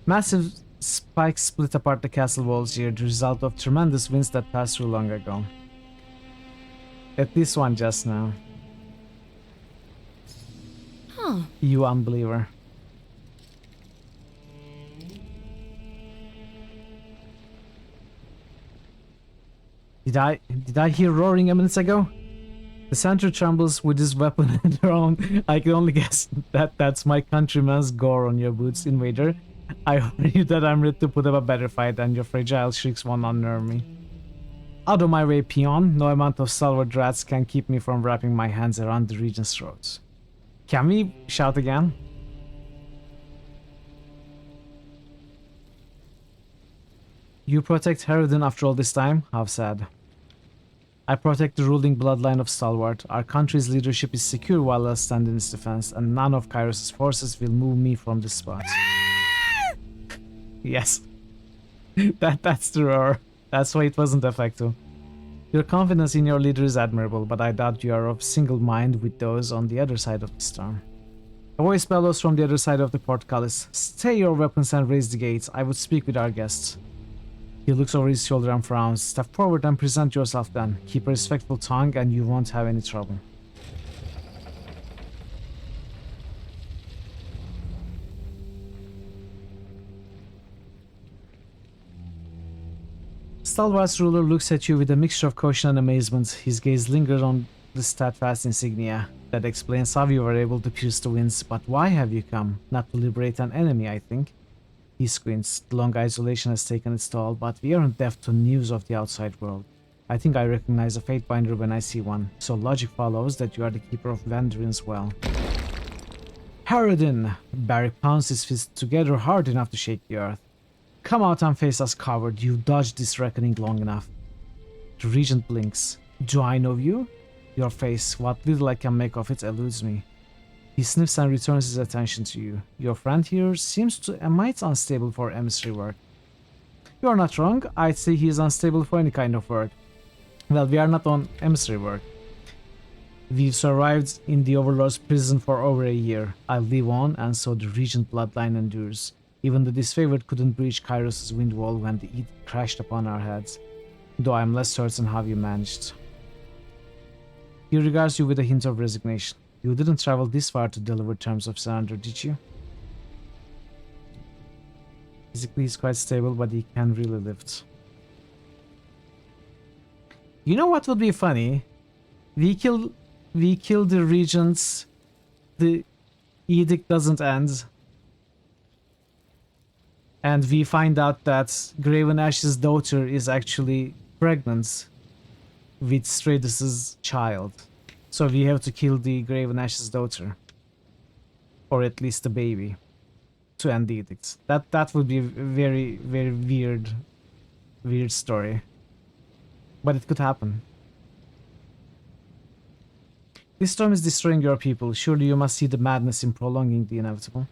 Massive spikes split apart the castle walls here, the result of tremendous winds that passed through long ago. At least one just now. Huh. You unbeliever. Did I hear roaring a minute ago? The center trembles with his weapon thrown. I can only guess that that's my countryman's gore on your boots, invader. I worry that I'm ready to put up a better fight and your fragile shrieks won't unnerve me. Out of my way, peon. No amount of stalwart rats can keep me from wrapping my hands around the regent's throat. Can we shout again? You protect Harridan after all this time? How sad. I protect the ruling bloodline of Stalwart. Our country's leadership is secure while I stand in its defense, and none of Kairos' forces will move me from this spot. Yes. That's the roar. That's why it wasn't effective. Your confidence in your leader is admirable, but I doubt you are of single mind with those on the other side of the storm. A voice bellows from the other side of the portcullis. Stay your weapons and raise the gates. I would speak with our guests. He looks over his shoulder and frowns. Step forward and present yourself then. Keep a respectful tongue and you won't have any trouble. Stalwart's ruler looks at you with a mixture of caution and amazement. His gaze lingers on the steadfast insignia. That explains how you were able to pierce the winds, but why have you come? Not to liberate an enemy, I think. He squints. The long isolation has taken its toll, but we aren't deaf to news of the outside world. I think I recognize a Fatebinder when I see one, so logic follows that you are the keeper of Vendarin's well. Harridan! Barrick pounds his fist together hard enough to shake the earth. Come out and face us, coward. You've dodged this reckoning long enough. The regent blinks. Do I know you? Your face, what little I can make of it, eludes me. He sniffs and returns his attention to you. Your friend here seems to a mite unstable for emissary work. You are not wrong. I'd say he is unstable for any kind of work. Well, we are not on emissary work. We've survived in the Overlord's prison for over a year. I live on, and so the regent bloodline endures. Even the disfavored couldn't breach Kairos' wind wall when the edict crashed upon our heads. Though I'm less certain how you managed. He regards you with a hint of resignation. You didn't travel this far to deliver terms of surrender, did you? Physically he's quite stable, but he can really lift. You know what would be funny? We kill the regents, the edict doesn't end, and we find out that Graven Ash's daughter is actually pregnant with Stratus' child. So we have to kill the Graven Ash's daughter. Or at least the baby. to end the edict. That would be a very, very weird story. But it could happen. This storm is destroying your people. Surely you must see the madness in prolonging the inevitable.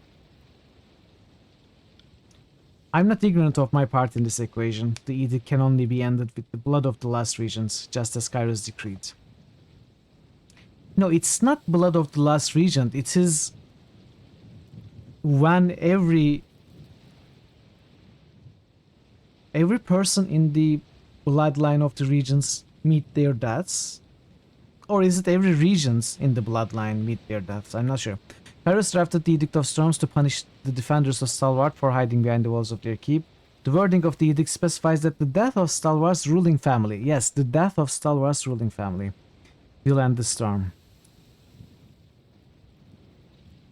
I'm not ignorant of my part in this equation. The edict can only be ended with the blood of the last regents, just as Kairos decreed. No, it's not blood of the last regent. It is when every person in the bloodline of the regents meet their deaths. Or is it every regents in the bloodline meet their deaths? I'm not sure. Kairos drafted the Edict of Storms to punish the defenders of Stalwart for hiding behind the walls of their keep. The wording of the edict specifies that the death of Stalwart's ruling family, yes, the death of Stalwart's ruling family, will end the storm.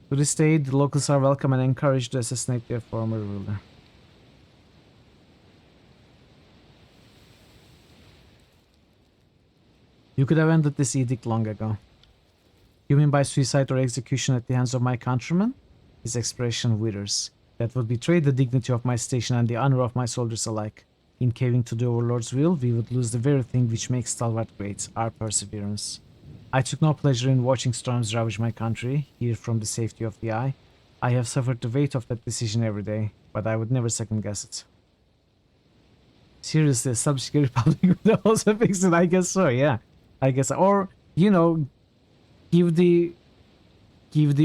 To this day, the locals are welcome and encouraged to assassinate their former ruler. You could have ended this edict long ago. You mean by suicide or execution at the hands of my countrymen? His expression withers. That would betray the dignity of my station and the honor of my soldiers alike. In caving to the Overlord's will, we would lose the very thing which makes Stalwart great, our perseverance. I took no pleasure in watching storms ravage my country, here from the safety of the eye. I have suffered the weight of that decision every day, but I would never second guess it. Seriously, a subsidiary republic would also fix it? I guess so, yeah. I guess, or, you know, give the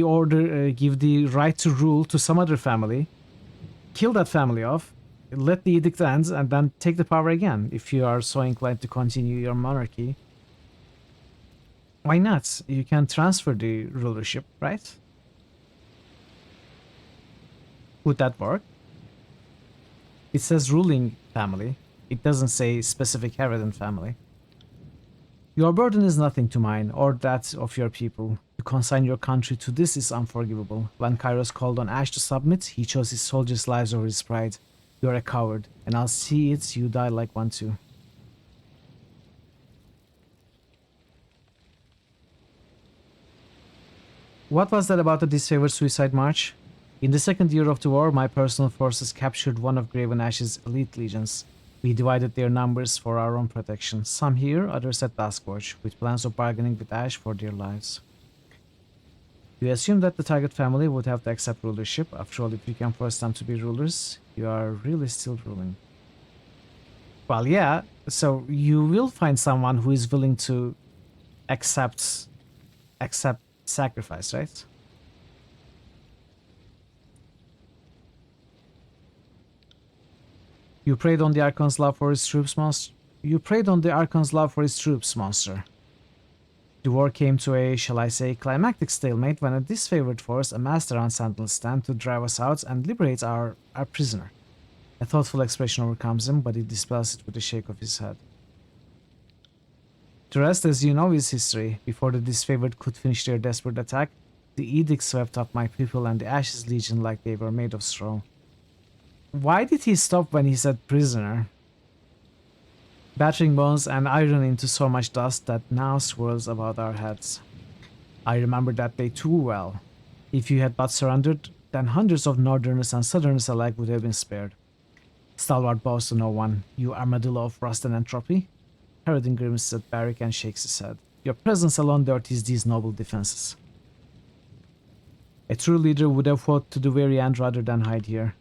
order, give the right to rule to some other family, kill that family off, let the edict end, and then take the power again. If you are so inclined to continue your monarchy, why not? You can transfer the rulership, right? Would that work? It says ruling family. It doesn't say specific inheritance family. Your burden is nothing to mine, or that of your people. To consign your country to this is unforgivable. When Kairos called on Ash to submit, he chose his soldiers' lives over his pride. You are a coward, and I'll see it you die like one too. What was that about the disfavored suicide march? In the second year of the war, my personal forces captured one of Graven Ash's elite legions. We divided their numbers for our own protection, some here, others at Duskwatch, with plans of bargaining with Ash for their lives. You assume that the target family would have to accept rulership. After all, if you can force them to be rulers, you are really still ruling. Well, yeah, so you will find someone who is willing to accept sacrifice, right? You preyed on the Archon's love for his troops, monster. You preyed on the Archon's love for his troops, monster. The war came to a, shall I say, climactic stalemate when a disfavored force amassed around Sentinel's stand to drive us out and liberate our prisoner. A thoughtful expression overcomes him, but he dispels it with a shake of his head. The rest, as you know, is history. Before the disfavored could finish their desperate attack, the edict swept up my people and the Ashes Legion like they were made of straw. Why did he stop when he said prisoner? Battering bones and iron into so much dust that now swirls about our heads. I remember that day too well. If you had but surrendered, then hundreds of northerners and southerners alike would have been spared. Stalwart bows to no one, you armadillo of rust and entropy. Harridan grimaces at Barrick and shakes his head. Your presence alone dirties these noble defenses. A true leader would have fought to the very end rather than hide here.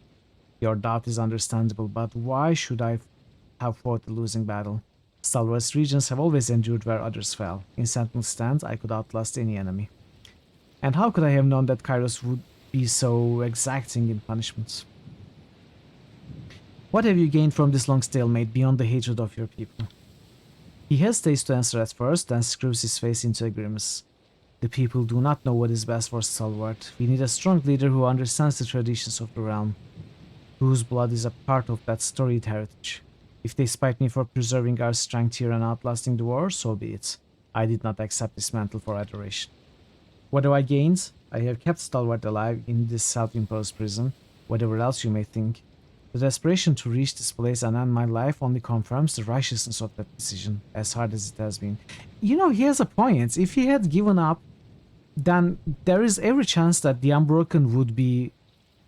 Your doubt is understandable, but why should I have fought a losing battle? Stalwart's regions have always endured where others fell. In Sentinel's stand, I could outlast any enemy. And how could I have known that Kairos would be so exacting in punishments? What have you gained from this long stalemate beyond the hatred of your people? He hesitates to answer at first, then screws his face into a grimace. The people do not know what is best for Stalwart. We need a strong leader who understands the traditions of the realm, whose blood is a part of that storied heritage. If they spite me for preserving our strength here and outlasting the war, so be it. I did not accept this mantle for adoration. What have I gained? I have kept Stalwart alive in this self-imposed prison, whatever else you may think. The desperation to reach this place and end my life only confirms the righteousness of that decision, as hard as it has been. You know, he has a point. If he had given up, then there is every chance that the Unbroken would be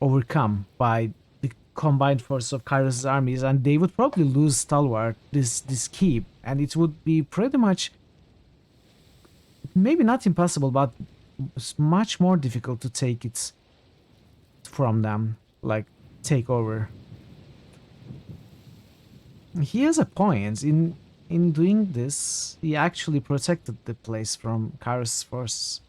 overcome by the combined force of Kairos' armies, and they would probably lose Stalwart, this keep, and it would be pretty much, maybe not impossible, but it's much more difficult to take it from them, like take over. He has a point. In doing this, he actually protected the place from Kairos' forces.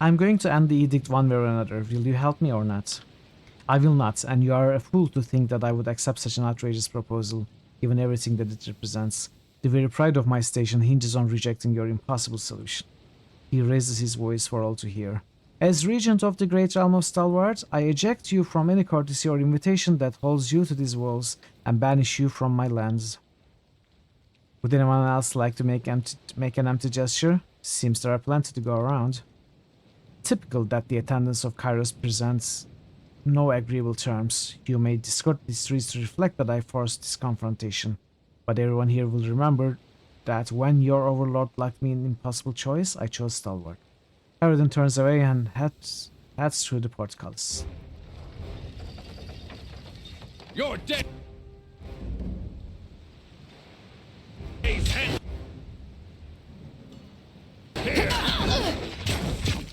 I'm going to end the edict one way or another. Will you help me or not? I will not, and you are a fool to think that I would accept such an outrageous proposal, given everything that it represents. The very pride of my station hinges on rejecting your impossible solution. He raises his voice for all to hear. As regent of the great realm of Stalwart, I eject you from any courtesy or invitation that holds you to these walls and banish you from my lands. Would anyone else like to make an empty gesture? Seems there are plenty to go around. Typical that the attendance of Kairos presents no agreeable terms. You may discord the streets to reflect that I forced this confrontation, but everyone here will remember that when your overlord blocked me an impossible choice, I chose Stalwart. Harridan turns away and heads through the portcullis. You're dead.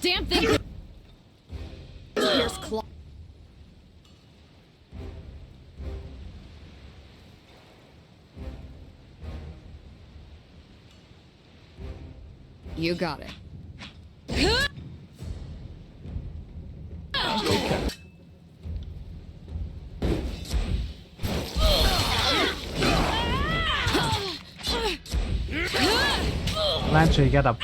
Damn thing! Here's claw. You got it. Lantry, get up.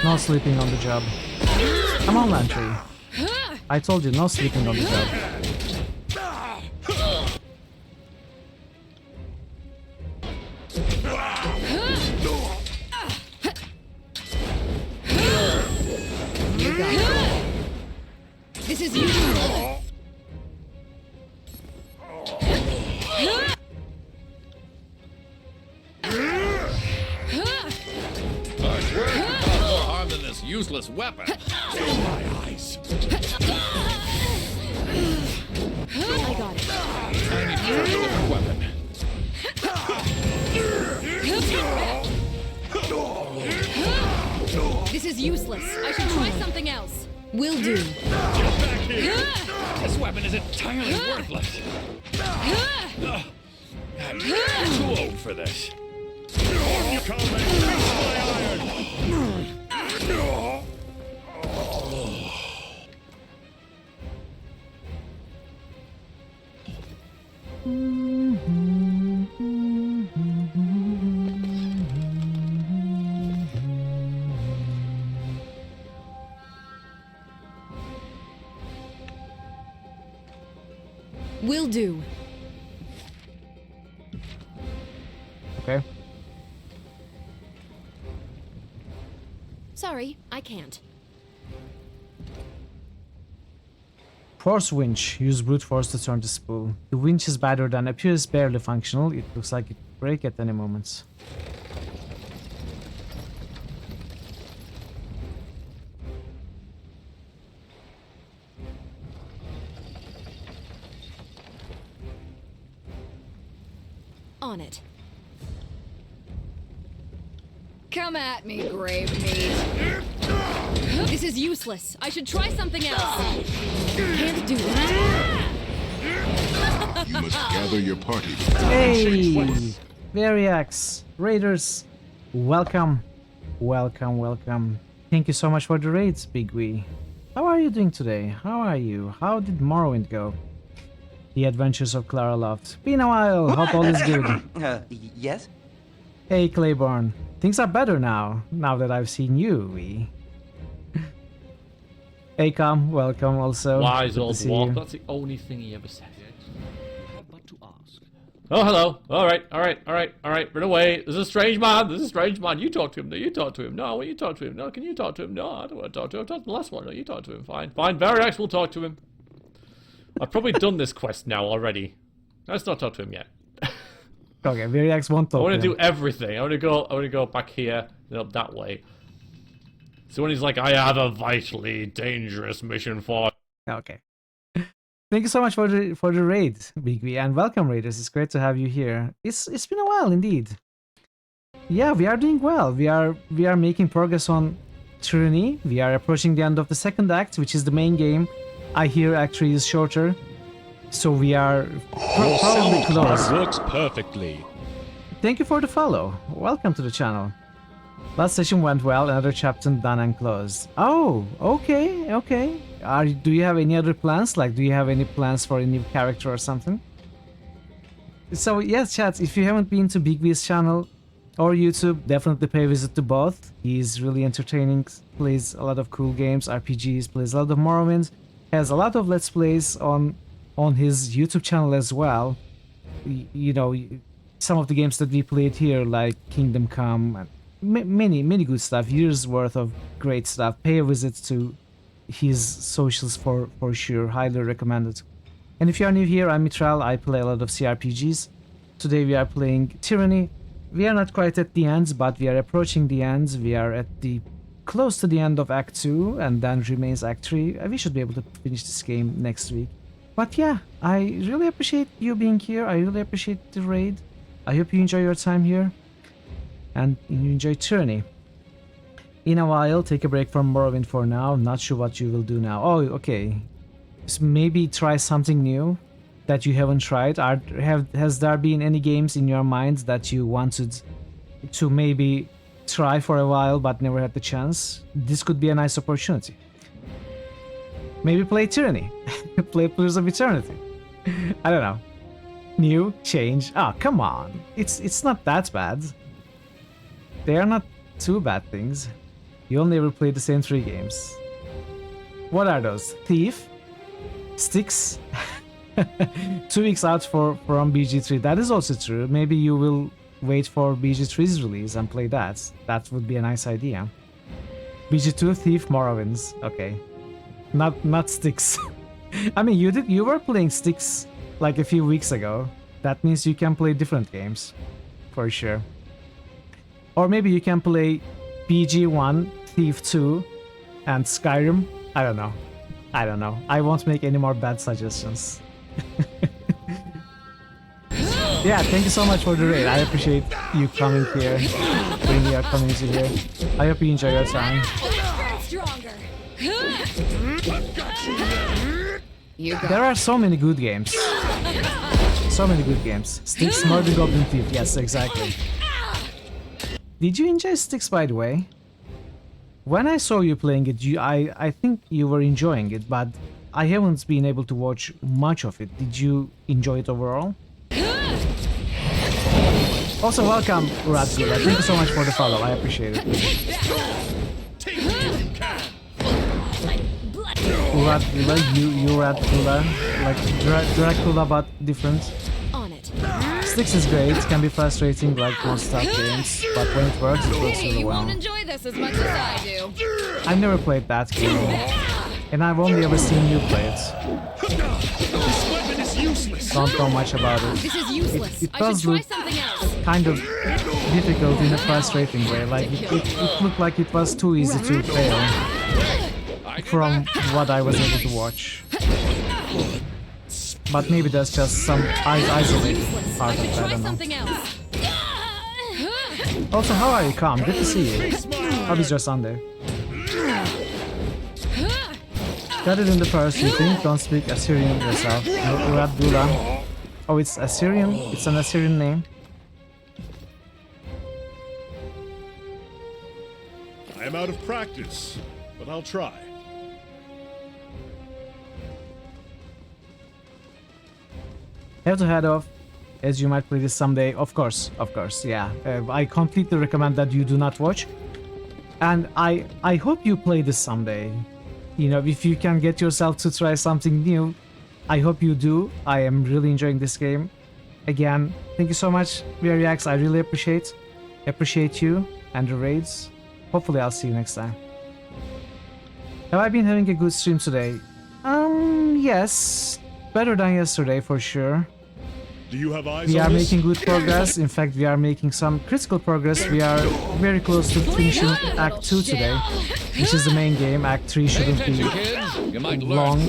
No sleeping on the job. Come on, Lantry. I told you, no sleeping on the job. You got it. This is you. Useless weapon. My eyes. I got it. I need to try a different weapon. This is useless. I should try something else. Will do. This weapon is entirely worthless. I'm too old for this. You come and face my iron. Will do. Okay. Sorry, I can't. Force winch. Use brute force to turn the spool. The winch is battered and appears barely functional. It looks like it will break at any moment. On it. Come at me, grave meat. This is useless. I should try something else. Can't do that. You must gather your party. Hey! Variax, Raiders, welcome. Welcome, welcome. Thank you so much for the raids, Big Wee. How are you doing today? How are you? How did Morrowind go? The Adventures of Clara Loft. Been a while. Hope all is good. Yes? Hey, Claiborne. Things are better now that I've seen you, Wee. Hey, Cam. Welcome also. Wise Good old to see dwarf. you. That's the only thing he ever said. But to ask. Oh, hello. All right. Run away. There's a strange man. You talk to him. No, you talk to him. No, you talk to him. No, can you talk to him? No, I don't want to talk to him. I've talked to the last one. No, you talk to him. Fine. Variax will talk to him. I've probably done this quest now already. Let's not talk to him yet. Okay, Variax won't talk. I want to do everything. I want to go back here and up that way. So when he's like, I have a vitally dangerous mission for. Okay. Thank you so much for the raid, Big V, and welcome, Raiders. It's great to have you here. It's been a while indeed. Yeah, we are doing well. We are making progress on Tyranny. We are approaching the end of the second act, which is the main game. I hear Act 3 is shorter, so we are probably close. Works perfectly. Thank you for the follow. Welcome to the channel. Last session went well. Another chapter done and closed. Oh, okay, okay. Do you have any other plans? Like, do you have any plans for a new character or something? So yes, chat. If you haven't been to Big V's channel or YouTube, definitely pay a visit to both. He's really entertaining. Plays a lot of cool games, RPGs. Plays a lot of Morrowind. Has a lot of Let's Plays on his YouTube channel as well. You know, some of the games that we played here, like Kingdom Come, and many good stuff. Years worth of great stuff. Pay a visit to his socials for sure. Highly recommended. And if you are new here, I'm Mitral. I play a lot of CRPGs. Today we are playing Tyranny. We are not quite at the end, but we are approaching the end. We are at the close to the end of Act 2, and then remains Act 3. We should be able to finish this game next week. But yeah, I really appreciate you being here. I really appreciate the raid. I hope you enjoy your time here and you enjoy Tyranny. In a while, take a break from Morrowind for now. Not sure what you will do now. Oh, okay. So maybe try something new that you haven't tried. Has there been any games in your mind that you wanted to maybe try for a while but never had the chance? This could be a nice opportunity. Maybe play Tyranny. Play Pillars of Eternity. I don't know. New, change. Ah, oh, come on. It's not that bad. They are not too bad things. You only ever play the same 3 games. What are those? Thief? Styx? 2 weeks out from BG3. That is also true. Maybe you will wait for BG3's release and play that. That would be a nice idea. BG2, Thief, Morrowinds. Okay. Not Styx. I mean, you were playing Styx like a few weeks ago. That means you can play different games. For sure. Or maybe you can play BG1, Thief 2, and Skyrim. I don't know. I won't make any more bad suggestions. Yeah, thank you so much for the raid. I appreciate you coming here, bringing your community here. I hope you enjoy your time. There are so many good games. So many good games. Styx, Murder Goblin Thief. Yes, exactly. Did you enjoy Styx, by the way? When I saw you playing it, I think you were enjoying it, but I haven't been able to watch much of it. Did you enjoy it overall? Also, welcome, Radgula. Thank you so much for the follow. I appreciate it. Radgula, you Radgula, like Dracula but different. Styx is great, can be frustrating like most tough games, but when it works really You well. won't enjoy this as much as I do. I've never played that game, and I've only ever seen you play it. This weapon is useless. Don't know much about it. This is useless. It I does should try look something else. kind of difficult in a frustrating way, like it looked like it was too easy to fail from what I was able to watch. But maybe that's just some isolated part of that, I don't know. Also, how are you, Calm? Good to see you. How is your Sunday? Got it in the first, you think? Don't speak Assyrian yourself. Radgula. Oh, it's Assyrian? It's an Assyrian name? I am out of practice, but I'll try. Have to head off, as you might play this someday. Of course, yeah. I completely recommend that you do not watch. And I hope you play this someday. You know, if you can get yourself to try something new, I hope you do. I am really enjoying this game. Again, thank you so much, Variax. I really appreciate you and the raids. Hopefully I'll see you next time. Have I been having a good stream today? Yes. Better than yesterday for sure. Do you have eyes We on are this? making good progress. In fact, we are making some critical progress. We are very close to finishing Act 2 today, which is the main game. Act 3 shouldn't be long.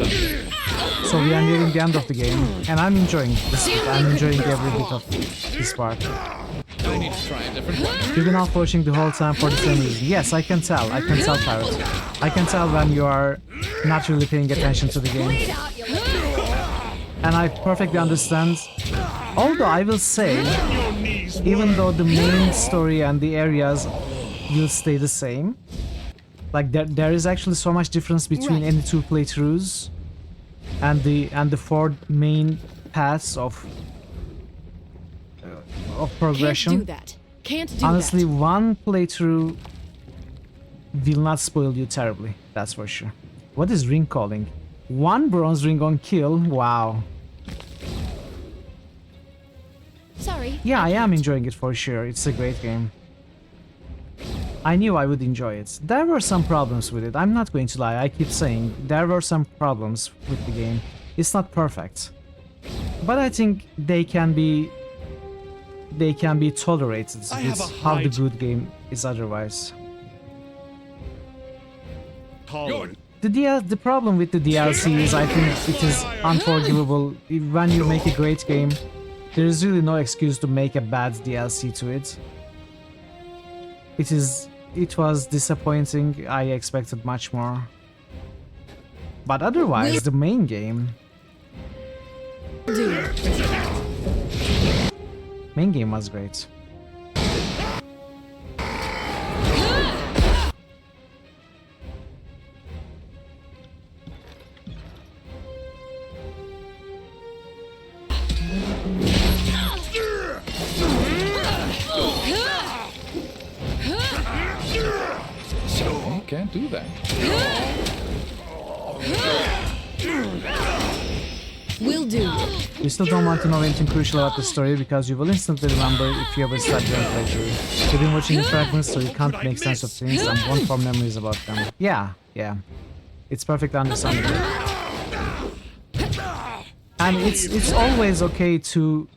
So we are nearing the end of the game, and I'm enjoying this bit. I'm enjoying every bit of this part. I need to try a different one. You've been out watching the whole time for the same reason. Yes, I can tell. I can tell, Pirate. I can tell when you are not really paying attention to the game. And I perfectly understand. Although I will say, even though the main story and the areas will stay the same, like there is actually so much difference between any two playthroughs and the four main paths of progression. Can't do that. Can't do Honestly, that. one playthrough will not spoil you terribly. That's for sure. What is ring calling? One bronze ring on kill. Wow. Sorry. Yeah, I am enjoying it for sure. It's a great game. I knew I would enjoy it. There were some problems with it. I'm not going to lie. I keep saying there were some problems with the game. It's not perfect. But I think they can be tolerated with how the good game is otherwise. The problem with the DLC is I think it is unforgivable. When you make a great game, there is really no excuse to make a bad DLC to it. It was disappointing. I expected much more. But otherwise, the main game... Main game was great. So, can't do that. Will do. You still don't want to know anything crucial about the story because you will instantly remember if you ever start your playthrough. You've been watching the fragments so you can't make sense of things and won't form memories about them. Yeah. It's perfectly understandable. And it's always okay to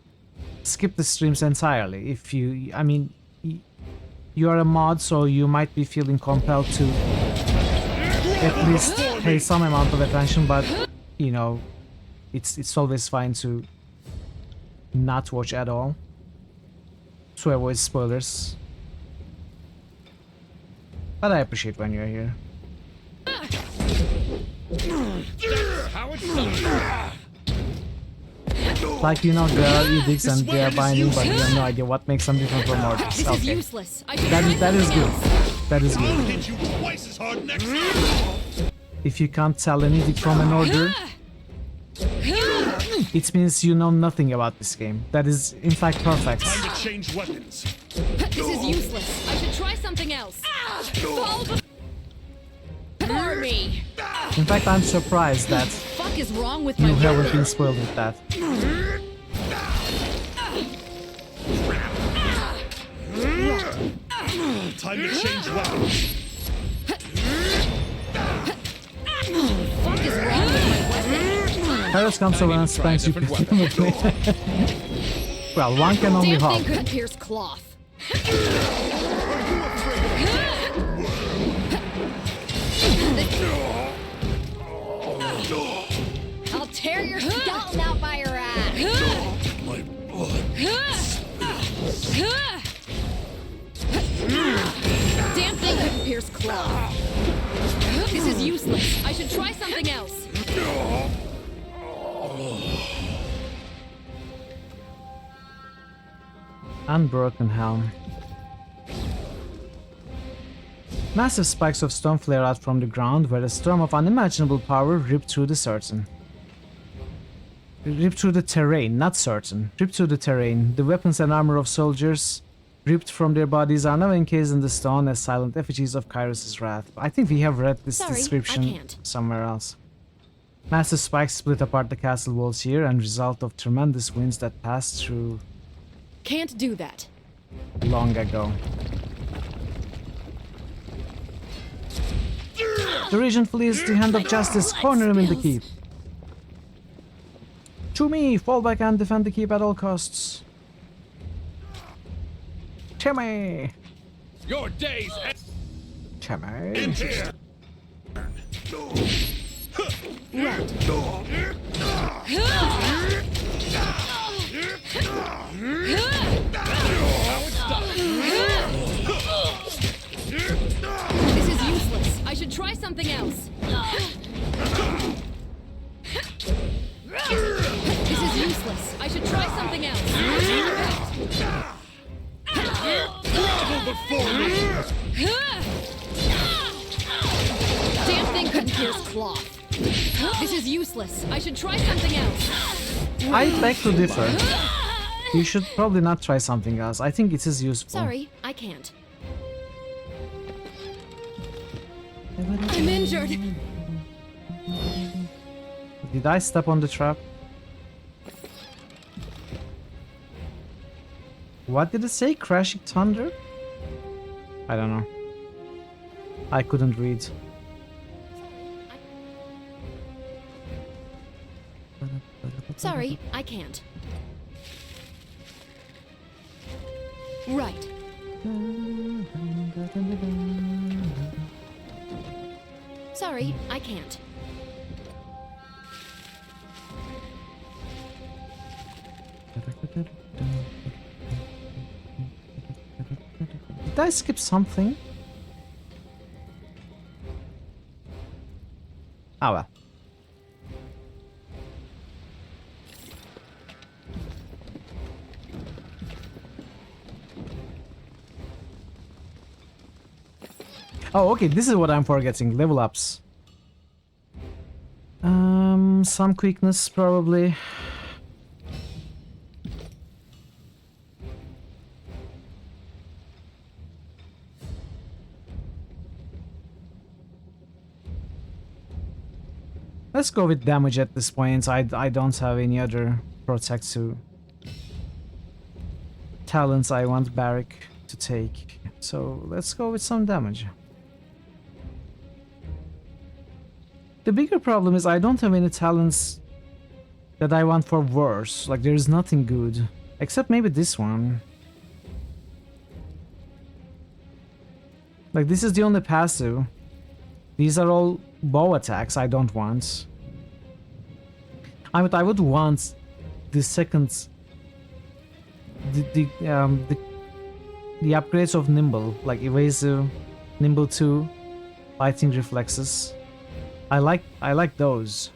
skip the streams entirely if you... I mean, you are a mod, so you might be feeling compelled to at least pay some amount of attention, but, you know, it's always fine to not watch at all to avoid spoilers. But I appreciate when you're here. Like, you know, there are edicts and they are binding, but you have no idea what makes them different from orders. Okay. That is good. That is good. If you can't tell an edict from an order, it means you know nothing about this game. That is, in fact, perfect. Time to change weapons. This is useless. I should try something else. Fall for me. In fact, I'm surprised that Fuck is wrong with you my haven't been spoiled with that. Time to change weapons. Fuck is wrong with my weapon? Paris comes over and spanks you with me. Well, one can only Damn hope. thing couldn't pierce cloth. I'll tear your skeleton out by your ass. My blood. Damn thing couldn't pierce cloth. This is useless. I should try something else. Unbroken helm. Massive spikes of stone flare out from the ground where a storm of unimaginable power ripped through the terrain, not certain. Ripped through the terrain. The weapons and armor of soldiers ripped from their bodies are now encased in the stone as silent effigies of Kyros's wrath. I think we have read this description somewhere else. Massive spikes split apart the castle walls here and result of tremendous winds that passed through Can't do that. long ago. The regent flees the hand of justice, corner him in the keep. To me! Fall back and defend the keep at all costs. Timmy! Your days. Timmy! Interesting. This is useless. I should try something else. This is useless. I should try something else. Grovel before me. Damn thing couldn't pierce cloth. This is useless. I should try something else. I beg to differ. You should probably not try something else. I think it is useful. Sorry, I can't. I'm injured. Did I step on the trap? What did it say? Crashing thunder? I don't know. I couldn't read. Sorry, I can't. Right. Sorry, I can't. Did I skip something? Ah well. Oh, okay, this is what I'm forgetting. Level ups. Some quickness probably. Let's go with damage at this point. I don't have any other protective talents I want Barrick to take. So let's go with some damage. The bigger problem is I don't have any talents that I want for worse. Like there is nothing good. Except maybe this one. Like this is the only passive. These are all bow attacks I don't want. I would want the second the upgrades of nimble, like evasive, nimble 2, fighting reflexes. I like those.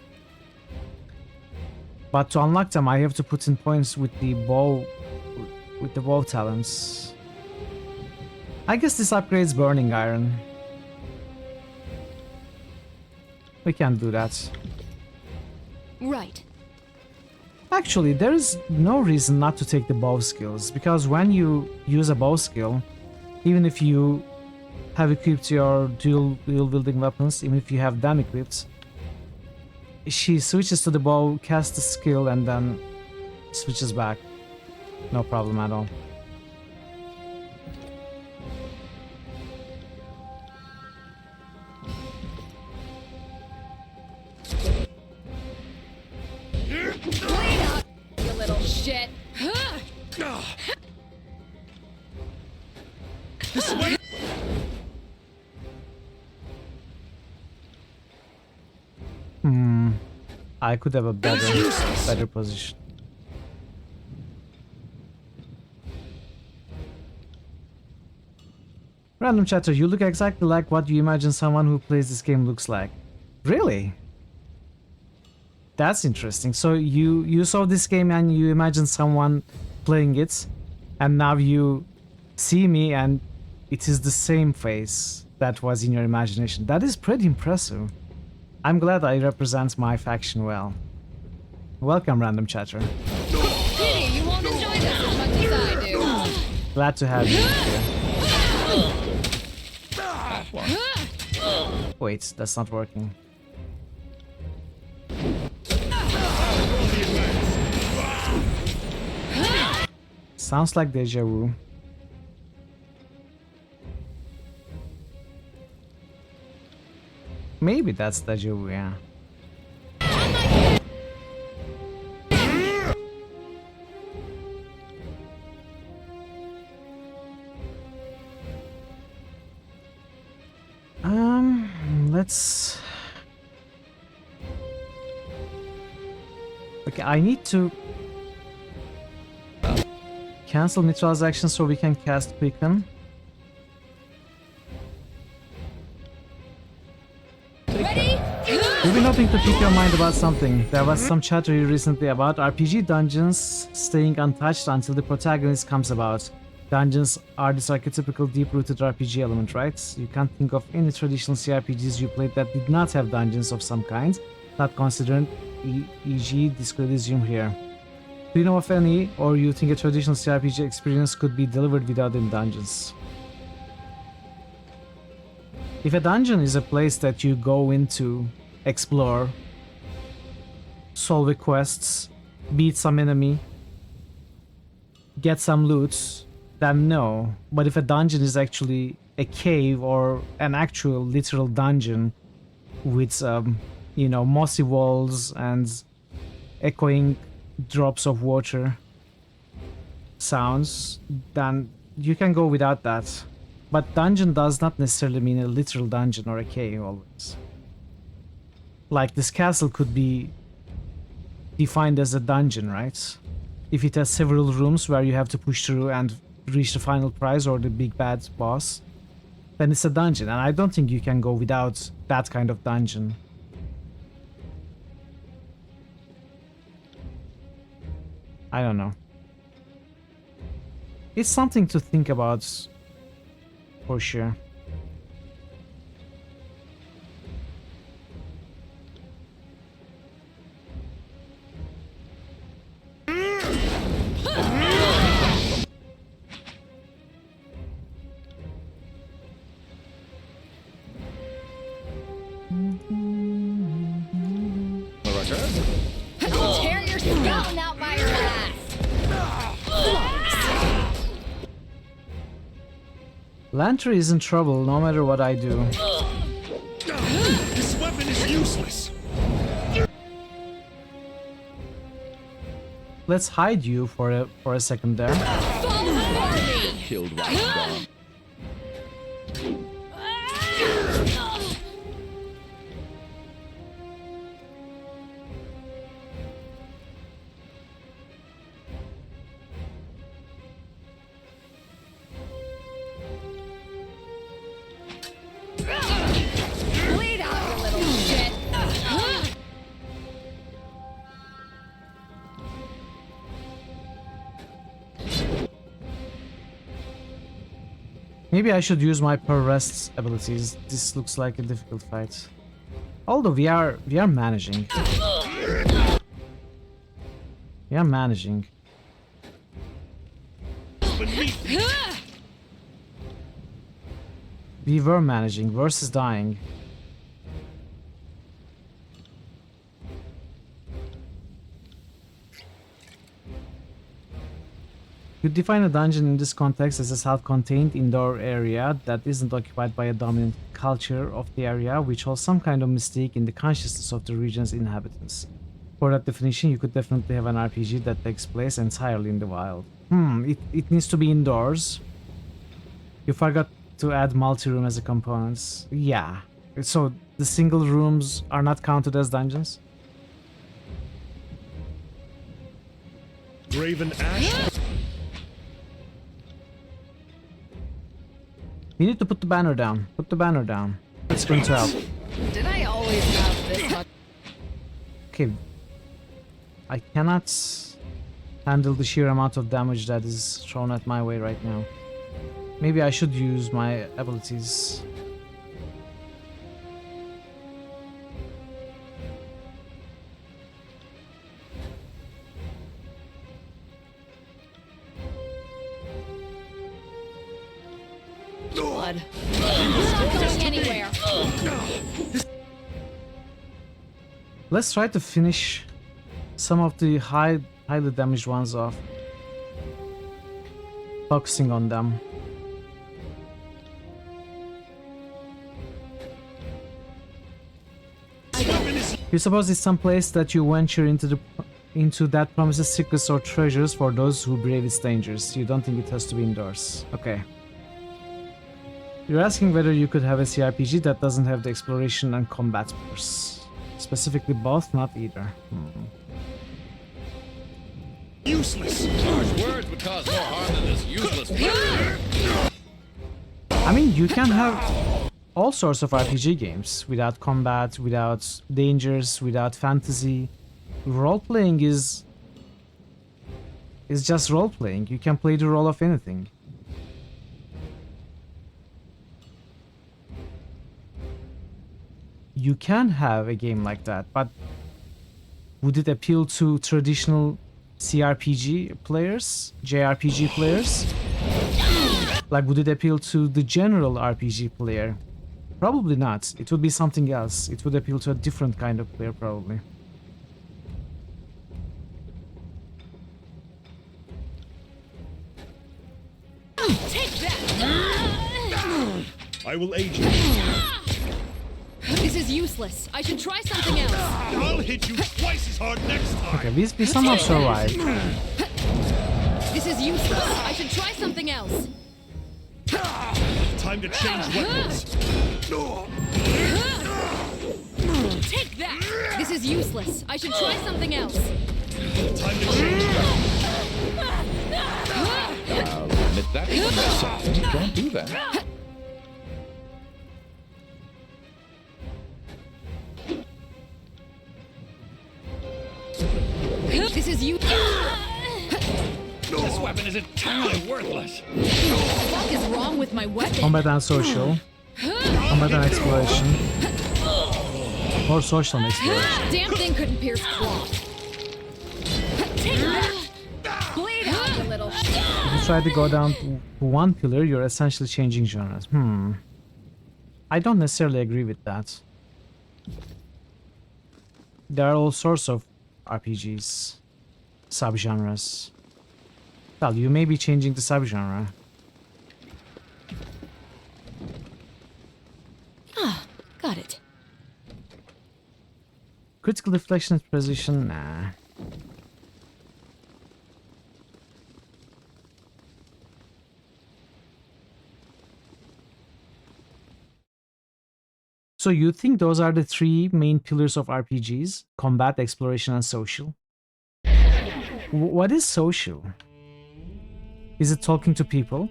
But to unlock them I have to put in points with the bow talents. I guess this upgrades burning iron. We can't do that. Right. Actually, there is no reason not to take the bow skills, because when you use a bow skill, even if you have equipped your dual wielding weapons, even if you have them equipped, she switches to the bow, casts the skill, and then switches back. No problem at all. Clean up, you little shit. This way. I could have a better position. Random chatter, you look exactly like what you imagine someone who plays this game looks like. Really? That's interesting. So you saw this game and you imagine someone playing it, and now you see me and it is the same face that was in your imagination. That is pretty impressive. I'm glad I represent my faction well. Welcome, random chatter. Pity you won't enjoy this as much as I do. Glad to have you here. Wait, that's not working. Sounds like deja vu. Maybe that's deja vu, yeah. let's... Okay, I need to cancel Mitral's action so we can cast Quicken. Ready? We've been hoping to pick your mind about something. There was some chatter recently about RPG dungeons staying untouched until the protagonist comes about. Dungeons are this archetypical deep-rooted RPG element, right? You can't think of any traditional CRPGs you played that did not have dungeons of some kind, not considering e.g. Disco Elysium here. Do you know of any, or you think a traditional CRPG experience could be delivered without any dungeons? If a dungeon is a place that you go into, explore, solve quests, beat some enemy, get some loot, then no. But if a dungeon is actually a cave or an actual literal dungeon with, you know, mossy walls and echoing drops of water sounds, then you can go without that. But dungeon does not necessarily mean a literal dungeon or a cave always. Like this castle could be defined as a dungeon, right? If it has several rooms where you have to push through and reach the final prize or the big bad boss, then it's a dungeon, and I don't think you can go without that kind of dungeon. I don't know. It's something to think about for sure. I'll tear your skeleton out by your ass. Lantry is in trouble no matter what I do. This weapon is useless. Let's hide you for a second there. Killed one gone. Bleed out, you little shit. Maybe I should use my per rest abilities. This looks like a difficult fight. Although we are managing. We are managing. We were managing versus dying. You define a dungeon in this context as a self-contained indoor area that isn't occupied by a dominant culture of the area, which holds some kind of mystique in the consciousness of the region's inhabitants. For that definition, you could definitely have an RPG that takes place entirely in the wild. It needs to be indoors. You forgot to add multi-room as a component. Yeah. So the single rooms are not counted as dungeons? Graven Ash. We need to put the banner down. Put the banner down. It's going to help. Did I always have this much? Okay. I cannot handle the sheer amount of damage that is thrown at my way right now. Maybe I should use my abilities. Blood. Not going anywhere. Let's try to finish some of the highly damaged ones off. Focusing on them. You suppose it's some place that you venture into that promises secrets or treasures for those who brave its dangers. You don't think it has to be indoors. Okay. You're asking whether you could have a CRPG that doesn't have the exploration and combat pillars. Specifically both, not either. Useless! Harsh words would cause more harm than this useless weapon. I mean, you can have all sorts of RPG games without combat, without dangers, without fantasy. Role-playing is just role-playing. You can play the role of anything. You can have a game like that, but would it appeal to traditional CRPG players, JRPG players? Like, would it appeal to the general RPG player? Probably not. It would be something else. It would appeal to a different kind of player, probably. Take that! I will aid you. This is useless. I should try something else. I'll hit you twice as hard next time. Okay, we somehow survived. This is useless. I should try something else. Time to change weapons. Take that! This is useless. I should try something else. Time to change weapons. I'll admit that for myself. Don't do that. This is you. This weapon is entirely worthless. What the fuck is wrong with my weapon? Combat and social. Combat and exploration. Or social and exploration. Damn thing couldn't pierce cloth. Take that! Bleed out, you little shit. If you try to go down to one pillar, you're essentially changing genres. I don't necessarily agree with that. There are all sorts of RPGs, subgenres. Well, you may be changing the subgenre. Ah, got it. Critical deflection precision, nah. So you think those are the three main pillars of RPGs? Combat, exploration, and social? What is social? Is it talking to people?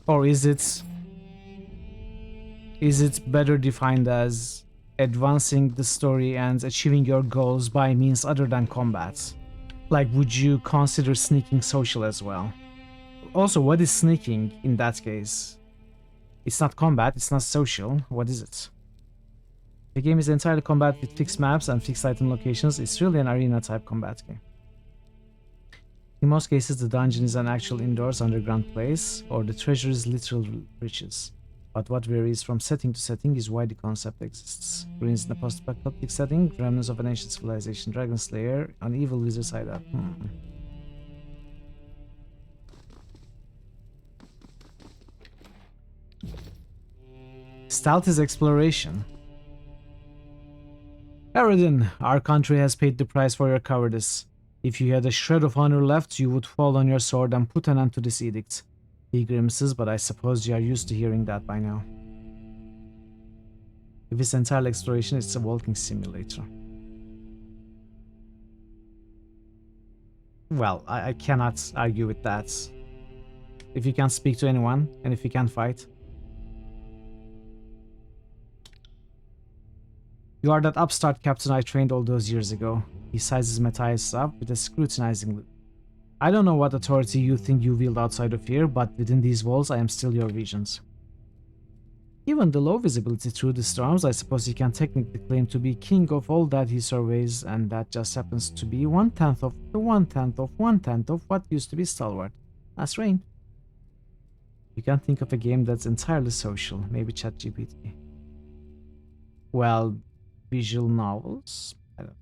Or is it better defined as advancing the story and achieving your goals by means other than combat? Like, would you consider sneaking social as well? Also, what is sneaking in that case? It's not combat, it's not social. What is it? The game is entirely combat with fixed maps and fixed item locations. It's really an arena type combat game. In most cases, the dungeon is an actual indoors underground place, or the treasure is literal riches. But what varies from setting to setting is why the concept exists. Ruins in a post-apocalyptic setting, remnants of an ancient civilization, Dragon Slayer, an evil wizard side up. Stealth is exploration. Eridan, our country has paid the price for your cowardice. If you had a shred of honor left, you would fall on your sword and put an end to this edict. He grimaces, but I suppose you are used to hearing that by now. If it's entirely exploration, it's a walking simulator. Well, I cannot argue with that. If you can't speak to anyone, and if you can't fight. You are that upstart captain I trained all those years ago. He sizes Matthias up with a scrutinizing look. I don't know what authority you think you wield outside of here, but within these walls I am still your regent. Given the low visibility through the storms, I suppose he can technically claim to be king of all that he surveys, and that just happens to be 1/10 of the 1/10 of 1/10 of what used to be Stalwart. That's right. You can't think of a game that's entirely social, maybe ChatGPT. Well, visual novels? I don't know.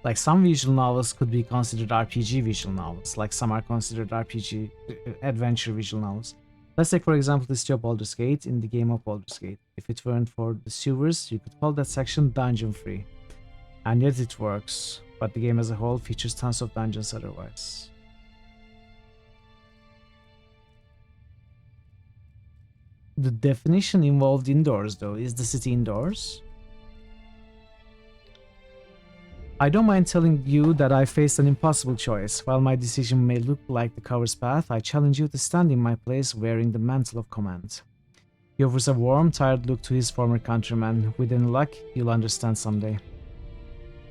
Like, some visual novels could be considered RPG visual novels, like some are considered RPG adventure visual novels. Let's take for example the City of Baldur's Gate in the game of Baldur's Gate. If it weren't for the sewers, you could call that section dungeon free. And yet it works. but the game as a whole features tons of dungeons otherwise. The definition involved indoors, though. Is the city indoors? I don't mind telling you that I faced an impossible choice. While my decision may look like the coward's path, I challenge you to stand in my place wearing the mantle of command. He offers a warm, tired look to his former countryman. With any luck, you'll understand someday.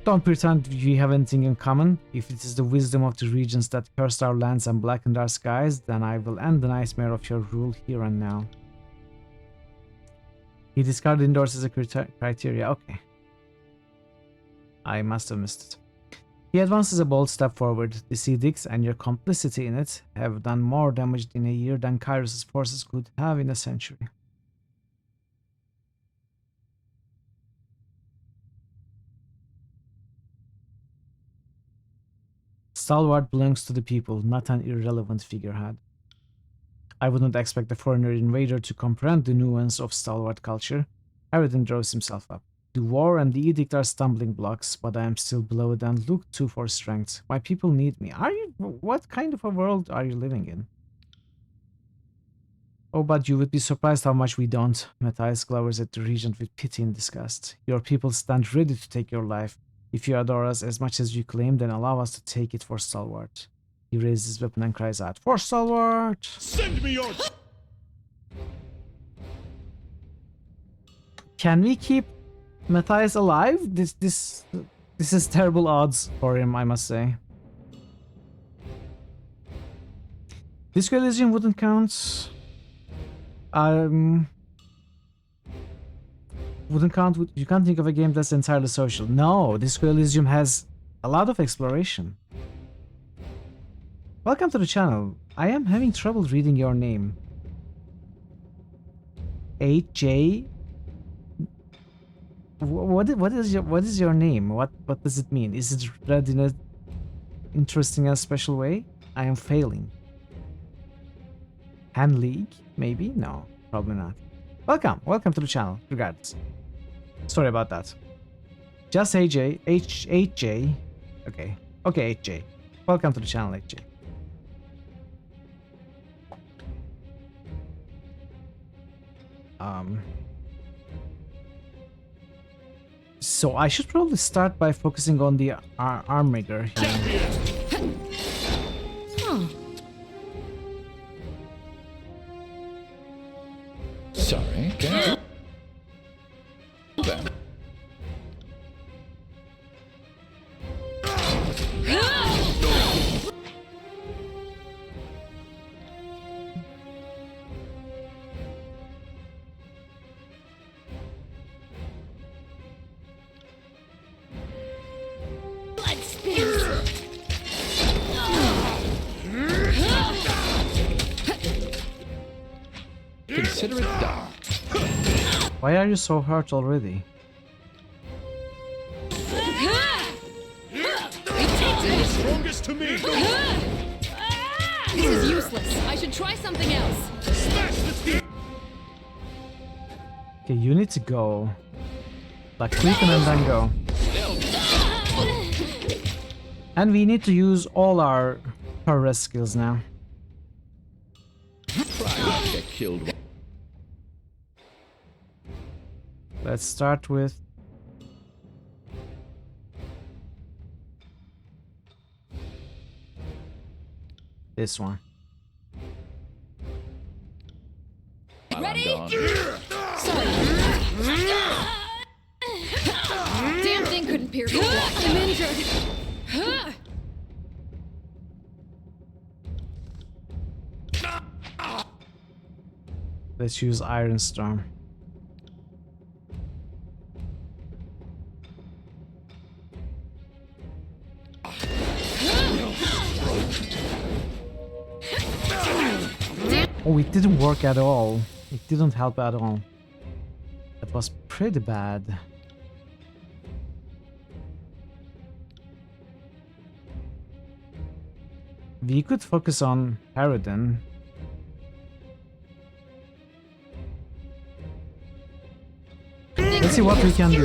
Don't pretend we have anything in common. If it is the wisdom of the regions that cursed our lands and blackened our skies, then I will end the nightmare of your rule here and now. He discarded indoors as a criteria. Okay. I must have missed it. He advances a bold step forward. This edict and your complicity in it have done more damage in a year than Kairos' forces could have in a century. Stalwart belongs to the people, not an irrelevant figurehead. I wouldn't expect a foreigner invader to comprehend the nuance of Stalwart culture. Harridan draws himself up. The war and the edict are stumbling blocks, but I am still below it and look to for strength. My people need me. What kind of a world are you living in? Oh, but you would be surprised how much we don't. Matthias glowers at the regent with pity and disgust. Your people stand ready to take your life. If you adore us as much as you claim, then allow us to take it for Stalwart. He raises his weapon and cries out, "For Stalwart!" Send me your... Can we keep Matthias alive? This is terrible odds for him, I must say. Disco Elysium wouldn't count. Wouldn't count. You can't think of a game that's entirely social. No, Disco Elysium has a lot of exploration. Welcome to the channel. I am having trouble reading your name. 8J. What is your name? What does it mean? Is it read in a interesting and special way? I am failing. Hand League? Maybe? No, probably not. Welcome to the channel, regardless. Sorry about that. Just AJ, 8J. Okay, 8J. Welcome to the channel, 8J. So I should probably start by focusing on the arm rigger here. Sorry, can you... Then. Consider it done. Why are you so hurt already? Strongest to me. This is useless. I should try something else. Smash the team. Okay, you need to go. Like quicken and then go. And we need to use all our rest skills now. Try not to get killed. Let's start with this one. Ready? Sorry. Damn thing couldn't pierce me. I'm injured. Let's use Iron Storm. Oh, it didn't work at all. It didn't help at all. That was pretty bad. We could focus on Harridan. Let's see what we can do.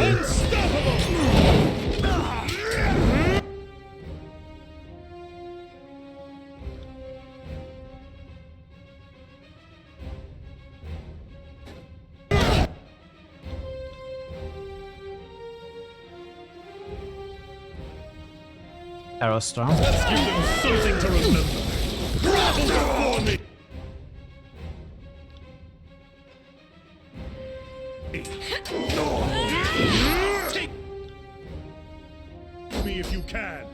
Aerostorm. Let's give them something to remember. Before me. Take me if you can.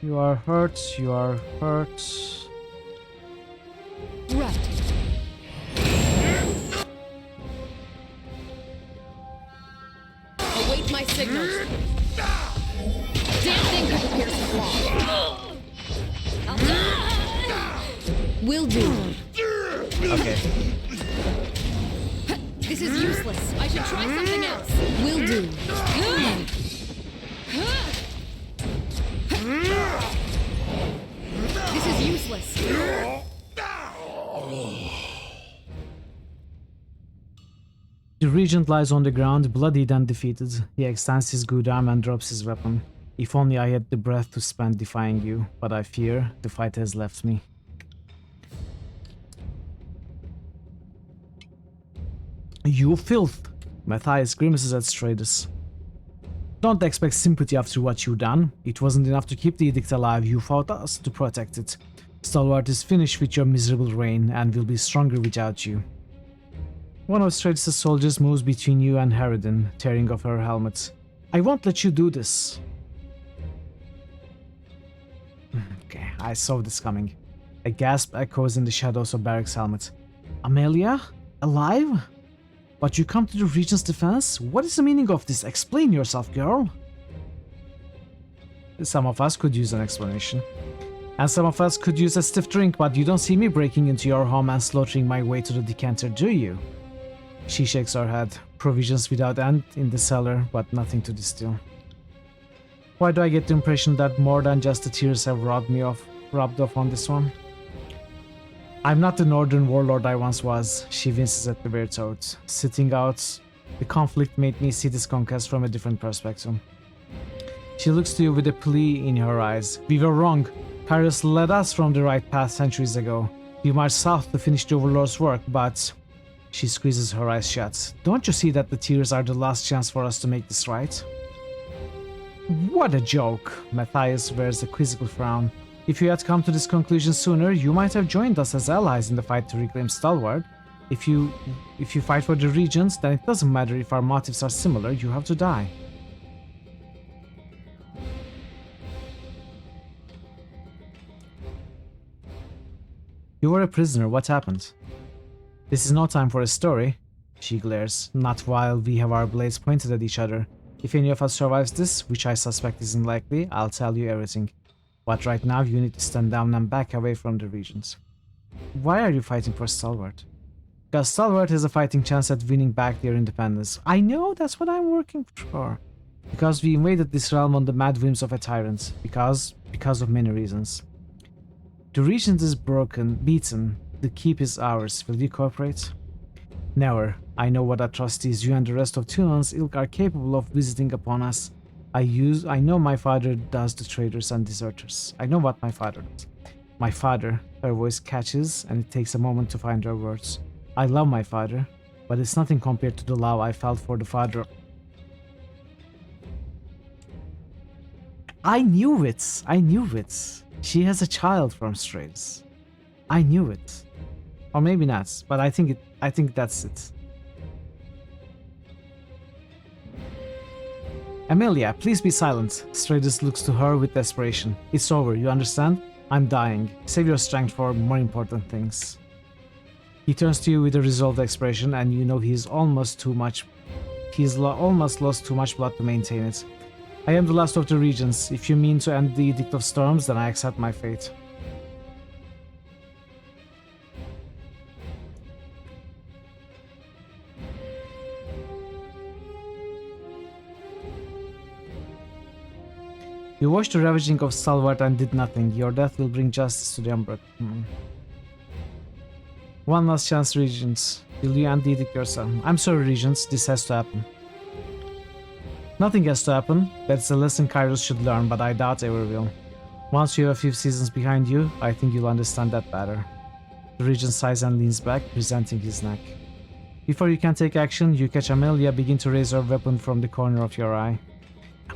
You are hurt, you are hurt. Right. Await my signals. Damn thing could pierce his wall. Will do. Okay. This is useless. I should try something else. Will do. This is useless. The regent lies on the ground, bloodied and defeated. He extends his good arm and drops his weapon. If only I had the breath to spend defying you, but I fear the fight has left me. You filth! Matthias grimaces at Stratus. Don't expect sympathy after what you've done. It wasn't enough to keep the edict alive, you fought us to protect it. Stalwart is finished with your miserable reign and will be stronger without you. One of Stratus' soldiers moves between you and Harridan, tearing off her helmet. I won't let you do this. Okay, I saw this coming. A gasp echoes in the shadows of Barrick's helmet. Amelia? Alive? But you come to the Regent's defense? What is the meaning of this? Explain yourself, girl. Some of us could use an explanation. And some of us could use a stiff drink, but you don't see me breaking into your home and slaughtering my way to the decanter, do you? She shakes her head. Provisions without end in the cellar, but nothing to distill. Why do I get the impression that more than just the tears have rubbed off on this one? I'm not the northern warlord I once was, she winces at the bare thought. Sitting out the conflict made me see this conquest from a different perspective. She looks to you with a plea in her eyes. We were wrong. Kairos led us from the right path centuries ago. We marched south to finish the overlord's work, but... She squeezes her eyes shut. Don't you see that the tears are the last chance for us to make this right? What a joke! Matthias wears a quizzical frown. If you had come to this conclusion sooner, you might have joined us as allies in the fight to reclaim Stalwart. If you fight for the Regents, then it doesn't matter if our motives are similar, you have to die. You were a prisoner, what happened? This is no time for a story, she glares, not while we have our blades pointed at each other. If any of us survives this, which I suspect isn't likely, I'll tell you everything. But right now you need to stand down and back away from the Regents. Why are you fighting for Stalwart? Because Stalwart has a fighting chance at winning back their independence. I know, that's what I'm working for. Because we invaded this realm on the mad whims of a tyrant. Because of many reasons. The Regent is beaten. The keep is ours. Will you cooperate? Never. I know what atrocities you and the rest of Tunan's ilk are capable of visiting upon us. I know my father does the traitors and deserters. I know what my father does. My father, her voice catches and it takes a moment to find her words. I love my father, but it's nothing compared to the love I felt for the father. I knew it! I knew it! She has a child from Strays. I knew it. Or maybe not, but I think that's it. Amelia, please be silent. Stratus looks to her with desperation. It's over, you understand? I'm dying. Save your strength for more important things. He turns to you with a resolved expression, and you know he's almost lost too much blood to maintain it. I am the last of the Regents. If you mean to end the Edict of Storms, then I accept my fate. You watched the ravaging of Stalwart and did nothing. Your death will bring justice to the unbroken. One last chance, Regents. Will you end the edict yourself? I'm sorry, Regents. This has to happen. Nothing has to happen. That's a lesson Kairos should learn, but I doubt ever will. Once you have a few seasons behind you, I think you'll understand that better. The Regent sighs and leans back, presenting his neck. Before you can take action, you catch Amelia begin to raise her weapon from the corner of your eye.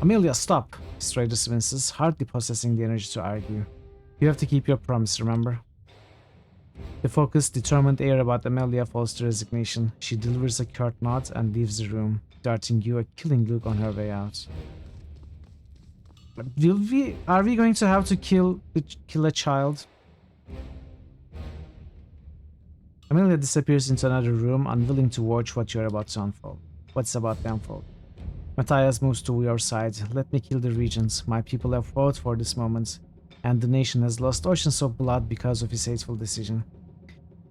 Amelia, stop! Stratus winces, hardly possessing the energy to argue. You have to keep your promise, remember? The focused, determined air about Amelia falls to resignation. She delivers a curt nod and leaves the room, darting you a killing look on her way out. Are we going to have to kill a child? Amelia disappears into another room, unwilling to watch what you're about to unfold. What's about to unfold? Matthias moves to your side. Let me kill the regents. My people have fought for this moment, and the nation has lost oceans of blood because of his hateful decision.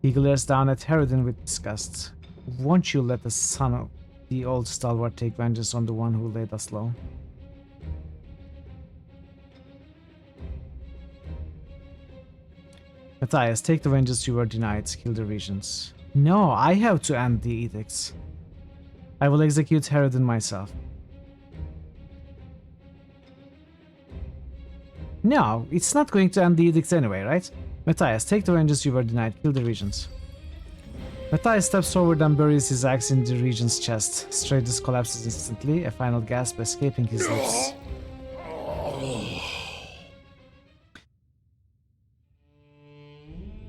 He glares down at Harridan with disgust. Won't you let the son of the old stalwart take vengeance on the one who laid us low? Matthias, take the vengeance you were denied. Kill the regents. No, I have to end the edicts. I will execute Harridan myself. No, it's not going to end the edicts anyway, right? Matthias, take the vengeance you were denied. Kill the regents. Matthias steps forward and buries his axe in the regent's chest. Stratus collapses instantly, a final gasp escaping his lips.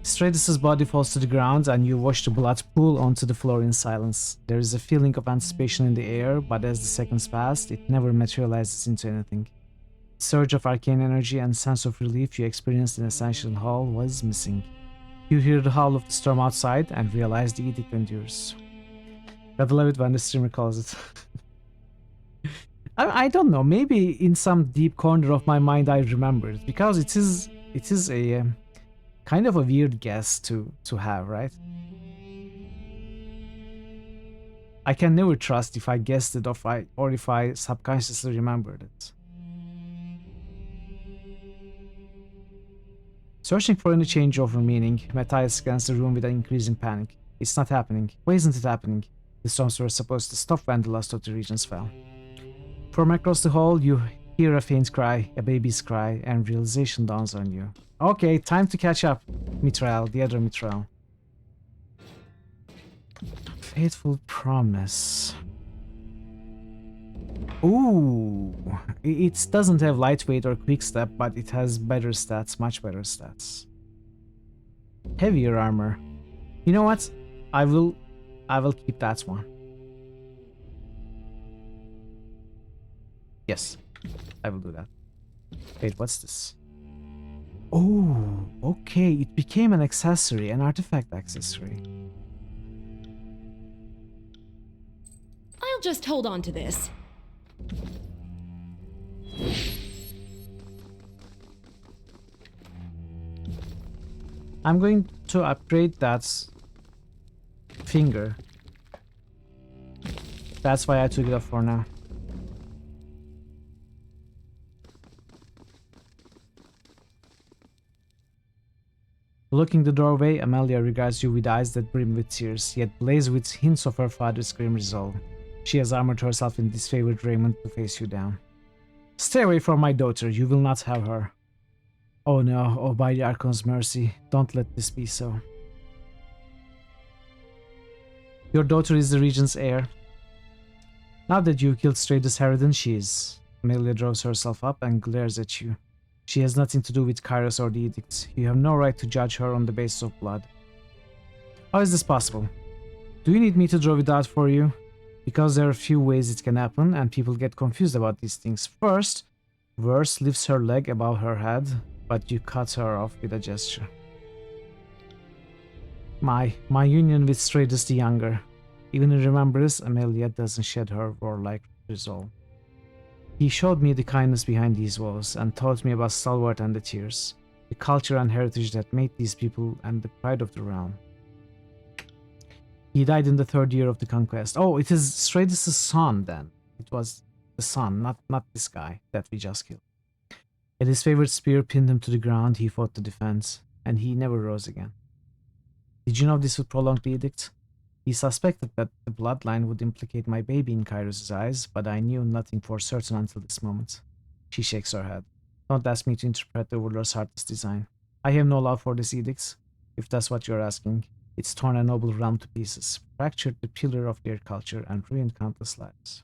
Stratus's body falls to the ground and you watch the blood pool onto the floor in silence. There is a feeling of anticipation in the air, but as the seconds pass, it never materializes into anything. The surge of arcane energy and sense of relief you experienced in Ascension Hall was missing. You hear the howl of the storm outside and realize the edict endures. Gotta love it when the streamer calls it. I don't know, maybe in some deep corner of my mind I remember it, because it is a kind of a weird guess to have, right? I can never trust if I guessed it or if I subconsciously remembered it. Searching for any change over meaning, Matthias scans the room with an increasing panic. It's not happening. Why isn't it happening? The storms were supposed to stop when the last of the regions fell. From across the hall, you hear a faint cry, a baby's cry, and realization dawns on you. Okay, time to catch up. Mithril, the other Mithril. Faithful promise. Ooh, it doesn't have lightweight or quick step, but it has better stats, much better stats. Heavier armor. You know what? I will keep that one. Yes, I will do that. Wait, what's this? Oh, okay, it became an accessory, an artifact accessory. I'll just hold on to this. I'm going to upgrade that finger. That's why I took it off for now. Looking the doorway, Amelia regards you with eyes that brim with tears, yet blaze with hints of her father's grim resolve. She has armored herself in disfavored raiment to face you down. Stay away from my daughter, you will not have her. Oh no, oh by the Archon's mercy, don't let this be so. Your daughter is the Regent's heir. Now that you killed Stratus Harridan, she is. Amelia draws herself up and glares at you. She has nothing to do with Kairos or the edicts. You have no right to judge her on the basis of blood. How is this possible? Do you need me to draw it out for you? Because there are a few ways it can happen, and people get confused about these things. First, Verse lifts her leg above her head, but you cut her off with a gesture. My union with Stratus the Younger. Even in remembrance, Amelia doesn't shed her warlike resolve. He showed me the kindness behind these walls and taught me about Stalwart and the Tears, the culture and heritage that made these people and the pride of the realm. He died in the 3rd year of the conquest. Oh, it is Stratus' son then. It was the son, not this guy that we just killed. And his favorite spear pinned him to the ground. He fought the defense, and he never rose again. Did you know this would prolong the edict? He suspected that the bloodline would implicate my baby in Kairos' eyes, but I knew nothing for certain until this moment. She shakes her head. Don't ask me to interpret the ruler's heartless design. I have no love for these edicts, if that's what you're asking. It's torn a noble realm to pieces, fractured the pillar of their culture, and ruined countless lives.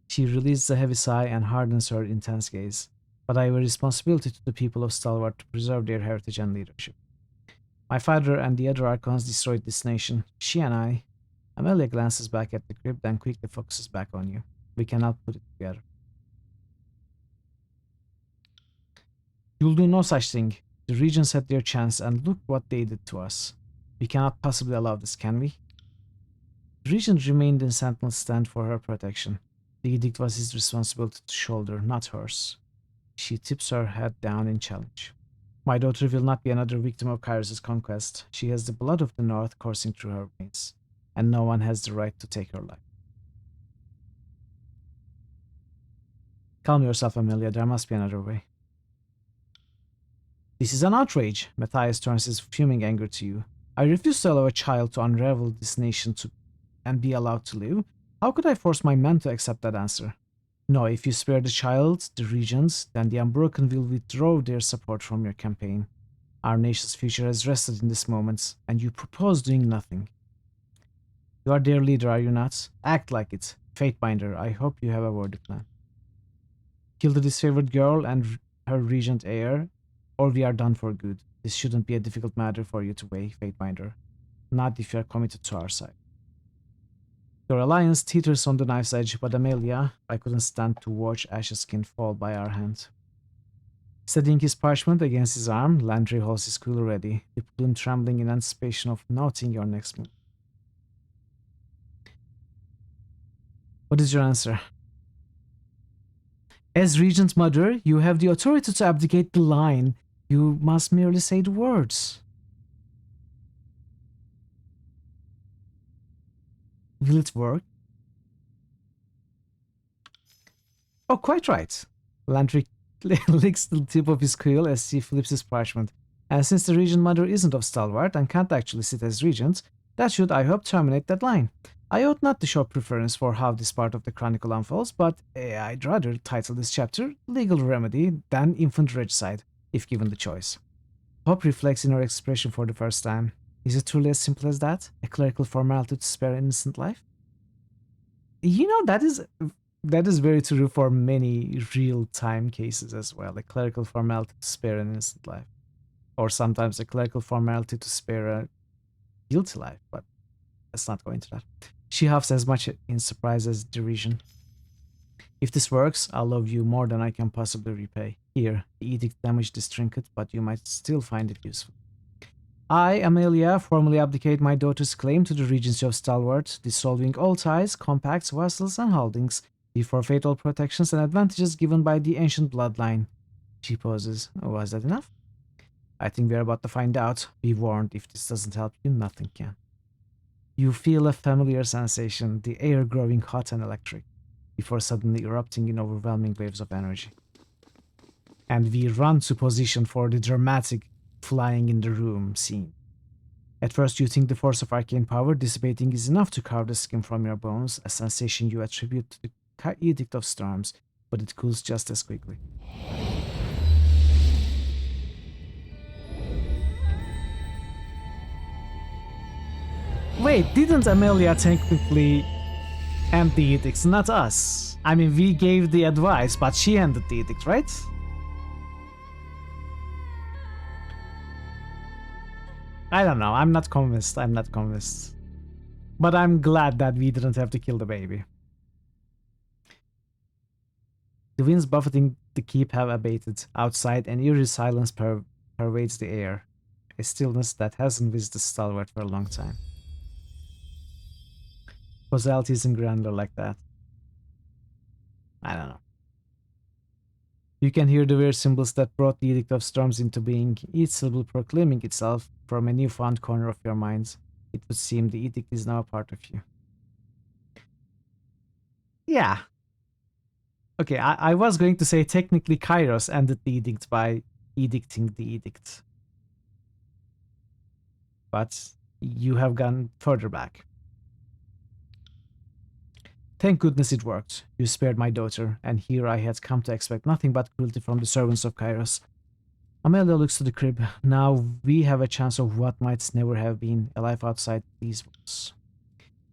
She releases a heavy sigh and hardens her intense gaze. But I have a responsibility to the people of Stalwart to preserve their heritage and leadership. My father and the other Archons destroyed this nation. She and I. Amelia glances back at the crypt, then quickly focuses back on you. We cannot put it together. You'll do no such thing. The Regents had their chance, and look what they did to us. We cannot possibly allow this, can we? The Regent remained in Sentinel's stand for her protection. The edict was his responsibility to shoulder, not hers. She tips her head down in challenge. My daughter will not be another victim of Kairos' conquest. She has the blood of the North coursing through her veins, and no one has the right to take her life. Calm yourself, Amelia. There must be another way. This is an outrage. Matthias turns his fuming anger to you. I refuse to allow a child to unravel this nation and be allowed to live. How could I force my men to accept that answer? No, if you spare the child, the Regents, then the Unbroken will withdraw their support from your campaign. Our nation's future has rested in this moment, and you propose doing nothing. You are their leader, are you not? Act like it. Fatebinder, I hope you have a worthy plan. Kill the disfavored girl and her regent heir, or we are done for good. This shouldn't be a difficult matter for you to weigh, Fatebinder. Not if you are committed to our side. Your alliance teeters on the knife's edge, but Amelia, I couldn't stand to watch Ash's skin fall by our hand. Steadying his parchment against his arm, Landry holds his quill ready, the plume trembling in anticipation of noting your next move. What is your answer? As Regent Mother, you have the authority to abdicate the line. You must merely say the words. Will it work? Oh, quite right. Landry licks the tip of his quill as he flips his parchment. And since the Regent Mother isn't of Stalwart and can't actually sit as Regent, that should, I hope, terminate that line. I ought not to show preference for how this part of the chronicle unfolds, but I'd rather title this chapter Legal Remedy than Infant Regicide, if given the choice. Hope reflects in her expression for the first time. Is it truly as simple as that? A clerical formality to spare an innocent life? You know, that is very true for many real-time cases as well. A clerical formality to spare an innocent life. Or sometimes a clerical formality to spare a guilty life, but let's not go into that. She huffs as much in surprise as derision. If this works, I'll love you more than I can possibly repay. Here, the edict damaged this trinket, but you might still find it useful. I, Amelia, formally abdicate my daughter's claim to the Regency of Stalwart, dissolving all ties, compacts, vassals, and holdings, the forfeit all protections and advantages given by the ancient bloodline. She pauses. Was that enough? I think we're about to find out. Be warned, if this doesn't help you, nothing can. You feel a familiar sensation, the air growing hot and electric, before suddenly erupting in overwhelming waves of energy. And we run to position for the dramatic flying in the room scene. At first you think the force of arcane power dissipating is enough to carve the skin from your bones, a sensation you attribute to the Edict of Storms, but it cools just as quickly. Wait, didn't Amelia technically end the edicts, not us? I mean, we gave the advice, but she ended the edict, right? I don't know, I'm not convinced, But I'm glad that we didn't have to kill the baby. The winds buffeting the keep have abated. Outside, an eerie silence pervades the air. A stillness that hasn't visited Stalwart for a long time. Causality isn't grander like that. I don't know. You can hear the weird symbols that brought the Edict of Storms into being, each syllable proclaiming itself from a newfound corner of your minds. It would seem the Edict is now a part of you. Yeah. Okay, I was going to say technically Kairos ended the Edict by edicting the Edict. But you have gone further back. Thank goodness it worked. You spared my daughter, and here I had come to expect nothing but cruelty from the servants of Kairos. Amelia looks to the crib. Now we have a chance of what might never have been, a life outside these walls.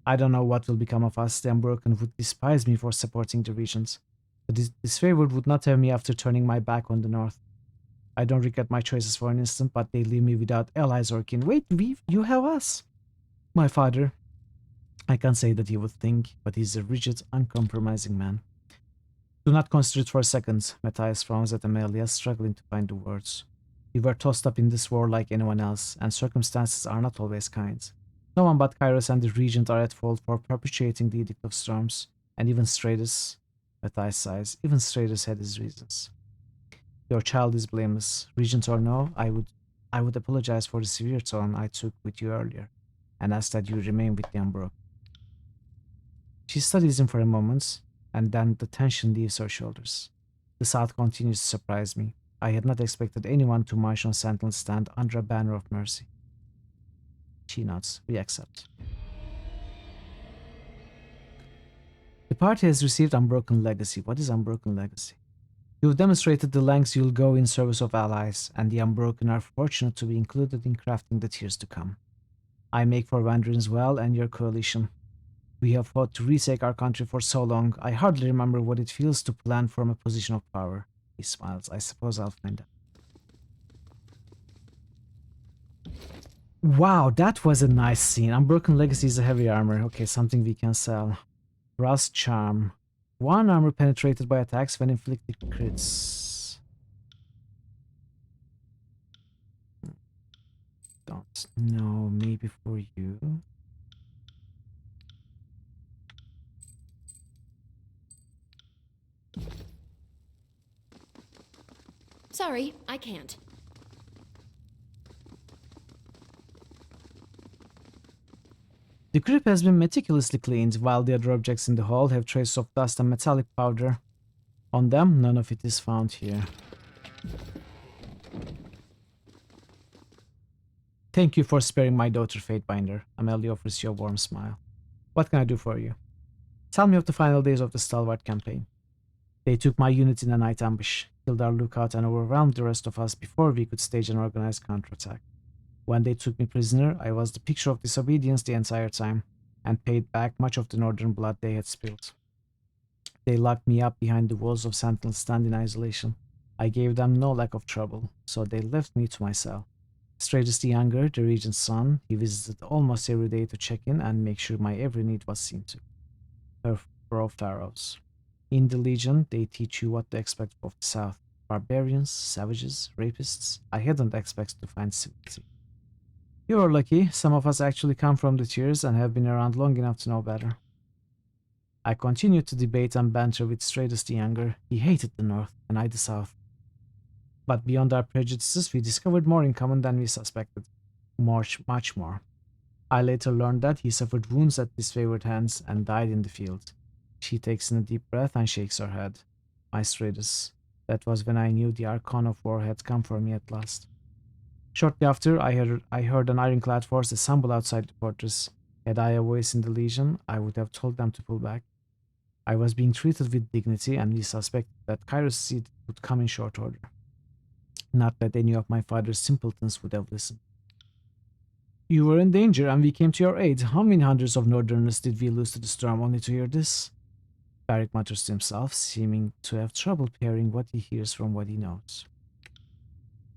I don't know what will become of us. The Unbroken would despise me for supporting the regions. But this favor would not have me after turning my back on the North. I don't regret my choices for an instant, but they leave me without allies or kin. Wait, you have us. My father. I can't say that he would think, but he's a rigid, uncompromising man. Do not consider it for a second. Matthias frowns at Amelia, struggling to find the words. We were tossed up in this war like anyone else, and circumstances are not always kind. No one but Kairos and the Regent are at fault for perpetuating the Edict of Storms, and even Stratus, Matthias sighs, even Stratus had his reasons. Your child is blameless. Regent or no, I would apologize for the severe tone I took with you earlier, and ask that you remain with the Unbroken. She studies him for a moment, and then the tension leaves her shoulders. The South continues to surprise me. I had not expected anyone to march on Sentinel's stand under a banner of mercy. She nods. We accept. The party has received Unbroken Legacy. What is Unbroken Legacy? You've demonstrated the lengths you'll go in service of allies, and the Unbroken are fortunate to be included in crafting the tiers to come. I make for Wanderings well and your coalition. We have fought to retake our country for so long, I hardly remember what it feels to plan from a position of power. He smiles. I suppose I'll find out. Wow, that was a nice scene. Unbroken Legacy is a heavy armor. Okay, something we can sell. Rust Charm. 1 armor penetrated by attacks when inflicted crits. Don't know, maybe for you. Sorry, I can't. The crypt has been meticulously cleaned, while the other objects in the hall have traces of dust and metallic powder. On them, none of it is found here. Thank you for sparing my daughter, Fatebinder. Amelia offers you a warm smile. What can I do for you? Tell me of the final days of the Stalwart campaign. They took my unit in a night ambush, killed our lookout and overwhelmed the rest of us before we could stage an organized counterattack. When they took me prisoner, I was the picture of disobedience the entire time, and paid back much of the northern blood they had spilled. They locked me up behind the walls of Sentinel's stand in isolation. I gave them no lack of trouble, so they left me to my cell. Stratus the Younger, the regent's son, he visited almost every day to check in and make sure my every need was seen to. Her bro pharaohs. In the Legion, they teach you what to expect of the South. Barbarians, savages, rapists. I hadn't expected to find civility. You are lucky. Some of us actually come from the tiers and have been around long enough to know better. I continued to debate and banter with Stratus the Younger. He hated the North, and I the South. But beyond our prejudices, we discovered more in common than we suspected. Much more. I later learned that he suffered wounds at disfavored hands and died in the field. She takes in a deep breath and shakes her head. My Stratus. That was when I knew the Archon of War had come for me at last. Shortly after, I heard an ironclad force assemble outside the fortress. Had I a voice in the Legion, I would have told them to pull back. I was being treated with dignity, and we suspected that Kairos' seed would come in short order. Not that any of my father's simpletons would have listened. You were in danger, and we came to your aid. How many hundreds of Northerners did we lose to the storm only to hear this? Barrick mutters to himself, seeming to have trouble pairing what he hears from what he knows.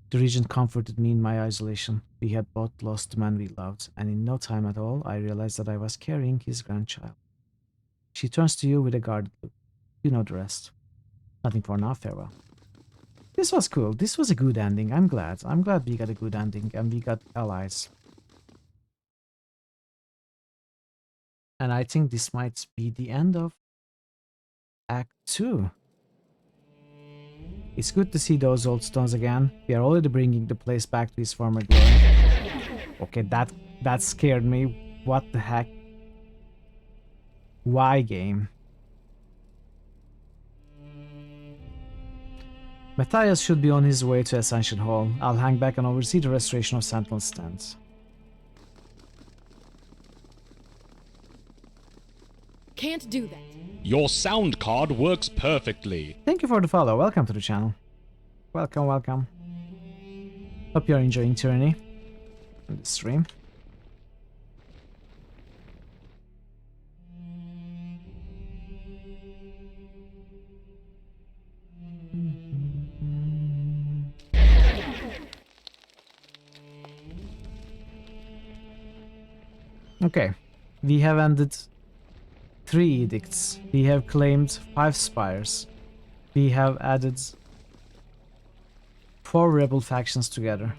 The regent comforted me in my isolation. We had both lost the man we loved, and in no time at all, I realized that I was carrying his grandchild. She turns to you with a guarded look. You know the rest. Nothing for now, farewell. This was cool. This was a good ending. I'm glad. I'm glad we got a good ending, and we got allies. And I think this might be the end of Act 2. It's good to see those old stones again. We are already bringing the place back to its former glory. Okay, that scared me. What the heck? Why, game? Matthias should be on his way to Ascension Hall. I'll hang back and oversee the restoration of Sentinel stands. Can't do that. Your sound card works perfectly. Thank you for the follow. Welcome to the channel. Welcome, welcome. Hope you're enjoying Tyranny on the stream. Okay, we have ended 3 edicts. We have claimed 5 spires. We have added 4 rebel factions together.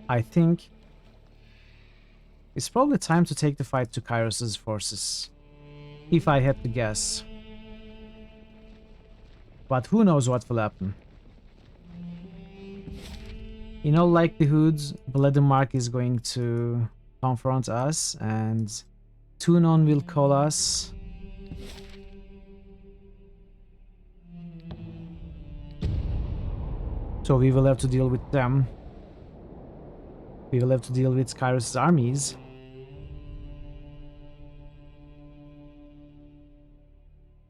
I think it's probably time to take the fight to Kairos' forces, if I had to guess. But who knows what will happen. In all likelihood, Mark is going to confront us, and Tunon will call us. So we will have to deal with them. We will have to deal with Kairos' armies.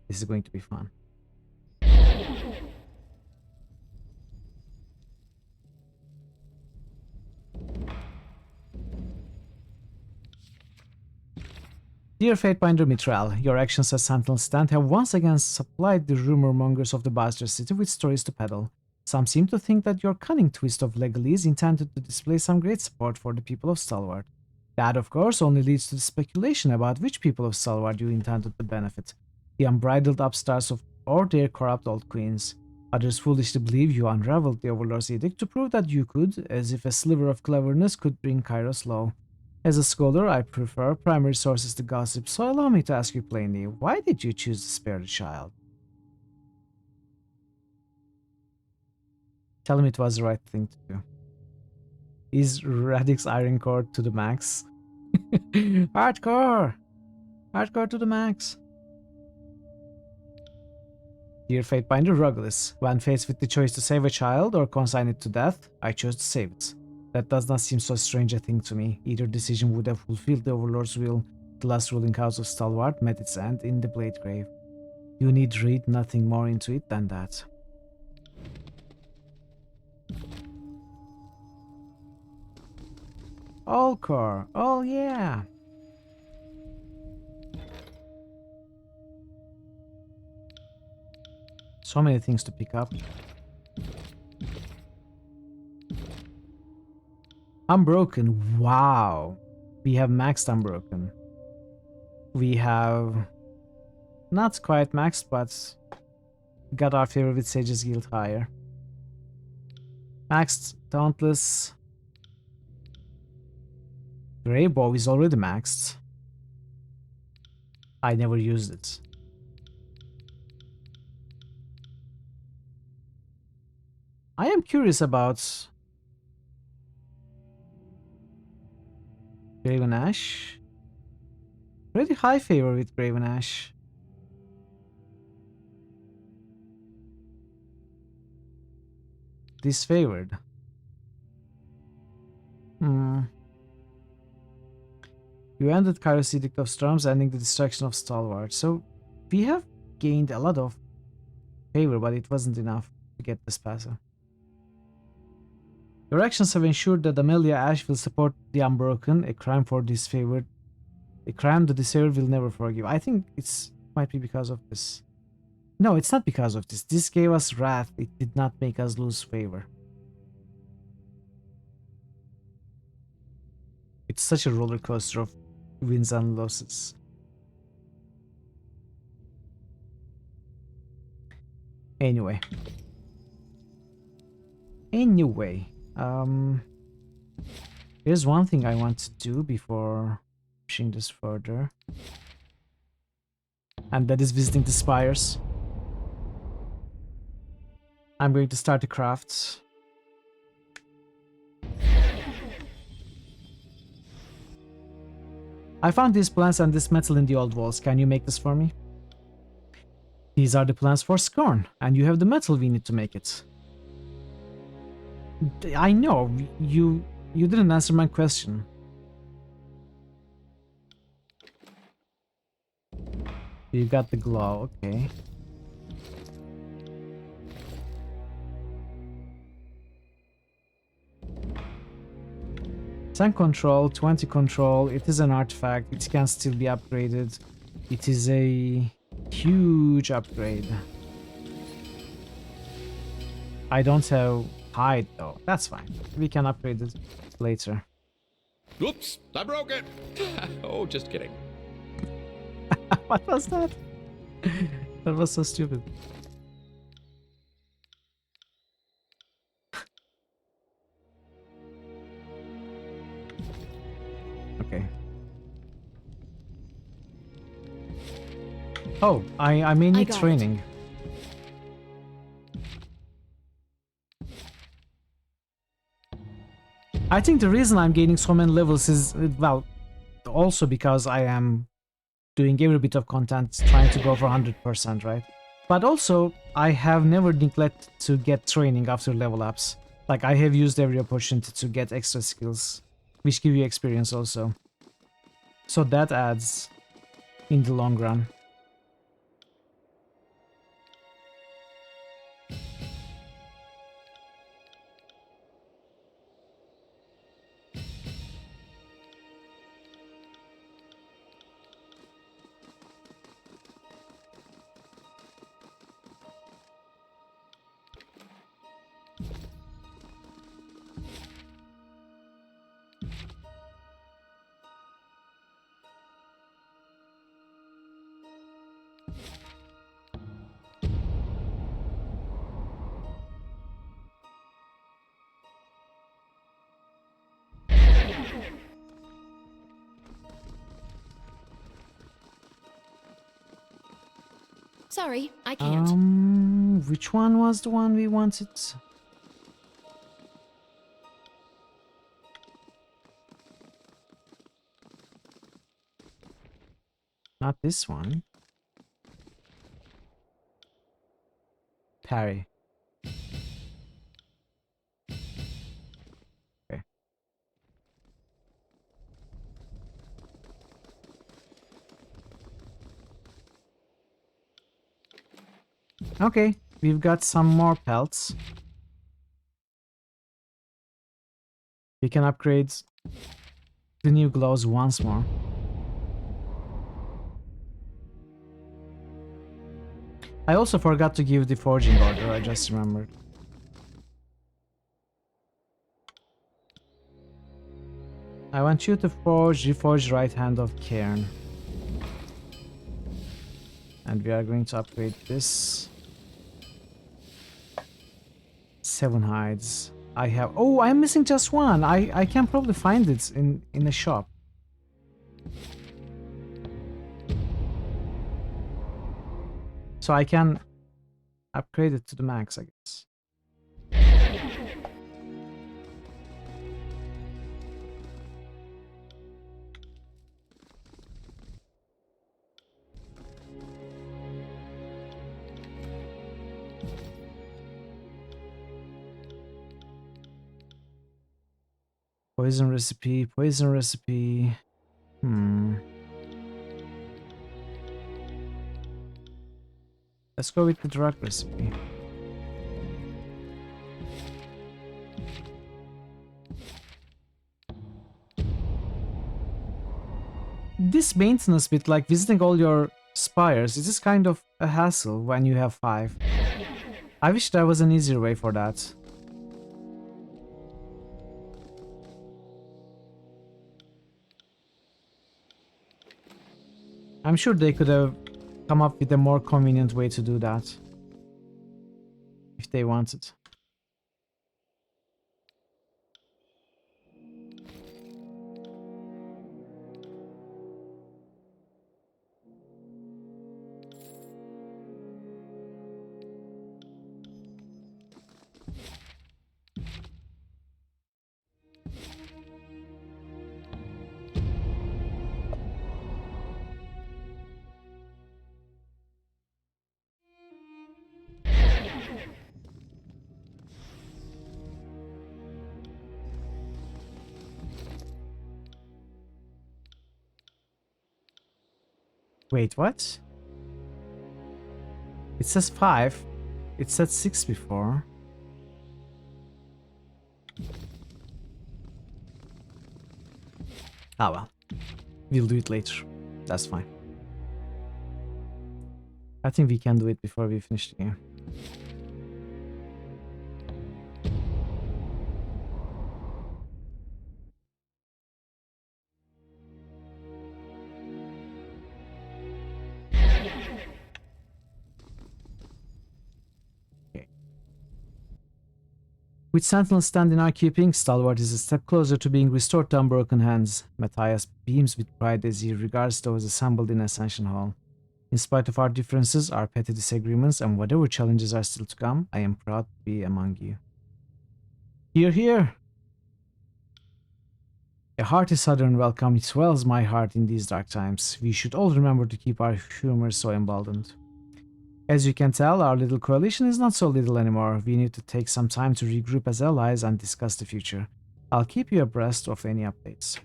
This is going to be fun. Dear Fatebinder Mitral, your actions as Sentinel Stand have once again supplied the rumor mongers of the Bastard City with stories to peddle. Some seem to think that your cunning twist of legalese is intended to display some great support for the people of Stalwart. That, of course, only leads to the speculation about which people of Stalwart you intended to benefit. The unbridled upstarts or their corrupt old queens. Others foolishly believe you unraveled the Overlord's edict to prove that you could, as if a sliver of cleverness could bring Kairos low. As a scholar, I prefer primary sources to gossip, so allow me to ask you plainly, why did you choose to spare the child? Tell me it was the right thing to do. Is Radix Iron Core to the max? Hardcore! Hardcore to the max. Dear Fatebinder Ruggles, when faced with the choice to save a child or consign it to death, I chose to save it. That does not seem so strange a thing to me. Either decision would have fulfilled the Overlord's will. The last ruling house of Stalwart met its end in the Blade Grave. You need read nothing more into it than that. All core. Oh yeah. So many things to pick up. Unbroken. Wow. We have maxed Unbroken. We have not quite maxed, but got our favor with Sage's Guild higher. Maxed Dauntless. Grey Bow is already maxed. I never used it. I am curious about Graven Ash. Pretty high favor with Graven Ash. Disfavored. You ended Kairos' Edict of Storms, ending the destruction of Stalwart. So we have gained a lot of favor, but it wasn't enough to get this passer. Your actions have ensured that Amelia Ash will support the Unbroken, a crime for disfavored. A crime the disfavored will never forgive. I think it might be because of this. No, it's not because of this. This gave us wrath. It did not make us lose favor. It's such a roller coaster of wins and losses. Anyway. Here's one thing I want to do before pushing this further. And that is visiting the spires. I'm going to start the crafts. I found these plants and this metal in the old walls. Can you make this for me? These are the plants for Scorn, and you have the metal we need to make it. I know, you didn't answer my question. You got the glow, okay. 10 control, 20 control. It is an artifact. It can still be upgraded. It is a huge upgrade. I don't have hide though. That's fine. We can upgrade it later. Oops, I broke it. Oh, just kidding. What was that? That was so stupid. Okay. Oh, I may need training. I think the reason I'm gaining so many levels is, well, also because I am doing every bit of content trying to go for 100%, right? But also, I have never neglected to get training after level ups. Like, I have used every opportunity to get extra skills, which give you experience also. So that adds in the long run. Sorry, I can't. Which one was the one we wanted? Not this one. Parry. Okay. Okay, we've got some more pelts. We can upgrade the new gloves once more. I also forgot to give the forging order, I just remembered. I want you to forge the forged right hand of Cairn. And we are going to upgrade this. 7 hides. I have... Oh, I'm missing just one. I can probably find it in a shop. So I can upgrade it to the max, I guess. Poison recipe, poison recipe. Let's go with the drug recipe. This maintenance bit, like visiting all your spires, it is kind of a hassle when you have 5. I wish there was an easier way for that. I'm sure they could have come up with a more convenient way to do that. If they wanted. Wait, what? It says 5. It said 6 before. Ah well. We'll do it later. That's fine. I think we can do it before we finish the game. With Sentinel stand in our keeping, Stalwart is a step closer to being restored to unbroken hands. Matthias beams with pride as he regards those assembled in Ascension Hall. In spite of our differences, our petty disagreements, and whatever challenges are still to come, I am proud to be among you. Hear, hear! A hearty southern welcome swells my heart in these dark times. We should all remember to keep our humor so emboldened. As you can tell, our little coalition is not so little anymore. We need to take some time to regroup as allies and discuss the future. I'll keep you abreast of any updates.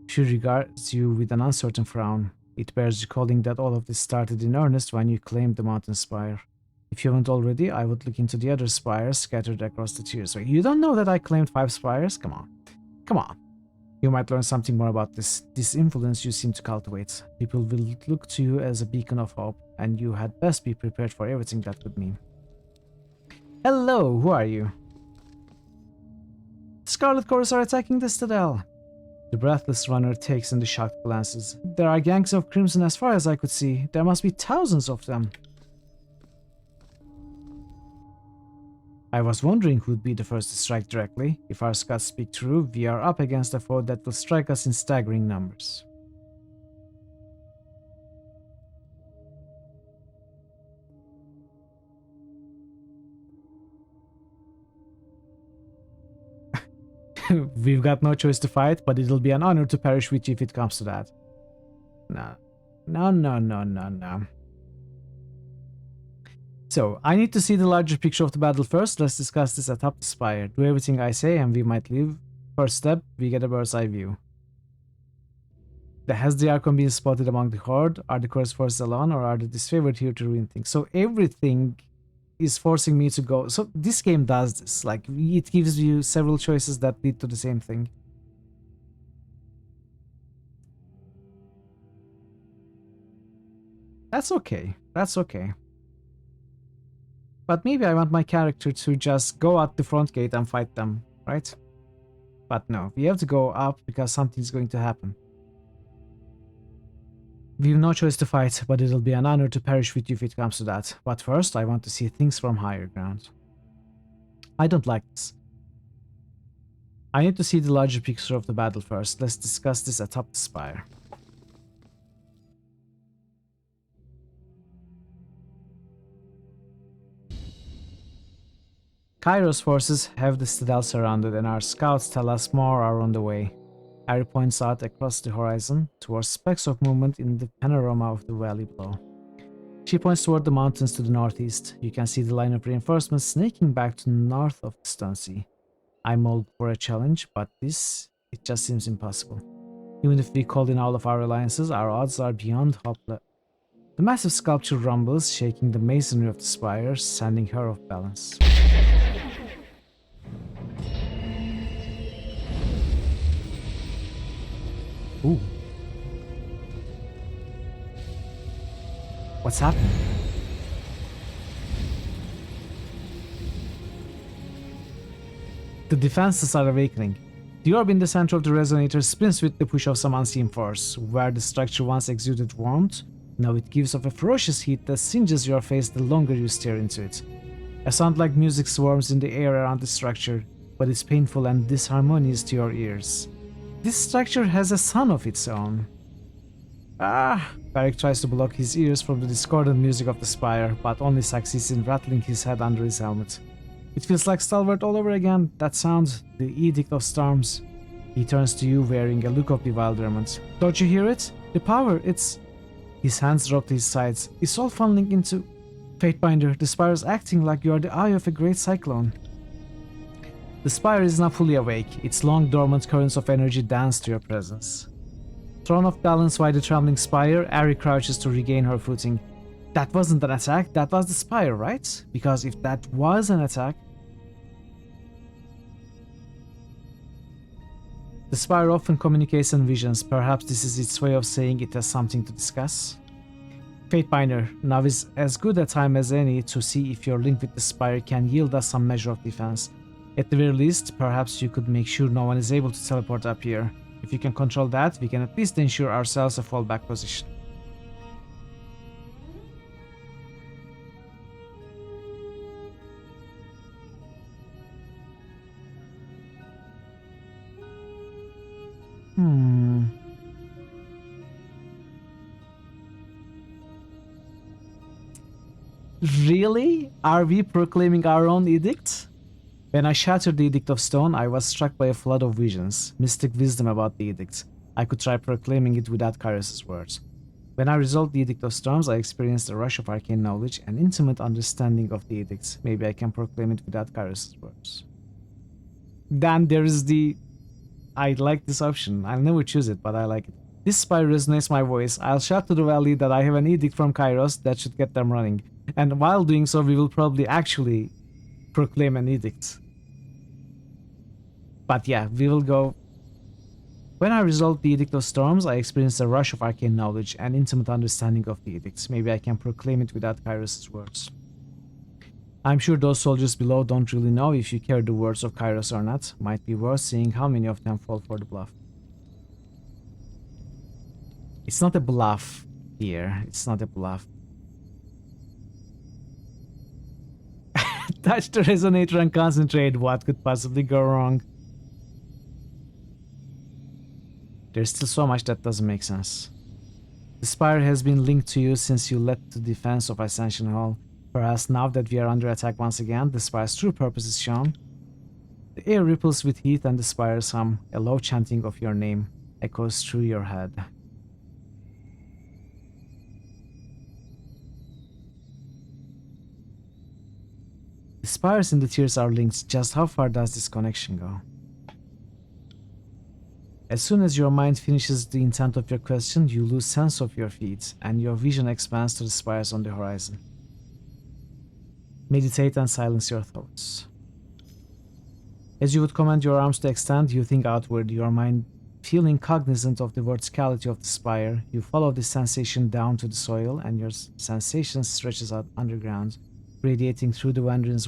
She regards you with an uncertain frown. It bears recalling that all of this started in earnest when you claimed the mountain spire. If you haven't already, I would look into the other spires scattered across the tiers. So you don't know that I claimed 5 spires? Come on. Come on. You might learn something more about this influence you seem to cultivate. People will look to you as a beacon of hope, and you had best be prepared for everything that could mean. Hello, who are you? Scarlet Chorus are attacking the Citadel. The breathless runner takes in the shocked glances. There are gangs of Crimson as far as I could see. There must be thousands of them. I was wondering who'd be the first to strike directly. If our scouts speak true, we are up against a foe that will strike us in staggering numbers. We've got no choice to fight, but it'll be an honor to perish with you if it comes to that. No. No, no, no, no, no. So, I need to see the larger picture of the battle first. Let's discuss this atop the spire. Do everything I say and we might leave. First step, we get a bird's eye view. Has the Archon been spotted among the Horde? Are the Chorus forces alone, or are they disfavored here to ruin things? So everything is forcing me to go. So this game does this. Like, it gives you several choices that lead to the same thing. That's okay. That's okay. But maybe I want my character to just go out the front gate and fight them, right? But no, we have to go up because something's going to happen. We have no choice to fight, but it'll be an honor to perish with you if it comes to that. But first, I want to see things from higher ground. I don't like this. I need to see the larger picture of the battle first. Let's discuss this atop the spire. Kairos forces have the Citadel surrounded, and our scouts tell us more are on the way. Harry points out across the horizon, towards specks of movement in the panorama of the valley below. She points toward the mountains to the northeast. You can see the line of reinforcements snaking back to the north of the Stone Sea. I'm all for a challenge, but it just seems impossible. Even if we called in all of our alliances, our odds are beyond hopeless. The massive sculpture rumbles, shaking the masonry of the spire, sending her off balance. Ooh. What's happening? The defenses are awakening. The orb in the center of the resonator spins with the push of some unseen force. Where the structure once exuded warmth, now it gives off a ferocious heat that singes your face the longer you stare into it. A sound like music swarms in the air around the structure, but it's painful and disharmonious to your ears. This structure has a son of its own. Varric tries to block his ears from the discordant music of the spire, but only succeeds in rattling his head under his helmet. It feels like Stalwart all over again. That sound, the Edict of Storms. He turns to you wearing a look of bewilderment. Don't you hear it? The power, it's... His hands drop to his sides. It's all funneling into... Fatebinder, the spire's acting like you are the eye of a great cyclone. The spire is now fully awake. Its long dormant currents of energy dance to your presence. Thrown off balance by the trembling spire, Ari crouches to regain her footing. That wasn't an attack, that was the spire, right? Because if that was an attack... The spire often communicates in visions. Perhaps this is its way of saying it has something to discuss. Fatebinder, now is as good a time as any to see if your link with the spire can yield us some measure of defense. At the very least, perhaps you could make sure no one is able to teleport up here. If you can control that, we can at least ensure ourselves a fallback position. Really? Are we proclaiming our own edict? When I shattered the Edict of Stone, I was struck by a flood of visions, mystic wisdom about the edict. I could try proclaiming it without Kairos' words. When I resolved the Edict of Storms, I experienced a rush of arcane knowledge and intimate understanding of the edicts. Maybe I can proclaim it without Kairos' words. Then there is the... I like this option. I'll never choose it, but I like it. This spire resonates my voice. I'll shout to the valley that I have an edict from Kairos that should get them running. And while doing so, we will probably actually proclaim an edict. But yeah, we will go... When I resolved the Edict of Storms, I experienced a rush of arcane knowledge and intimate understanding of the edicts. Maybe I can proclaim it without Kairos' words. I'm sure those soldiers below don't really know if you carry the words of Kairos or not. Might be worth seeing how many of them fall for the bluff. It's not a bluff here. It's not a bluff. Touch the resonator and concentrate. What could possibly go wrong? There's still so much that doesn't make sense. The spire has been linked to you since you led the defense of Ascension Hall. Perhaps now that we are under attack once again, the spire's true purpose is shown. The air ripples with heat and the spire's hum. A low chanting of your name echoes through your head. The spires and the tears are linked. Just how far does this connection go? As soon as your mind finishes the intent of your question, you lose sense of your feet, and your vision expands to the spires on the horizon. Meditate and silence your thoughts. As you would command your arms to extend, you think outward, your mind feeling cognizant of the verticality of the spire. You follow the sensation down to the soil, and your sensation stretches out underground, radiating through the Wandering's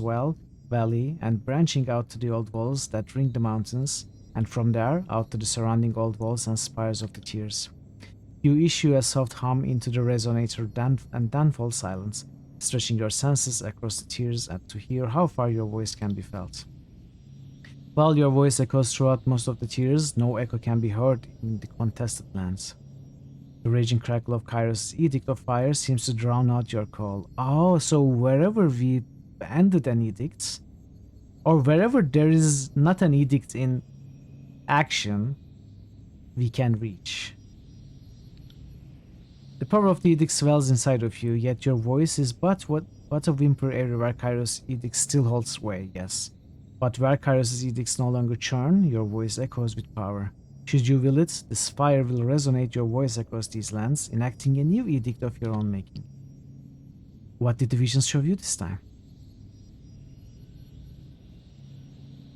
valley, and branching out to the old walls that ring the mountains, and from there out to the surrounding old walls and spires of the tears. You issue a soft hum into the resonator and then fall silent, stretching your senses across the tears and to hear how far your voice can be felt. While your voice echoes throughout most of the tears, no echo can be heard in the contested lands. The raging crackle of Kairos' Edict of Fire seems to drown out your call. Oh, so wherever we ended an edict, or wherever there is not an edict in action, we can reach. The power of the edict swells inside of you, yet your voice is but a whimper area where Kairos' edict still holds sway, yes. But where Kairos' edicts no longer churn, your voice echoes with power. Should you will it, this fire will resonate your voice across these lands, enacting a new edict of your own making. What did the visions show you this time?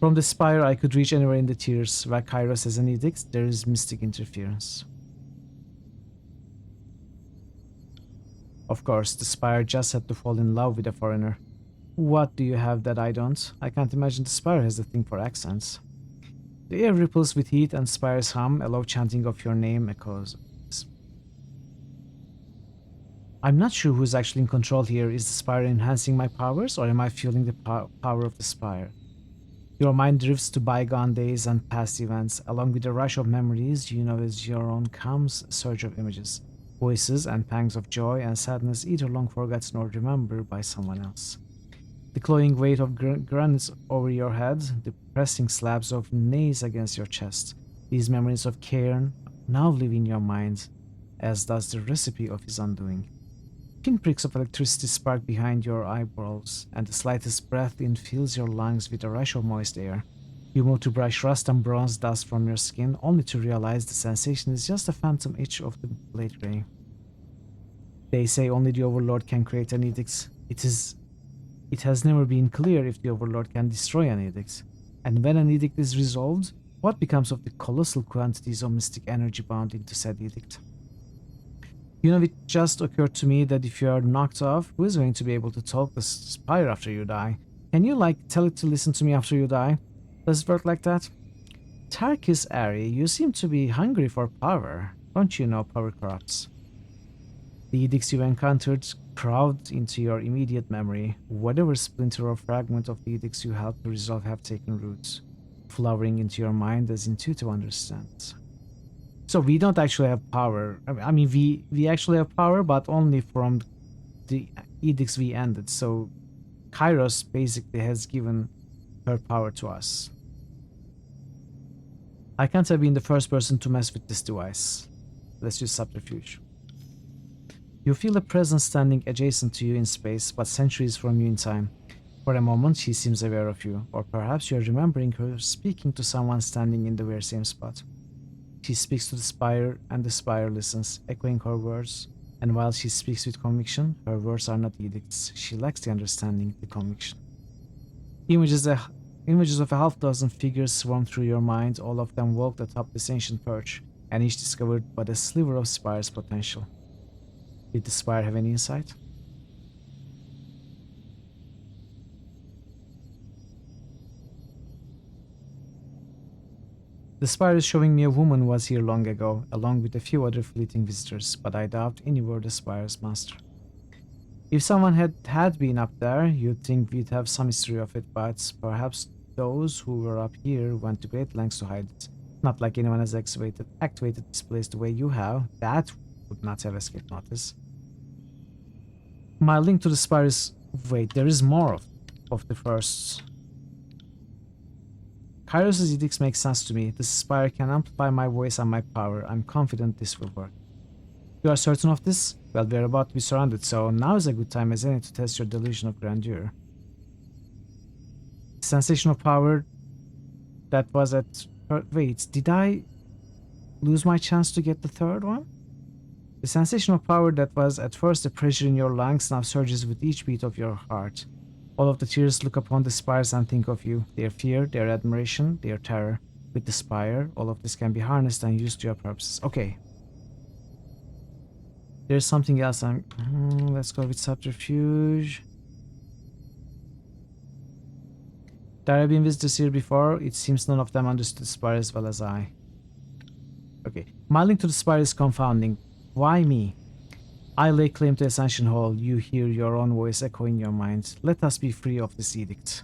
From the spire, I could reach anywhere in the tears. Where Kairos has an edict, there is mystic interference. Of course, the spire just had to fall in love with a foreigner. What do you have that I don't? I can't imagine the spire has a thing for accents. The air ripples with heat and spire's hum, a low chanting of your name echoes. I'm not sure who's actually in control here. Is the spire enhancing my powers, or am I fueling the power of the spire? Your mind drifts to bygone days and past events. Along with a rush of memories, you know as your own comes a surge of images, voices and pangs of joy and sadness, either long forgotten or remembered by someone else. The cloying weight of granite over your head, the pressing slabs of nails against your chest. These memories of Cairn now live in your mind, as does the recipe of his undoing. Pinpricks of electricity spark behind your eyeballs, and the slightest breath in fills your lungs with a rush of moist air. You move to brush rust and bronze dust from your skin, only to realize the sensation is just a phantom itch of the blade ray. They say only the Overlord can create an edict. It has never been clear if the Overlord can destroy an edict. And when an edict is resolved, What becomes of the colossal quantities of mystic energy bound into said edict? You know, it just occurred to me that if you are knocked off, who is going to be able to talk the spire after you die? Can you, like, tell it to listen to me after you die? Does it work like that? Tarkis Ari, you seem to be hungry for power. Don't you know power corrupts? The edicts you encountered crowd into your immediate memory. Whatever splinter or fragment of the edicts you helped to resolve have taken root, flowering into your mind as intuitive understands. So we don't actually have power. I mean, we actually have power, but only from the edicts we ended. So Kairos basically has given her power to us. I can't have been the first person to mess with this device. Let's use subterfuge. You feel a presence standing adjacent to you in space, but centuries from you in time. For a moment, she seems aware of you, or perhaps you're remembering her speaking to someone standing in the very same spot. She speaks to the spire, and the spire listens, echoing her words, and while she speaks with conviction, her words are not edicts. She lacks the understanding, the conviction. Images of a half-dozen figures swarm through your mind, all of them walked atop this ancient perch, and each discovered but a sliver of Spire's potential. Did the Spire have any insight? The Spire is showing me a woman was here long ago, along with a few other fleeting visitors, but I doubt any were the Spire's master. If someone had been up there, you'd think we'd have some history of it, but perhaps those who were up here went to great lengths to hide it. Not like anyone has activated this place the way you have. That would not have escaped notice. My link to the Spire is... Wait, there is more of the firsts. Kairos' edicts make sense to me. The Spire can amplify my voice and my power. I'm confident this will work. You are certain of this? Well, we are about to be surrounded, so now is a good time as any to test your delusion of grandeur. Sensation of power that was at... Wait, did I lose my chance to get the third one? The sensation of power that was at first a pressure in your lungs now surges with each beat of your heart. All of the tears look upon the spires and think of you. Their fear, their admiration, their terror. With the spire, all of this can be harnessed and used to your purposes. Okay. There's something else. Let's go with subterfuge. There have been visitors here before. It seems none of them understood the spire as well as I. Okay. My link to the spire is confounding. Why me? I lay claim to Ascension Hall. You hear your own voice echo in your mind. Let us be free of this edict.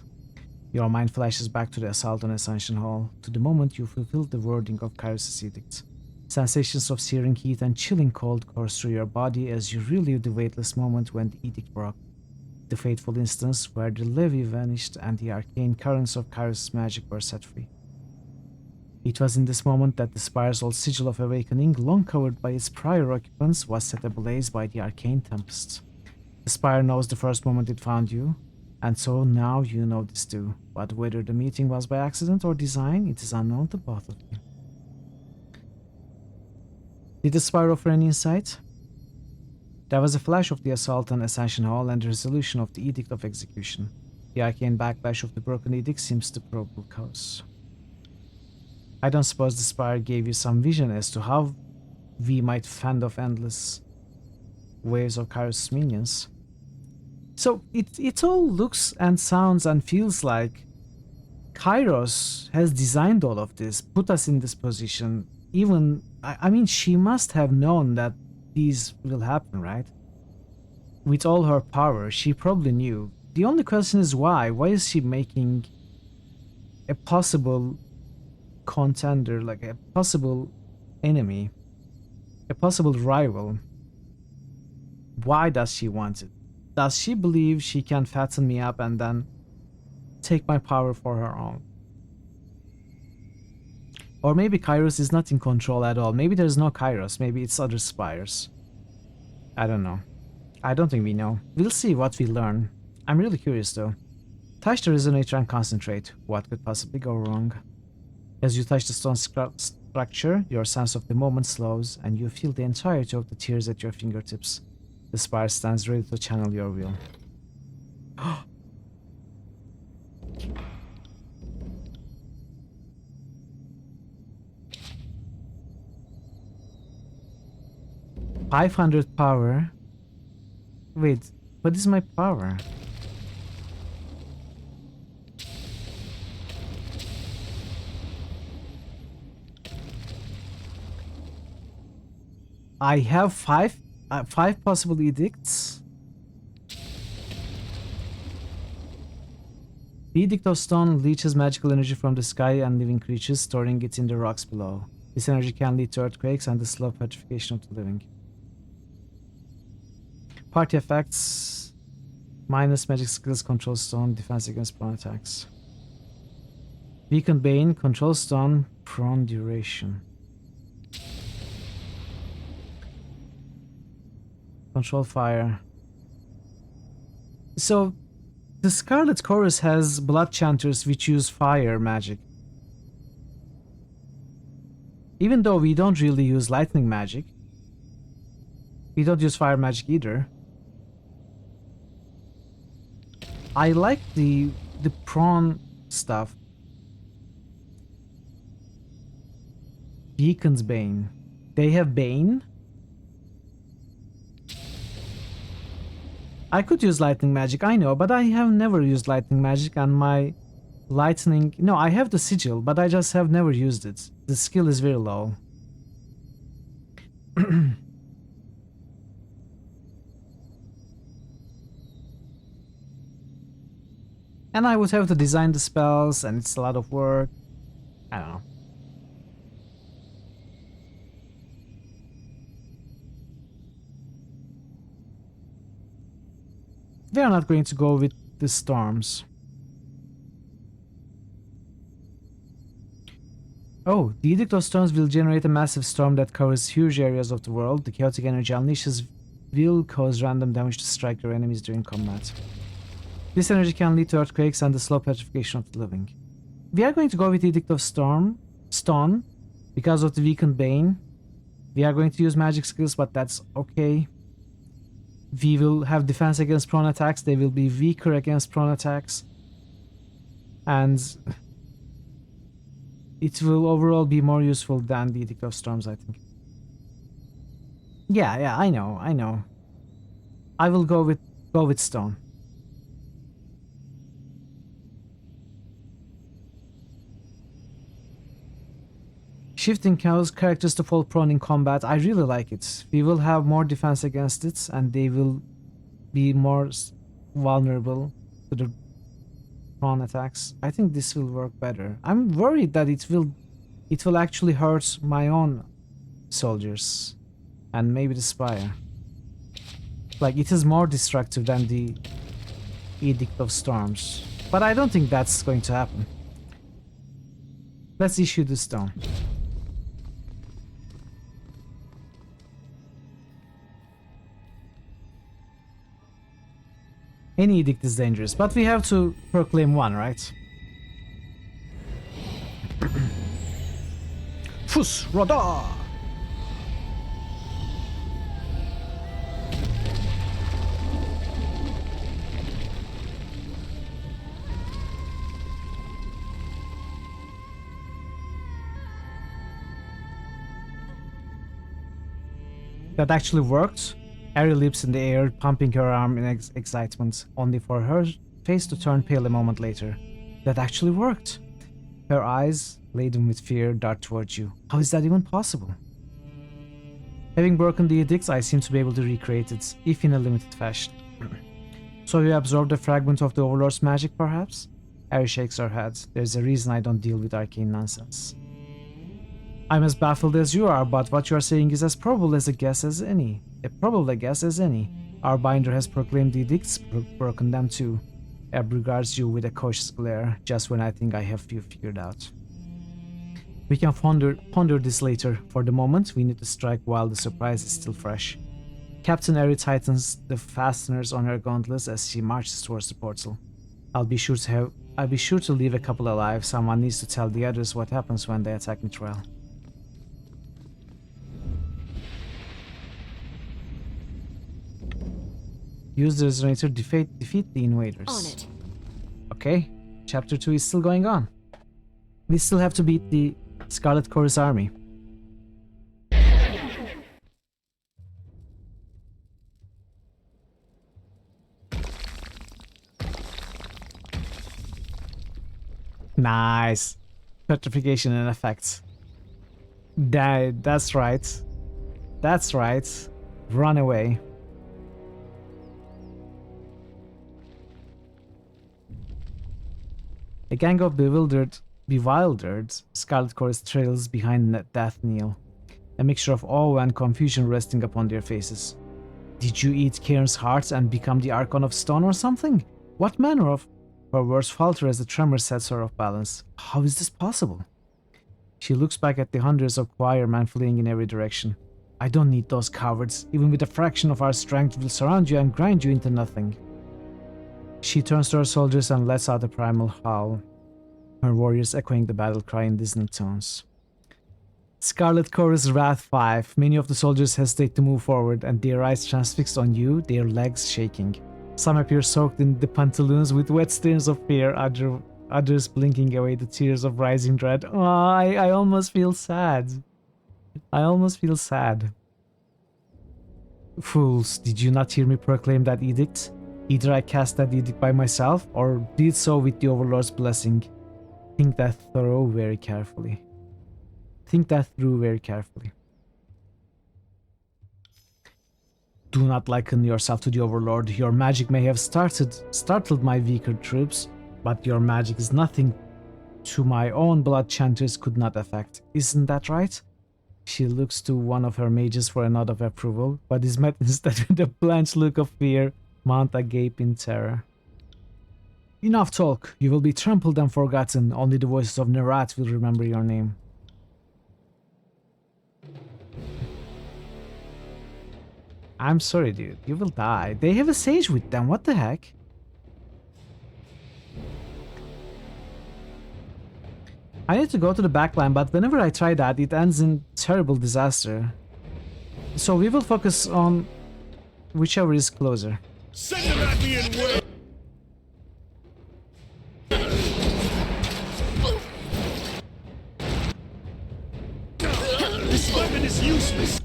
Your mind flashes back to the assault on Ascension Hall, to the moment you fulfilled the wording of Kairos' edict. Sensations of searing heat and chilling cold course through your body as you relive the weightless moment when the edict broke. The fateful instance where the levy vanished and the arcane currents of Kairos' magic were set free. It was in this moment that the spire's old sigil of awakening, long covered by its prior occupants, was set ablaze by the arcane tempest. The spire knows the first moment it found you, and so now you know this too. But whether the meeting was by accident or design, it is unknown to both of you. Did the spire offer any insight? There was a flash of the assault on Ascension Hall and the resolution of the Edict of Execution. The arcane backlash of the broken edict seems the probable cause. I don't suppose the spire gave you some vision as to how we might fend off endless waves of Kairos minions. So it all looks and sounds and feels like Kairos has designed all of this, put us in this position. Even, I mean, she must have known that these will happen, right? With all her power, she probably knew. The only question is why? Why is she making a possible contender, like a possible enemy, a possible rival? Why does she want it? Does she believe she can fatten me up and then take my power for her own? Or maybe Kairos is not in control at all. Maybe there's no Kairos. Maybe it's other spires. I don't know. I don't think we know. We'll see what we learn. I'm really curious though. Touch the resonator and concentrate. What could possibly go wrong? As you touch the stone structure, your sense of the moment slows and you feel the entirety of the tears at your fingertips. The spire stands ready to channel your will. 500 power. Wait, what is my power? I have five possible edicts. The Edict of Stone leaches magical energy from the sky and living creatures, storing it in the rocks below. This energy can lead to earthquakes and the slow petrification of the living. Party effects: minus magic skills, control stone, defense against prone attacks. Weakened Bane, control stone, prone duration. Control fire. So, the Scarlet Chorus has blood chanters which use fire magic. Even though we don't really use lightning magic. We don't use fire magic either. I like the prawn stuff. Beacon's Bane. They have Bane? I could use lightning magic, I know, but I have never used lightning magic, and my lightning... No, I have the sigil, but I just have never used it. The skill is very low. And I would have to design the spells, and it's a lot of work. I don't know. They are not going to go with the storms. Oh, the Edict of Storms will generate a massive storm that covers huge areas of the world. The chaotic energy unleashes will cause random damage to strike your enemies during combat. This energy can lead to earthquakes and the slow petrification of the living. We are going to go with the Edict of Stone because of the weakened Bane. We are going to use magic skills, but that's okay. We will have defense against prone attacks. They will be weaker against prone attacks. And it will overall be more useful than the Edict of Storms, I think. Yeah, I know. I will go with Stone. Shifting cause characters to fall prone in combat. I really like it. We will have more defense against it, and they will be more vulnerable to the prone attacks. I think this will work better. I'm worried that it will actually hurt my own soldiers and maybe the Spire. Like, it is more destructive than the Edict of Storms. But I don't think that's going to happen. Let's issue the stone. Any edict is dangerous, but we have to proclaim one, right? Fus Roda! That actually worked. Ari leaps in the air, pumping her arm in excitement, only for her face to turn pale a moment later. That actually worked. Her eyes, laden with fear, dart towards you. How is that even possible? Having broken the edicts, I seem to be able to recreate it, if in a limited fashion. So you absorbed a fragment of the Overlord's magic, perhaps? Ari shakes her head. There's a reason I don't deal with arcane nonsense. I'm as baffled as you are, but what you are saying is as probable as a guess as any. A probable guess as any. Our binder has proclaimed the edicts, broken them too. Ebb regards you with a cautious glare, just when I think I have you figured out. We can ponder this later. For the moment, we need to strike while the surprise is still fresh. Captain Ari tightens the fasteners on her gauntlets as she marches towards the portal. I'll be sure to leave a couple alive. Someone needs to tell the others what happens when they attack Mithril. Use the resonator, defeat the invaders. On it. Okay, chapter 2 is still going on. We still have to beat the Scarlet Chorus army. Nice. Petrification in effect. That's right. That's right. Run away. A gang of bewildered Scarlet Chorus trails behind Death Kneel, a mixture of awe and confusion resting upon their faces. Did you eat Cairn's heart and become the Archon of Stone or something? What manner of... Her words falter as the tremor sets her off balance. How is this possible? She looks back at the hundreds of choirmen fleeing in every direction. I don't need those cowards. Even with a fraction of our strength, we'll surround you and grind you into nothing. She turns to her soldiers and lets out a primal howl, her warriors echoing the battle cry in dissonant tones. Scarlet Chorus Wrath 5. Many of the soldiers hesitate to move forward, and their eyes transfixed on you, their legs shaking. Some appear soaked in the pantaloons with wet stains of fear, others blinking away the tears of rising dread. Oh, I almost feel sad. I almost feel sad. Fools, did you not hear me proclaim that edict? Either I cast that edict by myself, or did so with the Overlord's blessing. Think that through very carefully. Think that through very carefully. Do not liken yourself to the Overlord. Your magic may have startled my weaker troops, but your magic is nothing to my own blood chanters could not affect. Isn't that right? She looks to one of her mages for a nod of approval, but is met instead with a blanched look of fear, mount agape in terror. Enough talk. You will be trampled and forgotten. Only the voices of Nerat will remember your name. I'm sorry, dude. You will die. They have a sage with them. What the heck? I need to go to the backline, but whenever I try that, it ends in terrible disaster. So we will focus on whichever is closer. Send them at me and wait. This weapon is useless.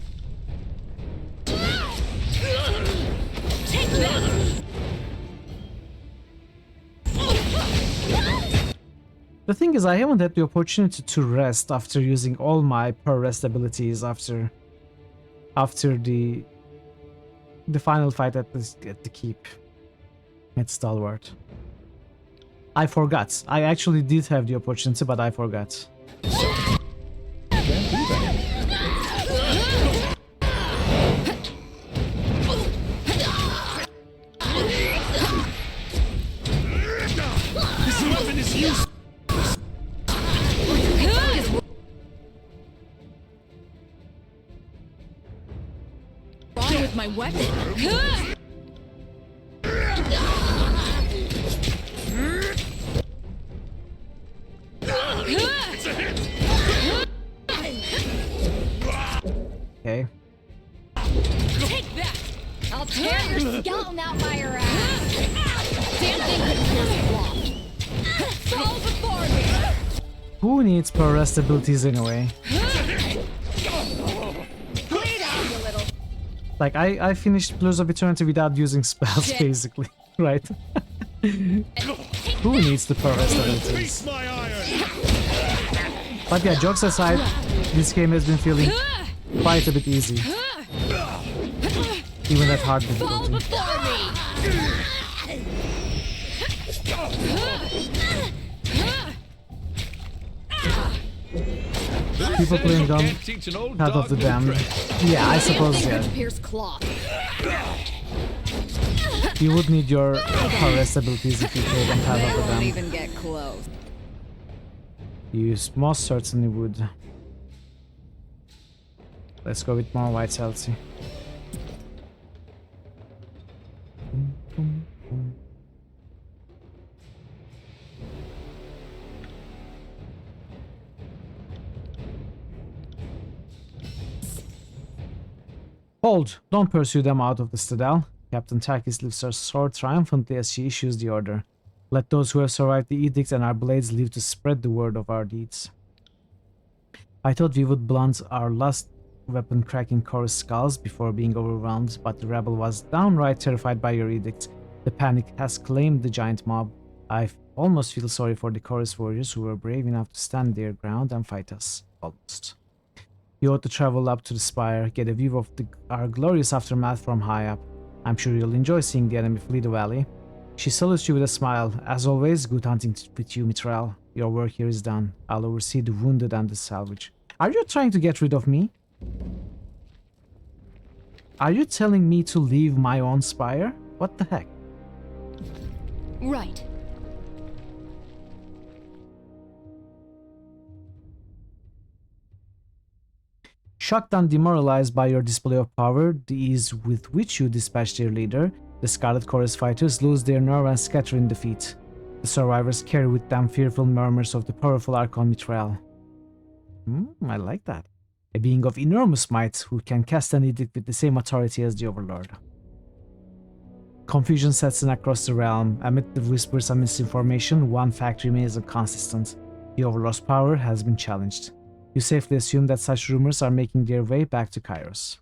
Take that! The thing is, I haven't had the opportunity to rest after using all my per rest abilities after the final fight at the keep at Stalwart. I forgot. I actually did have the opportunity, but I forgot. This weapon is useless. Wrong with my weapon. Okay. Take that! I'll tear your skeleton out by your ass! Damn thing couldn't pierce a block! Fall before me! Who needs per rest abilities anyway? Like, I finished Blues of Eternity without using spells, basically, right? Who needs the per rest abilities? But yeah, jokes aside, this game has been feeling quite a bit easy. Even at hard difficulty. People playing dumb, Path of the Damned. Yeah, I suppose, yeah. You would need your rest abilities if you played on Path of the Damned. Even get close. You most certainly would. Let's go with more White Celtic. Hold! Don't pursue them out of the citadel. Captain Takis lifts her sword triumphantly as she issues the order. Let those who have survived the edict and our blades live to spread the word of our deeds. I thought we would blunt our last weapon-cracking chorus skulls before being overwhelmed, but the rebel was downright terrified by your edict. The panic has claimed the giant mob. I almost feel sorry for the chorus warriors who were brave enough to stand their ground and fight us. Almost. You ought to travel up to the spire, get a view of our glorious aftermath from high up. I'm sure you'll enjoy seeing the enemy flee the valley. She salutes you with a smile. As always, good hunting with you, Mithril. Your work here is done. I'll oversee the wounded and the salvage. Are you trying to get rid of me? Are you telling me to leave my own spire? What the heck? Right. Shocked and demoralized by your display of power, the ease with which you dispatch their leader, the Scarlet Chorus fighters lose their nerve and scatter in defeat. The survivors carry with them fearful murmurs of the powerful Archon Mithril. I like that. A being of enormous might who can cast an edict with the same authority as the Overlord. Confusion sets in across the realm. Amid the whispers and misinformation, one fact remains consistent. The Overlord's power has been challenged. You safely assume that such rumors are making their way back to Kairos.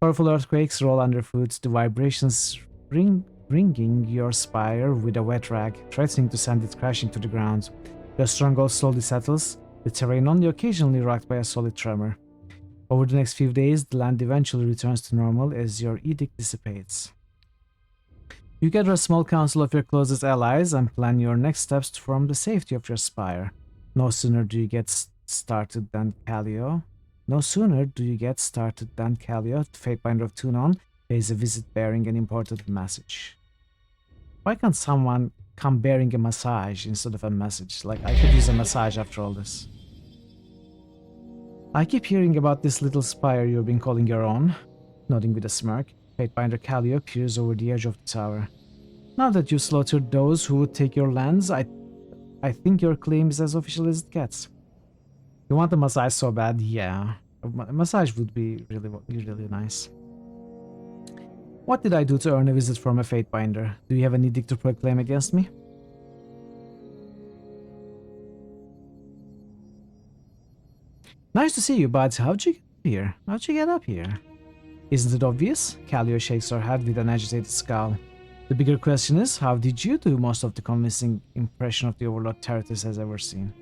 Powerful earthquakes roll underfoot, the vibrations ringing your spire with a wet rag, threatening to send it crashing to the ground. Your stronghold slowly settles, the terrain only occasionally rocked by a solid tremor. Over the next few days, the land eventually returns to normal as your edict dissipates. You gather a small council of your closest allies and plan your next steps from the safety of your spire. No sooner do you get started than Callio, the Fatebinder of Tunon, pays a visit bearing an important message. Why can't someone come bearing a massage instead of a message? Like, I could use a massage after all this. I keep hearing about this little spire you've been calling your own. Nodding with a smirk, Fatebinder Callio peers over the edge of the tower. Now that you slaughtered those who would take your lands, I think your claim is as official as it gets. You want a massage so bad? Yeah. A massage would be really nice. What did I do to earn a visit from a Fatebinder? Do you have an edict to proclaim against me? Nice to see you, but how'd you get here? How'd you get up here? Isn't it obvious? Callio shakes her head with an agitated scowl. The bigger question is, how did you do most of the convincing impression of the Overlord Terratus has ever seen?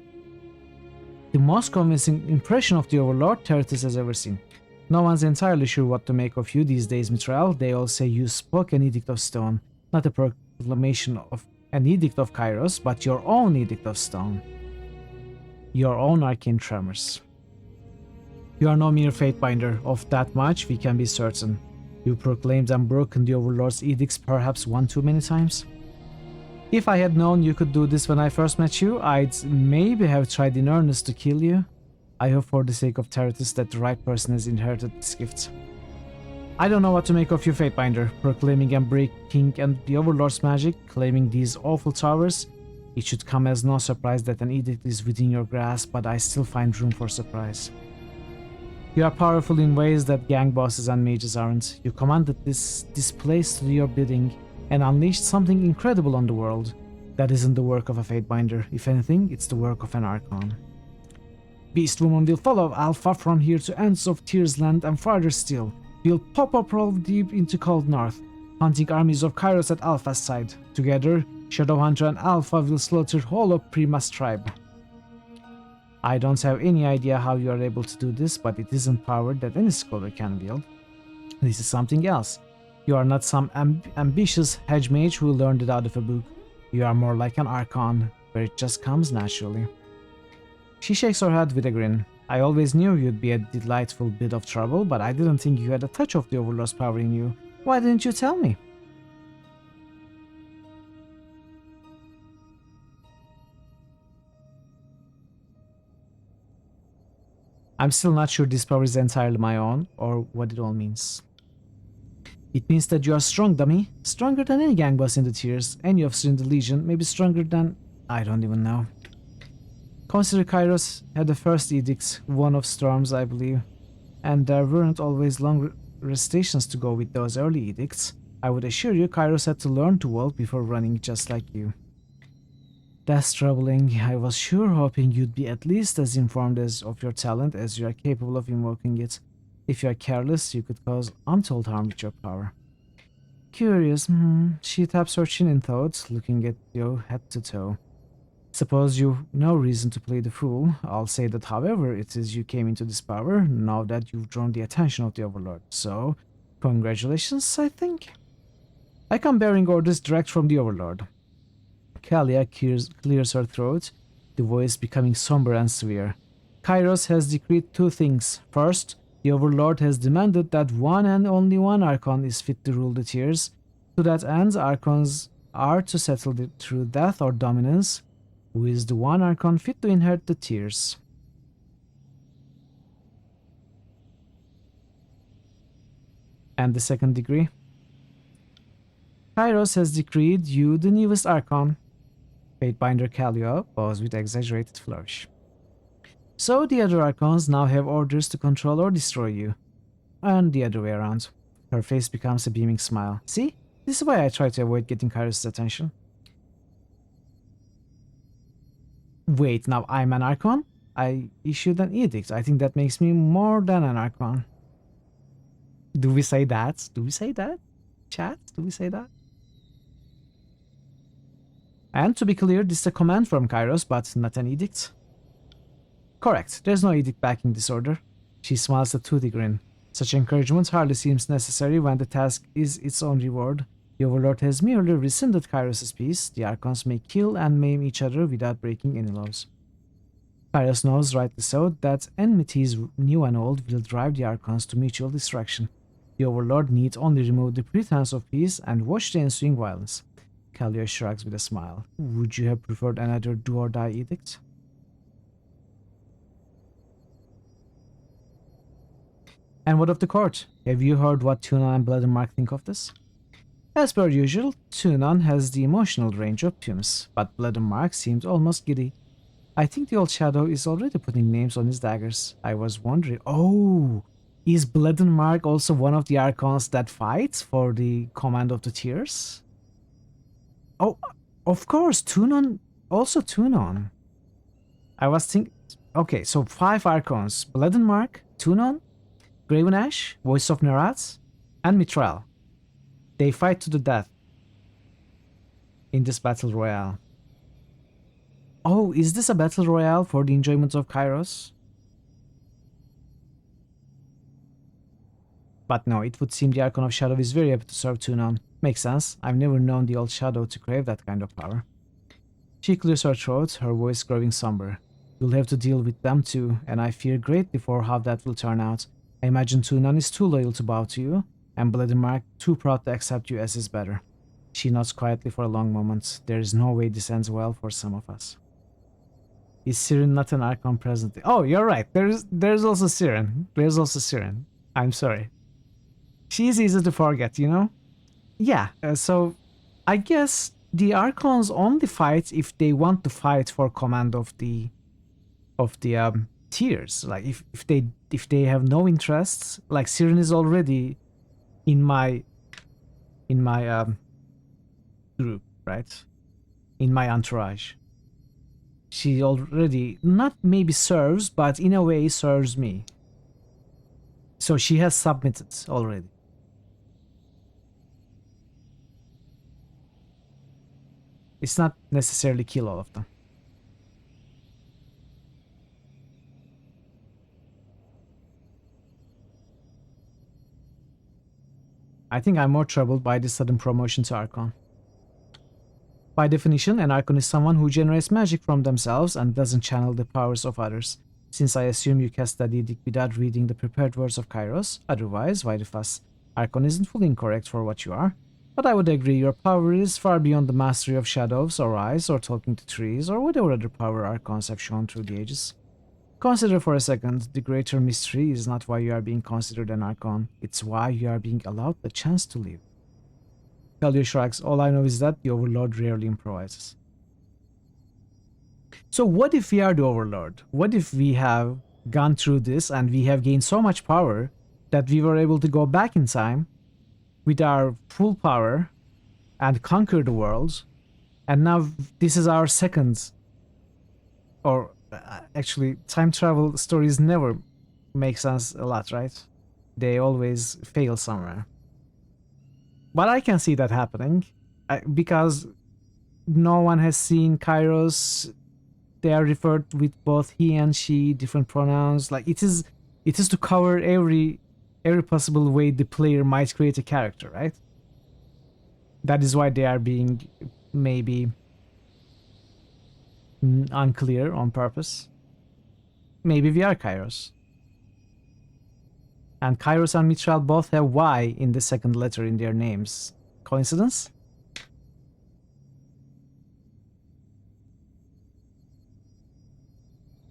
The most convincing impression of the Overlord Terratus has ever seen. No one's entirely sure what to make of you these days, Mithril. They all say you spoke an edict of stone, not a proclamation of an edict of Kairos, but your own edict of stone. Your own arcane tremors. You are no mere Fatebinder, of that much we can be certain. You proclaimed and broken the Overlord's edicts perhaps one too many times. If I had known you could do this when I first met you, I'd maybe have tried in earnest to kill you. I hope for the sake of Terratus that the right person has inherited this gift. I don't know what to make of you, Fatebinder, proclaiming and breaking and the Overlord's magic, claiming these awful towers. It should come as no surprise that an edict is within your grasp, but I still find room for surprise. You are powerful in ways that gang bosses and mages aren't. You commanded this place to do your bidding and unleashed something incredible on the world. That isn't the work of a Fatebinder. If anything, it's the work of an Archon. Beast Woman will follow Alpha from here to ends of Tears Land and farther still. We'll pop up roll deep into Cold North, hunting armies of Kairos at Alpha's side. Together, Shadowhunter and Alpha will slaughter whole of Prima's tribe. I don't have any idea how you are able to do this, but it isn't power that any scholar can wield. This is something else. You are not some ambitious hedge mage who learned it out of a book. You are more like an Archon, where it just comes naturally. She shakes her head with a grin. I always knew you'd be a delightful bit of trouble, but I didn't think you had a touch of the Overlord's power in you. Why didn't you tell me? I'm still not sure this power is entirely my own, or what it all means. It means that you are strong, dummy. Stronger than any gang boss in the tiers, any officer in the Legion, maybe stronger than... I don't even know. Consider Kairos had the first edicts, one of storms, I believe. And there weren't always long recitations to go with those early edicts. I would assure you Kairos had to learn to walk before running just like you. That's troubling. I was sure hoping you'd be at least as informed of your talent as you are capable of invoking it. If you are careless, you could cause untold harm with your power. curious. She taps her chin in thought, looking at you head to toe. Suppose you've no reason to play the fool. I'll say that, however, it is you came into this power now that you've drawn the attention of the Overlord. So, congratulations, I think. I come bearing orders direct from the Overlord. Kalia clears her throat, the voice becoming somber and severe. Kairos has decreed two things. First, the Overlord has demanded that one and only one Archon is fit to rule the tiers. To that end, Archons are to settle it through death or dominance. Who is the one Archon fit to inherit the tiers? And the second decree? Kairos has decreed you the newest Archon. Fatebinder Kalia bows with exaggerated flourish. So the other Archons now have orders to control or destroy you. And the other way around. Her face becomes a beaming smile. See? This is why I try to avoid getting Kairos' attention. Wait, now I'm an Archon? I issued an edict. I think that makes me more than an Archon. Do we say that? Do we say that? Chat? Do we say that? And to be clear, this is a command from Kairos, but not an edict. Correct. There's no edict backing this order. She smiles a toothy grin. Such encouragement hardly seems necessary when the task is its own reward. The Overlord has merely rescinded Kairos' peace. The Archons may kill and maim each other without breaking any laws. Kairos knows, rightly so, that enmities new and old will drive the Archons to mutual destruction. The Overlord need only remove the pretense of peace and watch the ensuing violence. Kalia shrugs with a smile. Would you have preferred another do-or-die edict? And what of the court? Have you heard what Tunon and Blood and Mark think of this? As per usual, Tunon has the emotional range of Pumes, but Blood and Mark seemed almost giddy. I think the old Shadow is already putting names on his daggers. I was wondering, oh, is Blood and Mark also one of the Archons that fights for the command of the tiers? Oh, of course, Tunon, also Tunon. I was thinking, okay, so 5 Archons, Blood and Mark, Tunon, Graven Ash, Voice of Nerat, and Mithril. They fight to the death in this battle royale. Oh, is this a battle royale for the enjoyment of Kairos? But no, it would seem the Archon of Shadow is very happy to serve Tunon. Makes sense. I've never known the old Shadow to crave that kind of power. She clears her throat, her voice growing somber. You'll have to deal with them too, and I fear greatly for how that will turn out. I imagine Tunon is too loyal to bow to you, and Blood and Mark too proud to accept you as his better. She nods quietly for a long moment. There is no way this ends well for some of us. Is Siren not an Archon presently? Oh, you're right. There's also Siren. There's also Siren. I'm sorry. She's easy to forget, you know? Yeah, so I guess the Archons only fight if they want to fight for command of the tiers. Like if they have no interests, like Siren is already in my group, right? In my entourage. She already not maybe serves, but in a way serves me. So she has submitted already. It's not necessarily kill all of them. I think I'm more troubled by this sudden promotion to Archon. By definition, an Archon is someone who generates magic from themselves and doesn't channel the powers of others. Since I assume you cast that edict without reading the prepared words of Kairos, otherwise, why the fuss? Archon isn't fully incorrect for what you are. But I would agree your power is far beyond the mastery of shadows or eyes or talking to trees or whatever other power Archons have shown through the ages. Consider for a second, the greater mystery is not why you are being considered an Archon, it's why you are being allowed the chance to live. Kalia shrugs, all I know is that the Overlord rarely improvises. So what if we are the Overlord? What if we have gone through this and we have gained so much power that we were able to go back in time with our full power and conquer the world, and now this is our second, or actually time travel stories never make sense a lot, right? They always fail somewhere. But I can see that happening because no one has seen Kairos. They are referred with both he and she, different pronouns. Like it is to cover every possible way the player might create a character, right? That is why they are being maybe unclear on purpose. Maybe we are Kairos. And Kairos and Mitral both have Y in the second letter in their names. Coincidence?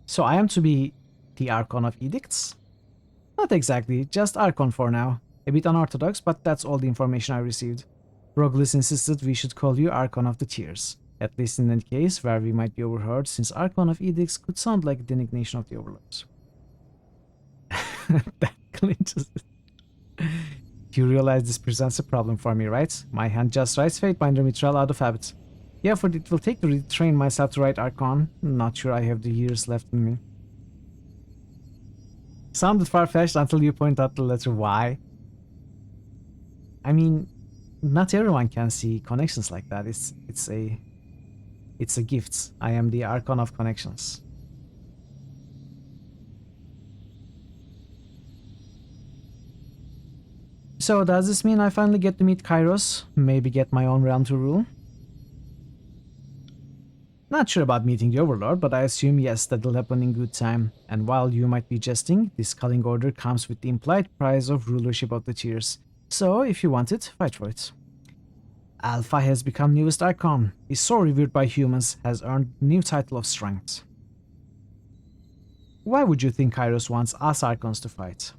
So I am to be the Archon of Edicts? Not exactly, just Archon for now. A bit unorthodox, but that's all the information I received. Roglis insisted we should call you Archon of the Tears, at least in any case where we might be overheard, since Archon of Edicts could sound like a designation of the Overlords. That clinches it. You realize this presents a problem for me, right? My hand just writes Fatebinder Mitral out of habit. Yeah, for it will take to retrain myself to write Archon. Not sure I have the years left in me. Sounded far-fetched until you point out the letter Y. I mean, not everyone can see connections like that. It's a gift. I am the Archon of connections. So does this mean I finally get to meet Kairos? Maybe get my own realm to rule? Not sure about meeting the Overlord, but I assume yes, that'll happen in good time. And while you might be jesting, this culling order comes with the implied prize of rulership of the Tears. So if you want it, fight for it. Alpha has become newest Archon, is so revered by humans, has earned new title of strength. Why would you think Kairos wants us Archons to fight?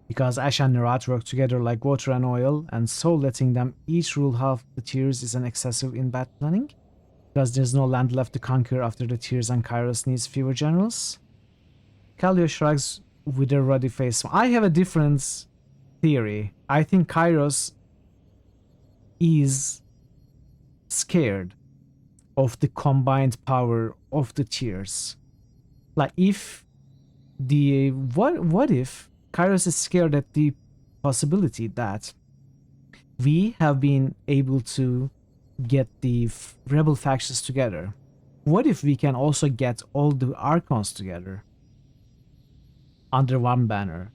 Because Ash and Nerat work together like water and oil, and so letting them each rule half the Tears is an excessive in bad planning? Because there's no land left to conquer after the Tears and Kairos needs fewer generals? Kallio shrugs with a ruddy face. I have a different theory. I think Kairos is scared of the combined power of the Tears. Like if the what if Kairos is scared at the possibility that we have been able to get the rebel factions together. What if we can also get all the Archons together under one banner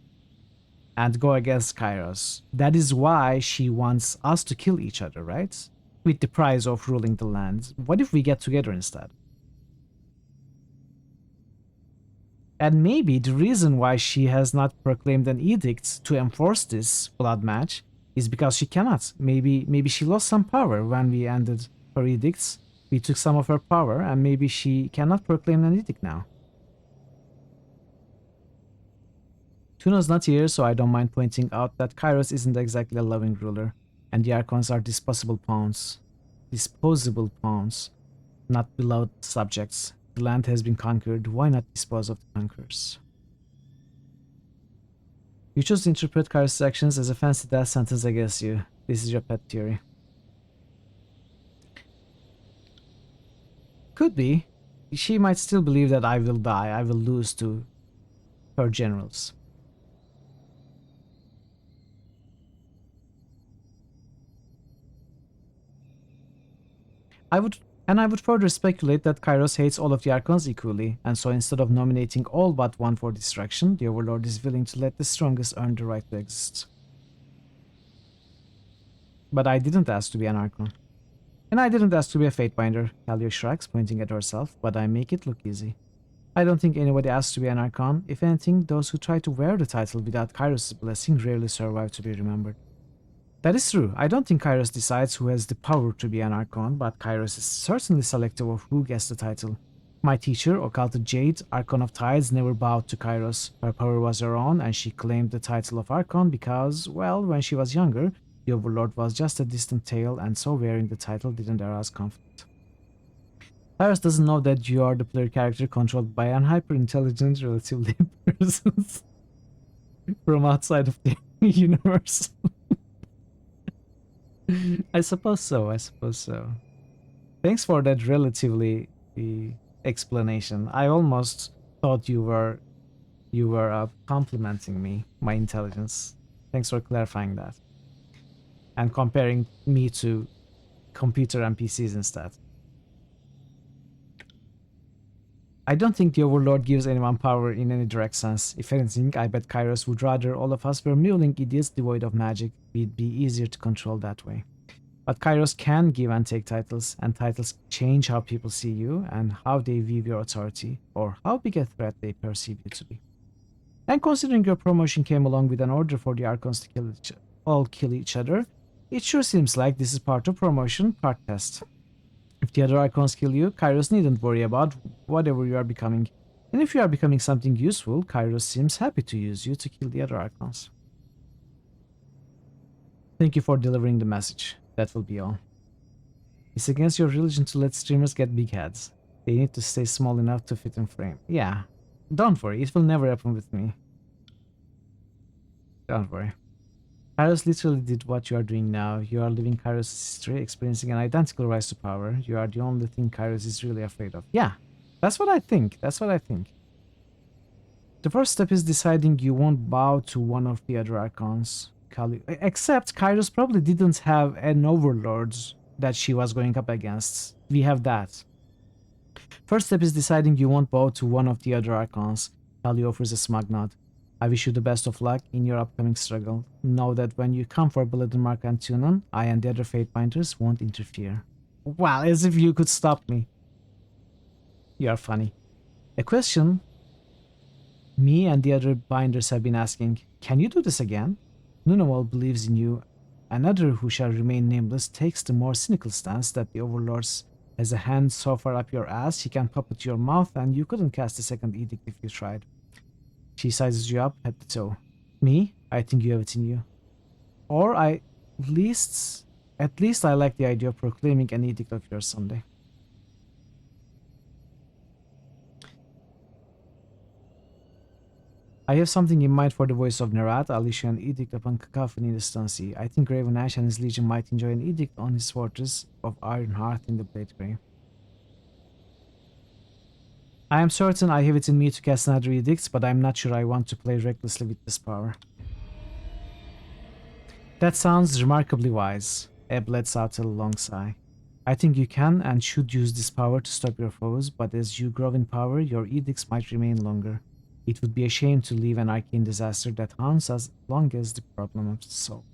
and go against Kairos? That is why she wants us to kill each other, right? With the prize of ruling the land. What if we get together instead? And maybe the reason why she has not proclaimed an edict to enforce this blood match is because she cannot. Maybe she lost some power when we ended her edicts. We took some of her power, and maybe she cannot proclaim an edict now. Tuno's not here, so I don't mind pointing out that Kairos isn't exactly a loving ruler, and the Archons are disposable pawns. Disposable pawns, not beloved subjects. The land has been conquered, why not dispose of the conquerors? You chose to interpret Kairos' actions as a fancy death sentence against you. This is your pet theory. Could be. She might still believe that I will die, I will lose to her generals. I would further speculate that Kairos hates all of the Archons equally, and so instead of nominating all but one for destruction, the Overlord is willing to let the strongest earn the right to exist. But I didn't ask to be an Archon. And I didn't ask to be a Fatebinder, Kallio shrugs, pointing at herself, but I make it look easy. I don't think anybody asked to be an Archon. If anything, those who try to wear the title without Kairos' blessing rarely survive to be remembered. That is true. I don't think Kairos decides who has the power to be an Archon, but Kairos is certainly selective of who gets the title. My teacher, Occulted Jade, Archon of Tides, never bowed to Kairos. Her power was her own, and she claimed the title of Archon because, well, when she was younger, the Overlord was just a distant tale, and so wearing the title didn't arouse conflict. Kairos doesn't know that you are the player character controlled by an hyper-intelligent, relatively person from outside of the universe. I suppose so. Thanks for that relatively explanation. I almost thought you were complimenting me, my intelligence. Thanks for clarifying that. and comparing me to computer NPCs instead. I don't think the Overlord gives anyone power in any direct sense. If anything, I bet Kairos would rather all of us were mewling idiots devoid of magic. We'd be easier to control that way. But Kairos can give and take titles, and titles change how people see you and how they view your authority, or how big a threat they perceive you to be. And considering your promotion came along with an order for the Archons to all kill each other, it sure seems like this is part of promotion, part test. If the other Archons kill you, Kairos needn't worry about whatever you are becoming. And if you are becoming something useful, Kairos seems happy to use you to kill the other Archons. Thank you for delivering the message. That will be all. It's against your religion to let streamers get big heads. They need to stay small enough to fit in frame. Yeah, don't worry, it will never happen with me. Don't worry. Kairos literally did what you are doing now. You are living Kairos' history, experiencing an identical rise to power. You are the only thing Kairos is really afraid of. Yeah, that's what I think. That's what I think. The first step is deciding you won't bow to one of the other Archons. Except Kairos probably didn't have an overlord that she was going up against. We have that. First step is deciding you won't bow to one of the other Archons. Kali offers a smug nod. I wish you the best of luck in your upcoming struggle. Know that when you come for Bloodmark and Tunon, I and the other Fatebinders won't interfere. Wow, as if you could stop me. You are funny. A question me and the other binders have been asking, can you do this again? Nunawal believes in you. Another who shall remain nameless takes the more cynical stance that the Overlord has a hand so far up your ass he can pop it to your mouth and you couldn't cast a second edict if you tried. She sizes you up at the toe. Me? I think you have it in you. Or at least I like the idea of proclaiming an edict of yours someday. I have something in mind for the voice of Nerat. I'll issue an edict upon Cacophony in the Stancy. I think Raven Ash and his legion might enjoy an edict on his fortress of Ironheart in the Blade Grey. I am certain I have it in me to cast another edict, but I'm not sure I want to play recklessly with this power. That sounds remarkably wise. Ebb lets out a long sigh. I think you can and should use this power to stop your foes, but as you grow in power, your edicts might remain longer. It would be a shame to leave an arcane disaster that haunts as long as the problem is solved.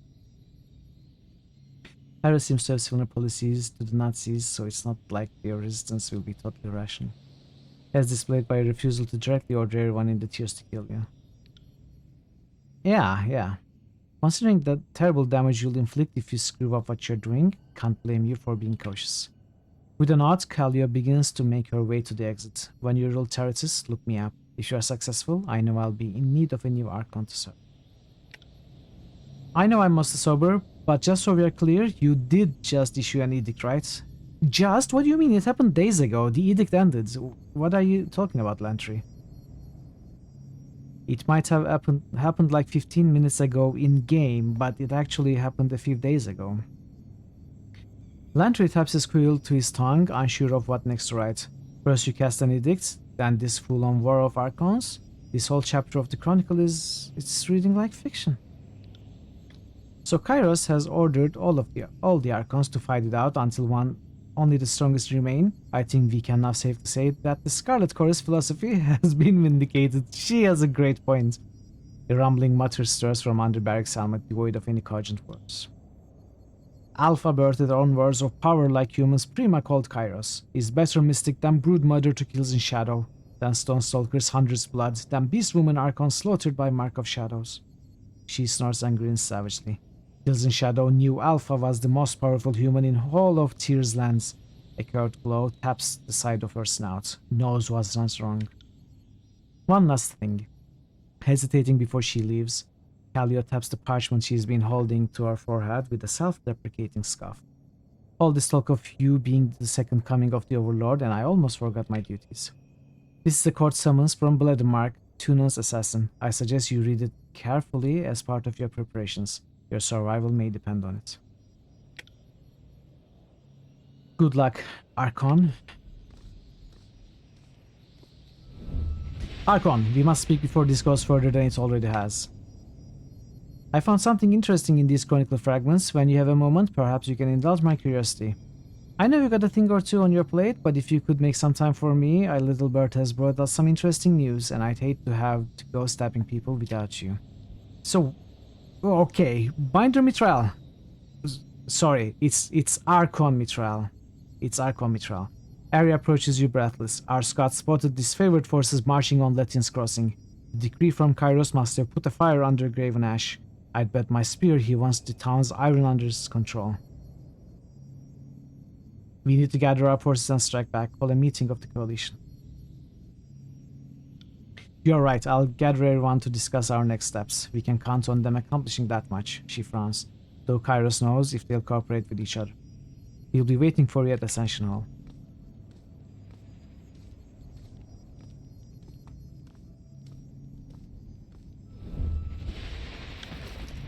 Kairos seems to have similar policies to the Nazis, so it's not like their resistance will be totally rational. As displayed by a refusal to directly order everyone in the tiers to kill you. Yeah. Considering the terrible damage you'll inflict if you screw up what you're doing, can't blame you for being cautious. With a nod, Kalia begins to make her way to the exit. When you roll Territus, look me up. If you are successful, I know I'll be in need of a new Archon to serve. I know I'm mostly sober, but just so we are clear, you did just issue an edict, right? Just? What do you mean? It happened days ago. The edict ended. What are you talking about, Lantry? It might have happened like 15 minutes ago in-game, but it actually happened a few days ago. Lantry taps his quill to his tongue, unsure of what next to write. First you cast an edict, then this full-on war of Archons. This whole chapter of the Chronicle it's reading like fiction. So Kairos has ordered all the Archons to fight it out until only the strongest remain. I think we can now safely say that the Scarlet Chorus philosophy has been vindicated. She has a great point. A rumbling mutter stirs from under Barrick's helmet, devoid of any cogent words. Alpha birthed on words of power like humans, Prima called Kairos, is better mystic than Brood Mother to kills in shadow, than Stonestalker's hundreds blood, than Beast Woman Archon slaughtered by Mark of Shadows. She snorts and grins savagely. Kills in Shadow knew Alpha was the most powerful human in all of Tyr's lands. A curved glow taps the side of her snout, knows what runs wrong. One last thing. Hesitating before she leaves, Kalia taps the parchment she's been holding to her forehead with a self-deprecating scoff. All this talk of you being the second coming of the Overlord, and I almost forgot my duties. This is a court summons from Bloodmark, Tunon's assassin. I suggest you read it carefully as part of your preparations. Your survival may depend on it. Good luck, Archon. Archon, we must speak before this goes further than it already has. I found something interesting in these chronicle fragments. When you have a moment, perhaps you can indulge my curiosity. I know you got a thing or two on your plate, but if you could make some time for me, our little bird has brought us some interesting news, and I'd hate to have to go stabbing people without you. So, okay, Binder Mitral. Sorry, it's Archon Mitral. It's Archon Mitral. Arya approaches you breathless. Our Scott spotted disfavored forces marching on Latin's crossing. The decree from Kairos must have put a fire under Graven Ash. I'd bet my spear he wants the town's iron under his control. We need to gather our forces and strike back. Call a meeting of the coalition. You're right, I'll gather everyone to discuss our next steps. We can count on them accomplishing that much, she frowns, though Kairos knows if they'll cooperate with each other. He'll be waiting for you at Ascension Hall.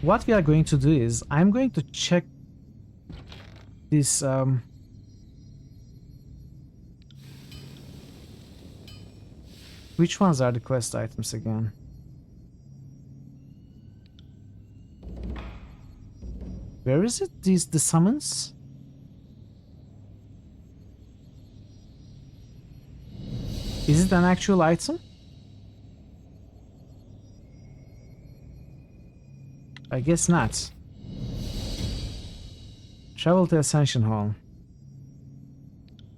What we are going to do is, I'm going to check this, which ones are the quest items again? Where is it? The summons? Is it an actual item? I guess not. Travel to Ascension Hall.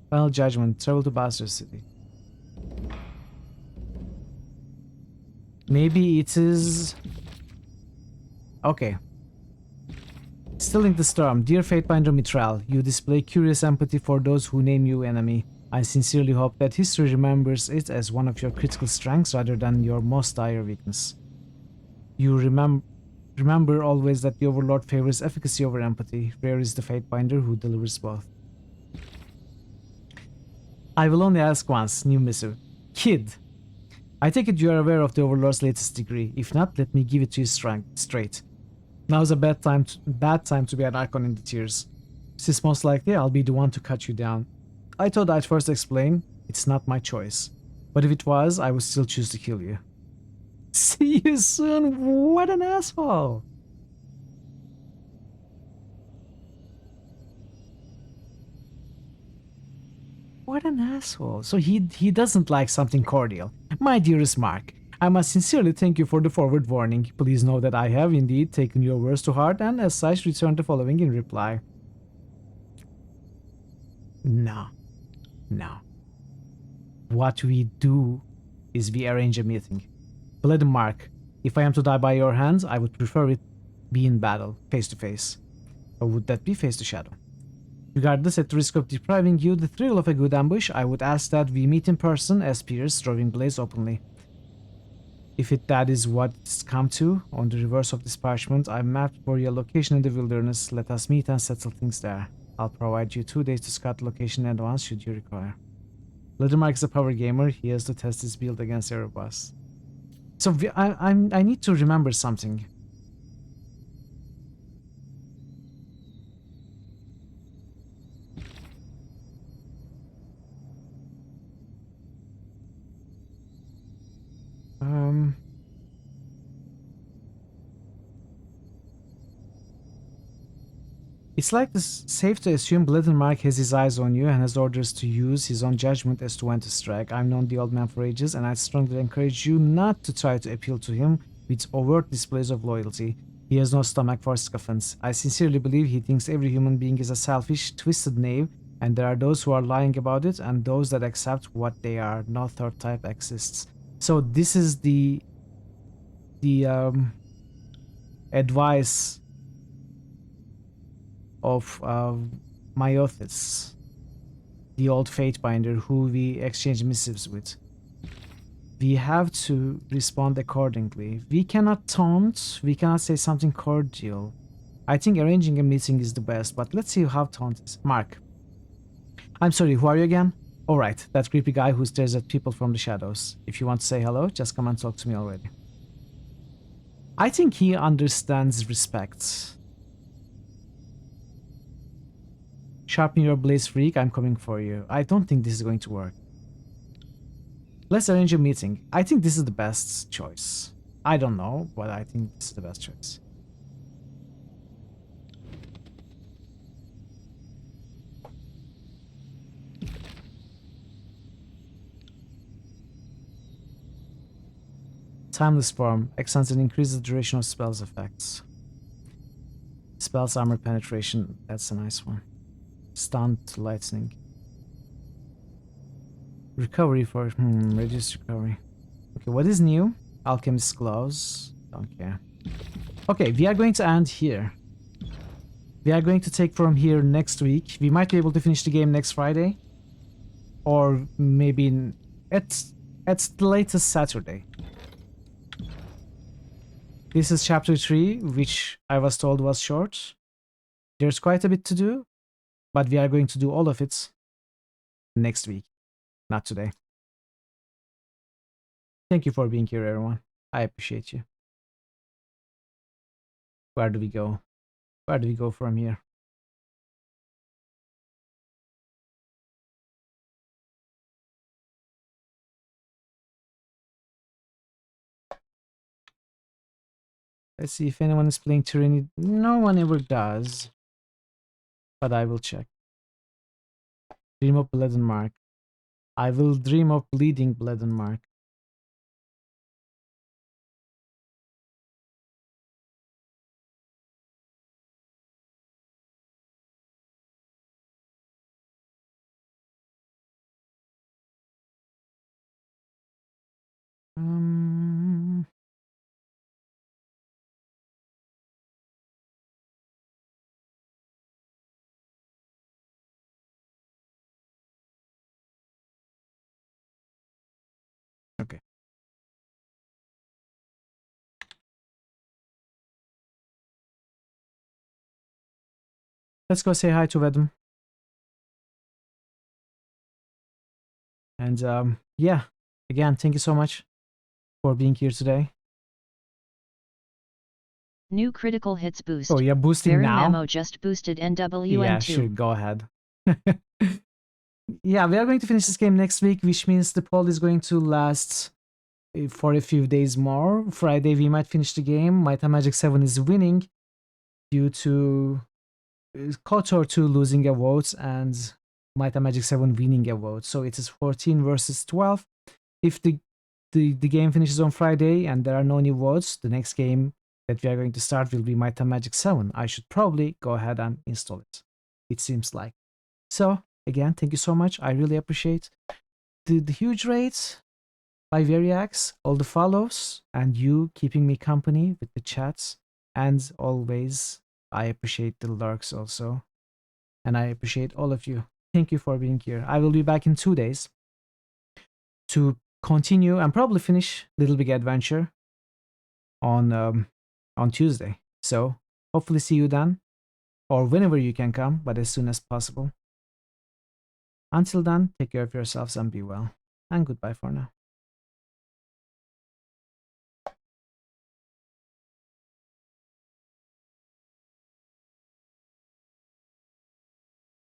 Final Judgment. Travel to Bastard City. Maybe it is... Okay. Still in the storm. Dear Fatebinder Mitral, you display curious empathy for those who name you enemy. I sincerely hope that history remembers it as one of your critical strengths rather than your most dire weakness. You remember always that the Overlord favors efficacy over empathy. Rare is the Fatebinder who delivers both. I will only ask once. New missive. Kid. I take it you are aware of the Overlord's latest degree. If not, let me give it to you straight. Now's a bad time to be an Archon in the tiers. Since most likely I'll be the one to cut you down. I thought I'd first explain, it's not my choice. But if it was, I would still choose to kill you. See you soon, what an asshole! What an asshole. So he doesn't like something cordial. My dearest Mark, I must sincerely thank you for the forward warning. Please know that I have indeed taken your words to heart and as such returned the following in reply. No. What we do is we arrange a meeting. Blood and Mark, if I am to die by your hands, I would prefer it be in battle, face to face. Or would that be face to shadow? Regardless, at the risk of depriving you the thrill of a good ambush, I would ask that we meet in person as peers, drawing blades openly. If that is what it's come to, on the reverse of this parchment, I mapped for your location in the wilderness. Let us meet and settle things there. I'll provide you 2 days to scout the location in advance should you require. Littlemark is a power gamer. He has to test his build against Erebus. So I need to remember something. It's like it's safe to assume Blittenmark has his eyes on you and has orders to use his own judgment as to when to strike. I've known the old man for ages, and I'd strongly encourage you not to try to appeal to him with overt displays of loyalty. He has no stomach for scoffins. I sincerely believe he thinks every human being is a selfish, twisted knave, and there are those who are lying about it and those that accept what they are. No third type exists. So this is the advice of Myothis, the old Fatebinder who we exchange missives with. We have to respond accordingly. We cannot taunt, we cannot say something cordial. I think arranging a meeting is the best, but let's see how taunt is. Mark. I'm sorry, who are you again? Alright, that creepy guy who stares at people from the shadows. If you want to say hello, just come and talk to me already. I think he understands respect. Sharpen your blades, freak, I'm coming for you. I don't think this is going to work. Let's arrange a meeting. I think this is the best choice. I don't know, but I think this is the best choice. Timeless form. Extends and increases the duration of spells effects. Spells armor penetration. That's a nice one. Stunned lightning. Recovery for reduced recovery. Okay, what is new? Alchemist's gloves. Don't care. Okay, we are going to end here. We are going to take from here next week. We might be able to finish the game next Friday, or maybe at the latest Saturday. This is chapter 3, which I was told was short. There's quite a bit to do, but we are going to do all of it next week, not today. Thank you for being here, everyone. I appreciate you. Where do we go? Where do we go from here? Let's see if anyone is playing Tyranny. No one ever does. But I will check. Dream of Blood and Mark. I will dream of bleeding blood and mark. Okay. Let's go say hi to Vedum. And yeah, again, thank you so much for being here today. New critical hits boost. Oh, you're boosting Very now? Memo just boosted NWN2. Yeah, sure, go ahead. Yeah, we are going to finish this game next week, which means the poll is going to last for a few days more. Friday, we might finish the game. Might and Magic 7 is winning due to KOTOR 2 losing a vote and Might and Magic 7 winning a vote. So it is 14 versus 12. If the game finishes on Friday and there are no new votes, the next game that we are going to start will be Might and Magic 7. I should probably go ahead and install it. It seems like. So, again, thank you so much. I really appreciate the huge rates by Variax, all the follows, and you keeping me company with the chats. And always, I appreciate the lurks also. And I appreciate all of you. Thank you for being here. I will be back in 2 days to continue and probably finish Little Big Adventure on Tuesday. So, hopefully see you then, or whenever you can come, but as soon as possible. Until then, take care of yourselves and be well. And goodbye for now.